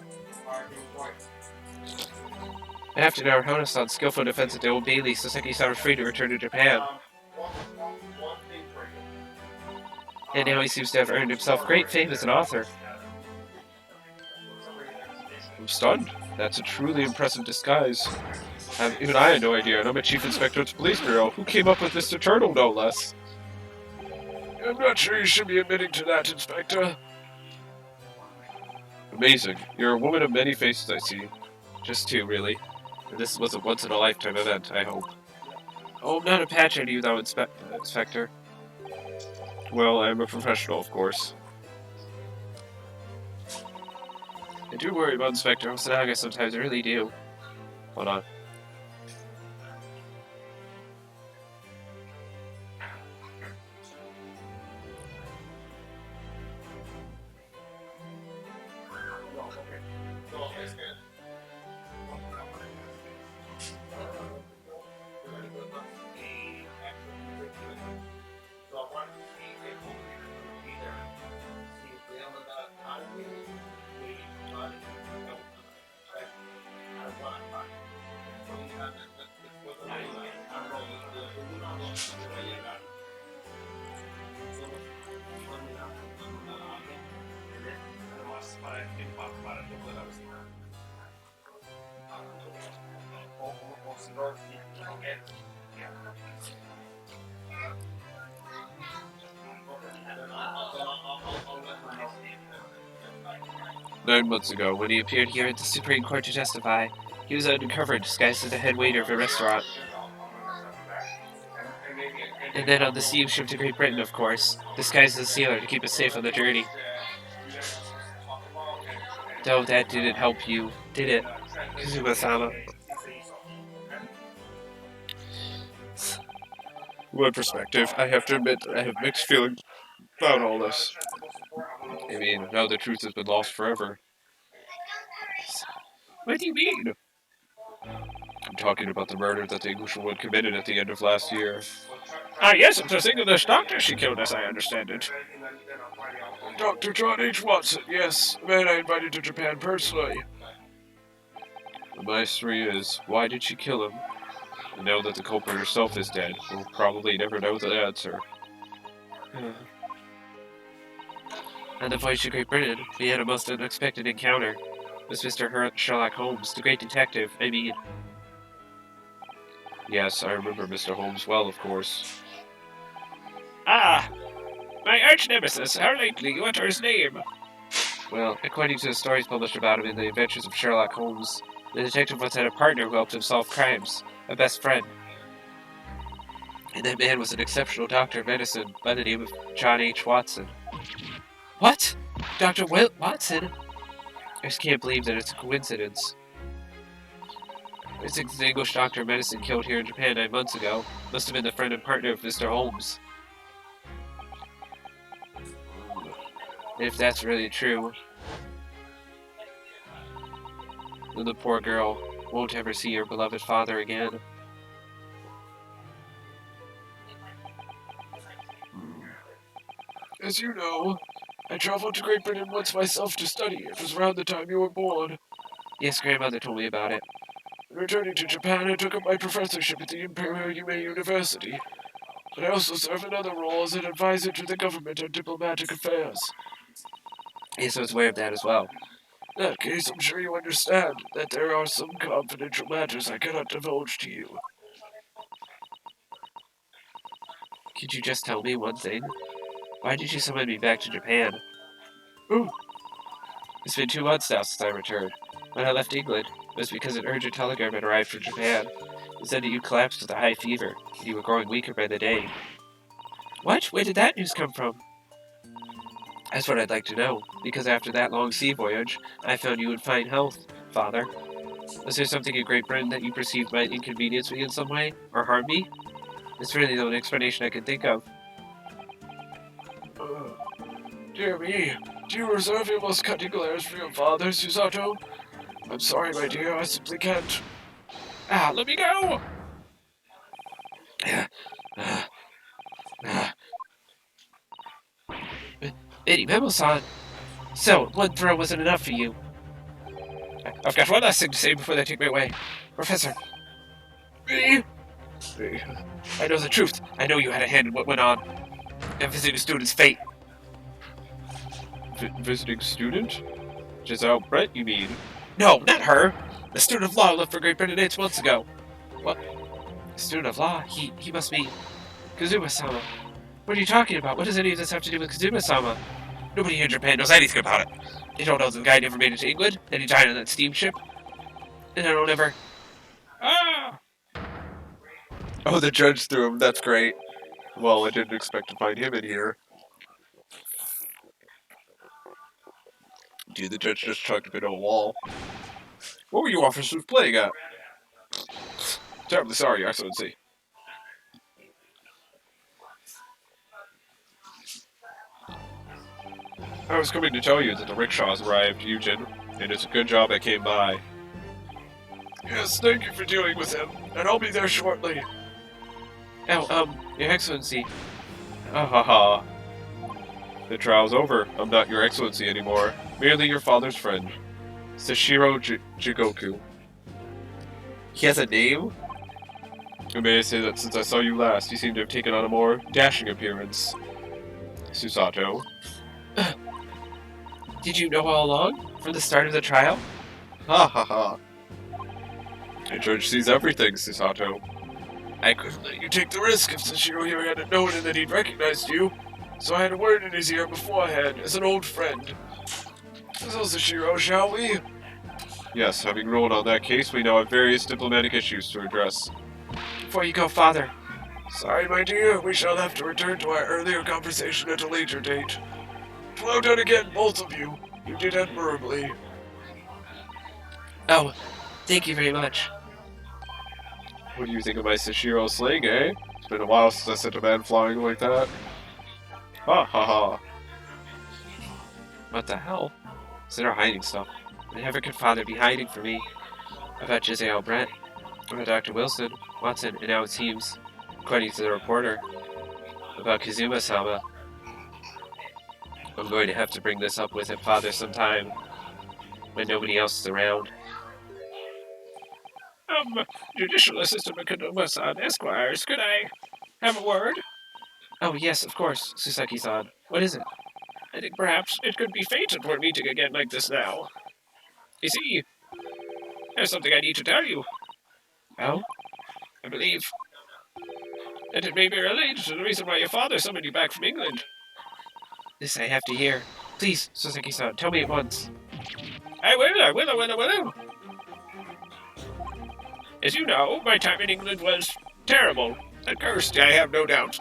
After Naruhodo-san's skillful defense at the Old Bailey, Soseki-san was free to return to Japan. And now he seems to have earned himself great fame as an author. I'm stunned. That's a truly impressive disguise. Even I had no idea, and I'm a chief inspector at the police bureau. Who came up with Mr. Turtle, no less? I'm not sure you should be admitting to that, Inspector. Amazing. You're a woman of many faces, I see. Just two, really. And this was a once-in-a-lifetime event, I hope. Oh, I'm not a patch on you, though, Inspector. Well, I'm a professional, of course. I do worry about Inspector Osanaga sometimes, I really do. Hold on. "9 months ago, when he appeared here at the Supreme Court to testify, he was undercover disguised as the head waiter of a restaurant. And then on the sea ship to Great Britain, of course, disguised as a sailor to keep us safe on the journey. Though that didn't help you, did it, Kazuma-sama?" From my perspective, I have to admit that I have mixed feelings about all this. I mean, now the truth has been lost forever. What do you mean? I'm talking about the murder that the Englishwoman committed at the end of last year. Ah, yes, it's the English doctor she killed, as I understand it. Dr. John H. Watson, yes, the man I invited to Japan personally. The mystery is, why did she kill him? And now that the culprit herself is dead, we'll probably never know the answer. On the voyage to Great Britain, we had a most unexpected encounter. It was Mr. Sherlock Holmes, the great detective, I mean. Yes, I remember Mr. Holmes well, of course. Ah, my arch-nemesis, how lately you utter his name. Well, according to the stories published about him in The Adventures of Sherlock Holmes, the detective once had a partner who helped him solve crimes, a best friend. And that man was an exceptional doctor of medicine by the name of John H. Watson. What? Dr. Watson? I just can't believe that it's a coincidence. The English doctor of medicine killed here in Japan 9 months ago must have been the friend and partner of Mr. Holmes. And if that's really true, then the poor girl won't ever see her beloved father again. As you know, I traveled to Great Britain once myself to study. It was around the time you were born. Yes, grandmother told me about it. Returning to Japan, I took up my professorship at the Imperial Yume University. But I also serve another role as an advisor to the government on diplomatic affairs. Yes, I was aware of that as well. In that case, I'm sure you understand that there are some confidential matters I cannot divulge to you. Could you just tell me one thing? Why did you summon me back to Japan? Ooh. It's been 2 months now since I returned. When I left England, it was because an urgent telegram had arrived from Japan. It said that you collapsed with a high fever, and you were growing weaker by the day. What? Where did that news come from? That's what I'd like to know, because after that long sea voyage, I found you in fine health, Father. Was there something in Great Britain that you perceived might inconvenience me in some way, or harm me? It's really the only explanation I can think of. Dear me, do you reserve your most cutting glares for your father, Susato? I'm sorry, my dear, I simply can't. Ah, let me go! Eddie Memo-san. So, one throw wasn't enough for you. I've got one last thing to say before they take me away. Professor. Me? I know the truth. I know you had a hand in what went on. And visiting student's fate. Visiting student? Giselle Brett, you mean? No, not her. The student of law left for Great Britain 8 months ago. What? The student of law? He must be Kazuma-sama. What are you talking about? What does any of this have to do with Kazuma-sama? Nobody here in Japan knows anything about it. They don't know the guy never made it to England, and he died on that steamship. And I don't ever... Ah! Oh, the judge threw him. That's great. Well, I didn't expect to find him in here. Dude, the judge just chucked him into a wall. What were you officers playing at? Terribly sorry, Your Excellency. I was coming to tell you that the rickshaws arrived, Eugen, and it's a good job I came by. Yes, thank you for dealing with him, and I'll be there shortly. Oh, Your Excellency. Ha. The trial's over. I'm not Your Excellency anymore. Merely your father's friend. Sashiro Jigoku. He has a name? And may I say that since I saw you last, you seem to have taken on a more dashing appearance. Susato. Did you know all along? From the start of the trial? Ha. The judge sees everything, Susato. I couldn't let you take the risk if Sashiro here hadn't known and that he'd recognized you, so I had a word in his ear beforehand, as an old friend. So, Sashiro, shall we? Yes, having ruled on that case, we now have various diplomatic issues to address. Before you go, Father. Sorry, my dear, we shall have to return to our earlier conversation at a later date. Well done again, both of you. You did admirably. Oh, thank you very much. What do you think of my Sashiro sling, eh? It's been a while since I sent a man flying like that. Ha. What the hell? So they're hiding stuff. Never could Father be hiding from me. About Giselle Brett, about Dr. Wilson, Watson, and now it seems, according to the reporter, about Kazuma-sama. I'm going to have to bring this up with Father sometime, when nobody else is around. Judicial Assistant Mikadoma-san, Esquires, could I have a word? Oh, yes, of course, Susaki-san. What is it? I think perhaps it could be fate that we're meeting again like this now. You see, there's something I need to tell you. Oh? I believe that it may be related to the reason why your father summoned you back from England. This I have to hear. Please, Susaki-san, tell me at once. I will. As you know, my time in England was terrible and cursed, I have no doubt.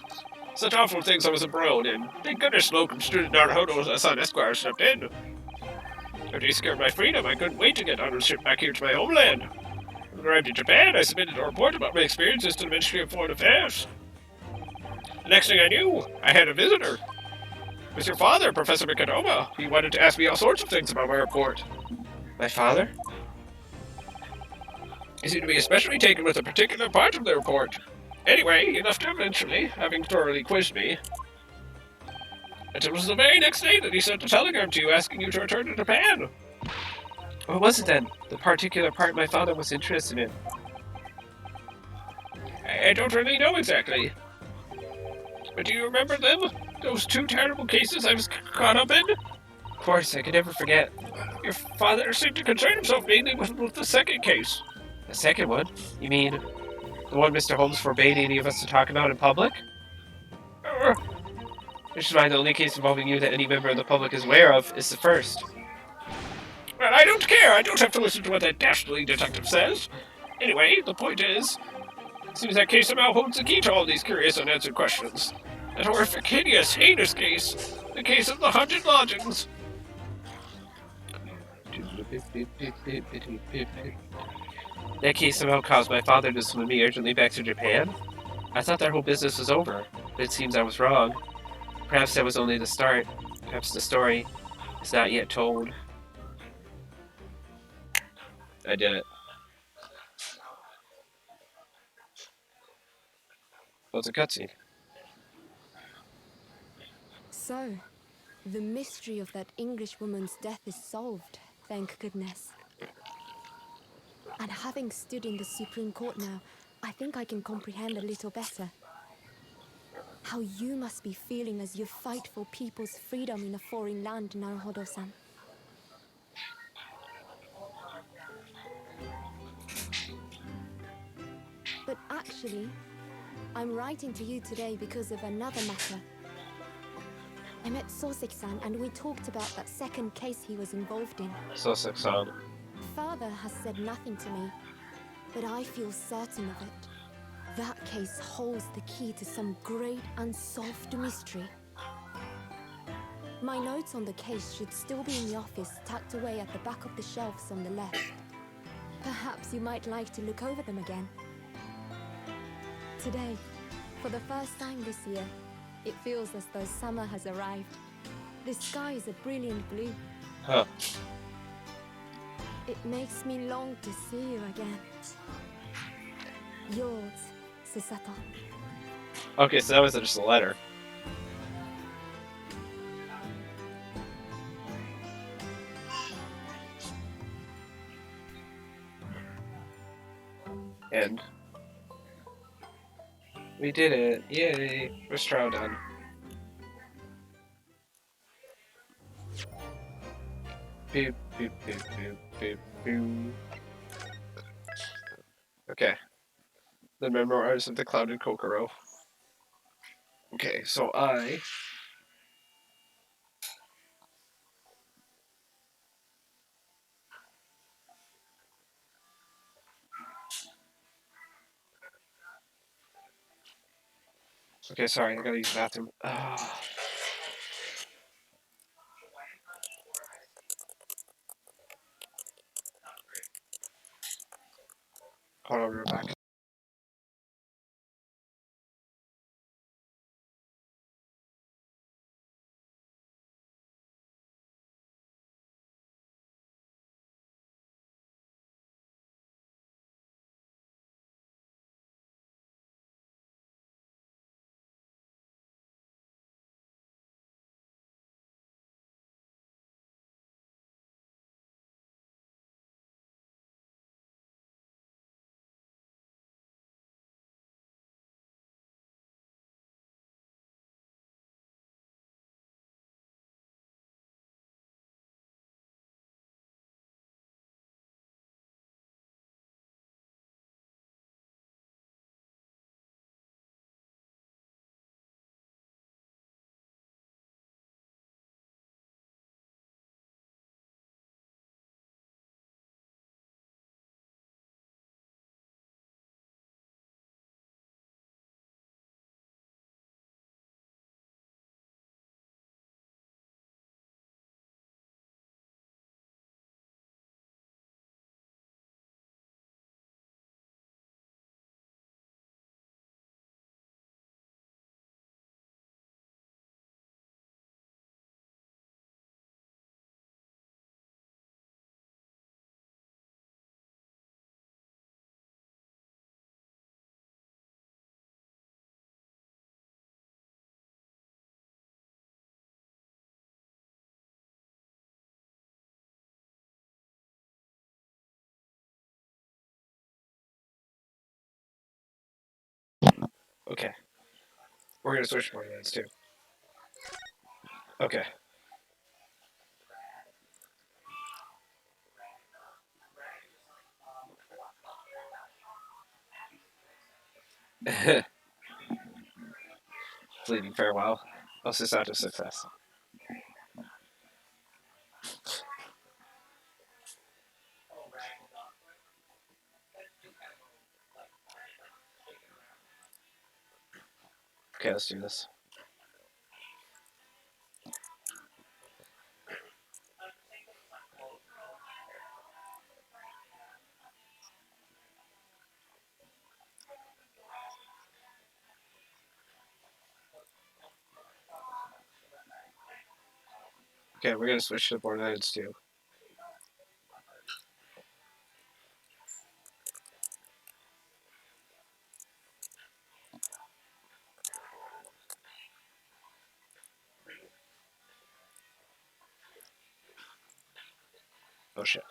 Such awful things I was embroiled in. Thank goodness Locum student Naruhodo-san Esquire stepped in. After he scared my freedom, I couldn't wait to get on a ship back here to my homeland. When I arrived in Japan, I submitted a report about my experiences to the Ministry of Foreign Affairs. The next thing I knew, I had a visitor. It was your father, Professor Mikadoma. He wanted to ask me all sorts of things about my report. My father? He seemed to be especially taken with a particular part of the report. Anyway, he left eventually, having thoroughly quizzed me. And it was the very next day that he sent a telegram to you asking you to return to Japan. What was it then? The particular part my father was interested in? I don't really know exactly. But do you remember them? Those 2 terrible cases I was caught up in? Of course, I could never forget. Your father seemed to concern himself mainly with the second case. The second one? You mean the one Mr. Holmes forbade any of us to talk about in public? Which is why the only case involving you that any member of the public is aware of is the first. Well, I don't care. I don't have to listen to what that dastardly detective says. Anyway, the point is, it seems that case somehow holds the key to all these curious unanswered questions. That horrific, hideous, heinous case. The case of the haunted lodgings. That case somehow caused my father to summon me urgently back to Japan? I thought that whole business was over, but it seems I was wrong. Perhaps that was only the start. Perhaps the story is not yet told. I did it. Well, it's a cutscene. So, the mystery of that English woman's death is solved, thank goodness. And having stood in the Supreme Court now, I think I can comprehend a little better how you must be feeling as you fight for people's freedom in a foreign land, Naruhodo-san. But actually, I'm writing to you today because of another matter. I met Soseki-san and we talked about that second case he was involved in. Soseki-san. Father has said nothing to me, but I feel certain of it. That case holds the key to some great unsolved mystery. My notes on the case should still be in the office, tucked away at the back of the shelves on the left. Perhaps you might like to look over them again. Today, for the first time this year, it feels as though summer has arrived. The sky is a brilliant blue. Huh. It makes me long to see you again. Yours, Susato. Okay, so that was just a letter. And we did it. Yay. We're Stroud done. Boop, boop, boop, boop, boop, boop. Okay. The Memoirs of the Clouded Kokoro. Okay, so I... Okay, sorry, I gotta use the bathroom. Hold on, we're back. Okay. We're gonna switch more lines too. Okay. Fleeting farewell. What's this out of success? Okay, let's do this. Okay, we're gonna switch to Borderlands 2. Oh shit.